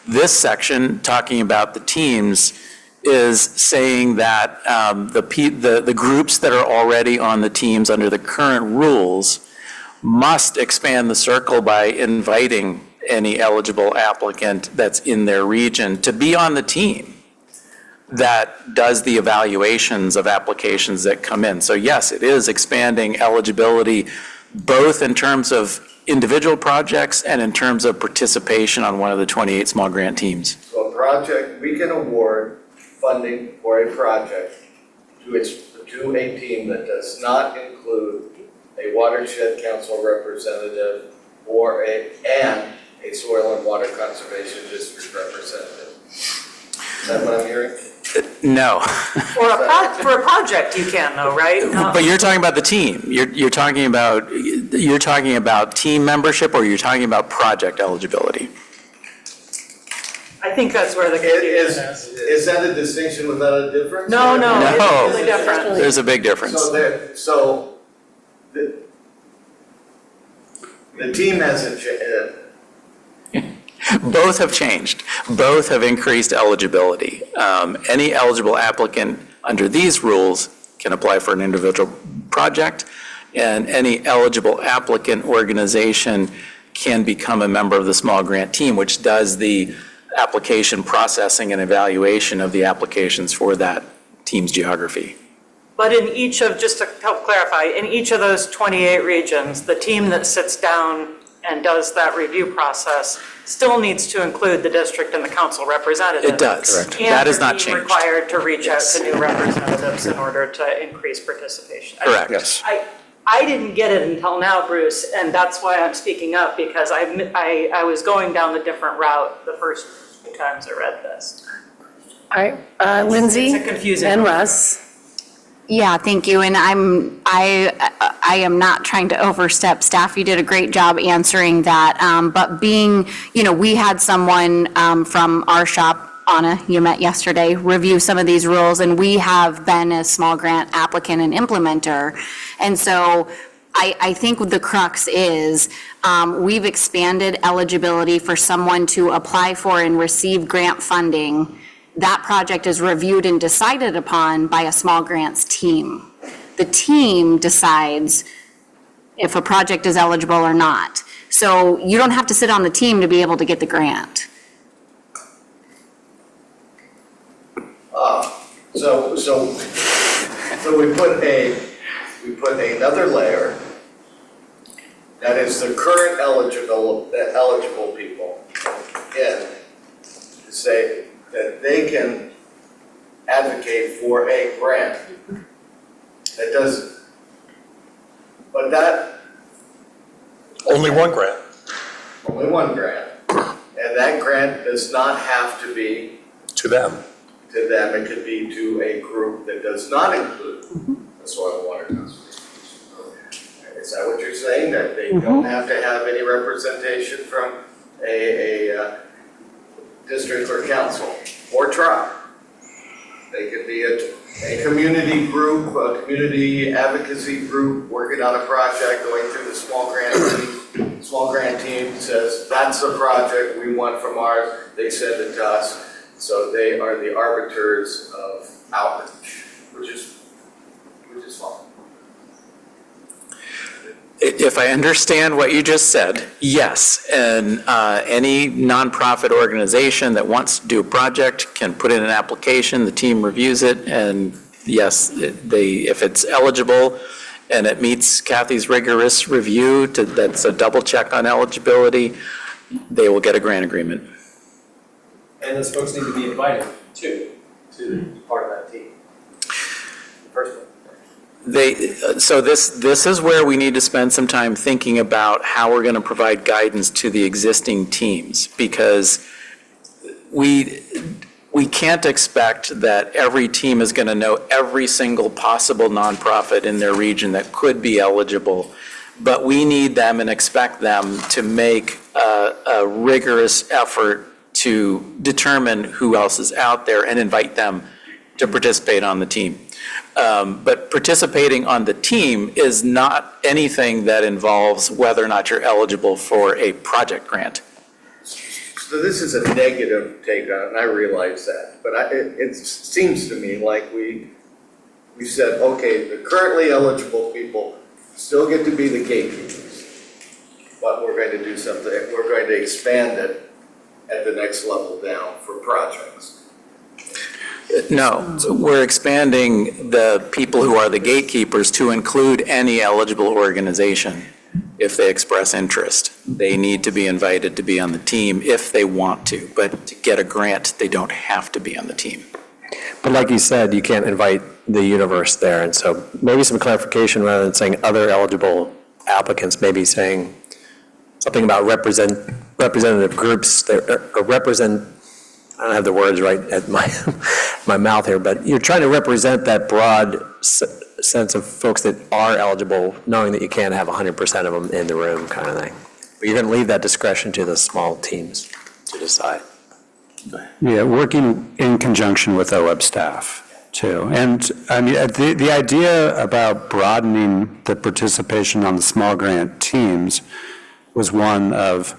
This section, talking about the teams, is saying that the groups that are already on the teams under the current rules must expand the circle by inviting any eligible applicant that's in their region to be on the team that does the evaluations of applications that come in. So yes, it is expanding eligibility, both in terms of individual projects and in terms of participation on one of the 28 small grant teams. So a project, we can award funding for a project to a team that does not include a watershed council representative and a soil and water conservation district representative. Is that what I'm hearing? No. For a project, you can though, right? But you're talking about the team. You're talking about team membership, or you're talking about project eligibility? I think that's where the confusion is. Is that a distinction without a difference? No, it's really different. There's a big difference. So the team hasn't Both have changed. Both have increased eligibility. Any eligible applicant under these rules can apply for an individual project, and any eligible applicant organization can become a member of the small grant team, which does the application processing and evaluation of the applications for that team's geography. But in each of, just to help clarify, in each of those 28 regions, the team that sits down and does that review process still needs to include the district and the council representative. It does. Correct. That has not changed. And they're being required to reach out to new representatives in order to increase participation. Correct. Yes. I didn't get it until now, Bruce, and that's why I'm speaking up, because I was going down the different route the first few times I read this. All right, Lindsay It's a confusing and one. Russ. Yeah, thank you. And I am not trying to overstep. Staff, you did a great job answering that. But being, we had someone from our shop, Anna, you met yesterday, review some of these rules, and we have been a small grant applicant and implementer. And so I think the crux is we've expanded eligibility for someone to apply for and receive grant funding. That project is reviewed and decided upon by a small grants team. The team decides if a project is eligible or not. So you don't have to sit on the team to be able to get the grant. So we put another layer that is the current eligible people in to say that they can advocate for a grant. That does, but that, Only one grant. only one grant, and that grant does not have to be To them. to them, it could be to a group that does not include the soil and water conservation. Is that what you're saying, that they don't have to have any representation from a district or council or tribe? They could be a community group, a community advocacy group working on a project, going through the small grant team. Small grant team says, that's the project we want from ours, they send it to us. So they are the arbiters of outreach, which is fine. If I understand what you just said, yes, and any nonprofit organization that wants to do a project can put in an application, the team reviews it, and yes, if it's eligible and it meets Kathy's rigorous review, that's a double check on eligibility, they will get a grant agreement. And those folks need to be invited too, to be part of that team. First one. So this is where we need to spend some time thinking about how we're going to provide guidance to the existing teams, because we can't expect that every team is going to know every single possible nonprofit in their region that could be eligible, but we need them and expect them to make a rigorous effort to determine who else is out there and invite them to participate on the team. But participating on the team is not anything that involves whether or not you're eligible for a project grant. So this is a negative take on it, and I realize that, but it seems to me like we said, okay, the currently eligible people still get to be the gatekeepers, but we're going to do something, we're going to expand it at the next level down for projects. No, we're expanding the people who are the gatekeepers to include any eligible organization if they express interest. They need to be invited to be on the team if they want to, but to get a grant, they don't have to be on the team. But like you said, you can't invite the universe there, and so maybe some clarification rather than saying other eligible applicants, maybe saying something about representative groups that represent, I don't have the words right at my mouth here, but you're trying to represent that broad sense of folks that are eligible, knowing that you can't have 100% of them in the room kind of thing. But you're going to leave that discretion to the small teams to decide. Yeah, working in conjunction with OWEB staff too. And I mean, the idea about broadening the participation on the small grant teams was one of,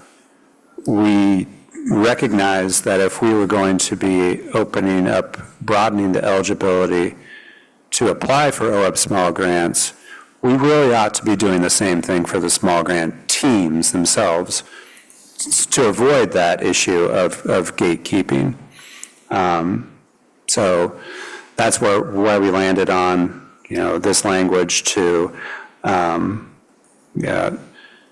we recognize that if we were going to be opening up, broadening the eligibility to apply for OWEB small grants, we really ought to be doing the same thing for the small grant teams themselves to avoid that issue of gatekeeping. So that's where we landed on, this language to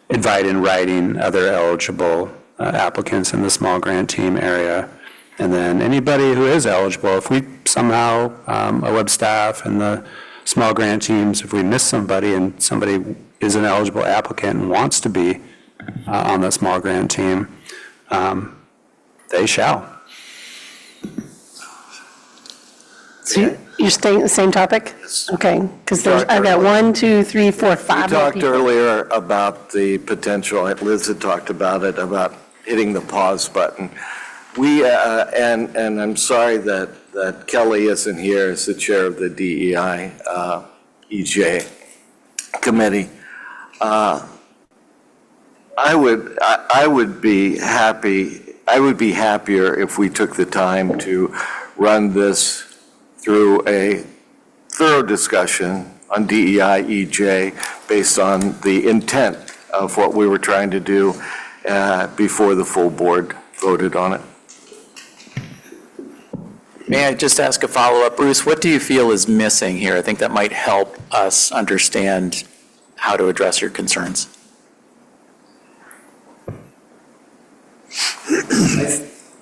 invite in writing other eligible applicants in the small grant team area. And then anybody who is eligible, if we somehow, OWEB staff and the small grant teams, if we miss somebody and somebody is an eligible applicant and wants to be on the small grant team, they shall. So you're staying the same topic? Okay, because I've got 1, 2, 3, 4, 5 We more talked people. earlier about the potential, Liz had talked about it, about hitting the pause button. We, and I'm sorry that Kelly isn't here as the chair of the DEI EJ committee. I would be happier if we took the time to run this through a thorough discussion on DEI EJ based on the intent of what we were trying to do before the full board voted on it. May I just ask a follow-up? Bruce, what do you feel is missing here? I think that might help us understand how to address your concerns.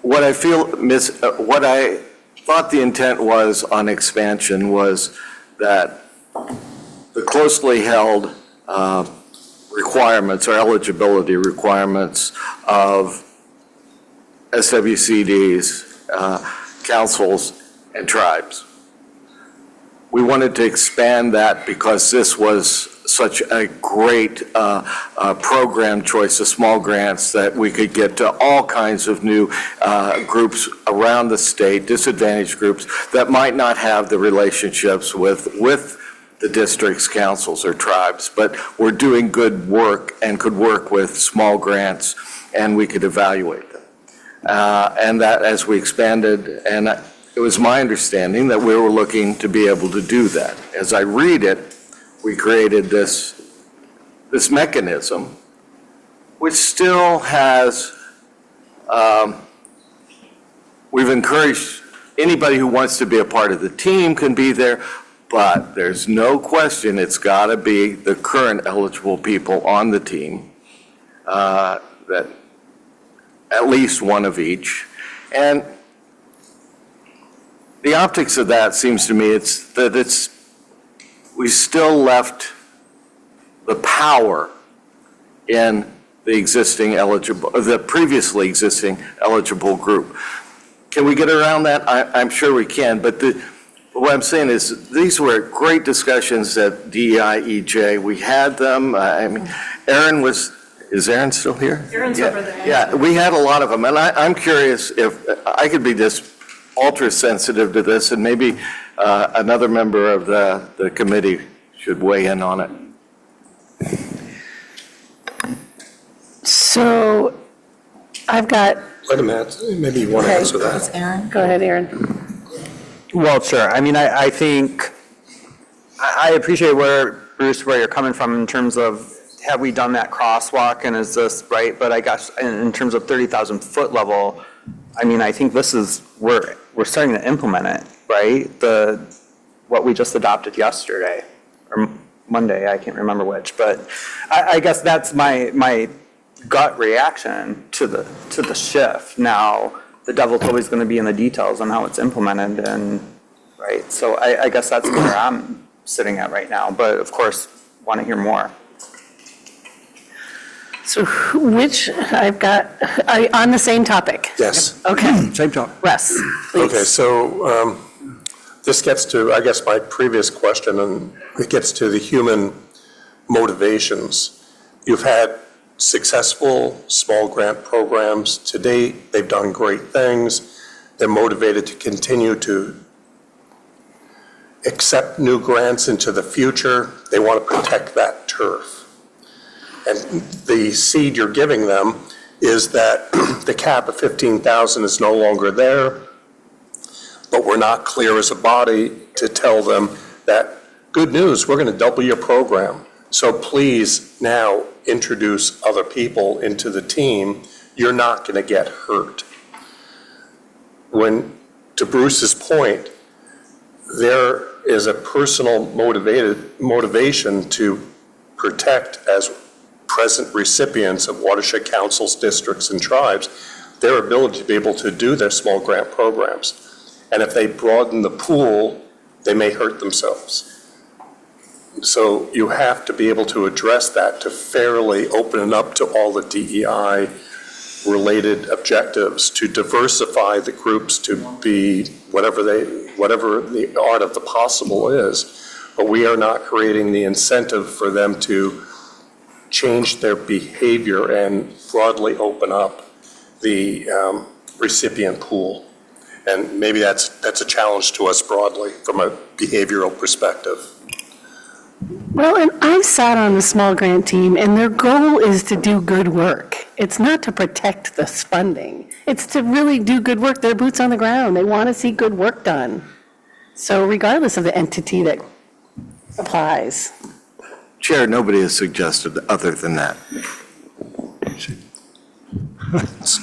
What I thought the intent was on expansion was that the closely held requirements or eligibility requirements of SWCDs, councils, and tribes. We wanted to expand that because this was such a great program choice of small grants that we could get to all kinds of new groups around the state, disadvantaged groups that might not have the relationships with the district's councils or tribes, but were doing good work and could work with small grants, and we could evaluate them. And that as we expanded, and it was my understanding that we were looking to be able to do that. As I read it, we created this mechanism, which still has, we've encouraged anybody who wants to be a part of the team can be there, but there's no question it's got to be the current eligible people on the team, that at least one of each. And the optics of that seems to me we still left the power in the previously existing eligible group. Can we get around that? I'm sure we can, but what I'm saying is these were great discussions at DEI, EJ. We had them. I mean, is Aaron still here? Aaron's over there. Yeah, we had a lot of them, and I'm curious if I could be just ultra sensitive to this, and maybe another member of the committee should weigh in on it. So I've got, Wait a minute, maybe you want to answer that. Aaron? go ahead, Aaron. Well, sure. I mean, I think, I appreciate Bruce, where you're coming from in terms of, have we done that crosswalk and is this right? But I guess in terms of 30,000 foot level, I mean, I think this is, we're starting to implement it, right? What we just adopted yesterday, or Monday, I can't remember which, but I guess that's my gut reaction to the shift. Now, the devil's always going to be in the details on how it's implemented, and right. So I guess that's where I'm sitting at right now. But of course, want to hear more. So I've got, on the same topic? Yes. Okay. Same topic. Russ, please. Okay, so this gets to, I guess, my previous question, and it gets to the human motivations. You've had successful small grant programs to date. They've done great things. They're motivated to continue to accept new grants into the future. They want to protect that turf. And the seed you're giving them is that the cap of 15,000 is no longer there, but we're not clear as a body to tell them that, good news, we're going to double your program. So please now introduce other people into the team. You're not going to get hurt. To Bruce's point, there is a personal motivation to protect, as present recipients of watershed councils, districts, and tribes, their ability to be able to do their small grant programs. And if they broaden the pool, they may hurt themselves. So you have to be able to address that, to fairly open it up to all the DEI-related objectives, to diversify the groups to be whatever the art of the possible is. But we are not creating the incentive for them to change their behavior and broadly open up the recipient pool. And maybe that's a challenge to us broadly from a behavioral perspective. Well, and I've sat on the small grant team, and their goal is to do good work. It's not to protect this funding. It's to really do good work. They're boots on the ground. They want to see good work done. So regardless of the entity that applies. Chair, nobody has suggested other than that.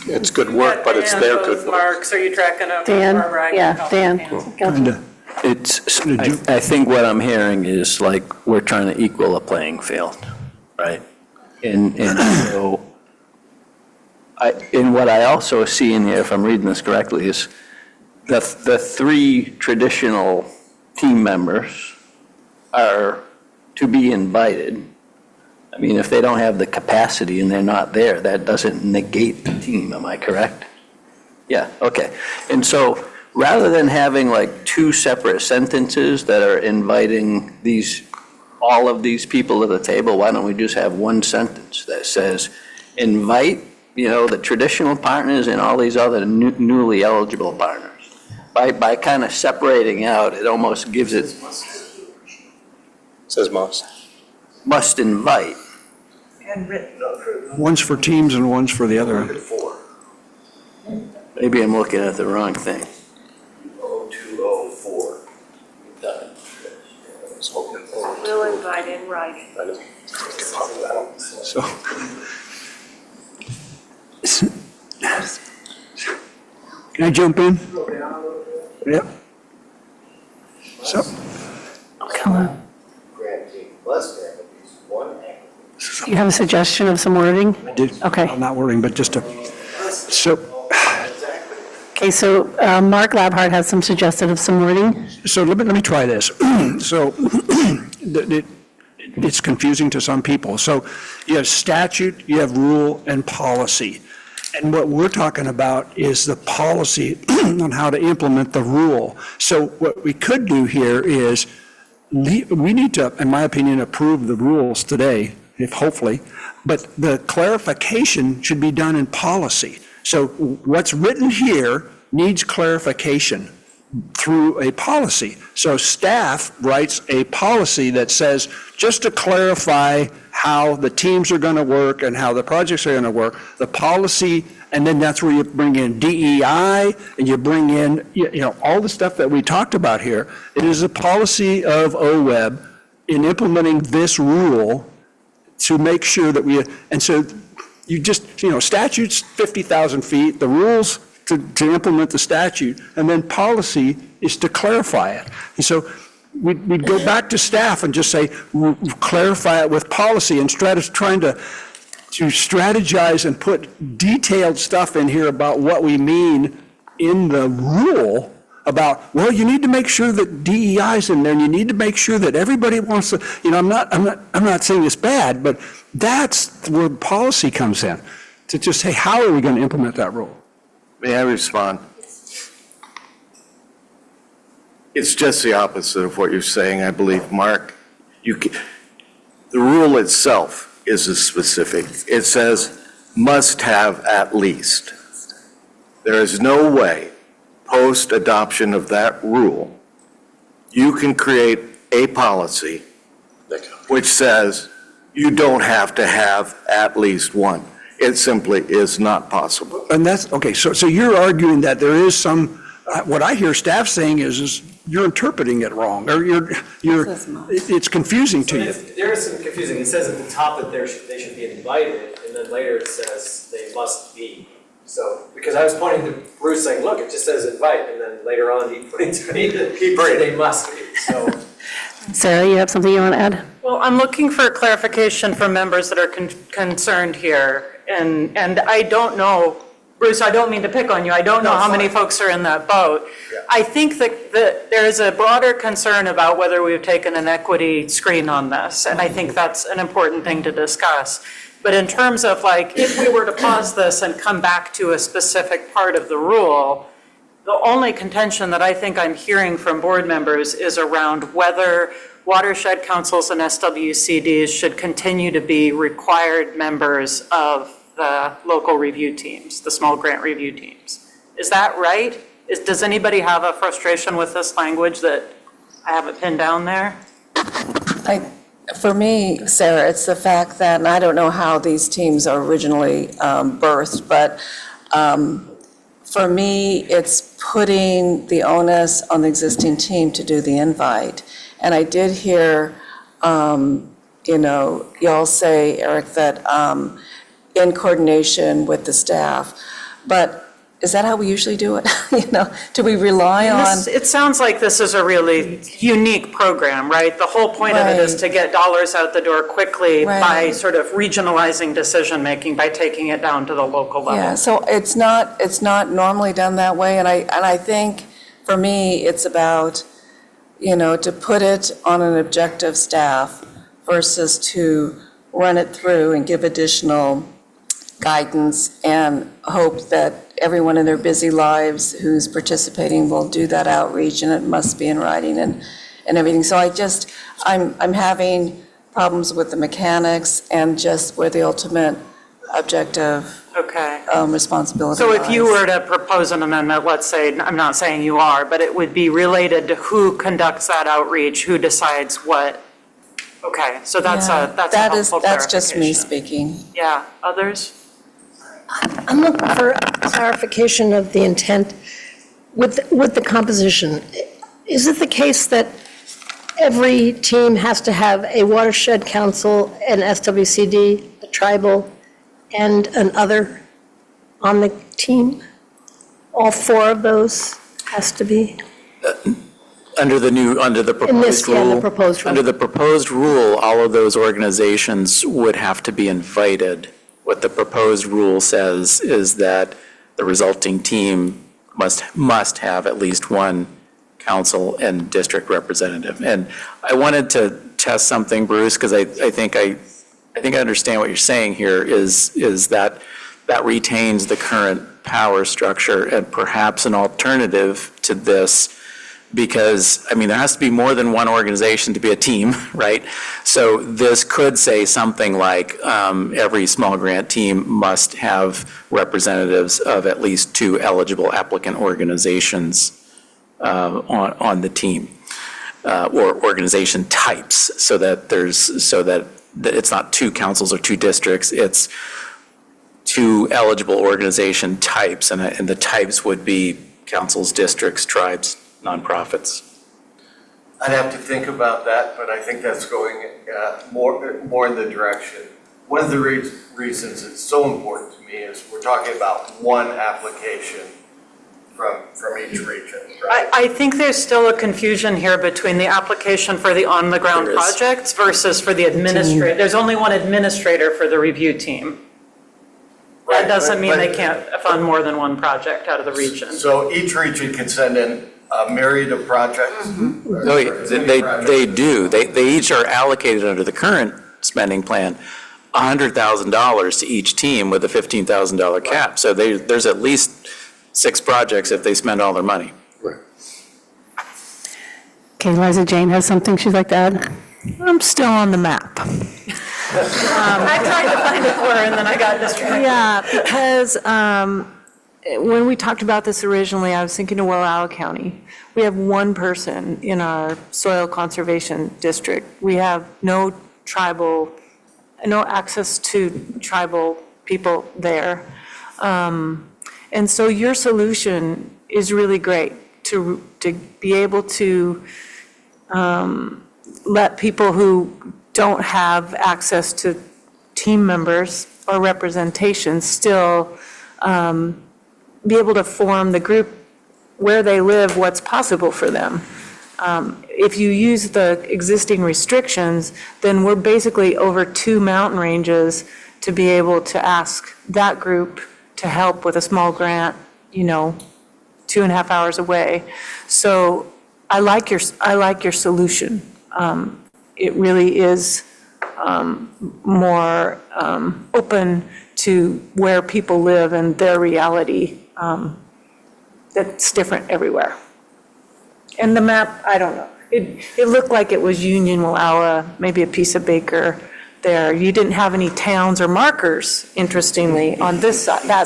It's good work, but it's their good work. Marks, are you tracking them? Dan, Barbara, I can yeah, help. Dan. I think what I'm hearing is like, we're trying to equal a playing field, right? And so, and what I also see in here, if I'm reading this correctly, is the three traditional team members are to be invited. I mean, if they don't have the capacity and they're not there, that doesn't negate the team, am I correct? Yeah, okay. And so rather than having like two separate sentences that are inviting all of these people to the table, why don't we just have one sentence that says, invite, the traditional partners and all these other newly eligible partners? By kind of separating out, it almost gives it. Says must. Must invite. And written. One's for teams and one's for the other. Maybe I'm looking at the wrong thing. 0204. We'll invite in writing. So. Can I jump in? Yep. So. Come on. You have a suggestion of some wording? I did. Okay. I'm not worrying, but just so. Okay, so Mark Labhart has some suggested of some wording. So let me try this. So it's confusing to some people. So you have statute, you have rule, and policy. And what we're talking about is the policy on how to implement the rule. So what we could do here is we need to, in my opinion, approve the rules today, if hopefully, but the clarification should be done in policy. So what's written here needs clarification through a policy. So staff writes a policy that says, just to clarify how the teams are going to work and how the projects are going to work, the policy, and then that's where you bring in DEI and you bring in, all the stuff that we talked about here. It is a policy of OWEB in implementing this rule to make sure that and so you just, statute's 50,000 feet, the rules to implement the statute, and then policy is to clarify it. And so we'd go back to staff and just say, clarify it with policy instead of trying to strategize and put detailed stuff in here about what we mean in the rule about, well, you need to make sure that DEI is in there, and you need to make sure that everybody wants to, I'm not saying it's bad, but that's where policy comes in, to just say, how are we going to implement that rule? May I respond? It's just the opposite of what you're saying, I believe, Mark. The rule itself is a specific. It says, must have at least. There is no way, post-adoption of that rule, you can create a policy which says you don't have to have at least one. It simply is not possible. And that's, okay, so you're arguing that there is some, what I hear staff saying is you're interpreting it wrong, or it's confusing to you. There is some confusing. It says at the top that they should be invited, and then later it says they must be. So, because I was pointing to Bruce saying, look, it just says invite, and then later on he pointed to me that they must be, so. Sarah, you have something you want to add? Well, I'm looking for clarification from members that are concerned here. And I don't know, Bruce, I don't mean to pick on you. I don't know how many folks are in that boat. Yeah. I think that there is a broader concern about whether we've taken an equity screen on this. And I think that's an important thing to discuss. But in terms of if we were to pause this and come back to a specific part of the rule, the only contention that I think I'm hearing from board members is around whether watershed councils and SWCDs should continue to be required members of the local review teams, the small grant review teams. Is that right? Does anybody have a frustration with this language that I haven't pinned down there? For me, Sarah, it's the fact that, and I don't know how these teams are originally birthed, but for me, it's putting the onus on the existing team to do the invite. And I did hear, y'all say, Eric, that in coordination with the staff, but is that how we usually do it? Do we rely on? It sounds like this is a really unique program, right? The whole point of it is to get dollars out the door quickly by sort of regionalizing decision-making, by taking it down to the local level. Yeah, so it's not normally done that way, and I think for me, it's about, to put it on an objective staff versus to run it through and give additional guidance and hope that everyone in their busy lives who's participating will do that outreach, and it must be in writing and everything. So I'm having problems with the mechanics and just where the ultimate objective responsibility So if lies. you were to propose an amendment, let's say, I'm not saying you are, but it would be related to who conducts that outreach, who decides what. Okay, so that's a helpful That's just me clarification. speaking. Yeah, others? I'm looking for clarification of the intent with the composition. Is it the case that every team has to have a watershed council, an SWCD, a tribal, and an other on the team? All four of those has to be? Under the proposed rule? Yeah, the proposed rule. Under the proposed rule, all of those organizations would have to be invited. What the proposed rule says is that the resulting team must have at least one council and district representative. And I wanted to test something, Bruce, because I think I understand what you're saying here is that retains the current power structure and perhaps an alternative to this, because, there has to be more than one organization to be a team, right? So this could say something like every small grant team must have representatives of at least 2 eligible applicant organizations on the team, or organization types, so that it's not 2 councils or 2 districts, it's 2 eligible organization types, and the types would be councils, districts, tribes, nonprofits. I'd have to think about that, but I think that's going more in the direction. One of the reasons it's so important to me is we're talking about one application from each region, right? I think there's still a confusion here between the application for the on-the-ground There is. projects versus for the administrator. There's only one administrator for the review team. That Right, doesn't mean they but- can't fund more than one project out of the region. So each region can send in a myriad of projects? No, they do. They each are allocated under the current spending plan $100,000 to each team with a $15,000 cap. So there's at least 6 projects if they spend all their money. Okay, Liza Jane has something she'd like to add? I'm still on the map. I tried to find it for her and then I got distracted. Yeah, because when we talked about this originally, I was thinking of Walla County. We have one person in our soil conservation district. We have no access to tribal people there. And so your solution is really great to be able to let people who don't have access to team members or representation still be able to form the group where they live, what's possible for them. If you use the existing restrictions, then we're basically over 2 mountain ranges to be able to ask that group to help with a small grant, 2.5 hours away. So I like your solution. It really is more open to where people live and their reality that's different everywhere. And the map, I don't know. It looked like it was Union, Wallowa, maybe a piece of Baker there. You didn't have any towns or markers, interestingly, on that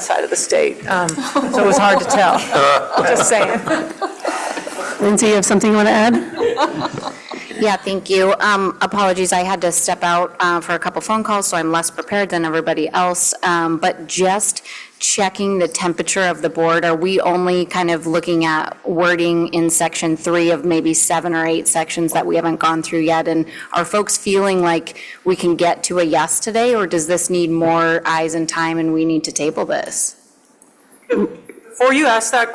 side of the state. So it was hard to tell. Just saying. Lindsay, you have something you want to add? Yeah, thank you. Apologies, I had to step out for a couple phone calls, so I'm less prepared than everybody else. But just checking the temperature of the board, are we only kind of looking at wording in section 3 of maybe 7 or 8 sections that we haven't gone through yet? And are folks feeling like we can get to a yes today, or does this need more eyes and time and we need to table this? Before you answer that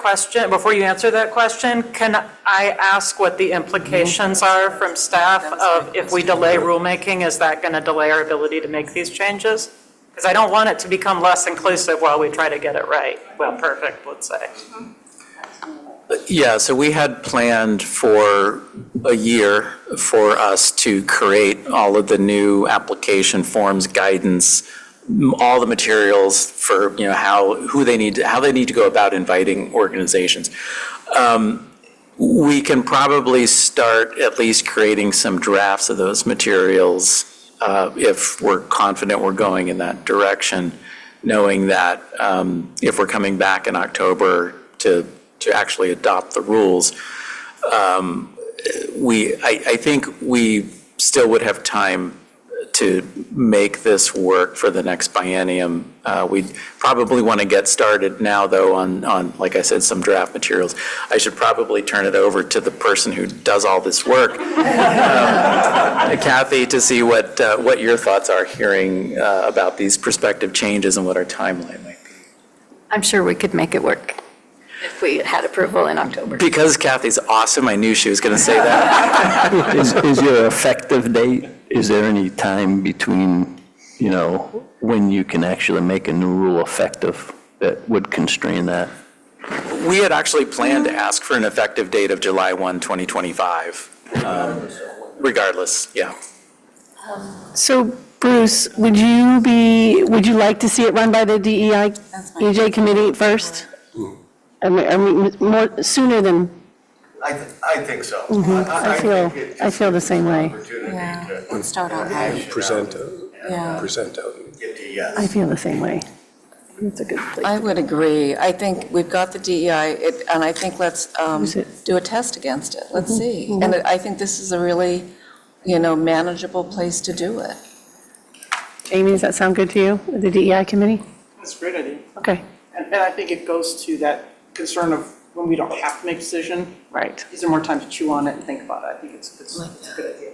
question, can I ask what the implications are from staff of if we delay rulemaking, is that going to delay our ability to make these changes? Because I don't want it to become less inclusive while we try to get it right. Well, perfect, let's say. Yeah, so we had planned for a year for us to create all of the new application forms, guidance, all the materials for, you know, how they need to go about inviting organizations. We can probably start at least creating some drafts of those materials if we're confident we're going in that direction, knowing that if we're coming back in October to actually adopt the rules, I think we still would have time to make this work for the next biennium. We probably want to get started now, though, on, like I said, some draft materials. I should probably turn it over to the person who does all this work, Kathy, to see what your thoughts are hearing about these prospective changes and what our timeline might be. I'm sure we could make it work if we had approval in October. Because Kathy's awesome, I knew she was going to say that. Is your effective date, is there any time between, you know, when you can actually make a new rule effective that would constrain that? We had actually planned to ask for an effective date of July 1, 2025. Regardless, yeah. So Bruce, would you like to see it run by the EJ committee first? I mean, more sooner than, I think so. I feel the same way. Start out high. Present out. Get to yes. I feel the same way. It's a good place. I would agree. I think we've got the DEI, and I think let's do a test against it. Let's see. And I think this is a really, manageable place to do it. Jamie, does that sound good to you, the DEI committee? That's a great idea. Okay. And I think it goes to that concern of when we don't have to make a decision. Right. Is there more time to chew on it and think about it? I think it's a good idea.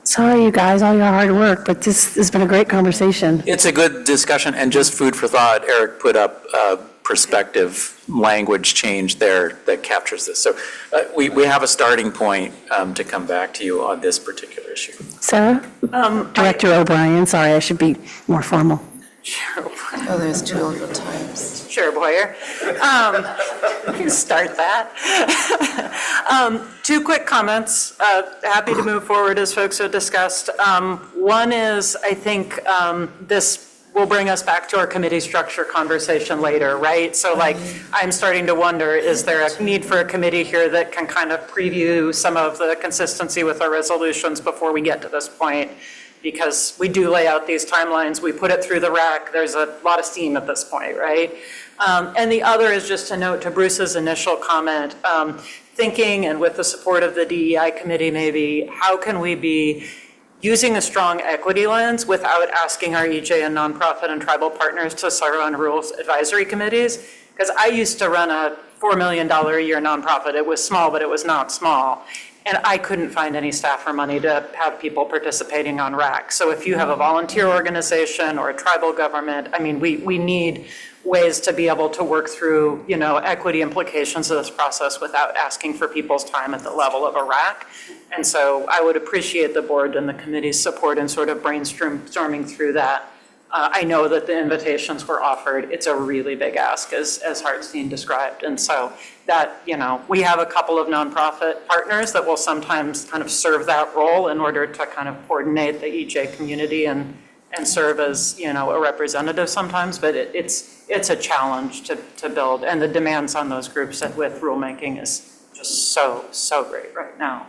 Sorry, you guys, all your hard work, but this has been a great conversation. It's a good discussion, and just food for thought, Eric put up a perspective language change there that captures this. So we have a starting point to come back to you on this particular issue. Sarah? Director O'Brien, sorry, I should be more formal. Oh, there's two other times. Chair Boyer. You can start that. Two quick comments. Happy to move forward as folks have discussed. One is, I think this will bring us back to our committee structure conversation later, right? So I'm starting to wonder, is there a need for a committee here that can kind of preview some of the consistency with our resolutions before we get to this point? Because we do lay out these timelines, we put it through the rack, there's a lot of steam at this point, right? And the other is just a note to Bruce's initial comment, thinking, and with the support of the DEI committee maybe, how can we be using a strong equity lens without asking our EJ and nonprofit and tribal partners to serve on rules advisory committees? Because I used to run a $4 million a year nonprofit. It was small, but it was not small. And I couldn't find any staff or money to have people participating on RAC. So if you have a volunteer organization or a tribal government, I mean, we need ways to be able to work through, equity implications of this process without asking for people's time at the level of a RAC. And so I would appreciate the board and the committee's support in sort of brainstorming through that. I know that the invitations were offered. It's a really big ask, as Hartstein described. And so that, we have a couple of nonprofit partners that will sometimes kind of serve that role in order to kind of coordinate the EJ community and serve as, a representative sometimes. But it's a challenge to build. And the demands on those groups with rulemaking is just so great right now.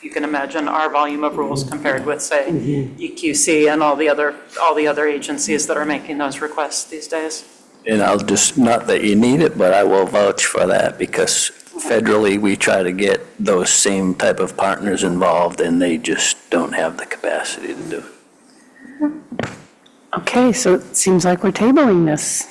You can imagine our volume of rules compared with, say, EQC and all the other agencies that are making those requests these days. And I'll just, not that you need it, but I will vouch for that because federally we try to get those same type of partners involved and they just don't have the capacity to do it. Okay, so it seems like we're tabling this.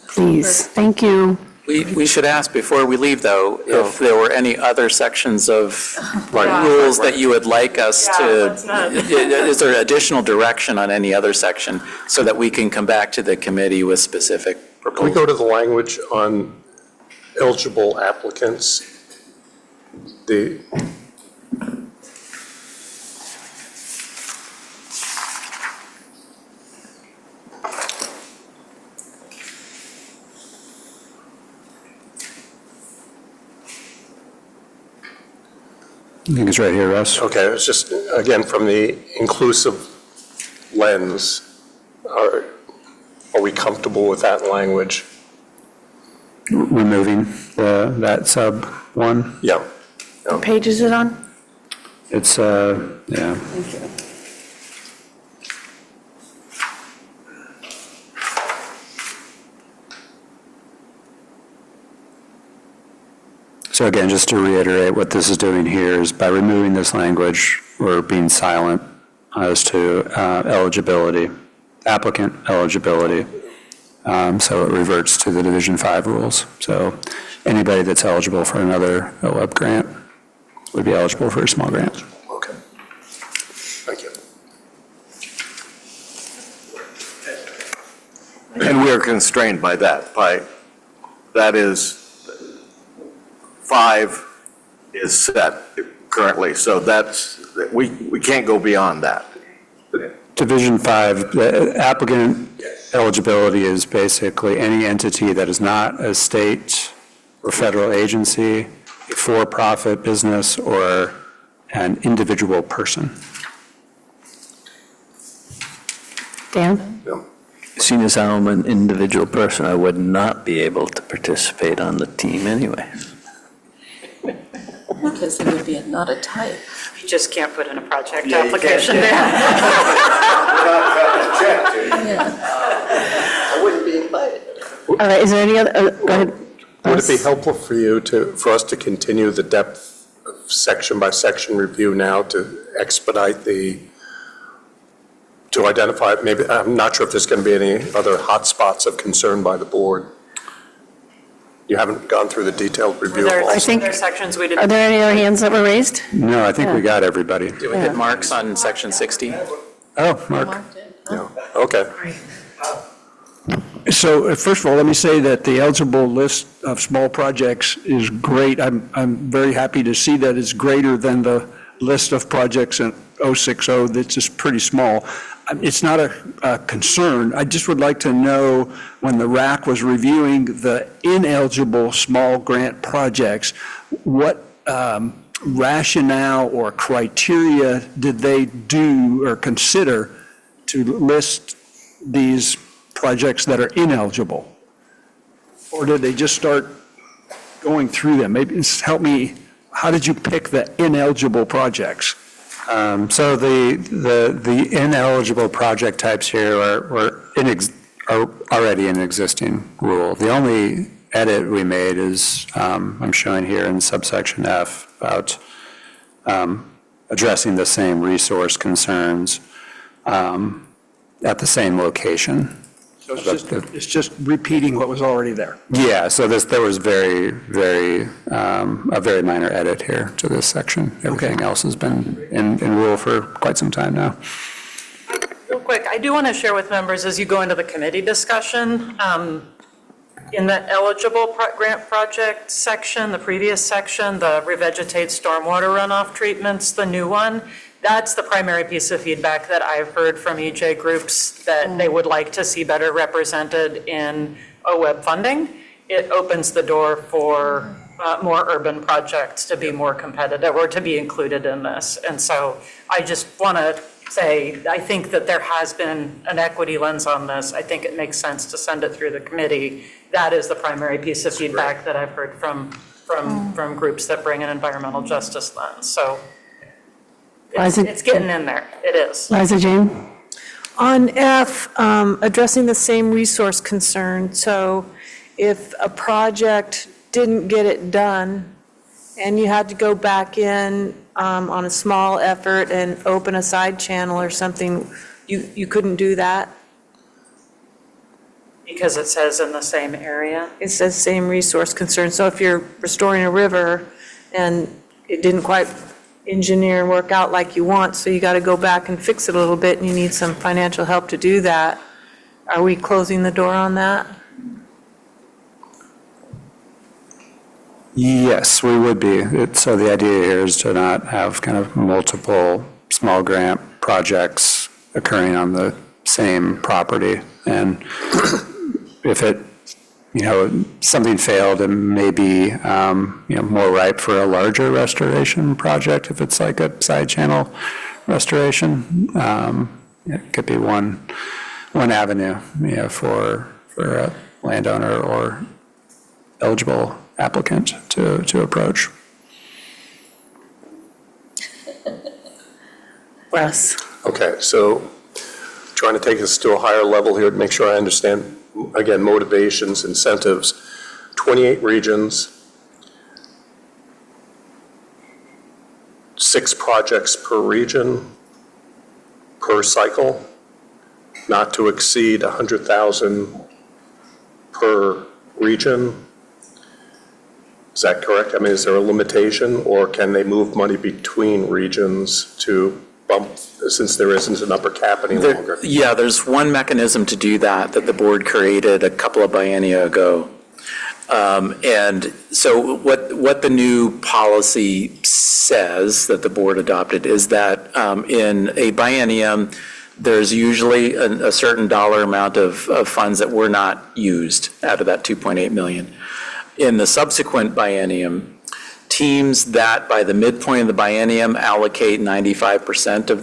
Please, thank you. We should ask before we leave, though, if there were any other sections of rules that you would like us to, is there additional direction on any other section so that we can come back to the committee with specific proposals? Can we go to the language on eligible applicants? think it's right here, Russ. Okay, it's just, again, from the inclusive lens, are we comfortable with that language? Removing that sub one? Yeah. What page is it on? It's, yeah. Thank you. So again, just to reiterate, what this is doing here is by removing this language, we're being silent as to eligibility, applicant eligibility. So it reverts to the Division 5 rules. So anybody that's eligible for another OWEB grant would be eligible for a small grant. Okay. Thank you. And we are constrained by that, that is, 5 is set currently, so we can't go beyond that. Division 5, the applicant eligibility is basically any entity that is not a state or federal agency, a for-profit business, or an individual person. Dan? Seeing as I'm an individual person, I would not be able to participate on the team anyway. Because it would be not a type. You just can't put in a project application there. I wouldn't be invited. All right, is there any other, go ahead. Would it be helpful for you for us to continue the depth of section by section review now to expedite to identify, maybe, I'm not sure if there's going to be any other hot spots of concern by the board. You haven't gone through the detailed review of all. I think, sections we didn't. are there any other hands that were raised? No, I think we got everybody. Do we hit marks on section 60? Oh, Mark. Yeah. Okay. So first of all, let me say that the eligible list of small projects is great. I'm very happy to see that it's greater than the list of projects in 060 that's just pretty small. It's not a concern. I just would like to know, when the RAC was reviewing the ineligible small grant projects, what rationale or criteria did they do or consider to list these projects that are ineligible? Or did they just start going through them? Maybe help me, how did you pick the ineligible projects? So the ineligible project types here are already an existing rule. The only edit we made is, I'm showing here in subsection F, about addressing the same resource concerns at the same location. So it's just repeating what was already there. Yeah, so there was a very minor edit here to this section. Everything else has been in rule for quite some time now. Real quick, I do want to share with members as you go into the committee discussion, in the eligible grant project section, the previous section, the revegetate stormwater runoff treatments, the new one, that's the primary piece of feedback that I've heard from EJ groups that they would like to see better represented in OWEB funding. It opens the door for more urban projects to be more competitive or to be included in this. And so I just want to say, I think that there has been an equity lens on this. I think it makes sense to send it through the committee. That is the primary piece of feedback that I've heard from groups that bring an environmental justice lens. So it's getting in there. It is. Liza Jane? On F, addressing the same resource concern, so if a project didn't get it done and you had to go back in on a small effort and open a side channel or something, you couldn't do that? Because it says in the same area? It says same resource concern. So if you're restoring a river and it didn't quite engineer and work out like you want, so you got to go back and fix it a little bit, and you need some financial help to do that. Are we closing the door on that? Yes, we would be. So the idea here is to not have kind of multiple small grant projects occurring on the same property. And if it something failed and maybe, more ripe for a larger restoration project if it's like a side channel restoration. It could be one avenue, for a landowner or eligible applicant to approach. Russ? Okay, so trying to take us to a higher level here to make sure I understand, again, motivations, incentives, 28 regions, 6 projects per region, per cycle, not to exceed 100,000 per region. Is that correct? I mean, is there a limitation, or can they move money between regions to bump, since there isn't an upper cap any longer? Yeah, there's one mechanism to do that the board created a couple of biennia ago. And so what the new policy says that the board adopted is that in a biennium, there's usually a certain dollar amount of funds that were not used out of that 2.8 million. In the subsequent biennium, teams that by the midpoint of the biennium allocate 95% of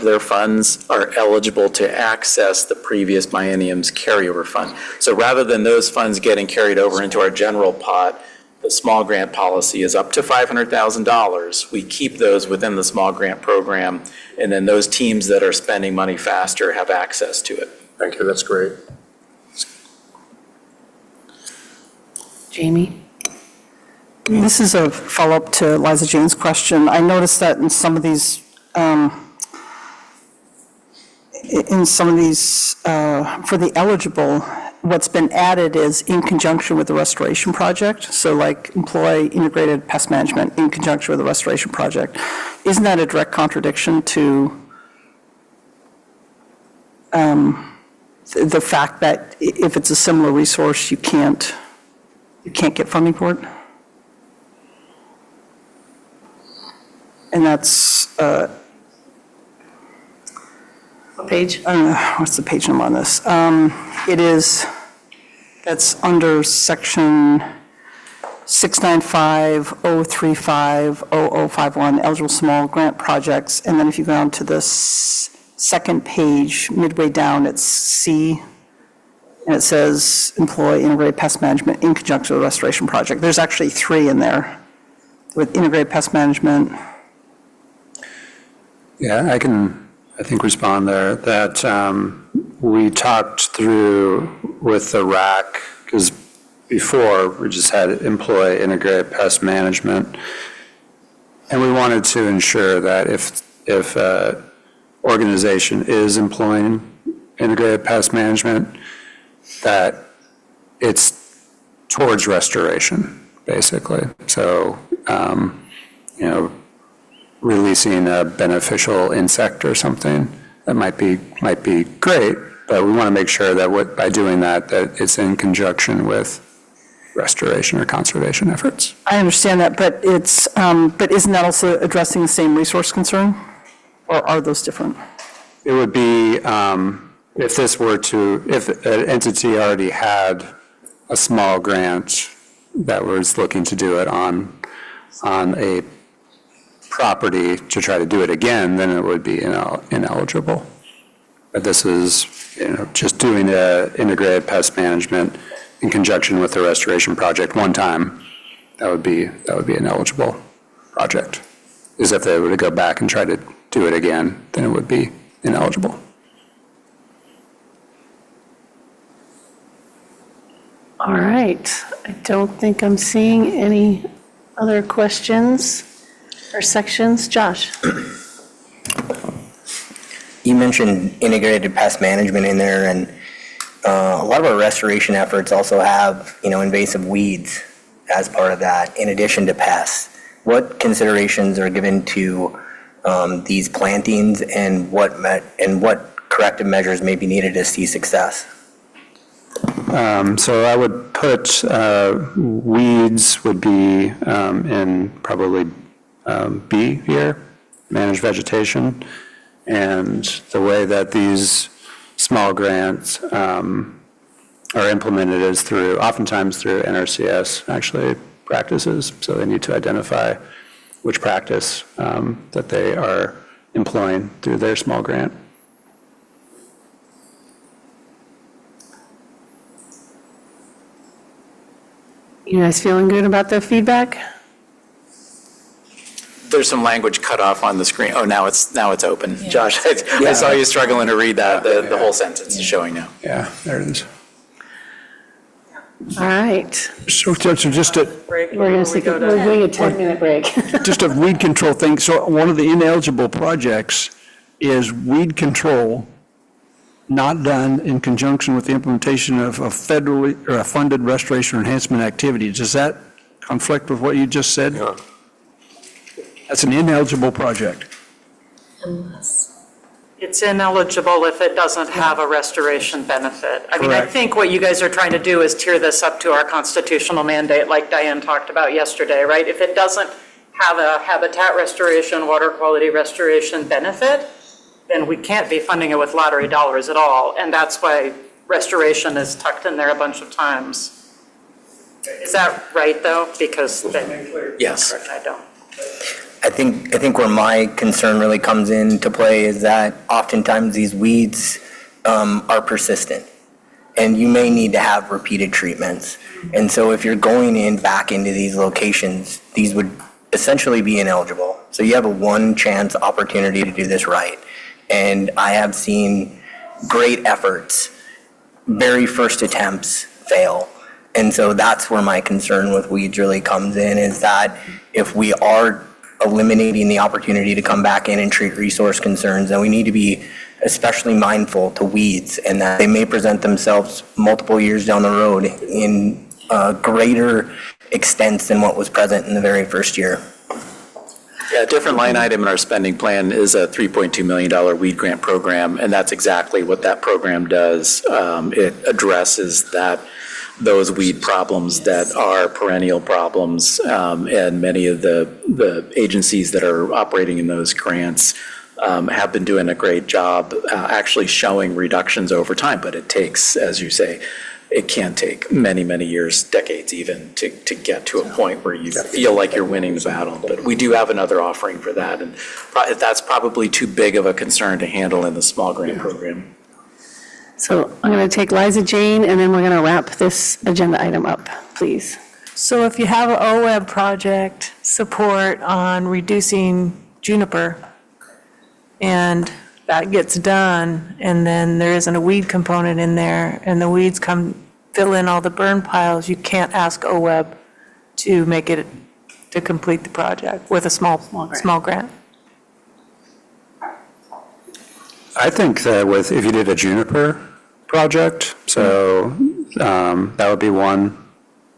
their funds are eligible to access the previous biennium's carryover fund. So rather than those funds getting carried over into our general pot, the small grant policy is up to $500,000. We keep those within the small grant program, and then those teams that are spending money faster have access to it. Thank you, that's great. Jamie? This is a follow-up to Liza Jane's question. I noticed that in some of these, for the eligible, what's been added is in conjunction with the restoration project. So like employ integrated pest management in conjunction with the restoration project. Isn't that a direct contradiction to the fact that if it's a similar resource, you can't get funding for it? And that's, What page? I don't know, what's the page number on this? That's under section 695-035-0051, eligible small grant projects. And then if you go down to the second page, midway down, it's C, and it says employ integrated pest management in conjunction with the restoration project. There's actually 3 in there with integrated pest management. Yeah, I think respond there, that we talked through with the RAC, because before we just had employ integrated pest management. And we wanted to ensure that if organization is employing integrated pest management, that it's towards restoration, basically. So, releasing a beneficial insect or something, that might be great, but we want to make sure that by doing that it's in conjunction with restoration or conservation efforts. I understand that, but but isn't that also addressing the same resource concern? Or are those different? It would be, if an entity already had a small grant that was looking to do it on a property to try to do it again, then it would be ineligible. But this is, just doing the integrated pest management in conjunction with the restoration project one time, that would be an eligible project. Is if they were to go back and try to do it again, then it would be ineligible. All right. I don't think I'm seeing any other questions or sections. Josh? You mentioned integrated pest management in there, and a lot of our restoration efforts also have, invasive weeds as part of that, in addition to pests. What considerations are given to these plantings, and what corrective measures may be needed to see success? So I would put weeds would be in probably B here, manage vegetation. And the way that these small grants are implemented is oftentimes through NRCS, actually, practices. So they need to identify which practice that they are employing through their small grant. You guys feeling good about the feedback? There's some language cut off on the screen. Oh, now it's open. Josh, I saw you struggling to read that. The whole sentence is showing now. Yeah, there it is. All right. So just a, We're going to take we're doing a 10-minute break. just a weed control thing. So one of the ineligible projects is weed control not done in conjunction with the implementation of a federally or a funded restoration or enhancement activity. Does that conflict with what you just said? Yeah. That's an ineligible project. It's ineligible if it doesn't have a restoration benefit. I mean, I Correct. think what you guys are trying to do is tier this up to our constitutional mandate, like Diane talked about yesterday, right? If it doesn't have a habitat restoration, water quality restoration benefit, then we can't be funding it with lottery dollars at all. And that's why restoration is tucked in there a bunch of times. Is that right, though? Because then, Yes. I don't. I think where my concern really comes into play is that oftentimes these weeds are persistent, and you may need to have repeated treatments. And so if you're going in back into these locations, these would essentially be ineligible. So you have a one chance opportunity to do this right. And I have seen great efforts, very first attempts fail. And so that's where my concern with weeds really comes in, is that if we are eliminating the opportunity to come back in and treat resource concerns, then we need to be especially mindful to weeds, and that they may present themselves multiple years down the road in greater extents than what was present in the very first year. Yeah, a different line item in our spending plan is a $3.2 million weed grant program, and that's exactly what that program does. It addresses those weed problems that are perennial problems, and many of the agencies that are operating in those grants have been doing a great job actually showing reductions over time, but it takes, as you say, it can take many, many years, decades even, to get to a point where you feel like you're winning the battle. But we do have another offering for that, and that's probably too big of a concern to handle in the small grant program. So I'm going to take Liza Jane, and then we're going to wrap this agenda item up, please. So if you have an OWEB project support on reducing juniper, and that gets done, and then there isn't a weed component in there, and the weeds fill in all the burn piles, you can't ask OWEB to make it, to complete the project with a small grant. I think that if you did a juniper project, so that would be one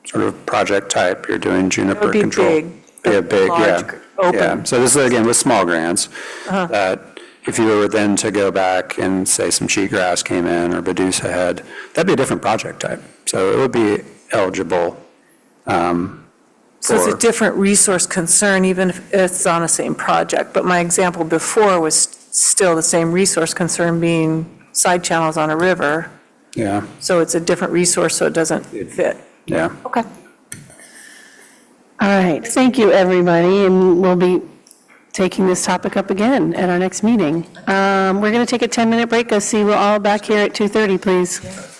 sort of project type. You're doing juniper control. It would be big, large, yeah. open. Yeah. So this is, again, with small grants, that if you were then to go back and say some cheatgrass came in or Medusa head, that'd be a different project type. So it would be eligible. So it's a different resource concern, even if it's on the same project. But my example before was still the same resource concern, being side channels on a river. Yeah. So it's a different resource, so it doesn't fit. Yeah. Okay. All right, thank you, everybody, and we'll be taking this topic up again at our next meeting. We're going to take a 10-minute break. I'll see you all back here at 2:30, please.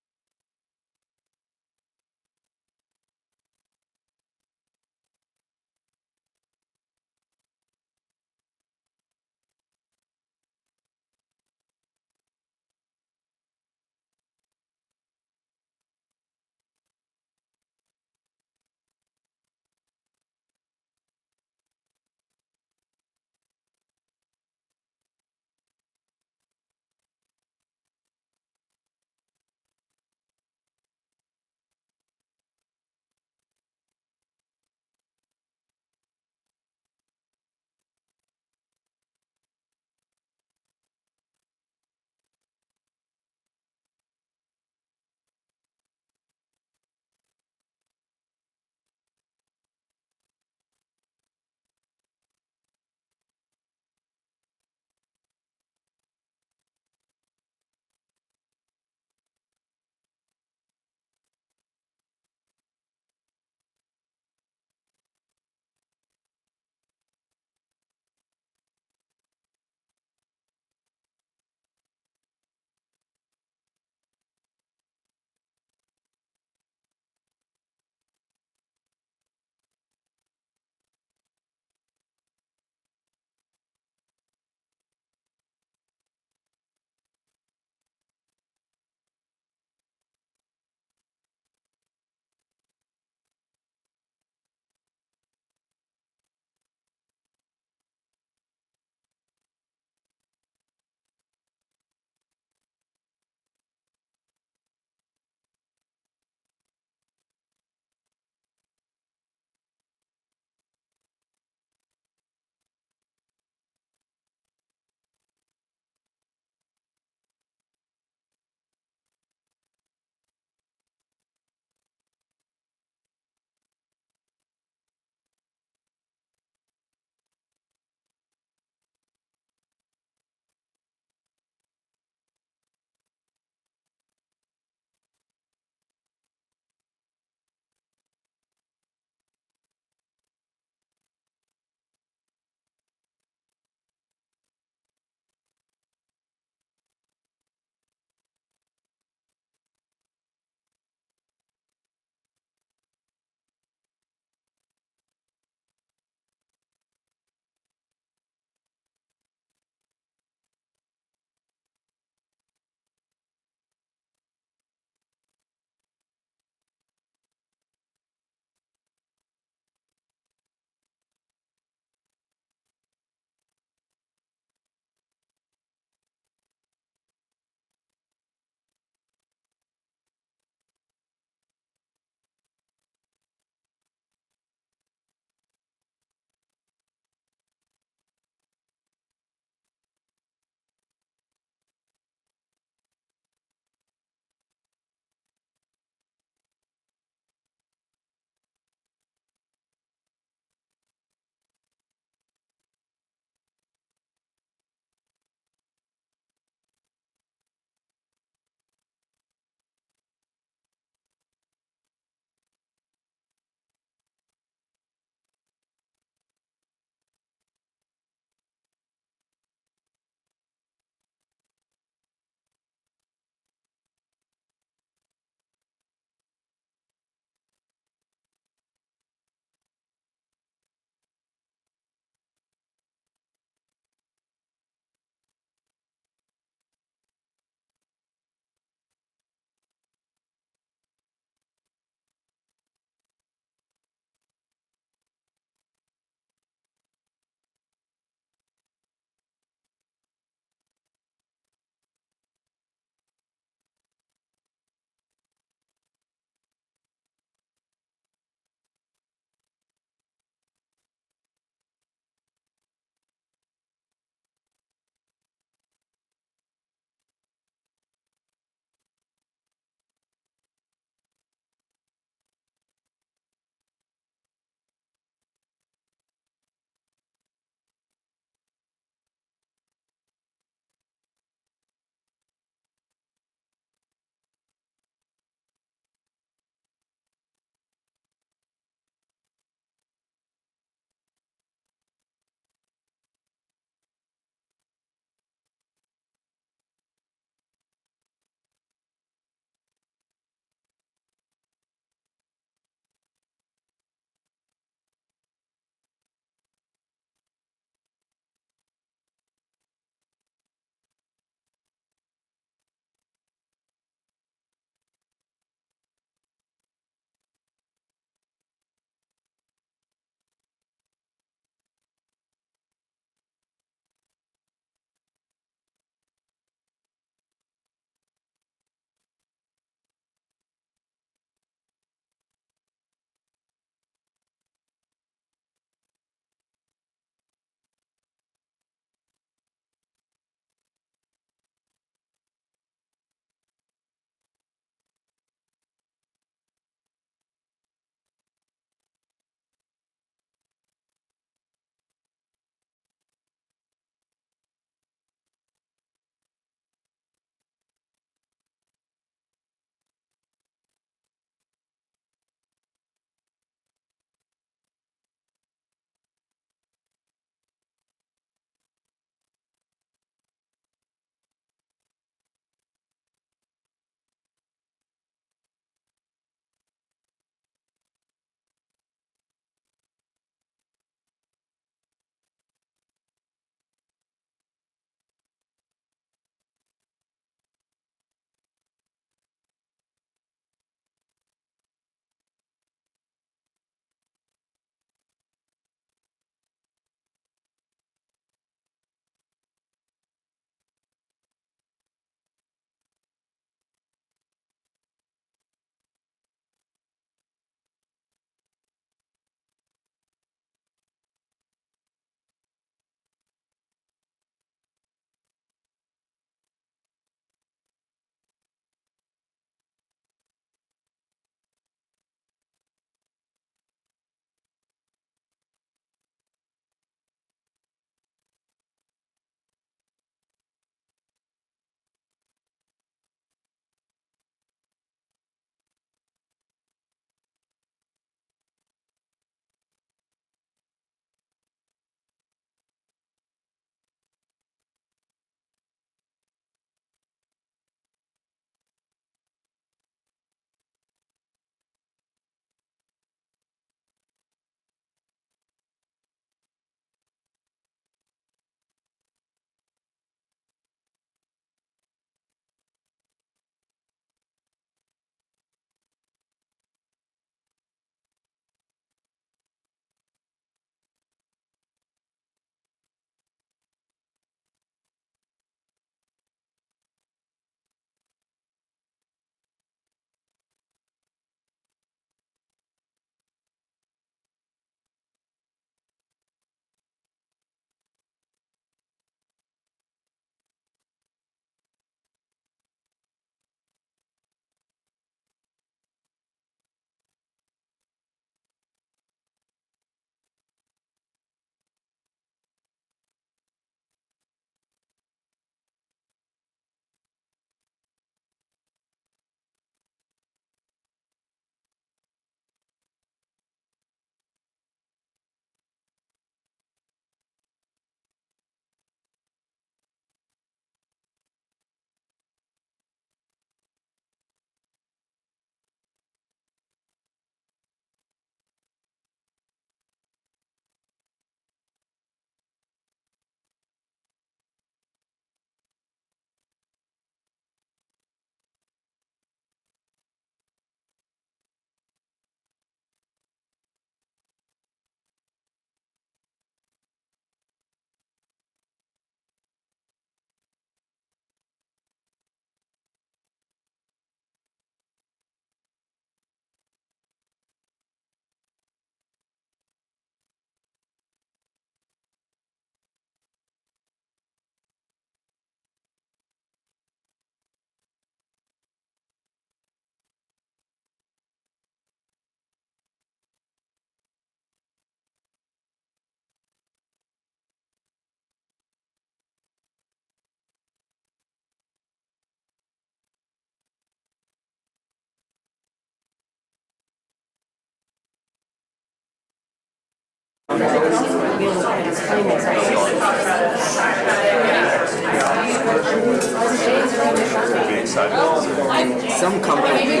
Some companies.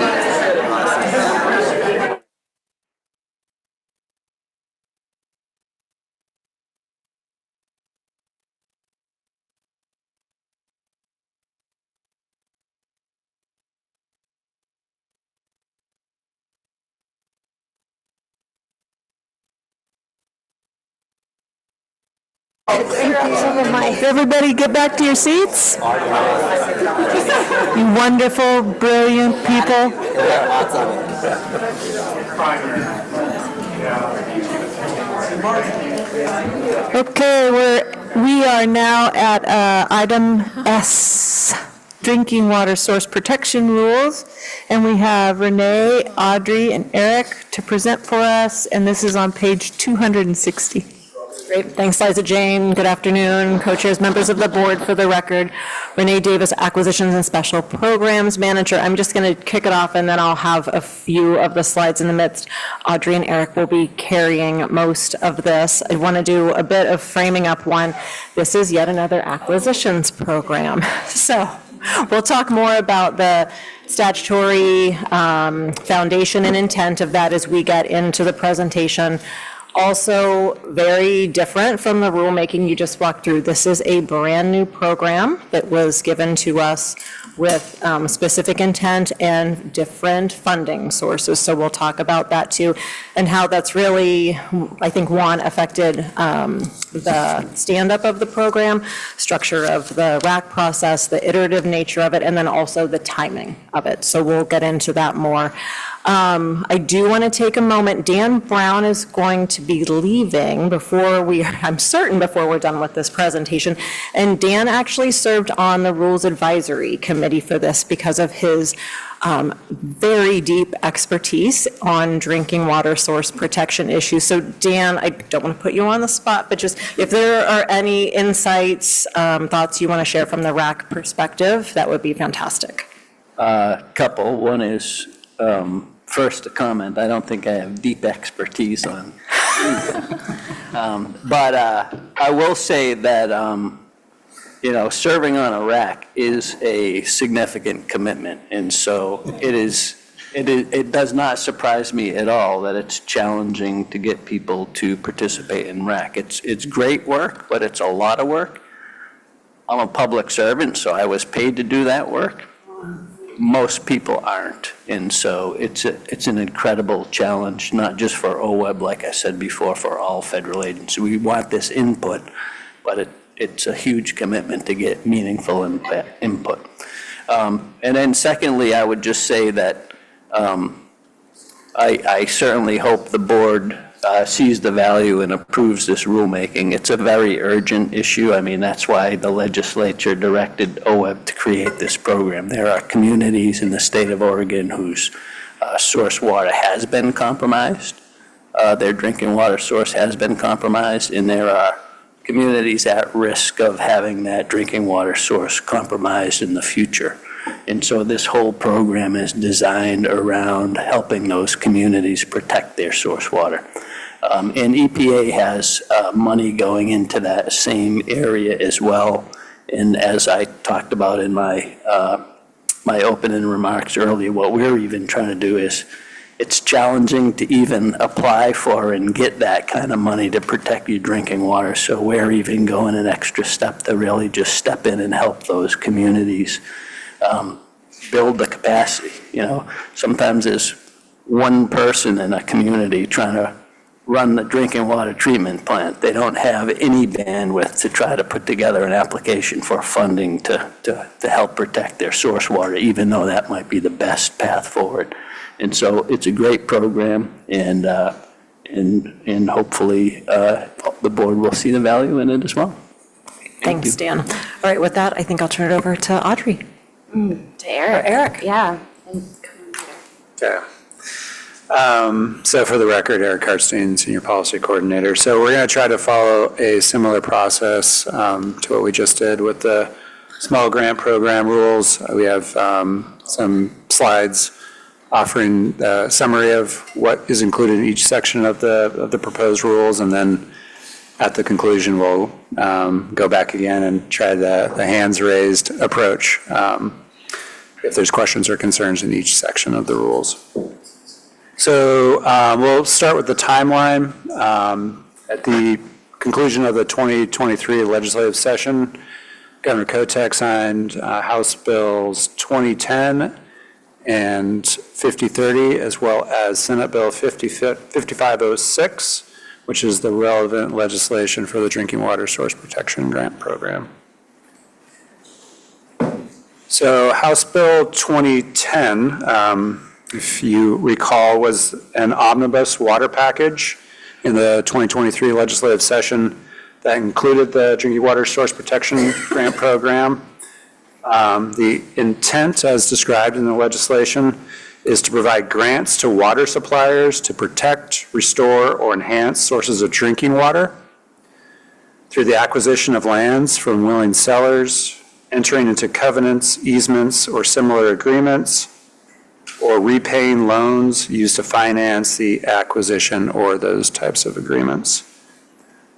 Everybody get back to your seats? You wonderful, brilliant people. Okay, we are now at item S, drinking water source protection rules. And we have Renee, Audrey, and Eric to present for us, and this is on page 260. Great, thanks Liza Jane, good afternoon, co-chairs, members of the board. For the record, Renee Davis, Acquisitions and Special Programs Manager. I'm just going to kick it off and then I'll have a few of the slides in the midst. Audrey and Eric will be carrying most of this. I want to do a bit of framing up one. This is yet another acquisitions program. So we'll talk more about the statutory foundation and intent of that as we get into the presentation. Also very different from the rulemaking you just walked through. This is a brand-new program that was given to us with specific intent and different funding sources. So we'll talk about that too, and how that's really, I think, one, affected the stand-up of the program, structure of the RAC process, the iterative nature of it, and then also the timing of it. So we'll get into that more. I do want to take a moment. Dan Brown is going to be leaving I'm certain before we're done with this presentation. And Dan actually served on the Rules Advisory Committee for this because of his very deep expertise on drinking water source protection issues. So Dan, I don't want to put you on the spot, but just if there are any insights, thoughts you want to share from the RAC perspective, that would be fantastic. Couple. One is, first, a comment. I don't think I have deep expertise on. But I will say that, serving on a RAC is a significant commitment. And so it does not surprise me at all that it's challenging to get people to participate in RAC. It's great work, but it's a lot of work. I'm a public servant, so I was paid to do that work. Most people aren't, and so it's an incredible challenge, not just for OWEB, like I said before, for all federal agencies. We want this input, but it's a huge commitment to get meaningful input. And then secondly, I would just say that I certainly hope the board sees the value and approves this rulemaking. It's a very urgent issue. I mean, that's why the legislature directed OWEB to create this program. There are communities in the state of Oregon whose source water has been compromised. Their drinking water source has been compromised, and there are communities at risk of having that drinking water source compromised in the future. And so this whole program is designed around helping those communities protect their source water. And EPA has money going into that same area as well. And as I talked about in my opening remarks earlier, what we're even trying to do is, it's challenging to even apply for and get that kind of money to protect your drinking water. So we're even going an extra step to really just step in and help those communities build the capacity. Sometimes there's one person in a community trying to run the drinking water treatment plant. They don't have any bandwidth to try to put together an application for funding to help protect their source water, even though that might be the best path forward. And so it's a great program, and hopefully the board will see the value in it as well. Thanks, Dan. All right, with that, I think I'll turn it over to Audrey. To Eric. Eric. Yeah. Okay. So for the record, Eric Hartstein, Senior Policy Coordinator. So we're going to try to follow a similar process to what we just did with the small grant program rules. We have some slides offering a summary of what is included in each section of the proposed rules, and then at the conclusion, we'll go back again and try the hands raised approach if there's questions or concerns in each section of the rules. So we'll start with the timeline. At the conclusion of the 2023 legislative session, Governor Kotek signed House Bills 2010 and 5030, as well as Senate Bill 5506, which is the relevant legislation for the Drinking Water Source Protection Grant Program. So House Bill 2010, if you recall, was an omnibus water package in the 2023 legislative session that included the Drinking Water Source Protection Grant Program. The intent, as described in the legislation, is to provide grants to water suppliers to protect, restore, or enhance sources of drinking water through the acquisition of lands from willing sellers, entering into covenants, easements, or similar agreements, or repaying loans used to finance the acquisition or those types of agreements.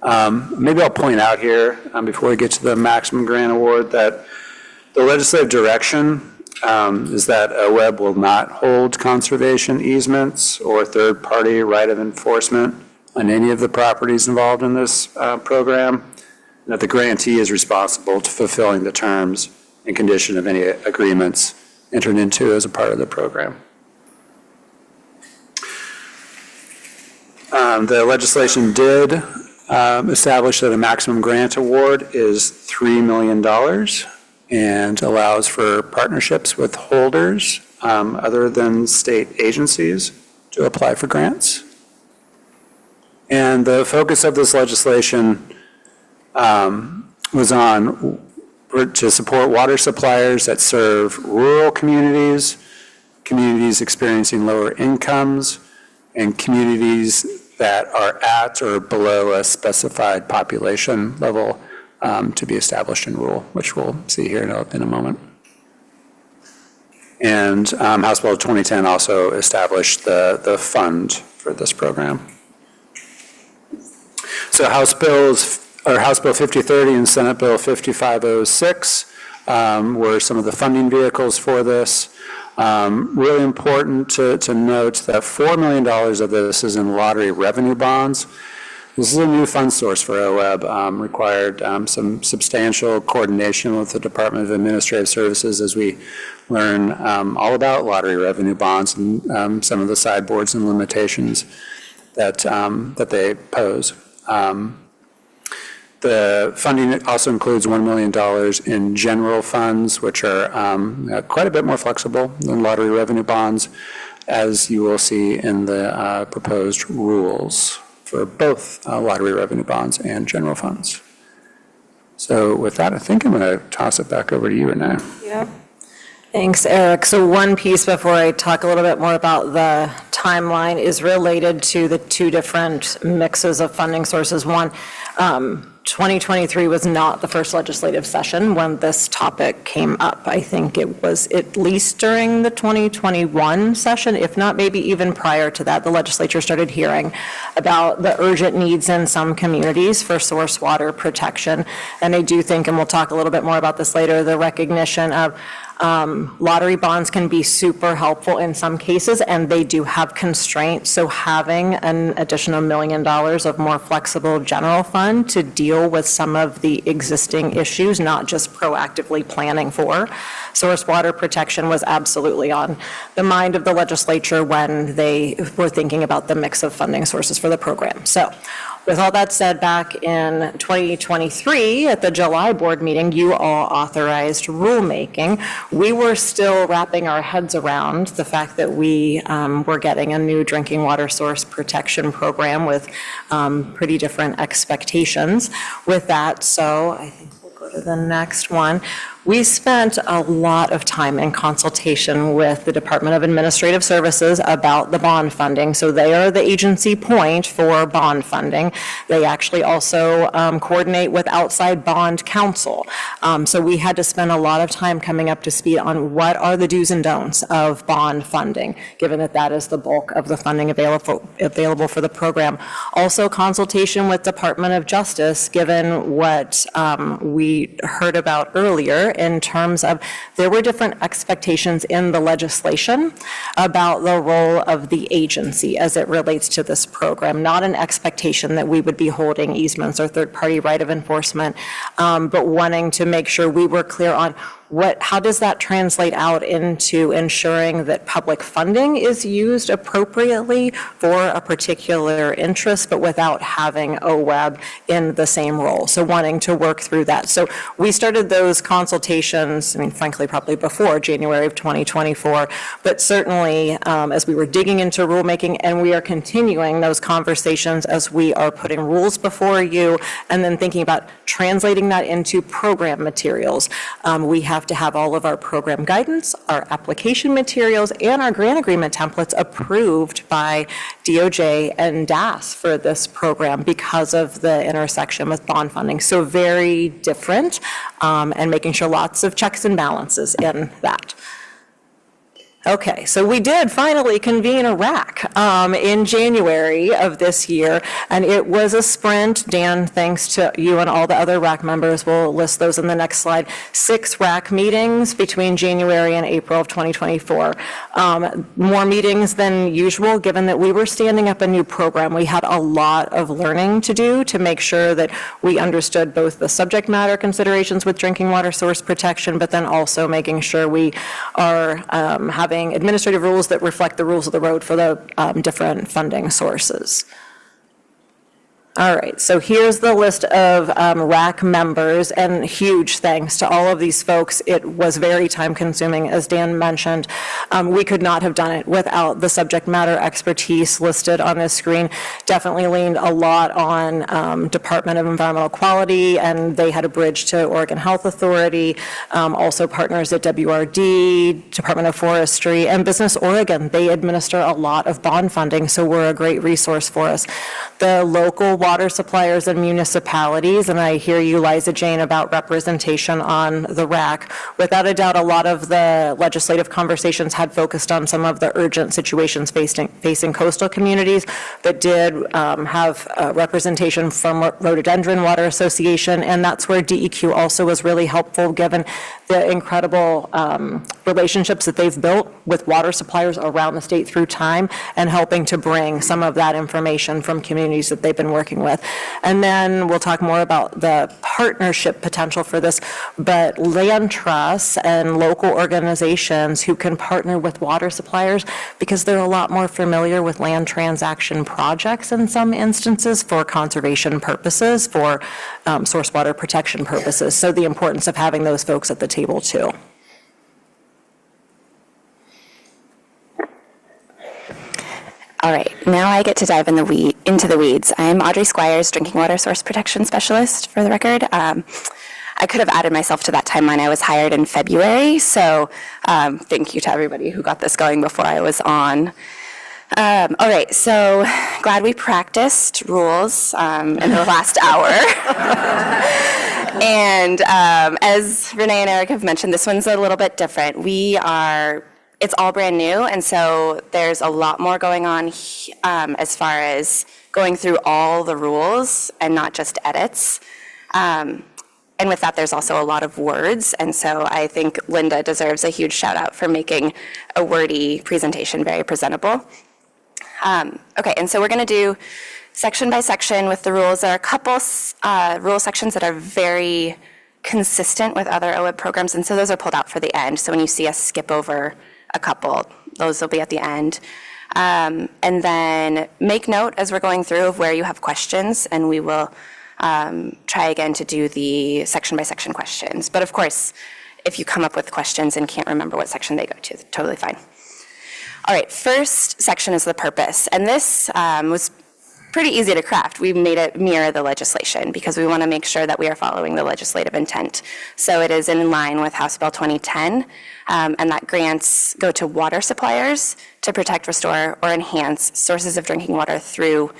Maybe I'll point out here, before we get to the maximum grant award, that the legislative direction is that OWEB will not hold conservation easements or third-party right of enforcement on any of the properties involved in this program, and that the grantee is responsible to fulfilling the terms and condition of any agreements entered into as a part of the program. The legislation did establish that a maximum grant award is $3 million and allows for partnerships with holders other than state agencies to apply for grants. And the focus of this legislation was on to support water suppliers that serve rural communities, communities experiencing lower incomes, and communities that are at or below a specified population level to be established in rural, which we'll see here in a moment. And House Bill 2010 also established the fund for this program. So House Bill 5030 and Senate Bill 5506 were some of the funding vehicles for this. Really important to note that $4 million of this is in lottery revenue bonds. This is a new fund source for OWEB, required some substantial coordination with the Department of Administrative Services as we learn all about lottery revenue bonds and some of the sideboards and limitations that they pose. The funding also includes $1 million in general funds, which are quite a bit more flexible than lottery revenue bonds, as you will see in the proposed rules for both lottery revenue bonds and general funds. So with that, I think I'm going to toss it back over to you, Renee. Yeah. Thanks, Eric. So one piece before I talk a little bit more about the timeline is related to the two different mixes of funding sources. One, 2023 was not the first legislative session when this topic came up. I think it was at least during the 2021 session, if not maybe even prior to that, the legislature started hearing about the urgent needs in some communities for source water protection. And I do think, and we'll talk a little bit more about this later, the recognition of lottery bonds can be super helpful in some cases, and they do have constraints. So having an additional $1 million of more flexible general fund to deal with some of the existing issues, not just proactively planning for source water protection, was absolutely on the mind of the legislature when they were thinking about the mix of funding sources for the program. So with all that said, back in 2023, at the July board meeting, you all authorized rulemaking. We were still wrapping our heads around the fact that we were getting a new drinking water source protection program with pretty different expectations with that. So I think we'll go to the next one. We spent a lot of time in consultation with the Department of Administrative Services about the bond funding. So they are the agency point for bond funding. They actually also coordinate with outside bond counsel. So we had to spend a lot of time coming up to speed on what are the do's and don'ts of bond funding, given that that is the bulk of the funding available for the program. Also consultation with Department of Justice, given what we heard about earlier in terms of there were different expectations in the legislation about the role of the agency as it relates to this program. Not an expectation that we would be holding easements or third-party right of enforcement, but wanting to make sure we were clear on how does that translate out into ensuring that public funding is used appropriately for a particular interest, but without having OWEB in the same role. So wanting to work through that. So we started those consultations, I mean, frankly, probably before January of 2024, but certainly as we were digging into rulemaking, and we are continuing those conversations as we are putting rules before you, and then thinking about translating that into program materials. We have to have all of our program guidance, our application materials, and our grant agreement templates approved by DOJ and DAS for this program because of the intersection with bond funding. So very different, and making sure lots of checks and balances in that. Okay, so we did finally convene a RAC in January of this year, and it was a sprint. Dan, thanks to you and all the other RAC members, we'll list those in the next slide. 6 RAC meetings between January and April of 2024. More meetings than usual, given that we were standing up a new program. We had a lot of learning to do to make sure that we understood both the subject matter considerations with drinking water source protection, but then also making sure we are having administrative rules that reflect the rules of the road for the different funding sources. All right, so here's the list of RAC members, and huge thanks to all of these folks. It was very time consuming, as Dan mentioned. We could not have done it without the subject matter expertise listed on this screen. Definitely leaned a lot on Department of Environmental Quality, and they had a bridge to Oregon Health Authority, also partners at WRD, Department of Forestry, and Business Oregon. They administer a lot of bond funding, so we're a great resource for us. The local water suppliers and municipalities, and I hear you, Liza Jane, about representation on the RAC. Without a doubt, a lot of the legislative conversations had focused on some of the urgent situations facing coastal communities, but did have representation from Rhododendron Water Association, and that's where DEQ also was really helpful, given the incredible relationships that they've built with water suppliers around the state through time, and helping to bring some of that information from communities that they've been working with. And then we'll talk more about the partnership potential for this, but land trusts and local organizations who can partner with water suppliers, because they're a lot more familiar with land transaction projects in some instances for conservation purposes, for source water protection purposes. So the importance of having those folks at the table too. All right, now I get to dive into the weeds. I'm Audrey Squires, Drinking Water Source Protection Specialist, for the record. I could have added myself to that timeline. I was hired in February, so thank you to everybody who got this going before I was on. All right, so glad we practiced rules in the last hour. And as Renee and Eric have mentioned, this one's a little bit different. It's all brand new, and so there's a lot more going on as far as going through all the rules and not just edits. And with that, there's also a lot of words, and so I think Linda deserves a huge shout out for making a wordy presentation very presentable. Okay, and so we're going to do section by section with the rules. There are a couple rule sections that are very consistent with other OWEB programs, and so those are pulled out for the end. So when you see us skip over a couple, those will be at the end. And then make note as we're going through of where you have questions, and we will try again to do the section by section questions. But of course, if you come up with questions and can't remember what section they go to, totally fine. All right, first section is the purpose. And this was pretty easy to craft. We made it mirror the legislation because we want to make sure that we are following the legislative intent. So it is in line with House Bill 2010, and that grants go to water suppliers to protect, restore, or enhance sources of drinking water through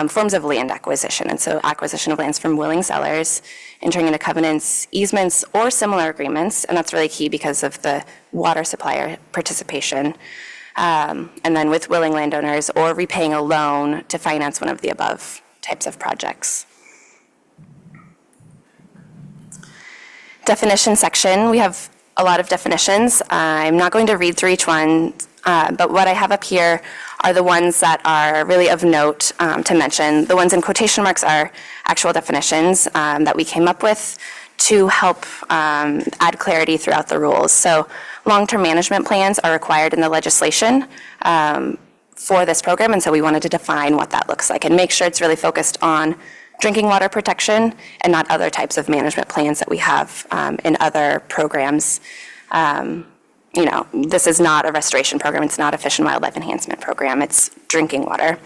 forms of land acquisition. And so acquisition of lands from willing sellers, entering into covenants, easements, or similar agreements, and that's really key because of the water supplier participation. And then with willing landowners or repaying a loan to finance one of the above types of projects. Definition section, we have a lot of definitions. I'm not going to read through each one, but what I have up here are the ones that are really of note to mention. The ones in quotation marks are actual definitions that we came up with to help add clarity throughout the rules. So long-term management plans are required in the legislation for this program, and so we wanted to define what that looks like and make sure it's really focused on drinking water protection and not other types of management plans that we have in other programs. This is not a restoration program, it's not a fish and wildlife enhancement program, it's drinking water.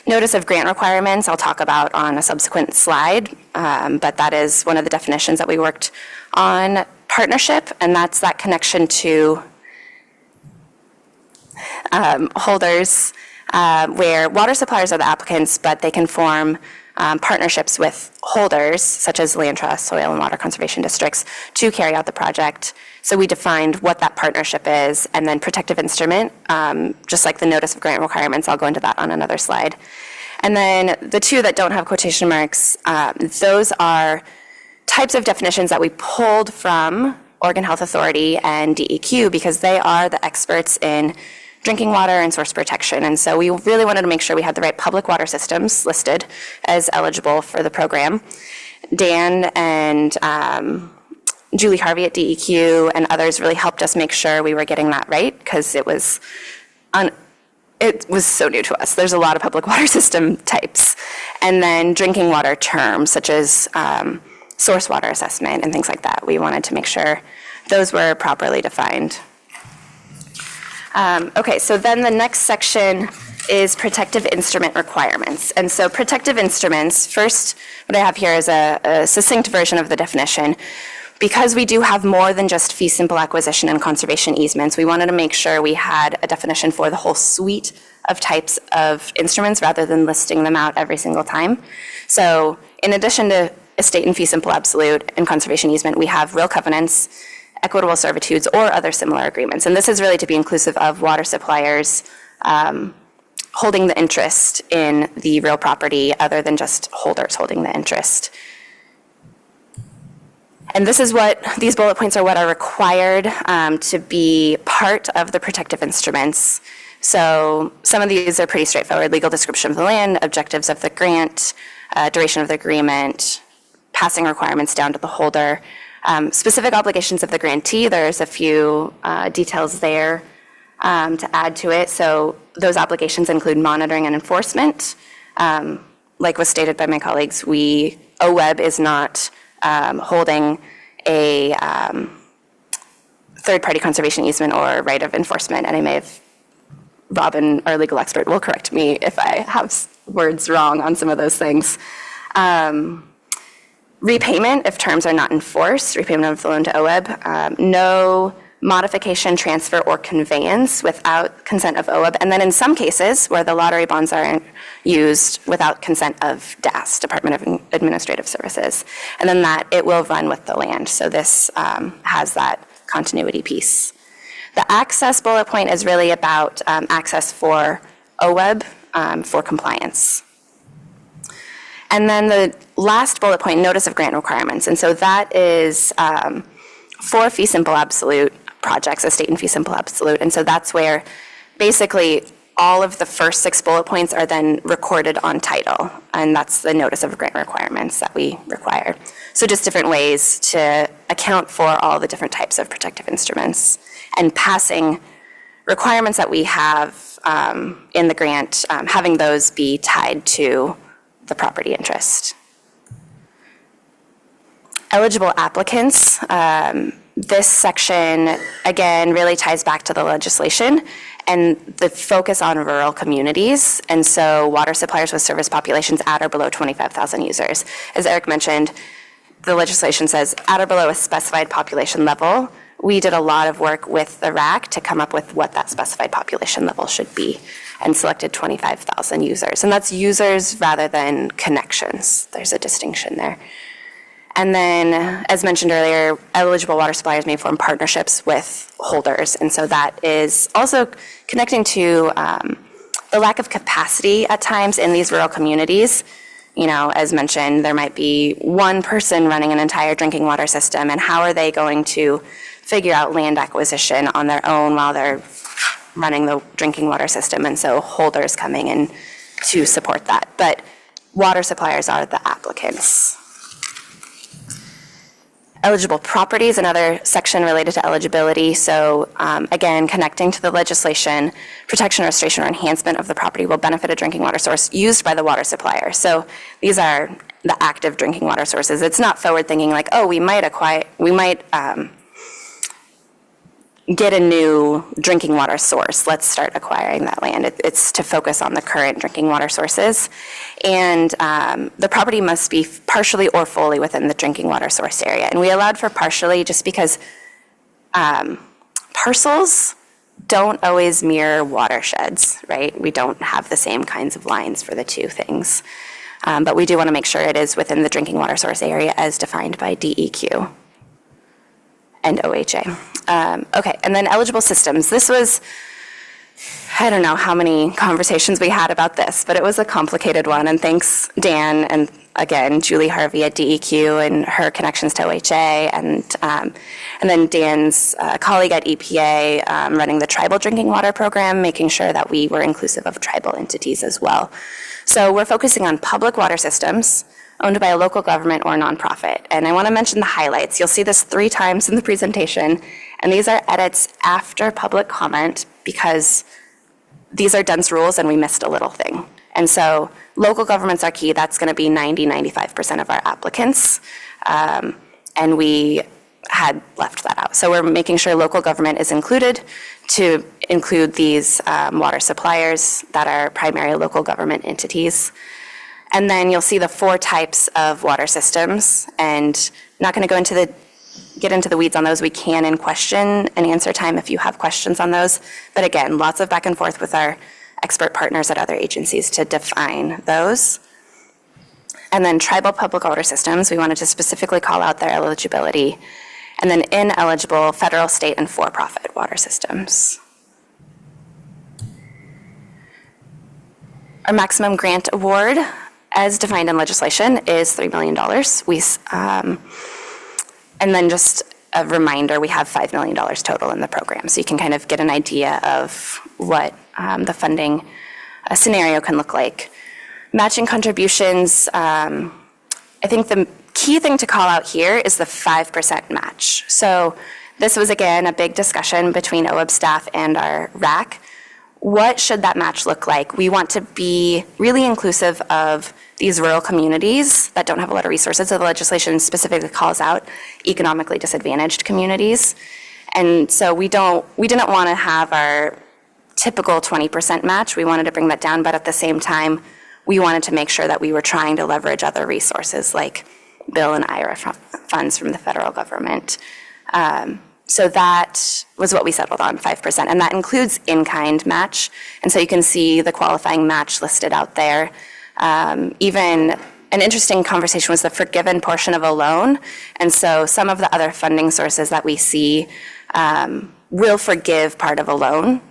Notice of grant requirements I'll talk about on a subsequent slide, but that is one of the definitions that we worked on. Partnership, and that's that connection to holders where water suppliers are the applicants, but they can form partnerships with holders, such as land trusts, soil and water conservation districts, to carry out the project. So we defined what that partnership is, and then protective instrument, just like the notice of grant requirements, I'll go into that on another slide. And then the two that don't have quotation marks, those are types of definitions that we pulled from Oregon Health Authority and DEQ because they are the experts in drinking water and source protection. And so we really wanted to make sure we had the right public water systems listed as eligible for the program. Dan and Julie Harvey at DEQ and others really helped us make sure we were getting that right because it was so new to us. There's a lot of public water system types. And then drinking water terms such as source water assessment and things like that. We wanted to make sure those were properly defined. Okay, so then the next section is protective instrument requirements. And so protective instruments, first, what I have here is a succinct version of the definition. Because we do have more than just fee simple acquisition and conservation easements, we wanted to make sure we had a definition for the whole suite of types of instruments rather than listing them out every single time. So in addition to estate and fee simple absolute and conservation easement, we have real covenants, equitable servitudes, or other similar agreements. And this is really to be inclusive of water suppliers holding the interest in the real property other than just holders holding the interest. And this is these bullet points are what are required to be part of the protective instruments. So some of these are pretty straightforward: legal description of the land, objectives of the grant, duration of the agreement, passing requirements down to the holder. Specific obligations of the grantee, there's a few details there to add to it. So those obligations include monitoring and enforcement. Like was stated by my colleagues, OWEB is not holding a third-party conservation easement or right of enforcement, and I may have, Robin, our legal expert, will correct me if I have words wrong on some of those things. Repayment, if terms are not enforced, repayment of the loan to OWEB, no modification, transfer, or conveyance without consent of OWEB, and then in some cases where the lottery bonds are used without consent of DAS, Department of Administrative Services, and then that it will run with the land. So this has that continuity piece. The access bullet point is really about access for OWEB for compliance. And then the last bullet point, notice of grant requirements. And so that is for fee simple absolute projects, estate and fee simple absolute. And so that's where basically all of the first 6 bullet points are then recorded on title. And that's the notice of grant requirements that we require. So just different ways to account for all the different types of protective instruments and passing requirements that we have in the grant, having those be tied to the property interest. Eligible applicants, this section, again, really ties back to the legislation and the focus on rural communities. And so water suppliers with service populations at or below 25,000 users. As Eric mentioned, the legislation says at or below a specified population level. We did a lot of work with the RAC to come up with what that specified population level should be and selected 25,000 users. And that's users rather than connections. There's a distinction there. And then, as mentioned earlier, eligible water suppliers may form partnerships with holders. And so that is also connecting to the lack of capacity at times in these rural communities. You know, as mentioned, there might be one person running an entire drinking water system, and how are they going to figure out land acquisition on their own while they're running the drinking water system? And so holders coming in to support that. But water suppliers are the applicants. Eligible properties, another section related to eligibility. So again, connecting to the legislation, protection, restoration, or enhancement of the property will benefit a drinking water source used by the water supplier. So these are the active drinking water sources. It's not forward thinking like, oh, we might get a new drinking water source. Let's start acquiring that land. It's to focus on the current drinking water sources. And the property must be partially or fully within the drinking water source area. And we allowed for partially just because parcels don't always mirror watersheds, right? We don't have the same kinds of lines for the two things. But we do want to make sure it is within the drinking water source area as defined by DEQ and OHA. Okay, and then eligible systems. This was, I don't know how many conversations we had about this, but it was a complicated one. And thanks, Dan, and again, Julie Harvey at DEQ and her connections to OHA, and then Dan's colleague at EPA running the tribal drinking water program, making sure that we were inclusive of tribal entities as well. So we're focusing on public water systems owned by a local government or nonprofit. And I want to mention the highlights. You'll see this 3 times in the presentation, and these are edits after public comment because these are dense rules and we missed a little thing. And so local governments are key. That's going to be 95% of our applicants. And we had left that out. So we're making sure local government is included to include these water suppliers that are primary local government entities. And then you'll see the 4 types of water systems, and I'm not going to get into the weeds on those. We can in question and answer time if you have questions on those. But again, lots of back and forth with our expert partners at other agencies to define those. And then tribal public water systems, we wanted to specifically call out their eligibility. And then ineligible federal, state, and for-profit water systems. Our maximum grant award, as defined in legislation, is $3 million. And then just a reminder, we have $5 million total in the program. So you can kind of get an idea of what the funding scenario can look like. Matching contributions, I think the key thing to call out here is the 5% match. So this was, again, a big discussion between OWEB staff and our RAC. What should that match look like? We want to be really inclusive of these rural communities that don't have a lot of resources. So the legislation specifically calls out economically disadvantaged communities. And so we didn't want to have our typical 20% match. We wanted to bring that down, but at the same time, we wanted to make sure that we were trying to leverage other resources like Bill and IRA funds from the federal government. So that was what we settled on, 5%, and that includes in-kind match. And so you can see the qualifying match listed out there. Even an interesting conversation was the forgiven portion of a loan. And so some of the other funding sources that we see will forgive part of a loan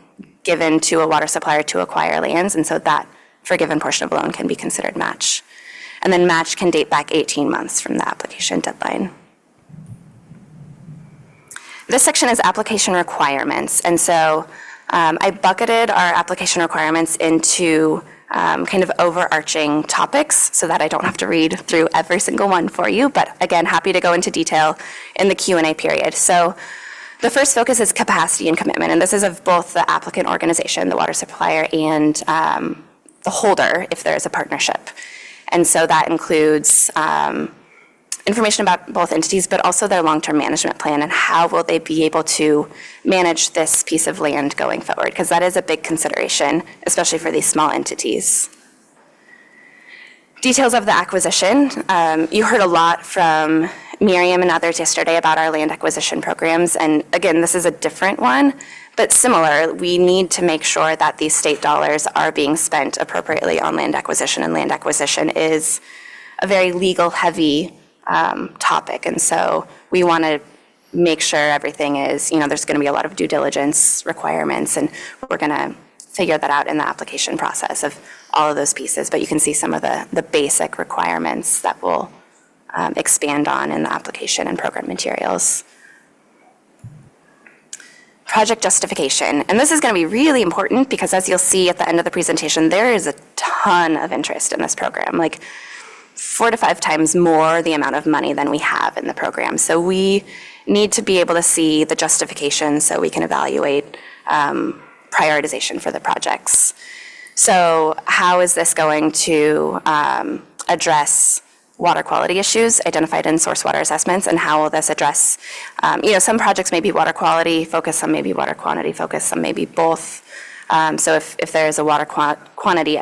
given to a water supplier to acquire lands. And so that forgiven portion of a loan can be considered match. And then match can date back 18 months from the application deadline. This section is application requirements. And so I bucketed our application requirements into kind of overarching topics so that I don't have to read through every single one for you. But again, happy to go into detail in the Q&A period. So the first focus is capacity and commitment. And this is of both the applicant organization, the water supplier, and the holder if there is a partnership. And so that includes information about both entities, but also their long-term management plan and how will they be able to manage this piece of land going forward, because that is a big consideration, especially for these small entities. Details of the acquisition. You heard a lot from Miriam and others yesterday about our land acquisition programs, and again, this is a different one, but similar. We need to make sure that these state dollars are being spent appropriately on land acquisition, and land acquisition is a very legal-heavy topic, and so we want to make sure everything is, there's going to be a lot of due diligence requirements, and we're going to figure that out in the application process of all of those pieces, but you can see some of the basic requirements that we'll expand on in the application and program materials. Project justification, and this is going to be really important because as you'll see at the end of the presentation, there is a ton of interest in this program, like 4 to 5 times more the amount of money than we have in the program. So we need to be able to see the justification so we can evaluate prioritization for the projects. So how is this going to address water quality issues identified in source water assessments, and how will this address, some projects may be water quality focused, some may be water quantity focused, some may be both. So if there is a water quantity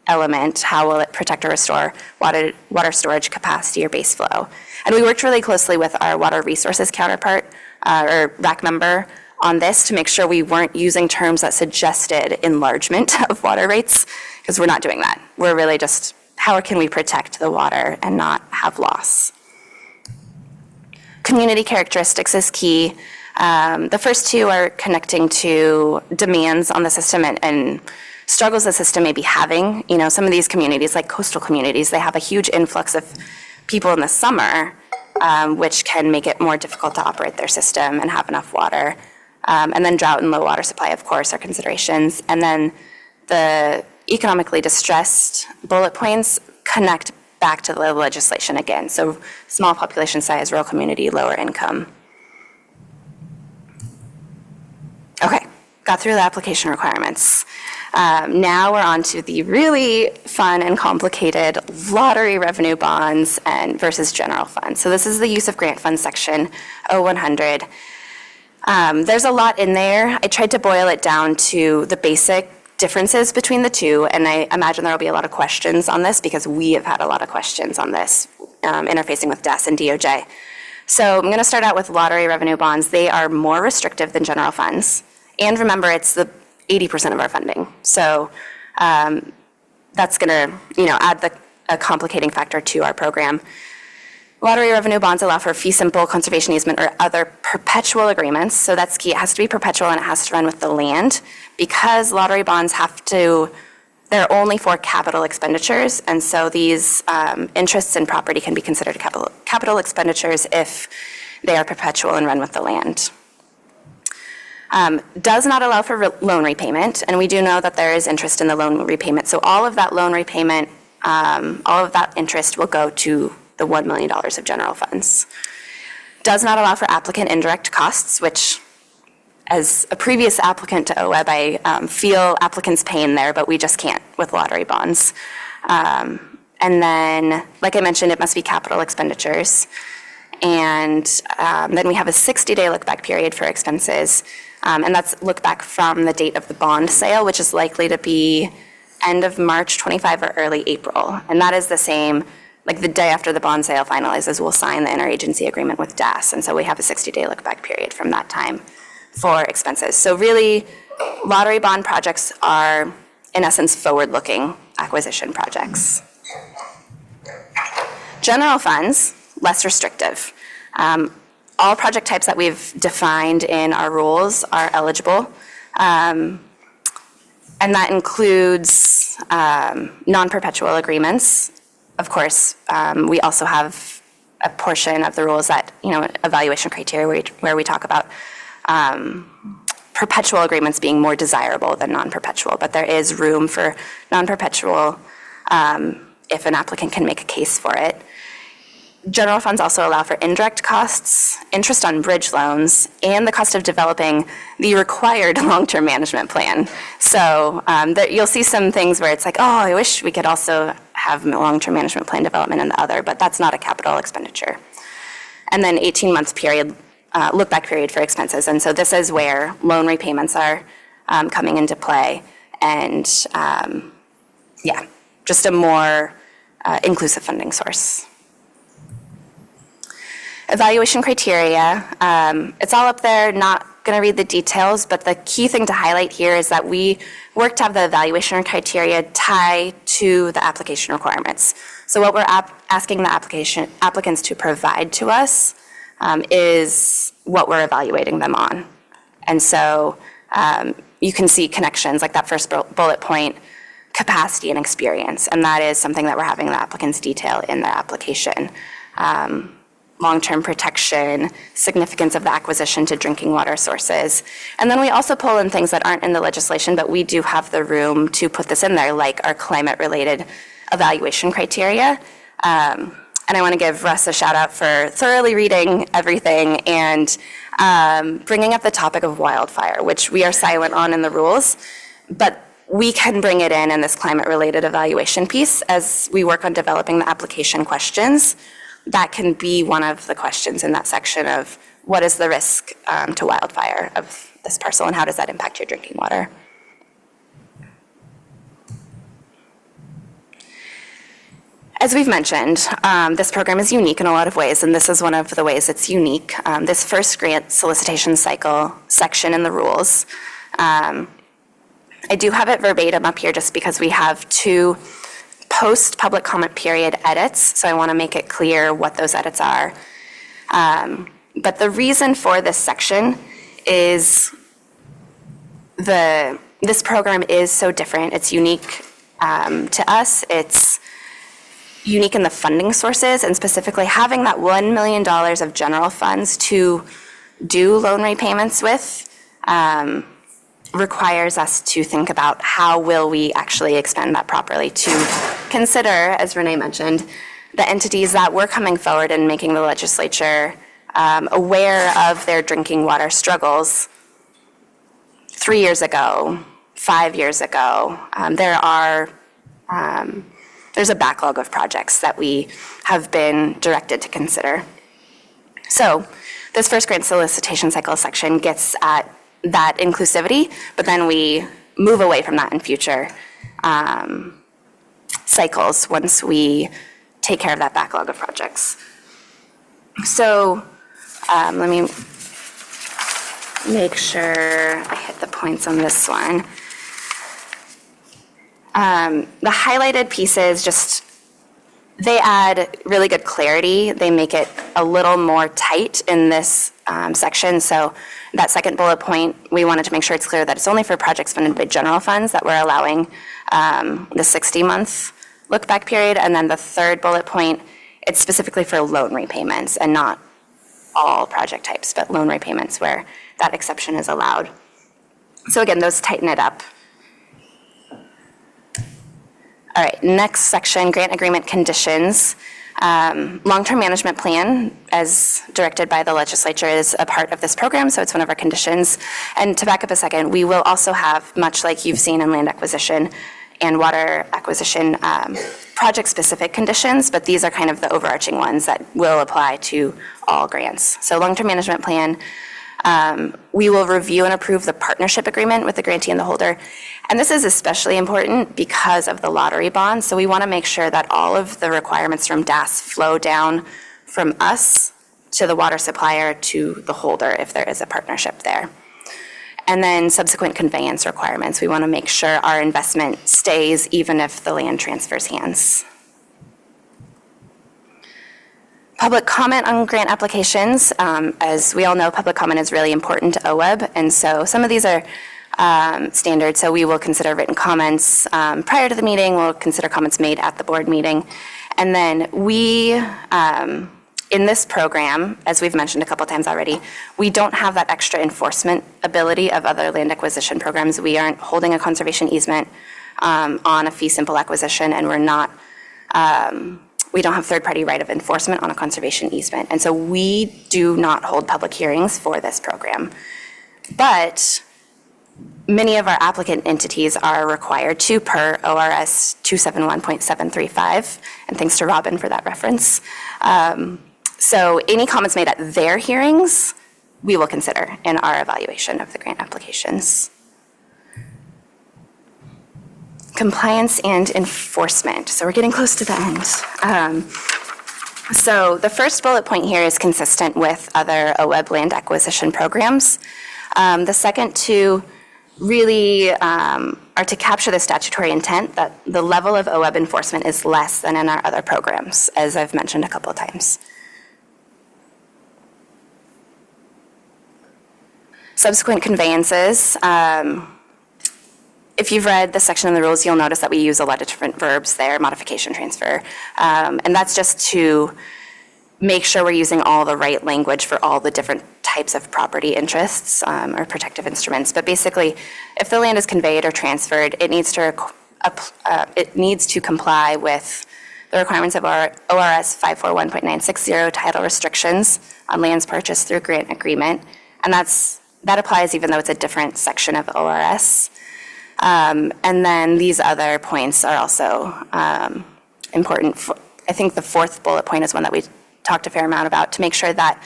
element, how will it protect or restore water storage capacity or base flow? And we worked really closely with our water resources counterpart or RAC member on this to make sure we weren't using terms that suggested enlargement of water rates, because we're not doing that. We're really just, how can we protect the water and not have loss? Community characteristics is key. The first two are connecting to demands on the system and struggles the system may be having. Some of these communities, like coastal communities, they have a huge influx of people in the summer, which can make it more difficult to operate their system and have enough water. And then drought and low water supply, of course, are considerations. And then the economically distressed bullet points connect back to the legislation again. So small population size, rural community, lower income. Okay, got through the application requirements. Now we're on to the really fun and complicated lottery revenue bonds and versus general funds. So this is the use of grant funds section, O100. There's a lot in there. I tried to boil it down to the basic differences between the two, and I imagine there will be a lot of questions on this because we have had a lot of questions on this, interfacing with DES and DOJ. So I'm going to start out with lottery revenue bonds. They are more restrictive than general funds. And remember, it's the 80% of our funding. So that's going to, add a complicating factor to our program. Lottery revenue bonds allow for fee simple, conservation easement, or other perpetual agreements. So that's key. It has to be perpetual and it has to run with the land, because lottery bonds they're only for capital expenditures. And so these interests in property can be considered capital expenditures if they are perpetual and run with the land. Does not allow for loan repayment, and we do know that there is interest in the loan repayment. So all of that loan repayment, all of that interest will go to the $1 million of general funds. Does not allow for applicant indirect costs, which as a previous applicant to OWEB, I feel applicants' pain there, but we just can't with lottery bonds. And then, like I mentioned, it must be capital expenditures. And then we have a 60-day look-back period for expenses. And that's look back from the date of the bond sale, which is likely to be end of March 25 or early April. And that is the same, like the day after the bond sale finalizes, we'll sign the interagency agreement with DAS. And so we have a 60-day look-back period from that time for expenses. So really, lottery bond projects are, in essence, forward-looking acquisition projects. General funds, less restrictive. All project types that we've defined in our rules are eligible. And that includes non-perpetual agreements. Of course, we also have a portion of the rules that, evaluation criteria where we talk about perpetual agreements being more desirable than non-perpetual, but there is room for non-perpetual if an applicant can make a case for it. General funds also allow for indirect costs, interest on bridge loans, and the cost of developing the required long-term management plan. So you'll see some things where it's like, I wish we could also have long-term management plan development in the other, but that's not a capital expenditure. and then 18-month period, look-back period for expenses. And so this is where loan repayments are coming into play, and just a more inclusive funding source. Evaluation criteria, it's all up there, not going to read the details, but the key thing to highlight here is that we work to have the evaluation criteria tie to the application requirements. So what we're asking the applicants to provide to us is what we're evaluating them on. And so you can see connections, like that first bullet point, capacity and experience, and that is something that we're having the applicants detail in their application. Long-term protection, significance of the acquisition to drinking water sources. And then we also pull in things that aren't in the legislation, but we do have the room to put this in there, like our climate-related evaluation criteria. And I want to give Russ a shout out for thoroughly reading everything and bringing up the topic of wildfire, which we are silent on in the rules, but we can bring it in this climate-related evaluation piece as we work on developing the application questions. That can be one of the questions in that section of what is the risk to wildfire of this parcel and how does that impact your drinking water? As we've mentioned, this program is unique in a lot of ways, and this is one of the ways it's unique. This first grant solicitation cycle section in the rules, I do have it verbatim up here just because we have two post-public comment period edits, so I want to make it clear what those edits are. But the reason for this section is this program is so different. It's unique to us. It's unique in the funding sources, and specifically having that $1 million of general funds to do loan repayments with requires us to think about how will we actually expend that properly, to consider, as Renee mentioned, the entities that were coming forward and making the legislature aware of their drinking water struggles 3 years ago, 5 years ago. There's a backlog of projects that we have been directed to consider. So this first grant solicitation cycle section gets at that inclusivity, but then we move away from that in future cycles once we take care of that backlog of projects. So let me make sure I hit the points on this one. The highlighted pieces just, they add really good clarity. They make it a little more tight in this section. So that second bullet point, we wanted to make sure it's clear that it's only for projects funded by general funds that we're allowing the 60-month look-back period. And then the third bullet point, it's specifically for loan repayments and not all project types, but loan repayments where that exception is allowed. So again, those tighten it up. All right, next section, grant agreement conditions. Long-term management plan, as directed by the legislature, is a part of this program, so it's one of our conditions. And to back up a second, we will also have, much like you've seen in land acquisition and water acquisition, project-specific conditions, but these are kind of the overarching ones that will apply to all grants. So long-term management plan, we will review and approve the partnership agreement with the grantee and the holder. And this is especially important because of the lottery bonds. So we want to make sure that all of the requirements from DAS flow down from us to the water supplier to the holder if there is a partnership there. And then subsequent conveyance requirements. We want to make sure our investment stays even if the land transfers hands. Public comment on grant applications. As we all know, public comment is really important to OWEB, and so some of these are standard. So we will consider written comments prior to the meeting. We'll consider comments made at the board meeting. And then we, in this program, as we've mentioned a couple times already, we don't have that extra enforcement ability of other land acquisition programs. We aren't holding a conservation easement on a fee simple acquisition, and we're not, we don't have third-party right of enforcement on a conservation easement. And so we do not hold public hearings for this program. But many of our applicant entities are required to per ORS 271.735, and thanks to Robin for that reference. So any comments made at their hearings, we will consider in our evaluation of the grant applications. Compliance and enforcement. So we're getting close to the end. So the first bullet point here is consistent with other OWEB land acquisition programs. The second two really are to capture the statutory intent that the level of OWEB enforcement is less than in our other programs, as I've mentioned a couple of times. Subsequent conveyances. If you've read the section in the rules, you'll notice that we use a lot of different verbs there, modification, transfer. And that's just to make sure we're using all the right language for all the different types of property interests or protective instruments. But basically, if the land is conveyed or transferred, it needs to comply with the requirements of our ORS 541.960 title restrictions on lands purchased through grant agreement. And that applies even though it's a different section of ORS. And then these other points are also important. I think the fourth bullet point is one that we talked a fair amount about, to make sure that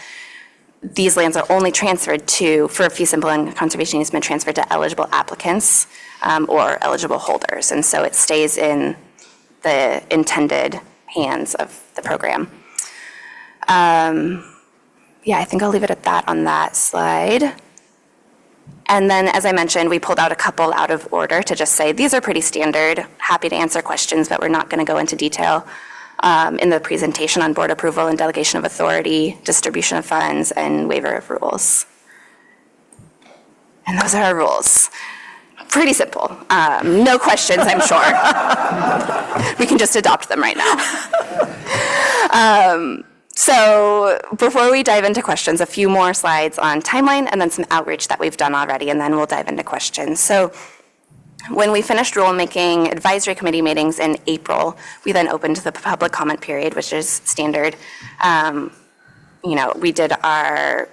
these lands are only transferred to, for fee simple and conservation easement, transferred to eligible applicants or eligible holders. And so it stays in the intended hands of the program. Yeah, I think I'll leave it at that on that slide. And then, as I mentioned, we pulled out a couple out of order to just say, these are pretty standard, happy to answer questions, but we're not going to go into detail in the presentation on board approval and delegation of authority, distribution of funds, and waiver of rules. And those are our rules. Pretty simple. No questions, I'm sure. We can just adopt them right now. So before we dive into questions, a few more slides on timeline and then some outreach that we've done already, and then we'll dive into questions. So when we finished rulemaking advisory committee meetings in April, we then opened the public comment period, which is standard. We did our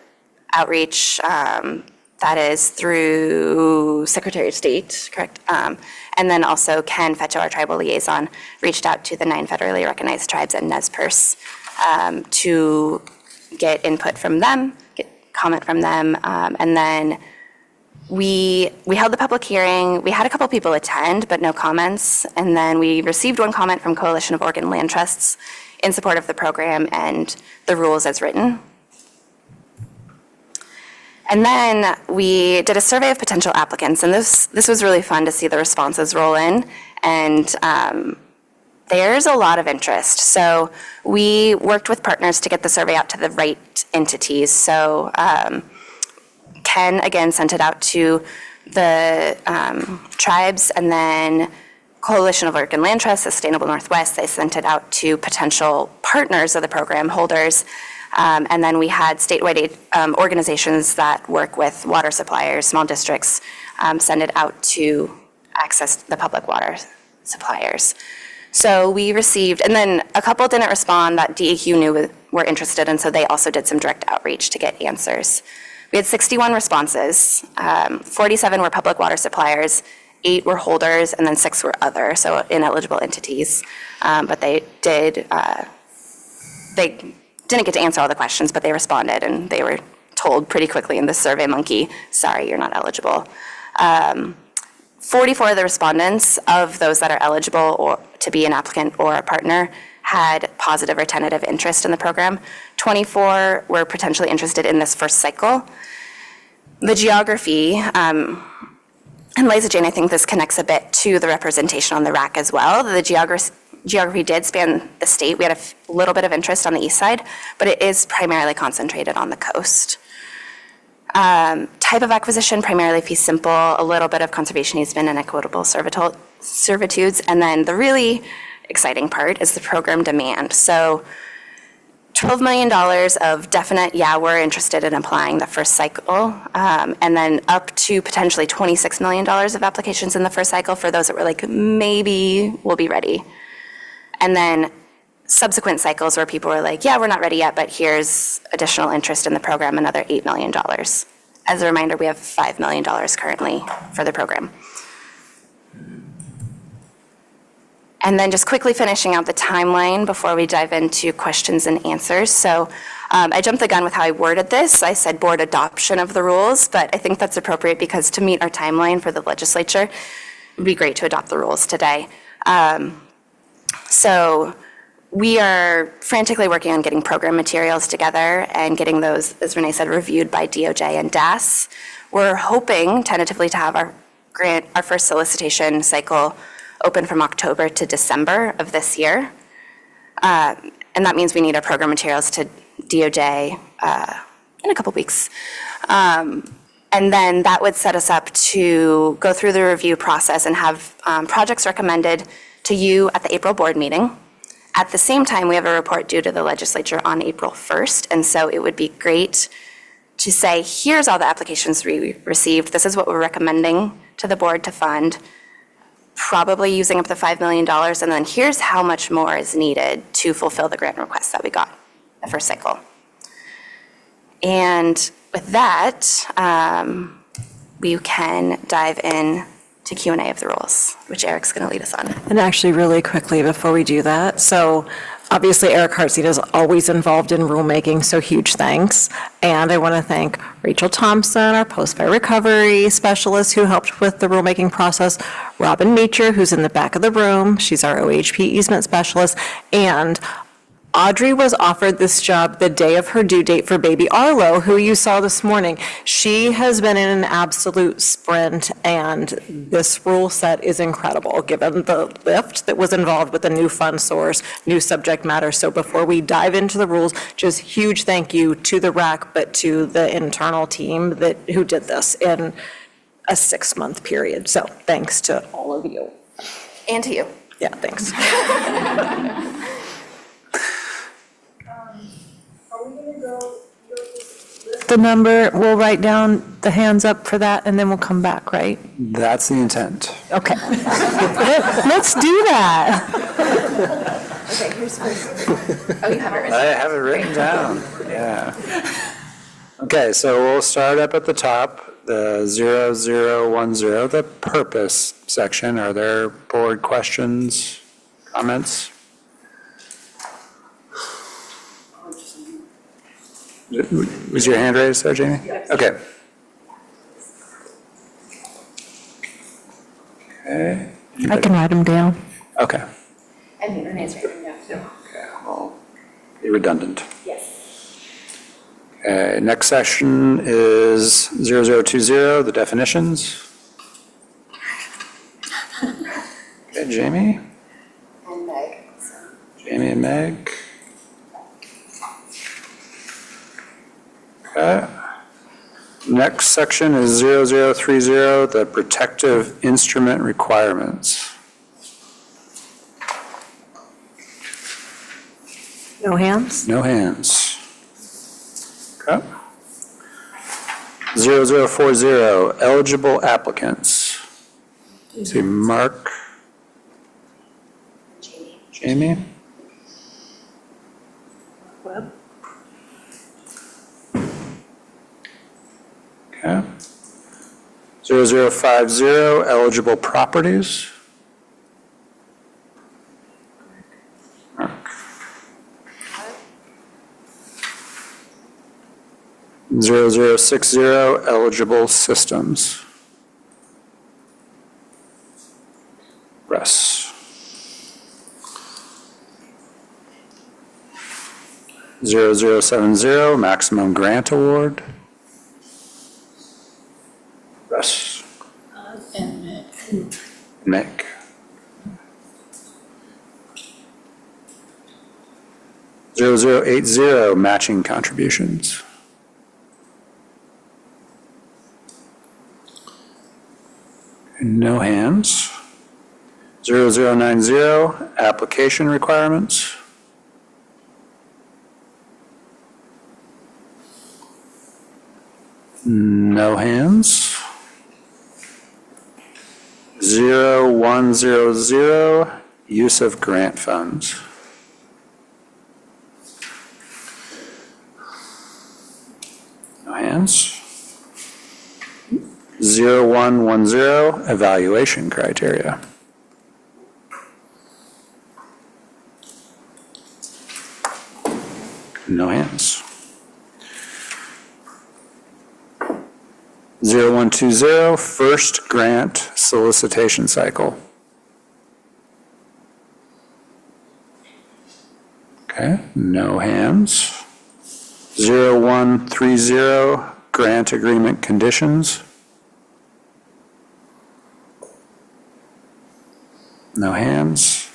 outreach, that is through Secretary of State, correct? And then also Ken Fetcho, our tribal liaison, reached out to the 9 federally recognized tribes and NESPERS to get input from them, get comment from them, and then we held the public hearing. We had a couple people attend, but no comments, and then we received one comment from Coalition of Oregon Land Trusts in support of the program and the rules as written. And then we did a survey of potential applicants, and this was really fun to see the responses roll in, and there's a lot of interest. So we worked with partners to get the survey out to the right entities. So Ken, again, sent it out to the tribes, and then Coalition of Oregon Land Trust, Sustainable Northwest, they sent it out to potential partners of the program, holders. And then we had statewide organizations that work with water suppliers, small districts, send it out to access the public water suppliers. So we received, and then a couple didn't respond that DEQ knew were interested, and so they also did some direct outreach to get answers. We had 61 responses. 47 were public water suppliers, 8 were holders, and then 6 were other, so ineligible entities. But they didn't get to answer all the questions, but they responded, and they were told pretty quickly in the Survey Monkey, sorry, you're not eligible. 44 of the respondents of those that are eligible or to be an applicant or a partner had positive or tentative interest in the program. 24 were potentially interested in this first cycle. The geography, and Liza Jane, I think this connects a bit to the representation on the RAC as well. The geography did span the state. We had a little bit of interest on the east side, but it is primarily concentrated on the coast. Type of acquisition, primarily fee simple, a little bit of conservation easement and equitable servitudes. And then the really exciting part is the program demand. So $12 million of definite, yeah, we're interested in applying the first cycle, and then up to potentially $26 million of applications in the first cycle for those that were like, maybe we'll be ready. And then subsequent cycles where people were like, yeah, we're not ready yet, but here's additional interest in the program, another $8 million. As a reminder, we have $5 million currently for the program. And then just quickly finishing out the timeline before we dive into questions and answers. So I jumped the gun with how I worded this. I said board adoption of the rules, but I think that's appropriate because to meet our timeline for the legislature, it would be great to adopt the rules today. So we are frantically working on getting program materials together and getting those, as Renee said, reviewed by DOJ and DAS. We're hoping tentatively to have our first solicitation cycle open from October to December of this year. And that means we need our program materials to DOJ in a couple weeks. And then that would set us up to go through the review process and have projects recommended to you at the April board meeting. At the same time, we have a report due to the legislature on April 1st. And so it would be great to say, here's all the applications we received. This is what we're recommending to the board to fund, probably using up the $5 million. And then here's how much more is needed to fulfill the grant requests that we got the first cycle. And with that, we can dive in to Q&A of the rules, which Eric's going to lead us on. And actually, really quickly before we do that, so obviously Eric Hartseed is always involved in rulemaking, so huge thanks. And I want to thank Rachel Thompson, our post-fire recovery specialist who helped with the rulemaking process, Robin Meacher, who's in the back of the room, she's our OAHP easement specialist, and Audrey was offered this job the day of her due date for baby Arlo, who you saw this morning. She has been in an absolute sprint, and this rule set is incredible, given the lift that was involved with the new fund source, new subject matter. So before we dive into the rules, just huge thank you to the RAC, but to the internal team who did this in a 6-month period. So thanks to all of you. And to you. Yeah, thanks. The number, we'll write down the hands up for that, and then we'll come back, right? That's the intent. Okay. Let's do that. Okay, here's first. Oh, you have it written. I have it written down, yeah. Okay, so we'll start up at the top, the 0010, the purpose section. Are there board questions, comments? Was your hand raised there, Jamie? Yes. Okay. Okay. I can write them down. Okay. And Renee's writing down too. Okay, I'll be redundant. Yes. Okay, next section is 0020, the definitions. Okay, Jamie? And Meg. Jamie and Meg. Okay. Next section is 0030, the protective instrument requirements. No hands? No hands. Okay. 0040, eligible applicants. See, Mark. Jamie. OWEB. Okay. 0050, eligible properties. Mark. 0060, eligible systems. Russ. 0070, maximum grant award. Russ. And Nick. 0080, matching contributions. No hands. 0090, application requirements. No hands. 0100, use of grant funds. No hands. 0110, evaluation criteria. No hands. 0120, first grant solicitation cycle. Okay, no hands. 0130, grant agreement conditions. No hands.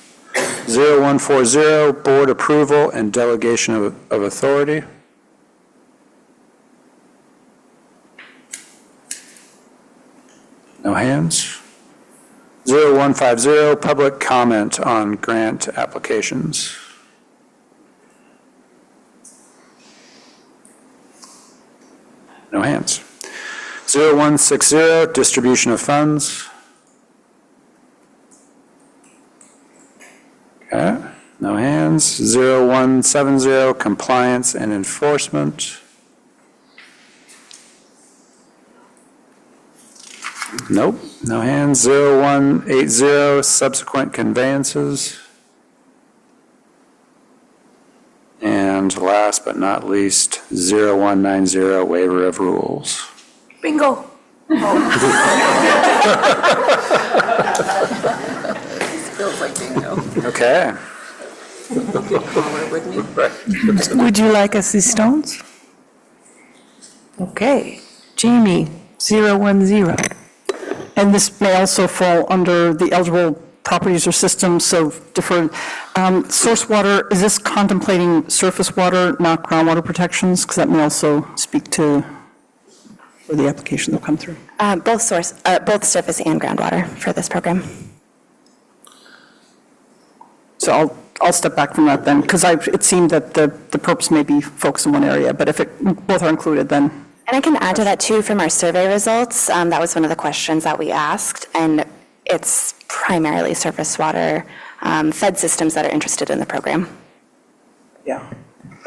0140, board approval and delegation of authority. No hands. 0150, public comment on grant applications. No hands. 0160, distribution of funds. Okay, no hands. 0170, compliance and enforcement. Nope, no hands. 0180, subsequent conveyances. And last but not least, 0190, waiver of rules. Bingo. Feels like bingo. Okay. Would you like assistance? Okay. Jamie, 010. And this may also fall under the eligible properties or systems, so deferred. Source water, is this contemplating surface water, not groundwater protections? Because that may also speak to where the application will come through. Both surface and groundwater for this program. So I'll step back from that then, because it seemed that the purpose may be focused in one area, but if both are included, then. And I can add to that too from our survey results. That was one of the questions that we asked, and it's primarily surface water fed systems that are interested in the program. Yeah,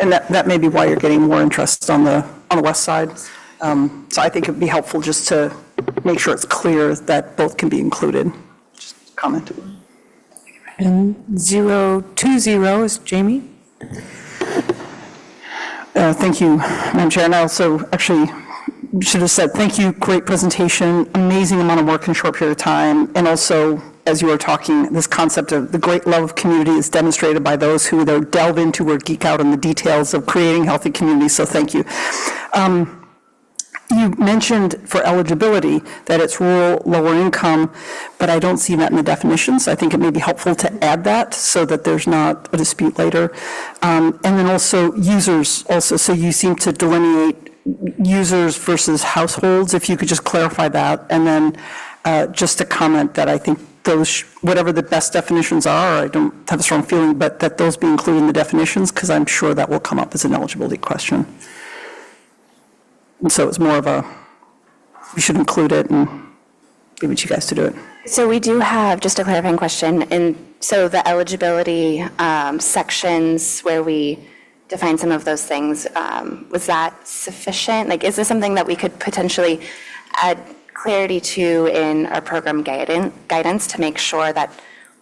and that may be why you're getting more interest on the west side. So I think it'd be helpful just to make sure it's clear that both can be included. Just comment. And 020 is Jamie? Thank you, Madam Chair. And I also actually should have said, thank you, great presentation, amazing amount of work in a short period of time. And also, as you were talking, this concept of the great love of community is demonstrated by those who either delve into or geek out on the details of creating healthy communities, so thank you. You mentioned for eligibility that it's rural, lower income, but I don't see that in the definitions. I think it may be helpful to add that so that there's not a dispute later. And then also users also, so you seem to delineate users versus households, if you could just clarify that. And then just a comment that I think those, whatever the best definitions are, I don't have a strong feeling, but that those be included in the definitions, because I'm sure that will come up as an eligibility question. And so it's more of a, we should include it and leave it to you guys to do it. So we do have, just a clarifying question, and so the eligibility sections where we define some of those things, was that sufficient? Like, is this something that we could potentially add clarity to in our program guidance to make sure that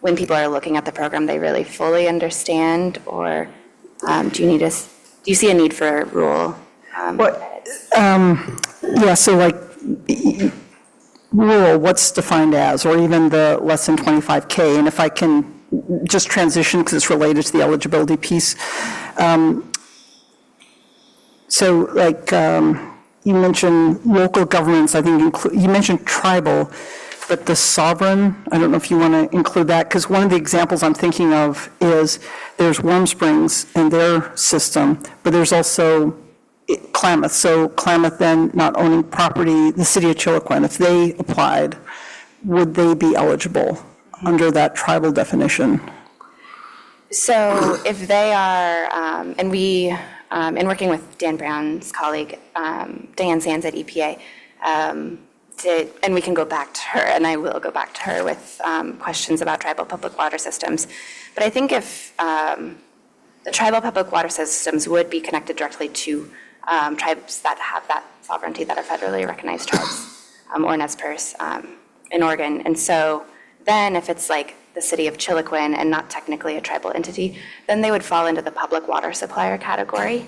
when people are looking at the program, they really fully understand, or do you see a need for a rule? Yeah, so like rural, what's defined as, or even the less than 25K, and if I can just transition because it's related to the eligibility piece. So like you mentioned local governments, I think you mentioned tribal, but the sovereign, I don't know if you want to include that, because one of the examples I'm thinking of is there's Warm Springs and their system, but there's also Klamath. So Klamath then not owning property, the city of Chiloquin, if they applied, would they be eligible under that tribal definition? So if they are, and we, in working with Dan Brown's colleague, Diane Sands at EPA, and we can go back to her, and I will go back to her with questions about tribal public water systems. But I think if the tribal public water systems would be connected directly to tribes that have that sovereignty, that are federally recognized tribes, or NESPERS in Oregon. And so then if it's like the city of Chiloquin and not technically a tribal entity, then they would fall into the public water supplier category.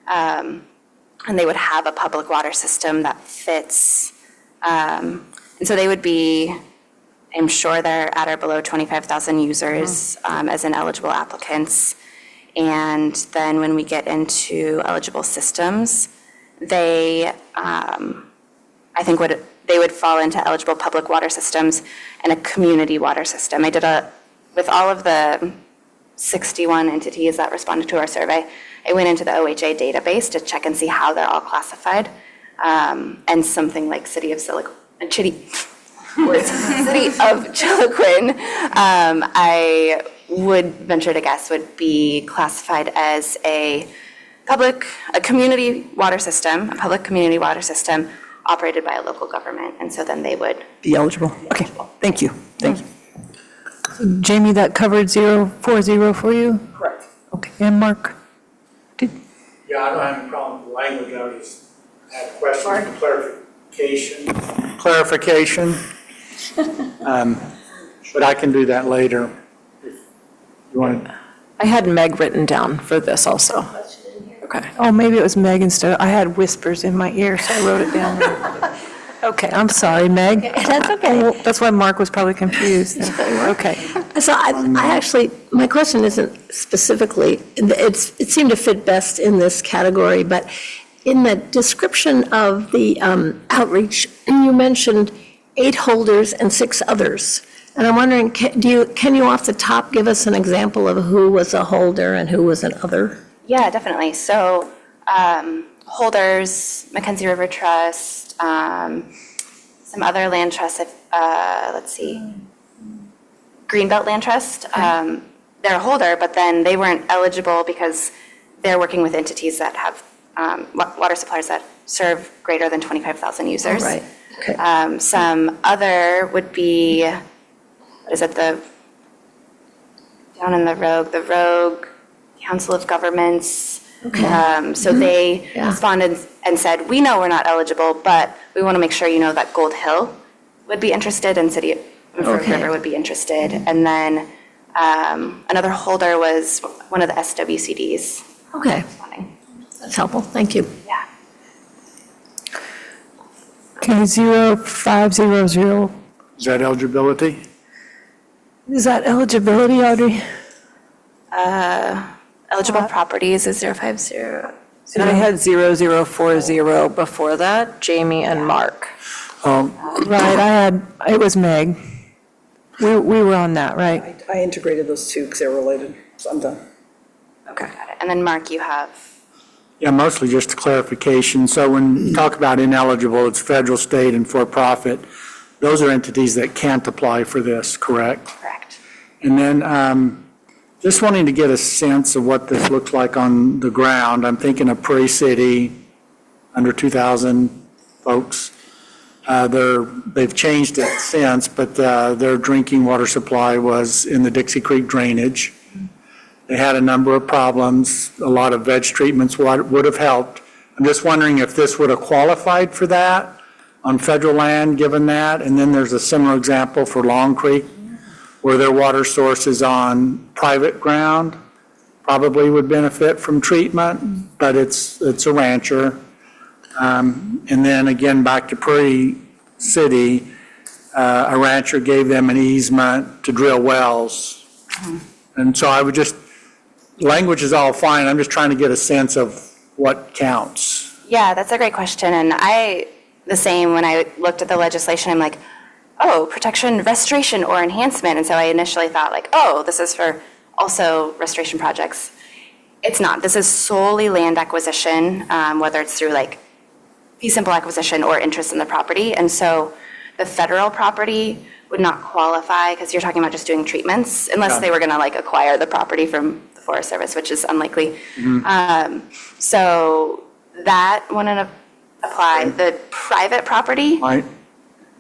And they would have a public water system that fits. And so they would be, I'm sure they're at or below 25,000 users as ineligible applicants. And then when we get into eligible systems, they, I think they would fall into eligible public water systems and a community water system. I did with all of the 61 entities that responded to our survey, I went into the OHA database to check and see how they're all classified. And something like City of Chiloquin, I would venture to guess would be classified as a community water system, a public community water system operated by a local government. And so then they would Be eligible? Okay, thank you. Thank you. Jamie, that covered 040 for you? Correct. Okay, and Mark? Yeah, I don't have any problem with the language, I just had a question for clarification. But I can do that later. If you want to. I had Meg written down for this also. Okay. Oh, maybe it was Meg instead. I had whispers in my ear, so I wrote it down. Okay, I'm sorry, Meg. That's okay. That's why Mark was probably confused. Okay. So I actually, my question isn't specifically, it seemed to fit best in this category, but in the description of the outreach, you mentioned 8 holders and 6 others. And I'm wondering, can you off the top give us an example of who was a holder and who was an other? Yeah, definitely. So holders, Mackenzie River Trust, some other land trusts, let's see, Greenbelt Land Trust. They're a holder, but then they weren't eligible because they're working with entities that have water suppliers that serve greater than 25,000 users. Oh, right. Okay. Some other would be, what is it, down in the Rogue Council of Governments. Okay. So they responded and said, we know we're not eligible, but we want to make sure you know that Gold Hill would be interested and City of River would be interested. And then another holder was one of the SWCDs. Okay. That's helpful. Thank you. Yeah. Okay, 0500. Is that eligibility? Is that eligibility, Audrey? Eligible properties is 050. And I had 0040 before that, Jamie and Mark. Right, it was Meg. We were on that, right? I integrated those two because they're related, so I'm done. Okay. Got it. And then Mark, you have, Yeah, mostly just a clarification. So when you talk about ineligible, it's federal, state, and for-profit. Those are entities that can't apply for this, correct? correct. And then just wanting to get a sense of what this looks like on the ground. I'm thinking of Prairie City, under 2,000 folks. They've changed it since, but their drinking water supply was in the Dixie Creek drainage. They had a number of problems. A lot of veg treatments would have helped. I'm just wondering if this would have qualified for that on federal land, given that. And then there's a similar example for Long Creek, where their water source is on private ground, probably would benefit from treatment, but it's a rancher. And then again, back to Prairie City, a rancher gave them an easement to drill wells. And so I would just, language is all fine, I'm just trying to get a sense of what counts. Yeah, that's a great question. And the same, when I looked at the legislation, I'm like, oh, protection, restoration, or enhancement. And so I initially thought like, oh, this is for also restoration projects. It's not. This is solely land acquisition, whether it's through like fee simple acquisition or interest in the property. And so the federal property would not qualify because you're talking about just doing treatments unless they were going to like acquire the property from the Forest Service, which is unlikely. So that wouldn't apply. The private property, Right.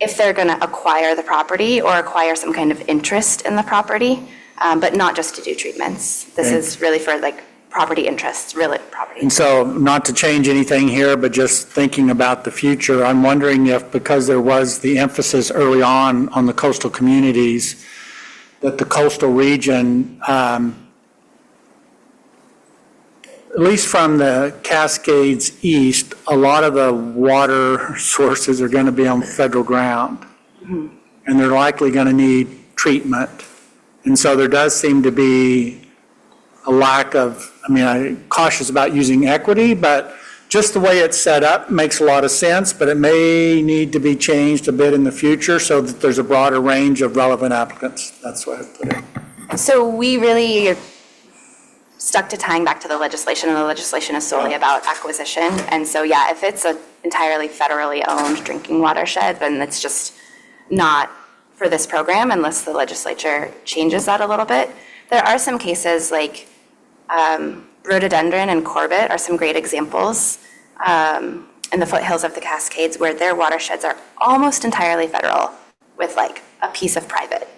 if they're going to acquire the property or acquire some kind of interest in the property, but not just to do treatments. This is really for like property interests, really property. And so, not to change anything here, but just thinking about the future, I'm wondering if, because there was the emphasis early on the coastal communities, that the coastal region, at least from the Cascades east, a lot of the water sources are going to be on federal ground. And they're likely going to need treatment. And so there does seem to be a lack of, I'm cautious about using equity, but just the way it's set up makes a lot of sense, but it may need to be changed a bit in the future so that there's a broader range of relevant applicants. That's what I put it. So we really stuck to tying back to the legislation, and the legislation is solely about acquisition. And so, yeah, if it's an entirely federally owned drinking watershed, then it's just not for this program unless the legislature changes that a little bit. There are some cases like rhododendron and Corbett are some great examples in the foothills of the Cascades where their watersheds are almost entirely federal with like a piece of private.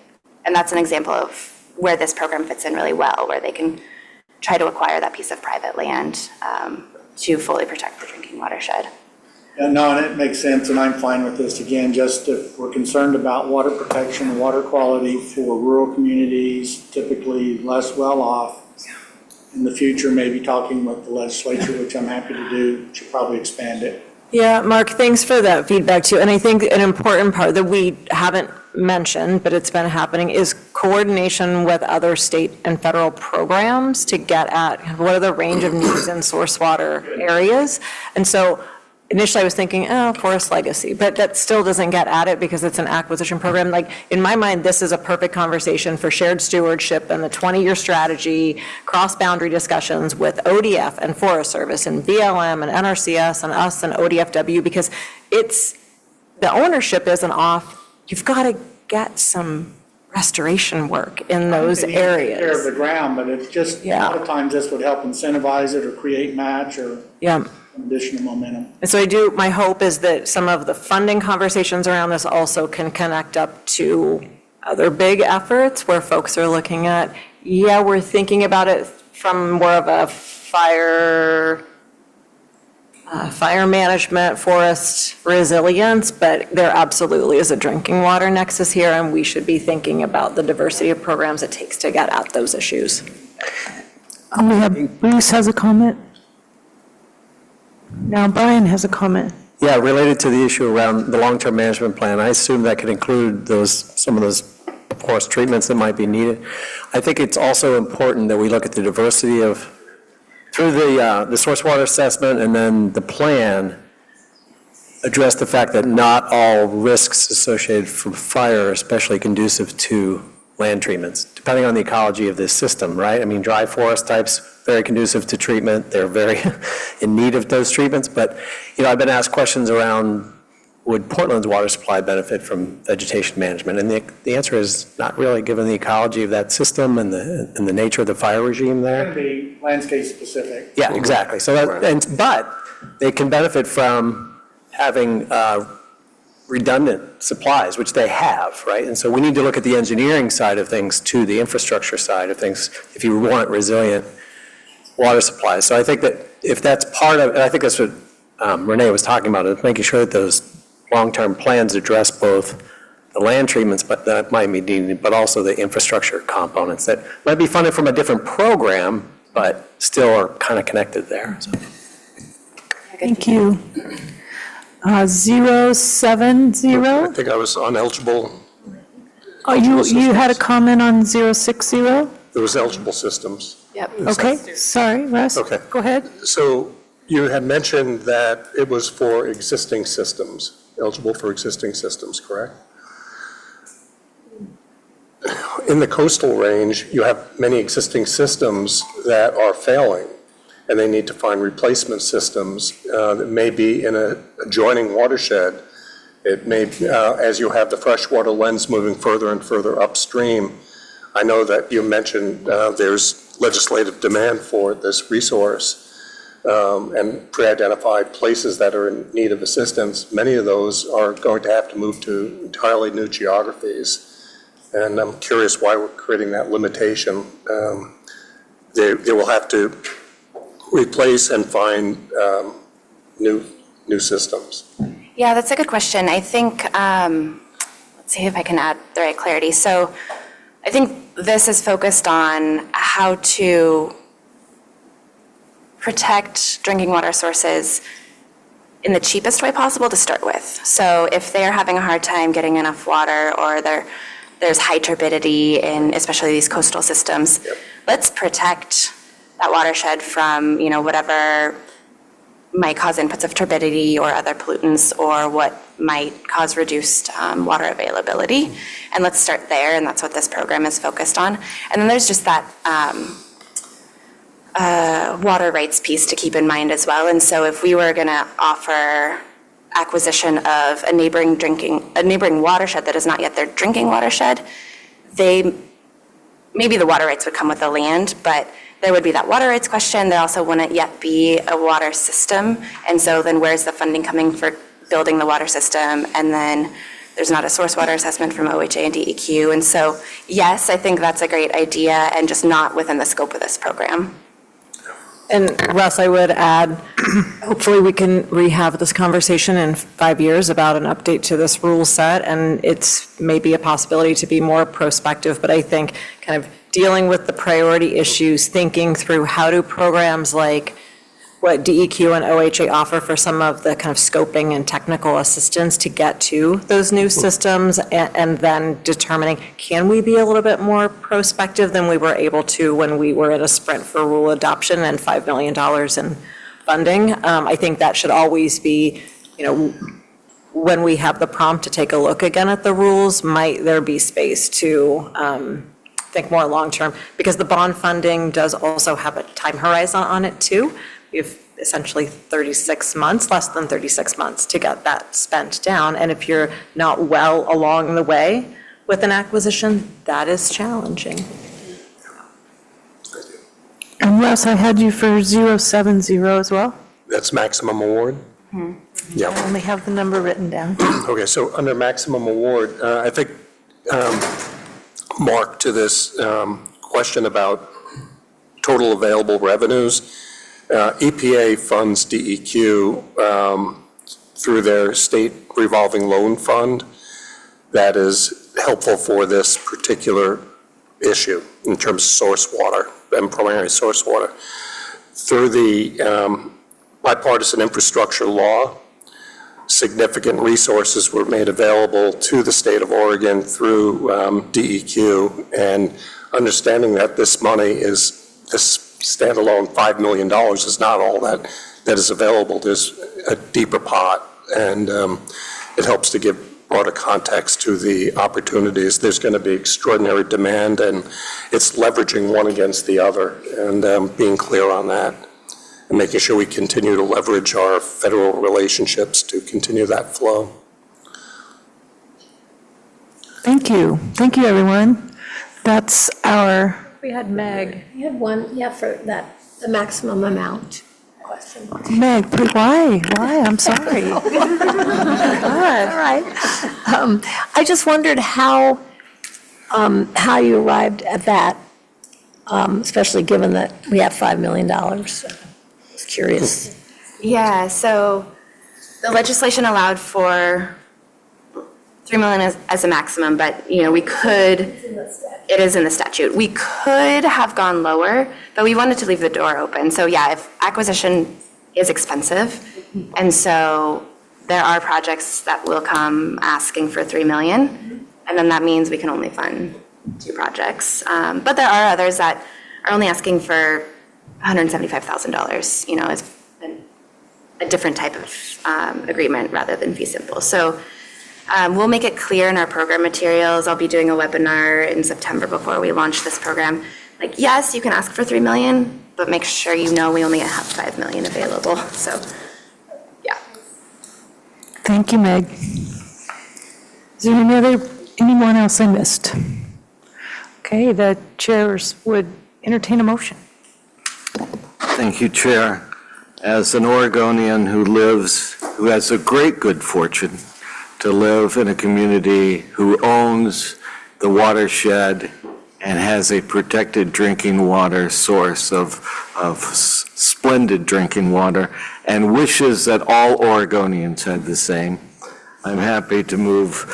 And that's an example of where this program fits in really well, where they can try to acquire that piece of private land to fully protect the drinking watershed. Yeah, no, and it makes sense, and I'm fine with this. Again, just if we're concerned about water protection, water quality for rural communities, typically less well-off, in the future, maybe talking with the legislature, which I'm happy to do, should probably expand it. Yeah, Mark, thanks for that feedback too. And I think an important part that we haven't mentioned, but it's been happening, is coordination with other state and federal programs to get at what are the range of needs in source water areas. And so initially I was thinking, Forest Legacy, but that still doesn't get at it because it's an acquisition program. Like, in my mind, this is a perfect conversation for shared stewardship and the 20-year strategy, cross-boundary discussions with ODF and Forest Service and BLM and NRCS and us and ODFW, because the ownership isn't off. You've got to get some restoration work in those areas. Take care of the ground, but it's just, a lot of times this would help incentivize it or create match or additional momentum. And so my hope is that some of the funding conversations around this also can connect up to other big efforts where folks are looking at, we're thinking about it from more of a fire management, forest resilience, but there absolutely is a drinking water nexus here, and we should be thinking about the diversity of programs it takes to get at those issues. Bruce has a comment. Now Brian has a comment. Yeah, related to the issue around the long-term management plan, I assume that could include some of those forest treatments that might be needed. I think it's also important that we look at the diversity through the source water assessment and then the plan, address the fact that not all risks associated from fire are especially conducive to land treatments, depending on the ecology of this system, right? I mean, dry forest types, very conducive to treatment. They're very in need of those treatments. But, I've been asked questions around, would Portland's water supply benefit from vegetation management? And the answer is not really, given the ecology of that system and the nature of the fire regime there. It can be landscape specific. Yeah, exactly. So but they can benefit from having redundant supplies, which they have, right? And so we need to look at the engineering side of things to the infrastructure side of things if you want resilient water supplies. So I think that if that's part of, and I think that's what Renee was talking about, is making sure that those long-term plans address both the land treatments that might be needed, but also the infrastructure components that might be funded from a different program, but still are kind of connected there. So. Thank you. 070. I think I was ineligible. Oh, you had a comment on 060? There was eligible systems. Yep. Okay, sorry, Russ. Okay. Go ahead. So you had mentioned that it was for existing systems, eligible for existing systems, correct? In the coastal range, you have many existing systems that are failing, and they need to find replacement systems that may be in an adjoining watershed. It may, as you have the freshwater lens moving further and further upstream. I know that you mentioned there's legislative demand for this resource and pre-identified places that are in need of assistance. Many of those are going to have to move to entirely new geographies. And I'm curious why we're creating that limitation. They will have to replace and find new systems. Yeah, that's a good question. I think, let's see if I can add the right clarity. So I think this is focused on how to protect drinking water sources in the cheapest way possible to start with. So if they're having a hard time getting enough water, or there's high turbidity in especially these coastal systems, let's protect that watershed from, whatever might cause inputs of turbidity or other pollutants, or what might cause reduced water availability. And let's start there, and that's what this program is focused on. And then there's just that water rights piece to keep in mind as well. And so if we were going to offer acquisition of a neighboring watershed that is not yet their drinking watershed, maybe the water rights would come with the land, but there would be that water rights question. There also wouldn't yet be a water system. And so then where's the funding coming for building the water system? And then there's not a source water assessment from OHA and DEQ. And so, yes, I think that's a great idea, and just not within the scope of this program. And Russ, I would add, hopefully we can rehave this conversation in 5 years about an update to this rule set, and it's maybe a possibility to be more prospective, but I think kind of dealing with the priority issues, thinking through how do programs like what DEQ and OHA offer for some of the kind of scoping and technical assistance to get to those new systems, and then determining, can we be a little bit more prospective than we were able to when we were in a sprint for rule adoption and $5 million in funding? I think that should always be, when we have the prompt to take a look again at the rules, might there be space to think more long-term? Because the bond funding does also have a time horizon on it too. We have essentially 36 months, less than 36 months to get that spent down. And if you're not well along the way with an acquisition, that is challenging. And Russ, I had you for 070 as well. That's maximum award? Yeah. I only have the number written down. Okay, so under maximum award, I think, Mark, to this question about total available revenues, EPA funds DEQ through their state revolving loan fund. That is helpful for this particular issue in terms of source water and primary source water. Through the bipartisan infrastructure law, significant resources were made available to the state of Oregon through DEQ, and understanding that this money is, this standalone $5 million is not all that is available. There's a deeper pot, and it helps to give broader context to the opportunities. There's going to be extraordinary demand, and it's leveraging one against the other, and being clear on that, and making sure we continue to leverage our federal relationships to continue that flow. Thank you. Thank you, everyone. That's our. We had Meg. We had one, for the maximum amount question. Meg, why? I'm sorry. All right. I just wondered how you arrived at that, especially given that we have $5 million. I was curious. Yeah, so the legislation allowed for $3 million as a maximum, but, we could, it is in the statute. We could have gone lower, but we wanted to leave the door open. So yeah, if acquisition is expensive, and so there are projects that will come asking for $3 million, and then that means we can only fund 2 projects. But there are others that are only asking for $175,000, it's a different type of agreement rather than fee simple. So we'll make it clear in our program materials. I'll be doing a webinar in September before we launch this program. Like, yes, you can ask for $3 million, but make sure we only have $5 million available. So, yeah. Thank you, Meg. Is there anyone else I missed? Okay, the chairs would entertain a motion. Thank you, Chair. As an Oregonian who has a great good fortune to live in a community who owns the watershed and has a protected drinking water source of splendid drinking water, and wishes that all Oregonians had the same, I'm happy to move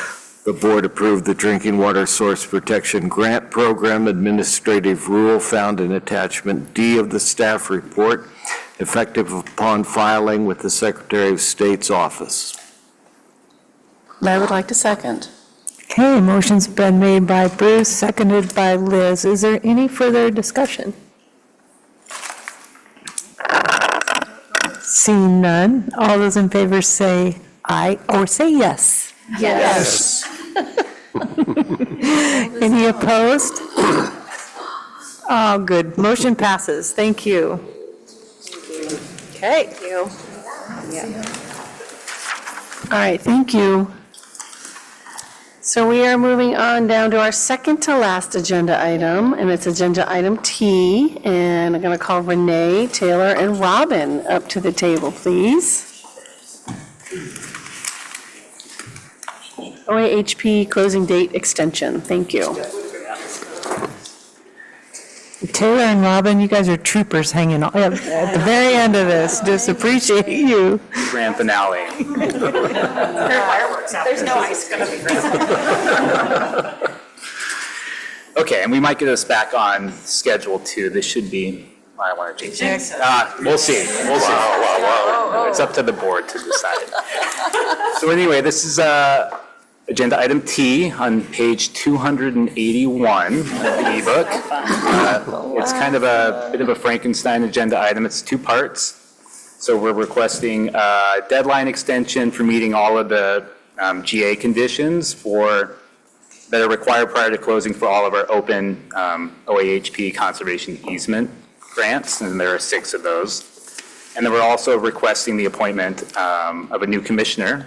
the board approve the Drinking Water Source Protection Grant Program administrative rule found in attachment D of the staff report, effective upon filing with the Secretary of State's office. I would like to second. Okay, motion's been made by Bruce, seconded by Liz. Is there any further discussion? Seeing none, all those in favor say aye or say yes. Yes. Any opposed? Oh, good. Motion passes. Thank you. Okay. All right, thank you. So we are moving on down to our second to last agenda item, and it's agenda item T, and I'm going to call Renee, Taylor, and Robin up to the table, please. OAHP closing date extension, thank you. Taylor and Robin, you guys are troopers hanging on at the very end of this. Just appreciate you. Grand finale. There's no ice going to be. Okay, and we might get us back on schedule too. This should be, I want to change it. We'll see. We'll see. It's up to the board to decide. So anyway, this is agenda item T on page 281 of the ebook. It's kind of a bit of a Frankenstein agenda item. It's two parts. So we're requesting a deadline extension for meeting all of the GA conditions that are required prior to closing for all of our open OAHP conservation easement grants, and there are 6 of those. And then we're also requesting the appointment of a new commissioner,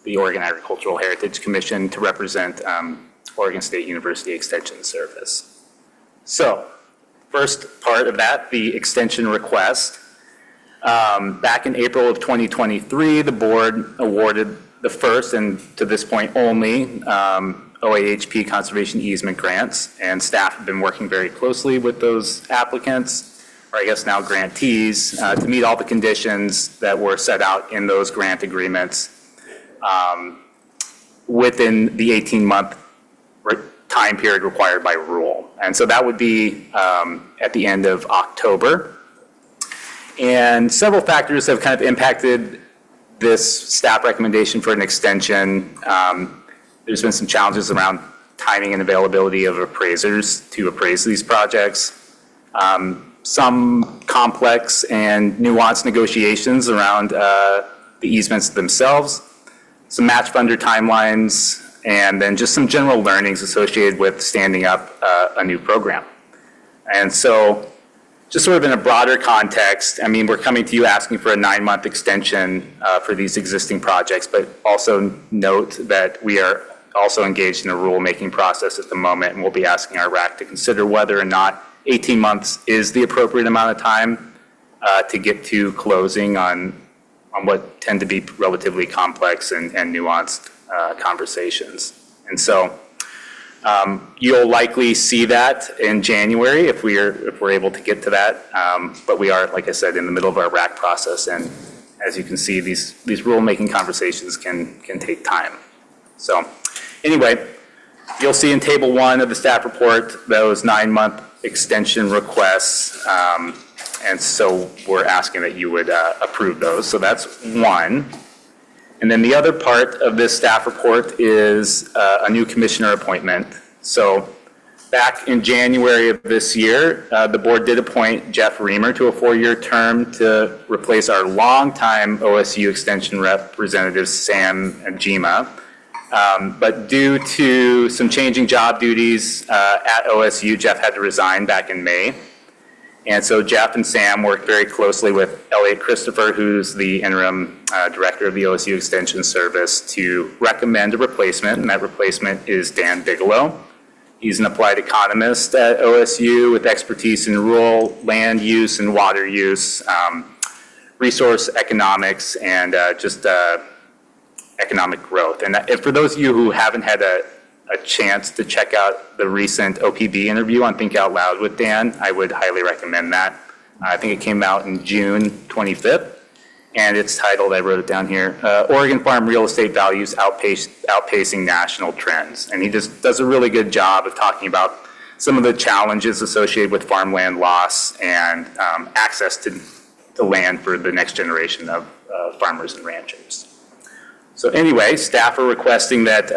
the Oregon Agricultural Heritage Commission, to represent Oregon State University Extension Service. So, first part of that, the extension request. Back in April of 2023, the board awarded the first, and to this point only, OAHP conservation easement grants, and staff have been working very closely with those applicants, or I guess now grantees, to meet all the conditions that were set out in those grant agreements within the 18-month time period required by rule. And so that would be at the end of October. And several factors have kind of impacted this staff recommendation for an extension. There's been some challenges around timing and availability of appraisers to appraise these projects. Some complex and nuanced negotiations around the easements themselves, some match funder timelines, and then just some general learnings associated with standing up a new program. And so just sort of in a broader context, I mean, we're coming to you asking for a 9-month extension for these existing projects, but also note that we are also engaged in a rulemaking process at the moment, and we'll be asking our RAC to consider whether or not 18 months is the appropriate amount of time to get to closing on what tend to be relatively complex and nuanced conversations. And so you'll likely see that in January if we're able to get to that. But we are, like I said, in the middle of our RAC process, and as you can see, these rulemaking conversations can take time. So anyway, you'll see in table 1 of the staff report those 9-month extension requests. And so we're asking that you would approve those. So that's 1. And then the other part of this staff report is a new commissioner appointment. So back in January of this year, the board did appoint Jeff Reamer to a 4-year term to replace our longtime OSU Extension representative, Sam Ajima. But due to some changing job duties at OSU, Jeff had to resign back in May. And so Jeff and Sam worked very closely with Elliot Christopher, who's the interim director of the OSU Extension Service, to recommend a replacement, and that replacement is Dan Bigelow. He's an applied economist at OSU with expertise in rural land use and water use, resource economics, and just economic growth. And for those of you who haven't had a chance to check out the recent OPB interview on Think Out Loud with Dan, I would highly recommend that. I think it came out in June 25th. and it's titled, I wrote it down here, Oregon Farm Real Estate Values Outpacing National Trends. And he just does a really good job of talking about some of the challenges associated with farmland loss and access to land for the next generation of farmers and ranchers. So anyway, staff are requesting that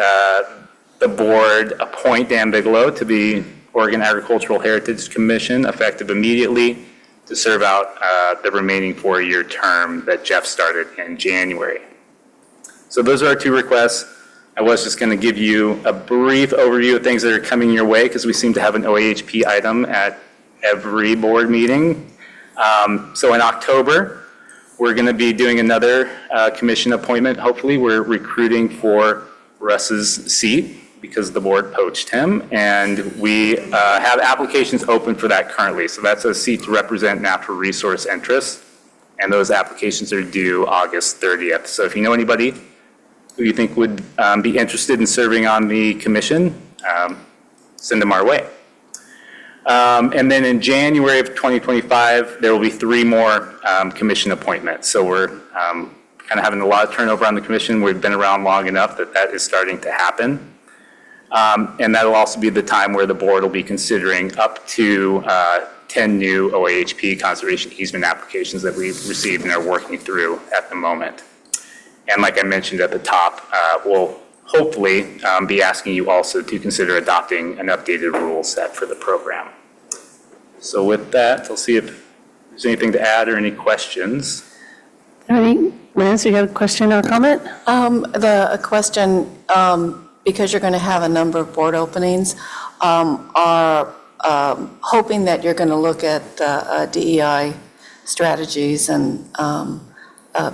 the board appoint Dan Bigelow to the Oregon Agricultural Heritage Commission effective immediately to serve out the remaining 4-year term that Jeff started in January. So those are our 2 requests. I was just going to give you a brief overview of things that are coming your way because we seem to have an OAHP item at every board meeting. So in October, we're going to be doing another commission appointment. Hopefully, we're recruiting for Russ's seat because the board poached him, and we have applications open for that currently. So that's a seat to represent natural resource interests, and those applications are due August 30th. So if you know anybody who you think would be interested in serving on the commission, send them our way. And then in January of 2025, there will be 3 more commission appointments. So we're kind of having a lot of turnover on the commission. We've been around long enough that is starting to happen. And that'll also be the time where the board will be considering up to 10 new OAHP conservation easement applications that we've received and are working through at the moment. And like I mentioned at the top, we'll hopefully be asking you also to consider adopting an updated rule set for the program. So with that, I'll see if there's anything to add or any questions. Liz, you have a question or comment? A question, because you're going to have a number of board openings, are hoping that you're going to look at DEI strategies and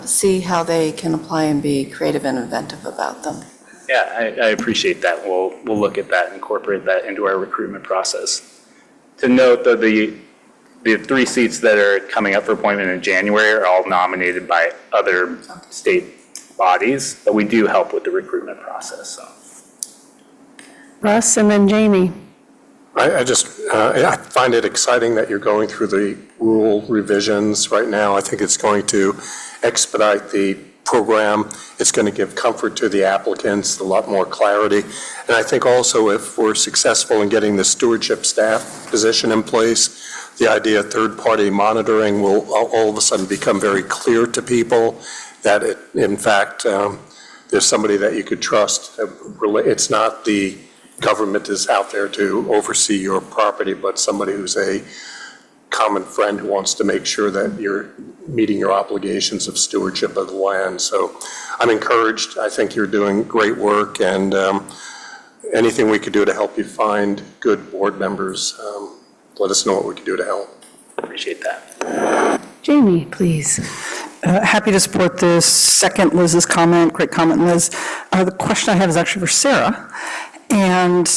see how they can apply and be creative and inventive about them. Yeah, I appreciate that. We'll look at that and incorporate that into our recruitment process. To note, though, the 3 seats that are coming up for appointment in January are all nominated by other state bodies, but we do help with the recruitment process. So. Russ and then Jamie. I find it exciting that you're going through the rule revisions right now. I think it's going to expedite the program. It's going to give comfort to the applicants, a lot more clarity. And I think also if we're successful in getting the stewardship staff position in place, the idea of third-party monitoring will all of a sudden become very clear to people that in fact, there's somebody that you could trust. It's not the government is out there to oversee your property, but somebody who's a common friend who wants to make sure that you're meeting your obligations of stewardship of the land. So I'm encouraged. I think you're doing great work, and anything we could do to help you find good board members, let us know what we can do to help. Appreciate that. Jamie, please. Happy to support this. Second Liz's comment, great comment, Liz. The question I have is actually for Sarah. And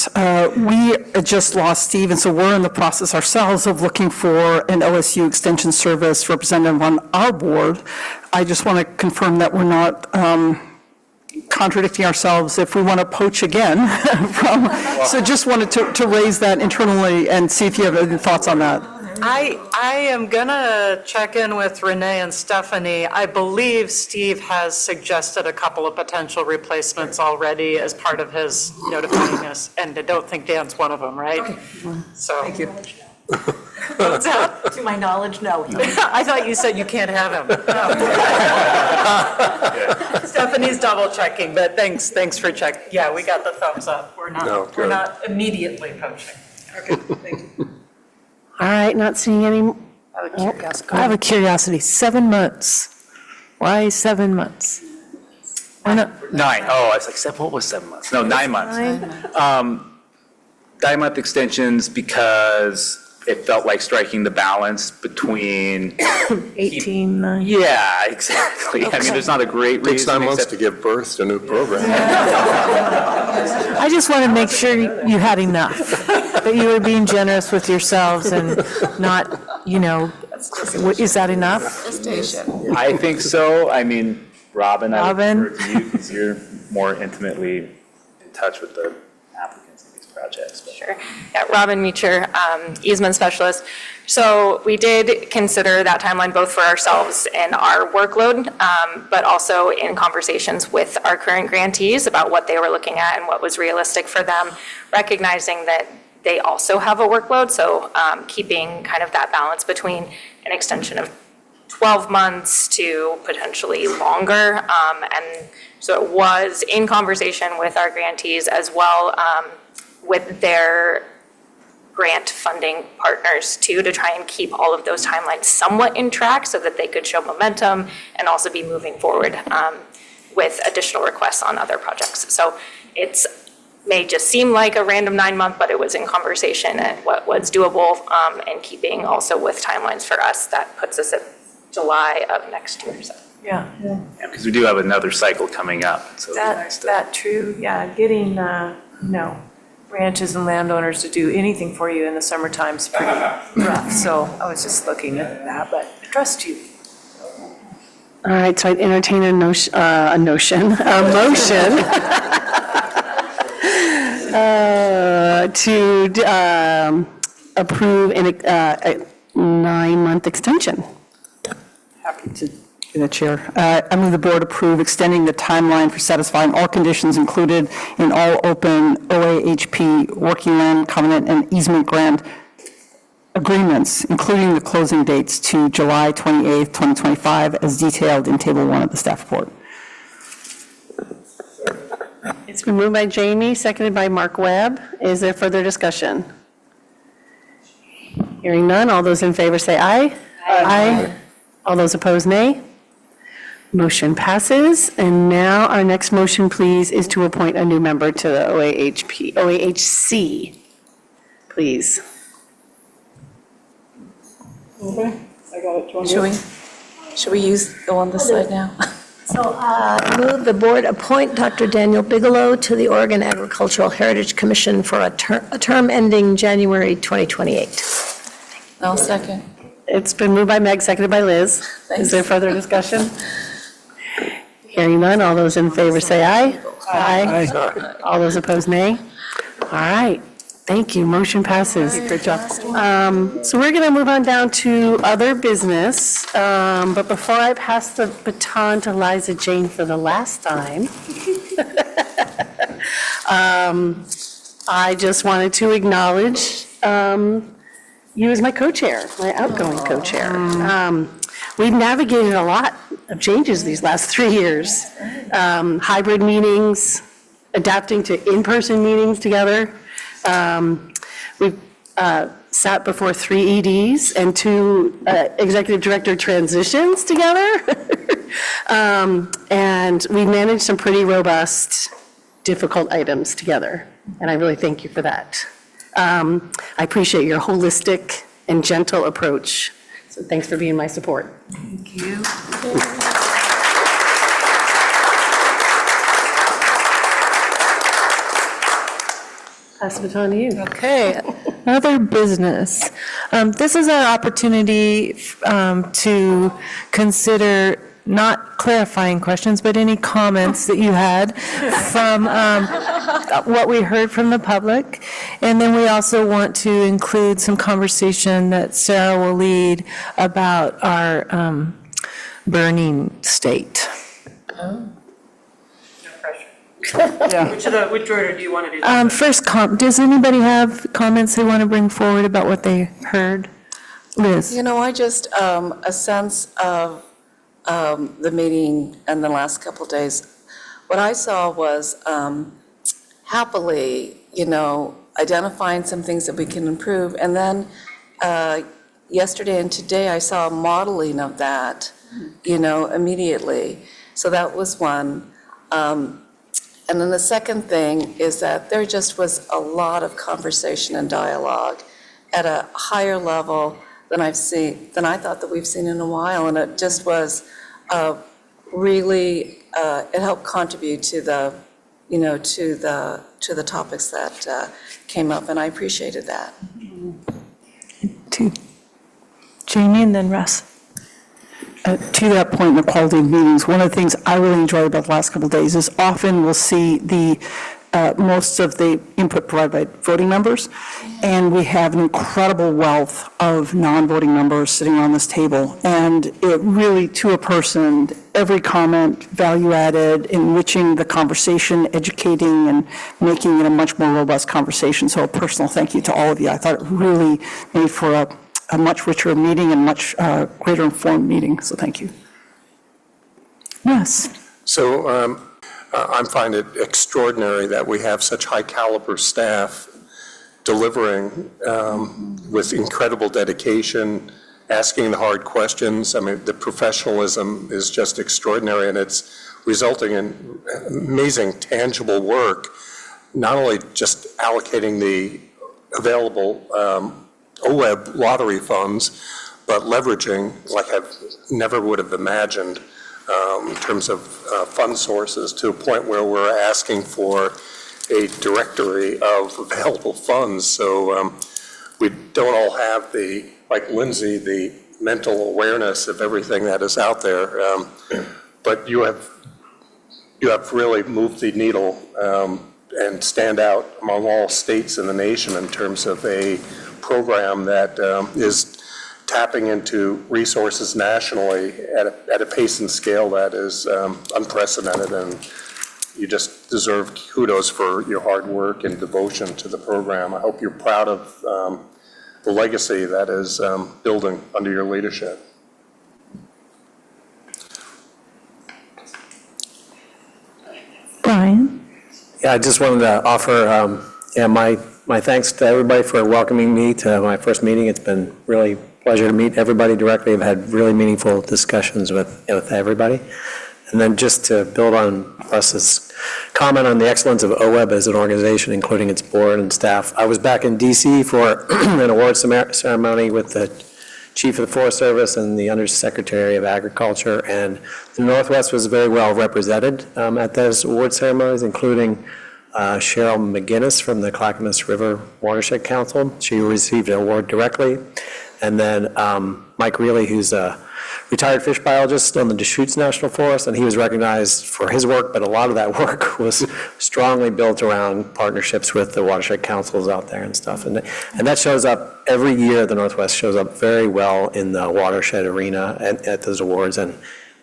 we just lost Steve, and so we're in the process ourselves of looking for an OSU Extension Service representative on our board. I just want to confirm that we're not contradicting ourselves if we want to poach again. So just wanted to raise that internally and see if you have any thoughts on that. I am going to check in with Renee and Stephanie. I believe Steve has suggested a couple of potential replacements already as part of his notifying us, and I don't think Dan's one of them, right? Okay. So. Thank you. What's that? To my knowledge, no. I thought you said you can't have him. No. Stephanie's double checking, but thanks for checking. Yeah, we got the thumbs up. We're not immediately poaching. Okay, thank you. All right, not seeing any. I have a curiosity. 7 months. Why 7 months? Why not? 9. Oh, I was like, what was 7 months? No, 9 months. 9-month extensions because it felt like striking the balance between 18, 9. Yeah, exactly. Okay. I mean, there's not a great reason. It takes 9 months to give birth to a new program. I just want to make sure you had enough, that you were being generous with yourselves and not, is that enough? I think so. I mean, Robin, I would refer to you because you're more intimately in touch with the applicants in these projects. Sure. Yeah, Robin Meacher, easement specialist. So we did consider that timeline both for ourselves and our workload, but also in conversations with our current grantees about what they were looking at and what was realistic for them, recognizing that they also have a workload. So keeping kind of that balance between an extension of 12 months to potentially longer. And so it was in conversation with our grantees as well, with their grant funding partners too, to try and keep all of those timelines somewhat in track so that they could show momentum and also be moving forward with additional requests on other projects. So it's may just seem like a random 9-month, but it was in conversation and what was doable, and keeping also with timelines for us. That puts us at July of next year. So. Yeah. Because we do have another cycle coming up. So it'd be nice to- That true, yeah, getting, ranches and landowners to do anything for you in the summertime is pretty rough, so I was just looking at that, but I trust you. All right, so I'd entertain a motion to approve a 9-month extension. Happy to be the chair. I move the board approve extending the timeline for satisfying all conditions included in all open OAHP working land covenant and easement grant agreements, including the closing dates to July 28th, 2025, as detailed in Table 1 of the staff report. It's been moved by Jamie, seconded by Mark Webb. Is there further discussion? Hearing none, all those in favor say aye. Aye. All those opposed, nay. Motion passes. And now our next motion, please, is to appoint a new member to the OAHC. Please. Okay, I got it. Should we go on this side now? So move the board appoint Dr. Daniel Bigelow to the Oregon Agricultural Heritage Commission for a term ending January 2028. I'll second. It's been moved by Meg, seconded by Liz. Thanks. Is there further discussion? Hearing none, all those in favor say aye. Aye. All those opposed, nay. All right, thank you, motion passes. Great job. So we're going to move on down to other business, but before I pass the baton to Liza Jane for the last time, I just wanted to acknowledge you as my co-chair, my outgoing co-chair. We've navigated a lot of changes these last 3 years. Hybrid meetings, adapting to in-person meetings together. We've sat before 3 EDs and 2 executive director transitions together. And we've managed some pretty robust, difficult items together. And I really thank you for that. I appreciate your holistic and gentle approach. So thanks for being my support. Thank you. Pass the baton to you. Okay, other business. This is our opportunity to consider not clarifying questions, but any comments that you had from what we heard from the public. And then we also want to include some conversation that Sarah will lead about our burning state. Which order do you want to do that? First, does anybody have comments they want to bring forward about what they heard? Liz? I just, a sense of the meeting and the last couple of days, what I saw was happily, identifying some things that we can improve. And then yesterday and today, I saw a modeling of that, immediately. So that was one. And then the second thing is that there just was a lot of conversation and dialogue at a higher level than I thought that we've seen in a while. And it just was really, it helped contribute to the, to the topics that came up, and I appreciated that. To Jamie and then Russ. To that point, in the quality of meetings, one of the things I really enjoyed about the last couple of days is often we'll see the most of the input provided by voting members, and we have an incredible wealth of non-voting members sitting on this table, and it really, to a person, every comment value-added, enriching the conversation, educating, and making it a much more robust conversation. So a personal thank you to all of you. I thought it really made for a much richer meeting and much greater informed meeting, so thank you. Yes. So I find it extraordinary that we have such high caliber staff delivering with incredible dedication, asking the hard questions. I mean, the professionalism is just extraordinary, and it's resulting in amazing tangible work, not only just allocating the available OWEB lottery funds, but leveraging like I never would have imagined in terms of fund sources, to a point where we're asking for a directory of available funds. So we don't all have the, like Lindsay, the mental awareness of everything that is out there. But you have really moved the needle and stand out among all states in the nation in terms of a program that is tapping into resources nationally at a pace and scale that is unprecedented, and you just deserve kudos for your hard work and devotion to the program. I hope you're proud of the legacy that is building under your leadership. Brian? Yeah, I just wanted to offer my thanks to everybody for welcoming me to my first meeting. It's been really a pleasure to meet everybody directly. I've had really meaningful discussions with everybody. And then just to build on Russ's comment on the excellence of OWEB as an organization, including its board and staff. I was back in DC for an award ceremony with the Chief of the Forest Service and the Undersecretary of Agriculture, and the Northwest was very well represented at those award ceremonies, including Cheryl McGinnis from the Clackamas River Watershed Council. She received an award directly. And then Mike Reilly, who's a retired fish biologist on the Deschutes National Forest, and he was recognized for his work, but a lot of that work was strongly built around partnerships with the watershed councils out there and stuff. And that shows up every year. The Northwest shows up very well in the watershed arena at those awards, and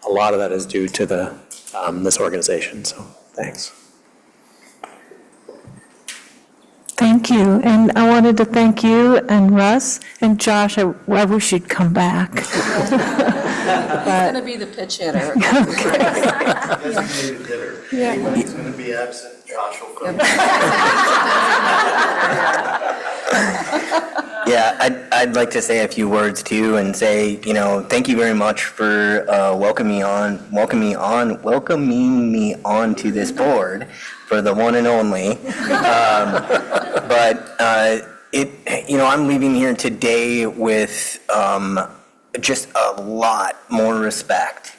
a lot of that is due to this organization. So thanks. Thank you. And I wanted to thank you and Russ and Josh. I wish you'd come back. He's going to be the pitch hitter. Designated hitter. Yeah. Anybody's going to be absent, Josh will come. Yeah, I'd like to say a few words too, and say, thank you very much for welcoming me on to this board for the one and only. But I'm leaving here today with just a lot more respect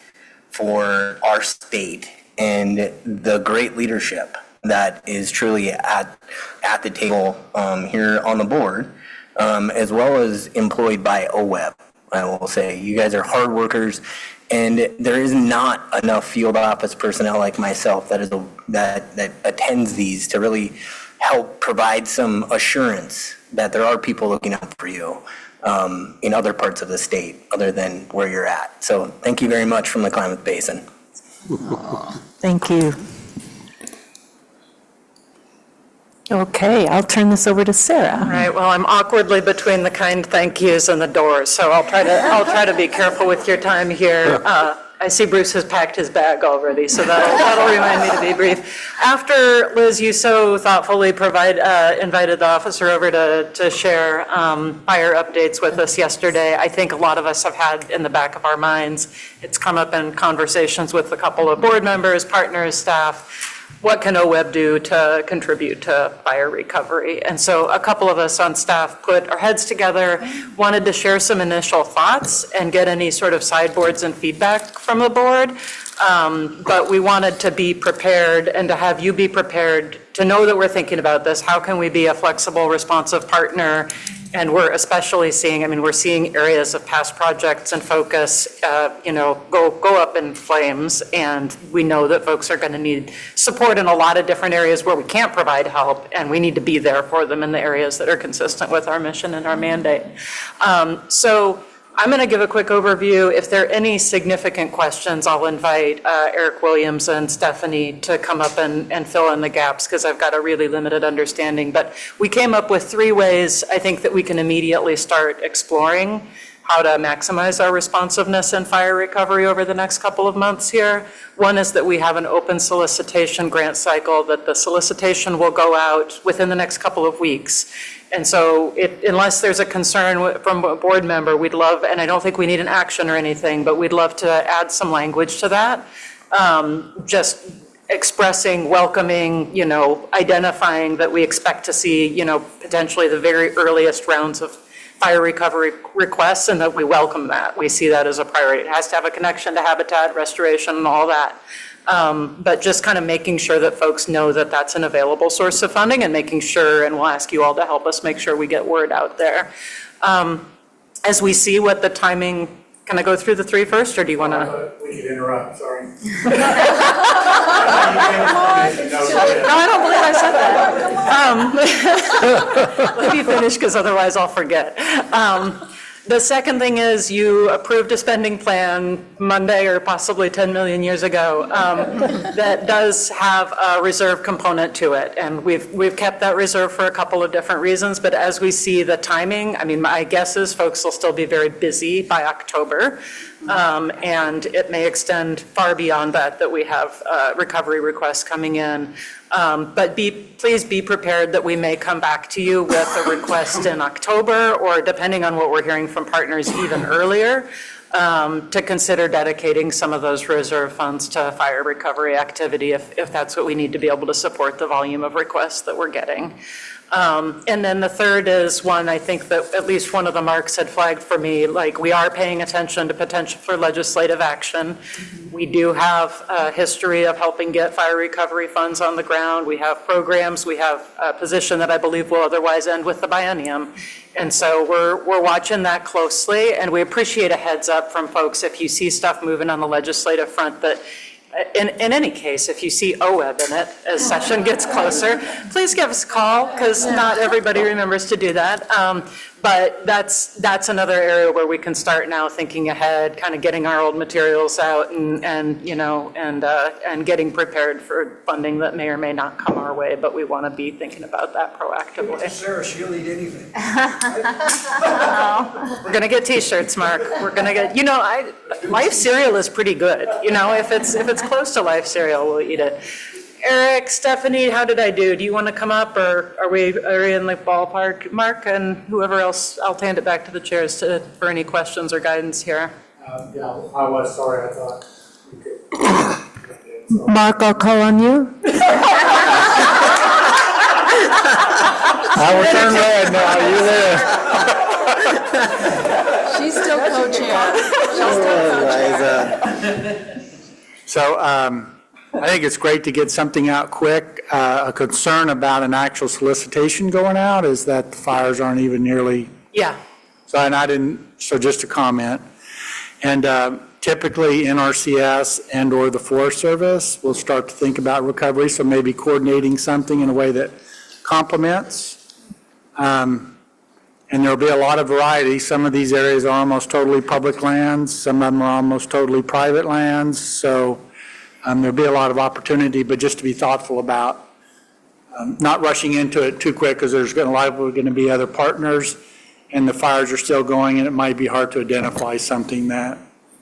for our state and the great leadership that is truly at the table here on the board, as well as employed by OWEB. I will say, you guys are hard workers, and there is not enough field office personnel like myself that attends these to really help provide some assurance that there are people looking out for you in other parts of the state other than where you're at. So thank you very much from the Klamath Basin. Thank you. Okay, I'll turn this over to Sarah. All right, well, I'm awkwardly between the kind thank yous and the doors, so I'll try to be careful with your time here. I see Bruce has packed his bag already, so that'll remind me to be brief. After, Liz, you so thoughtfully invited the officer over to share fire updates with us yesterday, I think a lot of us have had in the back of our minds, it's come up in conversations with a couple of board members, partners, staff, what can OWEB do to contribute to fire recovery? And so a couple of us on staff put our heads together, wanted to share some initial thoughts and get any sort of sideboards and feedback from the board. But we wanted to be prepared and to have you be prepared to know that we're thinking about this. How can we be a flexible, responsive partner And we're especially seeing, I mean, we're seeing areas of past projects and focus, go up in flames. And we know that folks are going to need support in a lot of different areas where we can't provide help, and we need to be there for them in the areas that are consistent with our mission and our mandate. So I'm going to give a quick overview. If there are any significant questions, I'll invite Eric Williams and Stephanie to come up and fill in the gaps, because I've got a really limited understanding. But we came up with 3 ways, I think, that we can immediately start exploring how to maximize our responsiveness and fire recovery over the next couple of months here. One is that we have an open solicitation grant cycle, that the solicitation will go out within the next couple of weeks. And so unless there's a concern from a board member, we'd love, and I don't think we need an action or anything, but we'd love to add some language to that. Just expressing, welcoming, identifying that we expect to see, potentially the very earliest rounds of fire recovery requests, and that we welcome that. We see that as a priority. It has to have a connection to habitat restoration and all that. But just kind of making sure that folks know that that's an available source of funding, and making sure, and we'll ask you all to help us make sure we get word out there. As we see what the timing, can I go through the 3 first, or do you want to? We should interrupt, sorry. No, I don't believe I said that. Let me finish, because otherwise I'll forget. The second thing is, you approved a spending plan Monday, or possibly 10 million years ago, that does have a reserve component to it. And we've kept that reserve for a couple of different reasons, but as we see the timing, I mean, my guess is folks will still be very busy by October. And it may extend far beyond that we have recovery requests coming in. But please be prepared that we may come back to you with a request in October, or depending on what we're hearing from partners, even earlier, to consider dedicating some of those reserve funds to fire recovery activity if that's what we need to be able to support the volume of requests that we're getting. And then the third is one, I think that at least one of the marks had flagged for me, like, we are paying attention to potential for legislative action. We do have a history of helping get fire recovery funds on the ground. We have programs. We have a position that I believe will otherwise end with the biennium. And so we're watching that closely, and we appreciate a heads up from folks if you see stuff moving on the legislative front that, in any case, if you see OWEB in it as session gets closer, please give us a call, because not everybody remembers to do that. But that's another area where we can start now thinking ahead, kind of getting our old materials out and getting prepared for funding that may or may not come our way, but we want to be thinking about that proactively. Sarah, she'll eat anything. We're going to get T-shirts, Mark. We're going to get, Life cereal is pretty good. If it's close to Life cereal, we'll eat it. Eric, Stephanie, how did I do? Do you want to come up, or are we in the ballpark? Mark and whoever else, I'll hand it back to the chairs for any questions or guidance here. Yeah, I was sorry, I thought. Mark, I'll call on you. I will turn red now, you there. She's still co-chair. So I think it's great to get something out quick. A concern about an actual solicitation going out is that the fires aren't even nearly. Yeah. So just a comment. And typically NRCS and/or the Forest Service will start to think about recovery, so maybe coordinating something in a way that complements. And there'll be a lot of variety. Some of these areas are almost totally public lands. Some of them are almost totally private lands. So there'll be a lot of opportunity, but just to be thoughtful about not rushing into it too quick, because there's going to be other partners, and the fires are still going, and it might be hard to identify something that.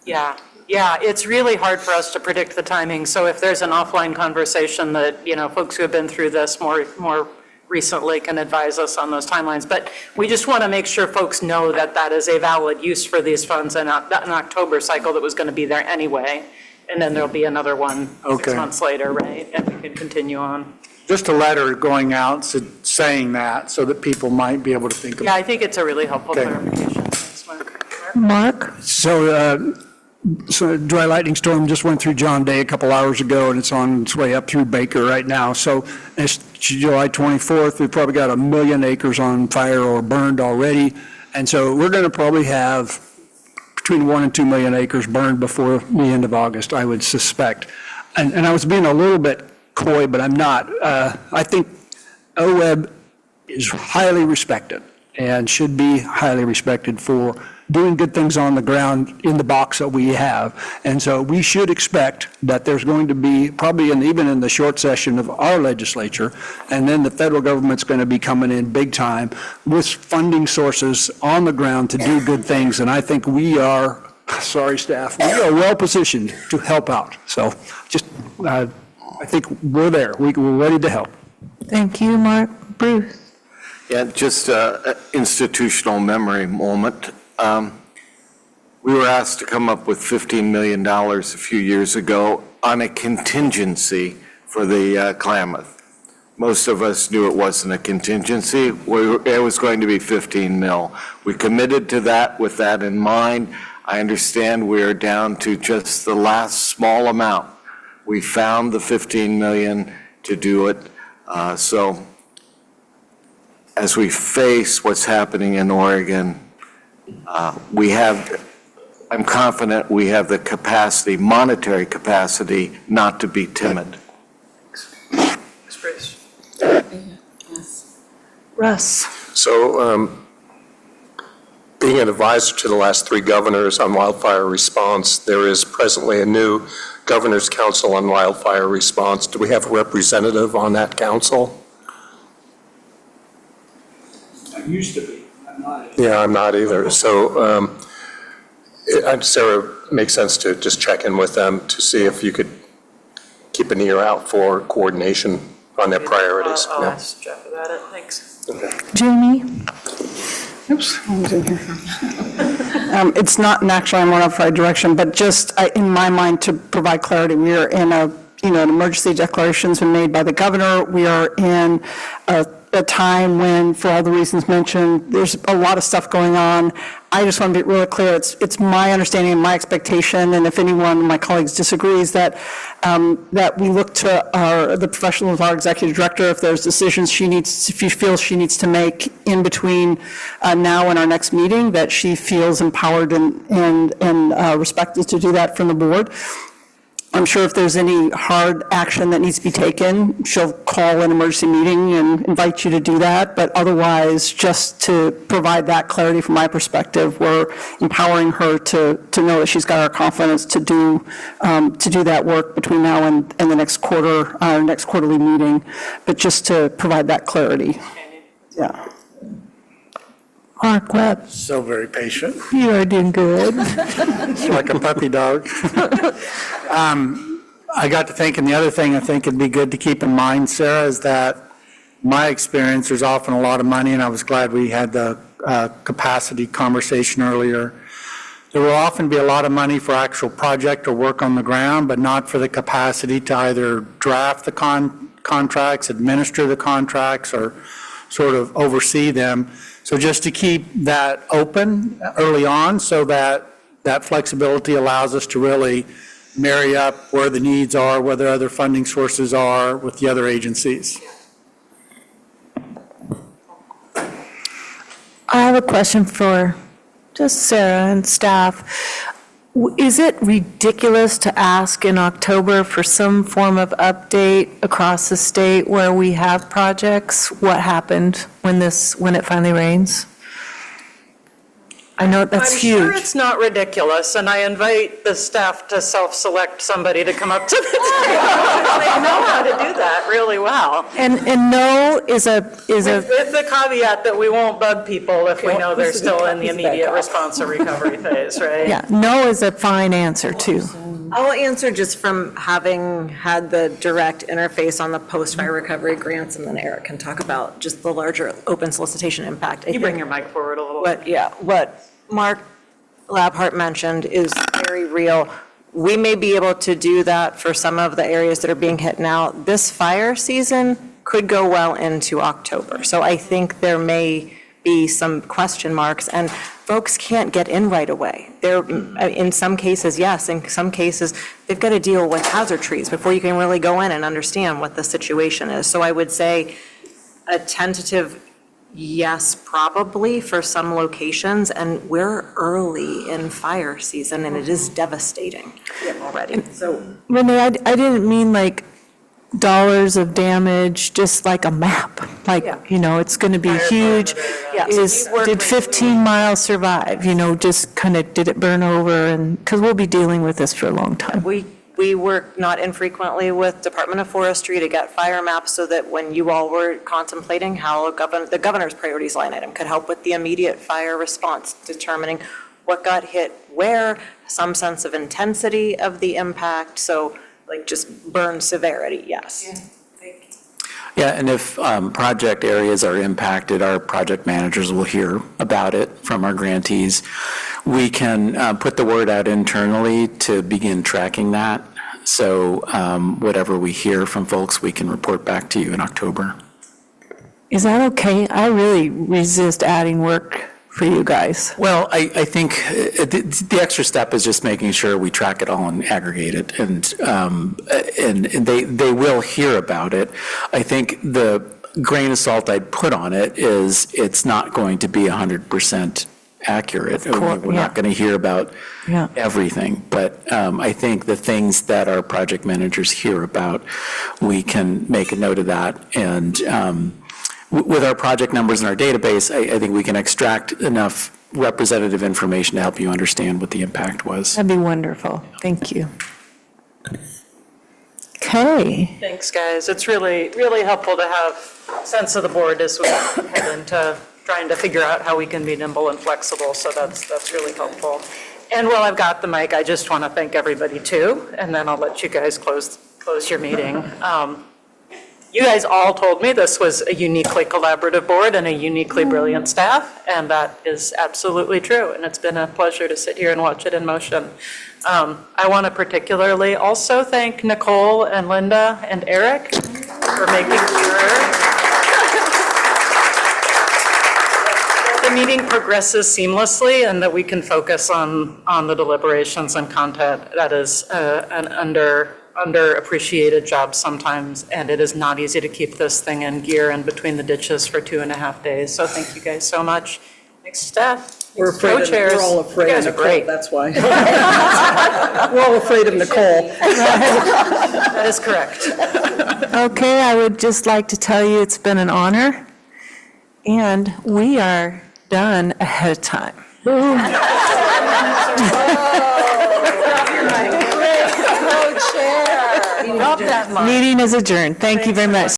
Yeah, it's really hard for us to predict the timing. So if there's an offline conversation that, folks who have been through this more recently can advise us on those timelines. But we just want to make sure folks know that that is a valid use for these funds, and an October cycle that was going to be there anyway. And then there'll be another one 6 months later, right? And we can continue on. Just a letter going out saying that, so that people might be able to think about it. Yeah, I think it's a really helpful clarification. Thanks, Mark. Mark? So dry lightning storm just went through John Day a couple hours ago, and it's on its way up through Baker right now. So as July 24th, we've probably got 1 million acres on fire or burned already. And so we're going to probably have between 1 and 2 million acres burned before the end of August, I would suspect. And I was being a little bit coy, but I'm not. I think OWEB is highly respected and should be highly respected for doing good things on the ground in the box that we have. And so we should expect that there's going to be, probably even in the short session of our legislature, and then the federal government's going to be coming in big time with funding sources on the ground to do good things. And I think we are, sorry staff, we are well positioned to help out. So just, I think we're there. We're ready to help. Thank you, Mark. Bruce? Yeah, just an institutional memory moment. We were asked to come up with $15 million a few years ago on a contingency for the Klamath. Most of us knew it wasn't a contingency. It was going to be 15 mil. We committed to that with that in mind. I understand we're down to just the last small amount. We found the 15 million to do it. So as we face what's happening in Oregon, I'm confident we have the capacity, monetary capacity, not to be timid. Russ? So, being an advisor to the last 3 governors on wildfire response, there is presently a new Governor's Council on Wildfire Response. Do we have a representative on that council? I used to be. I'm not. Yeah, I'm not either. So, Sarah, it makes sense to just check in with them to see if you could keep an ear out for coordination on their priorities. I'll Yeah. ask Jeff about it, thanks. Jamie? Oops, I was in here. It's not, and actually I'm on a right direction, but just in my mind to provide clarity, we are in an emergency declaration's been made by the governor. We are in a time when, for all the reasons mentioned, there's a lot of stuff going on. I just want to be really clear. It's my understanding and my expectation, and if anyone of my colleagues disagrees, that we look to the professionals of our executive director if there's decisions if she feels she needs to make in between now and our next meeting, that she feels empowered and respected to do that from the board. I'm sure if there's any hard action that needs to be taken, she'll call an emergency meeting and invite you to do that. But otherwise, just to provide that clarity from my perspective, we're empowering her to know that she's got our confidence to do that work between now and the next quarter, our next quarterly meeting. But just to provide that clarity. Yeah. Mark Webb? So very patient. You are doing good. It's like a puppy dog. I got to thinking, the other thing I think it'd be good to keep in mind, Sarah, is that my experience, there's often a lot of money, and I was glad we had the capacity conversation earlier. There will often be a lot of money for actual project or work on the ground, but not for the capacity to either draft the contracts, administer the contracts, or sort of oversee them. So just to keep that open early on so that that flexibility allows us to really marry up where the needs are, where the other funding sources are with the other agencies. I have a question for just Sarah and staff. Is it ridiculous to ask in October for some form of update across the state where we have projects? What happened when it finally rains? I know that's huge. I'm sure it's not ridiculous, and I invite the staff to self-select somebody to come up to the table. They know how to do that really well. And no is a. With the caveat that we won't bug people if we know they're still in the immediate response or recovery phase, right? Yeah, no is a fine answer too. I'll answer just from having had the direct interface on the post-fire recovery grants, and then Eric can talk about just the larger open solicitation impact. You bring your mic forward a little bit. What Mark Labhart mentioned is very real. We may be able to do that for some of the areas that are being hit now. This fire season could go well into October. So I think there may be some question marks, and folks can't get in right away. They're, in some cases, yes, in some cases, they've got to deal with hazard trees before you can really go in and understand what the situation is. So I would say a tentative yes, probably for some locations, and we're early in fire season, and it is devastating already. So Renee, I didn't mean like dollars of damage, just like a map, like, you know, it's going to be huge. Did 15 miles survive, you know, just kind of, did it burn over? And, because we'll be dealing with this for a long time. We work not infrequently with Department of Forestry to get fire maps so that when you all were contemplating how the governor's priorities line item could help with the immediate fire response, determining what got hit where, some sense of intensity of the impact, so like just burn severity, yes. Yeah, and if project areas are impacted, our project managers will hear about it from our grantees. We can put the word out internally to begin tracking that. So whatever we hear from folks, we can report back to you in October. Is that okay? I really resist adding work for you guys. Well, I think the extra step is just making sure we track it all and aggregate it, and they will hear about it. I think the grain of salt I'd put on it is it's not going to be 100% accurate. We're not going to hear about everything, but I think the things that our project managers hear about, we can make a note of that, and with our project numbers in our database, I think we can extract enough representative information to help you understand what the impact was. That'd be wonderful. Thank you. Okay. Thanks, guys. It's really, really helpful to have a sense of the board as we head into trying to figure out how we can be nimble and flexible, so that's really helpful. And while I've got the mic, I just want to thank everybody too, and then I'll let you guys close your meeting. You guys all told me this was a uniquely collaborative board and a uniquely brilliant staff, and that is absolutely true, and it's been a pleasure to sit here and watch it in motion. I want to particularly also thank Nicole and Linda and Eric for making sure the meeting progresses seamlessly and that we can focus on the deliberations and content. That is an underappreciated job sometimes, and it is not easy to keep this thing in gear and between the ditches for 2.5 days. So thank you guys so much. Thanks, staff. We're all afraid You of guys are Nicole, great. that's why. We're all afraid of Nicole. That is correct. Okay, I would just like to tell you it's been an honor, and we are done ahead of time. Meeting is adjourned. Thank you very much.